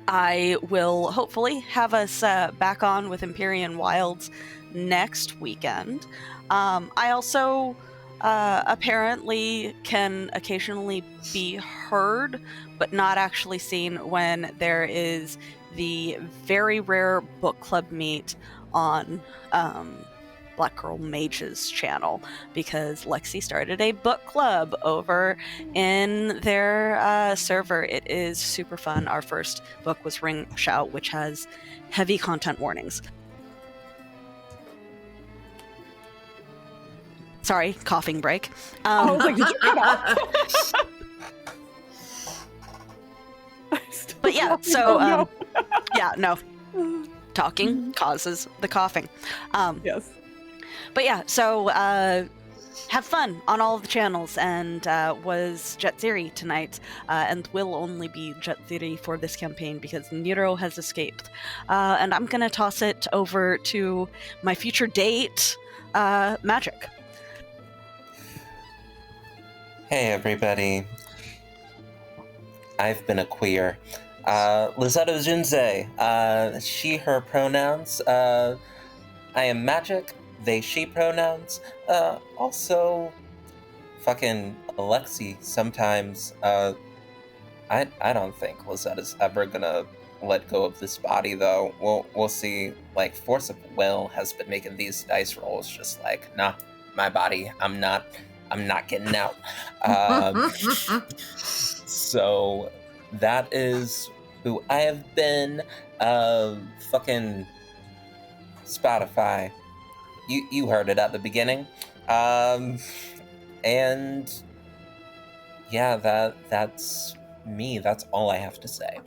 G: I will hopefully have us back on with Empyrean Wilds next weekend. I also apparently can occasionally be heard, but not actually seen when there is the very rare book club meet on Black Girl Mage's channel, because Lexi started a book club over in their server. It is super fun. Our first book was Ring Shout, which has heavy content warnings. Sorry, coughing break.
B: I was like, did you cut out?
G: But yeah, so yeah, no. Talking causes the coughing.
B: Yes.
G: But yeah, so have fun on all of the channels, and was Jet Ziri tonight, and will only be Jet Ziri for this campaign because Nero has escaped. And I'm gonna toss it over to my future date, Magic.
F: Hey everybody, I've been a queer. Lizetto Junze, she, her pronouns. I am Magic, they, she pronouns. Also, fucking Alexi sometimes. I don't think Lizetto's ever gonna let go of this body though. We'll see. Like, Force of Will has been making these dice rolls just like, nah, my body, I'm not getting out. So that is who I have been. Fucking Spotify. You heard it at the beginning. And yeah, that's me. That's all I have to say.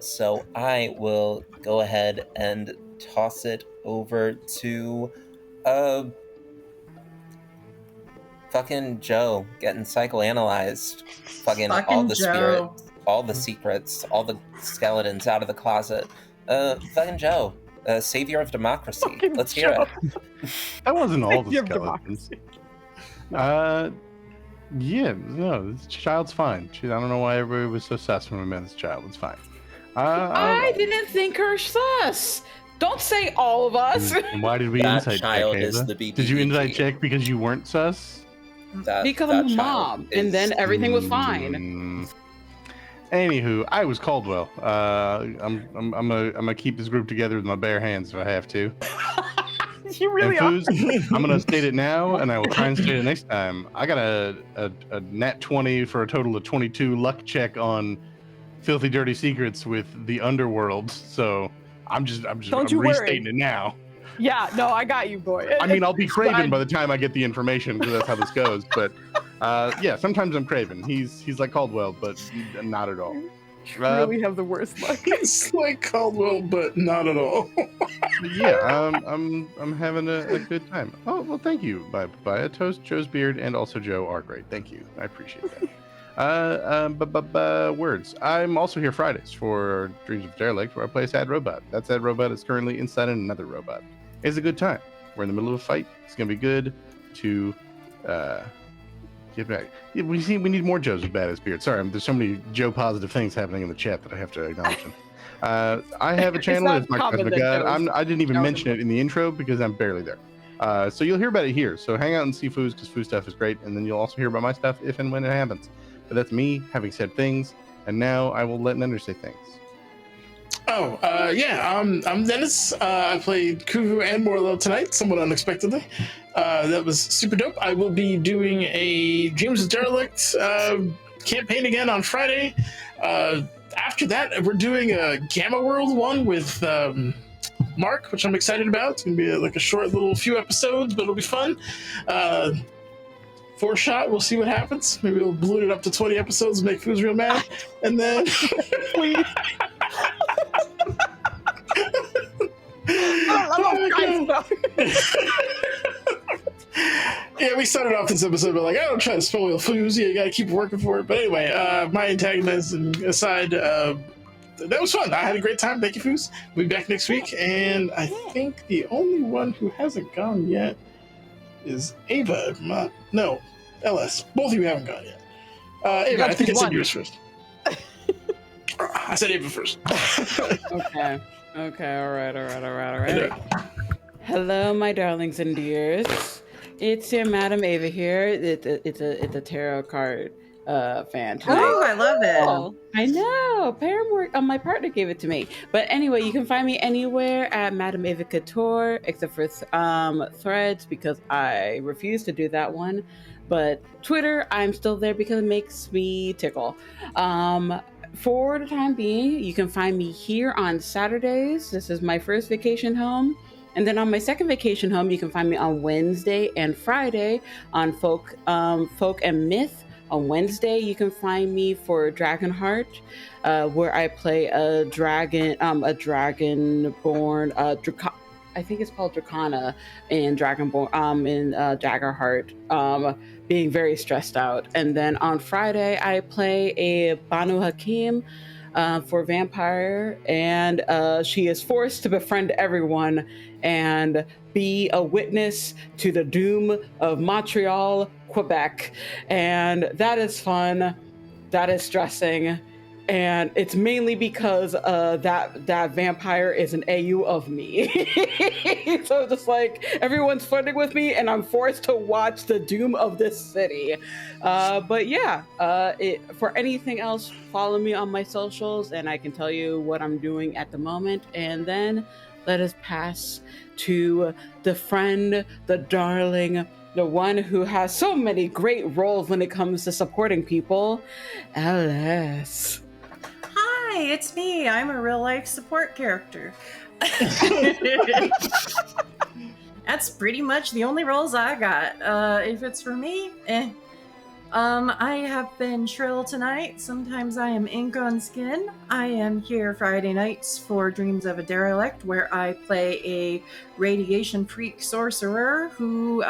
F: So I will go ahead and toss it over to fucking Joe getting psychoanalyzed. Fucking all the spirits, all the secrets, all the skeletons out of the closet. Fucking Joe, savior of democracy.
B: Fucking
F: Let's hear
B: Joe.
F: it.
A: That wasn't all the
B: Savior of
A: skeletons. Yeah, no, this child's fine. I don't know why everybody was so sus when we met this child. It's fine.
J: I didn't think her sus. Don't say all of us.
A: And why did we
F: That
A: insight check,
F: child is
A: Haza?
F: the BBBG.
A: Did you insight check because you weren't sus?
J: Because I'm a mom, and then everything was fine.
A: Anywho, I was Caldwell. I'm gonna keep this group together with my bare hands if I have to.
B: You really are.
A: And Foos, I'm gonna state it now, and I will try and state it next time. I got a nat 20 for a total of 22 luck check on Filthy Dirty Secrets with the Underworld. So I'm restating it now.
B: Yeah, no, I got you, boy.
A: I mean, I'll be Craven by the time I get the information, because that's how this goes. But yeah, sometimes I'm Craven. He's like Caldwell, but not at all.
B: You really have the worst luck.
H: It's like Caldwell, but not at all.
A: Yeah, I'm having a good time. Oh well, thank you. By a toast, Joe's beard, and also Joe are great. Thank you, I appreciate that. Words. I'm also here Fridays for Dreams of Derelict, where I play a sad robot. That sad robot is currently inside another robot. It's a good time. We're in the middle of a fight. It's gonna be good to get back. Yeah, we need more Joes with badass beard. Sorry, there's so many Joe positive things happening in the chat that I have to acknowledge them. I have a channel. It's my Cosmic God. I didn't even mention it in the intro because I'm barely there. So you'll hear about it here. So hang out and see Foos, because Foos stuff is great, and then you'll also hear about my stuff if and when it happens. But that's me having said things, and now I will let Nender say things.
H: Oh, yeah, I'm Dennis. I played Kuvu and Morlo tonight, somewhat unexpectedly. That was super dope. I will be doing a Dreams of Derelict campaign again on Friday. After that, we're doing a Gamma World one with
D: mark, which I'm excited about. It's gonna be like a short little few episodes, but it'll be fun. 4-shot, we'll see what happens. Maybe we'll balloon it up to 20 episodes and make Foos real mad. And then
B: Please.
D: Yeah, we started off this episode, but like, I don't try to spoil Foos. You gotta keep working for it. But anyway, my antagonism aside, that was fun. I had a great time. Thank you, Foos. We'll be back next week. And I think the only one who hasn't gone yet is Ava. No, LS. Both of you haven't gone yet. Ava, I think I said yours first. I said Ava first.
C: Okay. All right. Hello, my darlings and dears. It's your Madam Ava here. It's a tarot card fan tonight.
E: Oh, I love it.
C: I know. Paramore, my partner gave it to me. But anyway, you can find me anywhere at Madam Ava Couture, except for Threads, because I refuse to do that one. But Twitter, I'm still there because it makes me tickle. For the time being, you can find me here on Saturdays. This is my first vacation home. And then on my second vacation home, you can find me on Wednesday and Friday on Folk and Myth. On Wednesday, you can find me for Dragonheart, where I play a dragonborn, I think it's called Dracana in Dragonborn, in Daggerheart, being very stressed out. And then on Friday, I play a Banu Hakim for Vampire, and she is forced to befriend everyone and be a witness to the doom of Montreal, Quebec. And that is fun. That is stressing. And it's mainly because that vampire is an AU of me. So just like everyone's flirting with me and I'm forced to watch the doom of this city. But yeah, for anything else, follow me on my socials and I can tell you what I'm doing at the moment. And then let us pass to the friend, the darling, the one who has so many great roles when it comes to supporting people, LS.
E: Hi, it's me. I'm a real life support character. That's pretty much the only roles I got. If it's for me, I have been Trill tonight. Sometimes I am ink on skin. I am here Friday nights for Dreams of a Derelict, where I play a radiation freak sorcerer who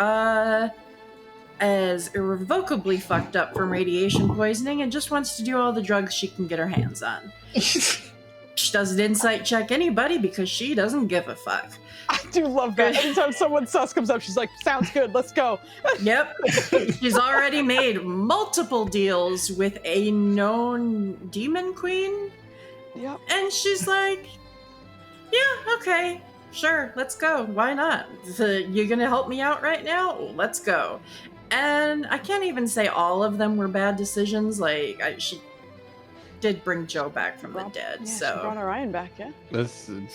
E: is irrevocably fucked up from radiation poisoning and just wants to do all the drugs she can get her hands on. She doesn't insight check anybody because she doesn't give a fuck.
B: I do love that. Anytime someone sus comes up, she's like, sounds good, let's go.
E: Yep. She's already made multiple deals with a known demon queen.
B: Yep.
E: And she's like, yeah, okay, sure, let's go. Why not? You're gonna help me out right now? Let's go. And I can't even say all of them were bad decisions. Like, she did bring Joe back from the dead,
B: Yeah,
E: so...
B: she brought Orion back, yeah?
A: Listen,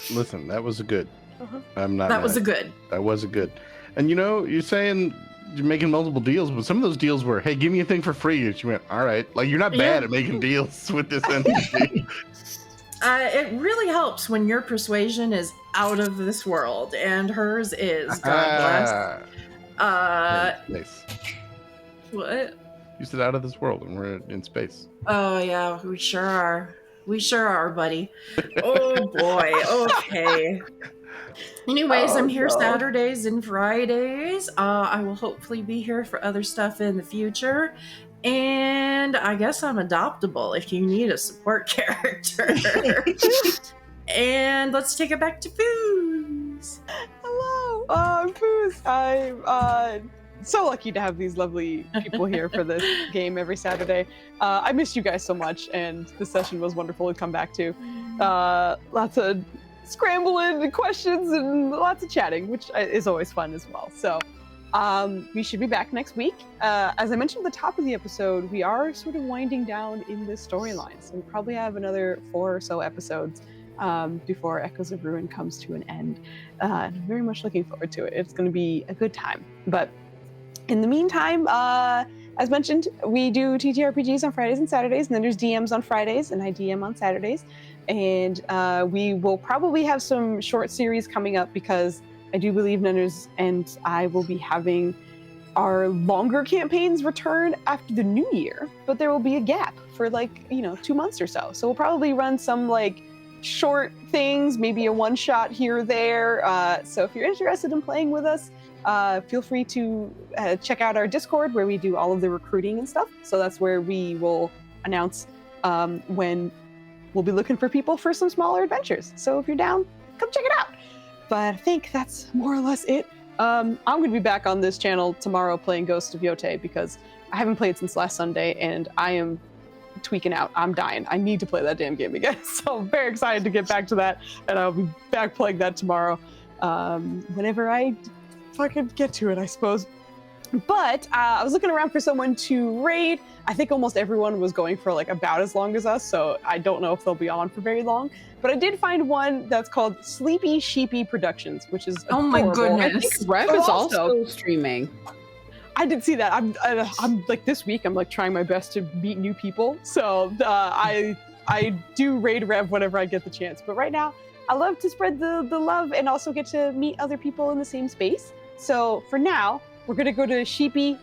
A: that was a good.
B: Uh-huh.
A: I'm not
E: That
A: mad.
E: was a good.
A: That was a good. And you know, you're saying you're making multiple deals, but some of those deals were, hey, give me a thing for free. And she went, all right. Like, you're not bad at making deals with this entity.
E: It really helps when your persuasion is out of this world, and hers is, God bless.
A: Nice.
E: What?
A: You said out of this world, and we're in space.
E: Oh, yeah, we sure are. We sure are, buddy. Oh, boy. Okay. Anyways, I'm here Saturdays and Fridays. I will hopefully be here for other stuff in the future. And I guess I'm adoptable if you need a support character. And let's take it back to Foos.
B: Hello, Foos. I'm so lucky to have these lovely people here for this game every Saturday. I missed you guys so much, and this session was wonderful to come back to. Lots of scrambling and questions and lots of chatting, which is always fun as well. So we should be back next week. As I mentioned at the top of the episode, we are sort of winding down in this storyline, so we probably have another 4 or so episodes before Echoes of Ruin comes to an end. And I'm very much looking forward to it. It's going to be a good time. But in the meantime, as mentioned, we do TTRPGs on Fridays and Saturdays, and then there's DMs on Fridays, and I DM on Saturdays. And we will probably have some short series coming up because I do believe Nenners and I will be having our longer campaigns return after the new year, but there will be a gap for 2 months or so. So we'll probably run some short things, maybe a one-shot here or there. So if you're interested in playing with us, feel free to check out our Discord where we do all of the recruiting and stuff. So that's where we will announce when we'll be looking for people for some smaller adventures. So if you're down, come check it out. But I think that's more or less it. I'm going to be back on this channel tomorrow playing Ghost of Yote because I haven't played since last Sunday and I am tweaking out. I'm dying. I need to play that damn game again. So I'm very excited to get back to that, and I'll be back playing that tomorrow whenever I fucking get to it, I suppose. But I was looking around for someone to raid. I think almost everyone was going for about as long as us, so I don't know if they'll be on for very long. But I did find one that's called Sleepy Sheepy Productions, which is
E: Oh my
B: adorable.
E: goodness.
J: Rev is also streaming.
B: I did see that. I'm this week. I'm trying my best to meet new people. So I do raid Rev whenever I get the chance. But right now, I love to spread the love and also get to meet other people in the same space. So for now, we're gonna go to Sleepy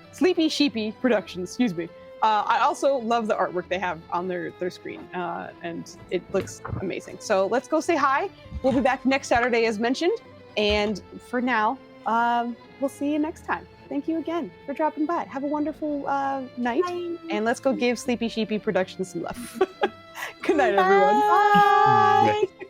B: Sheepy Productions. Excuse me. I also love the artwork they have on their screen, and it looks amazing. So let's go say hi. We'll be back next Saturday, as mentioned. And for now, we'll see you next time. Thank you again for dropping by. Have a wonderful night.
E: Bye.
B: And let's go give Sleepy Sheepy Productions some love. Good night, everyone.
E: Bye.
A: Bye.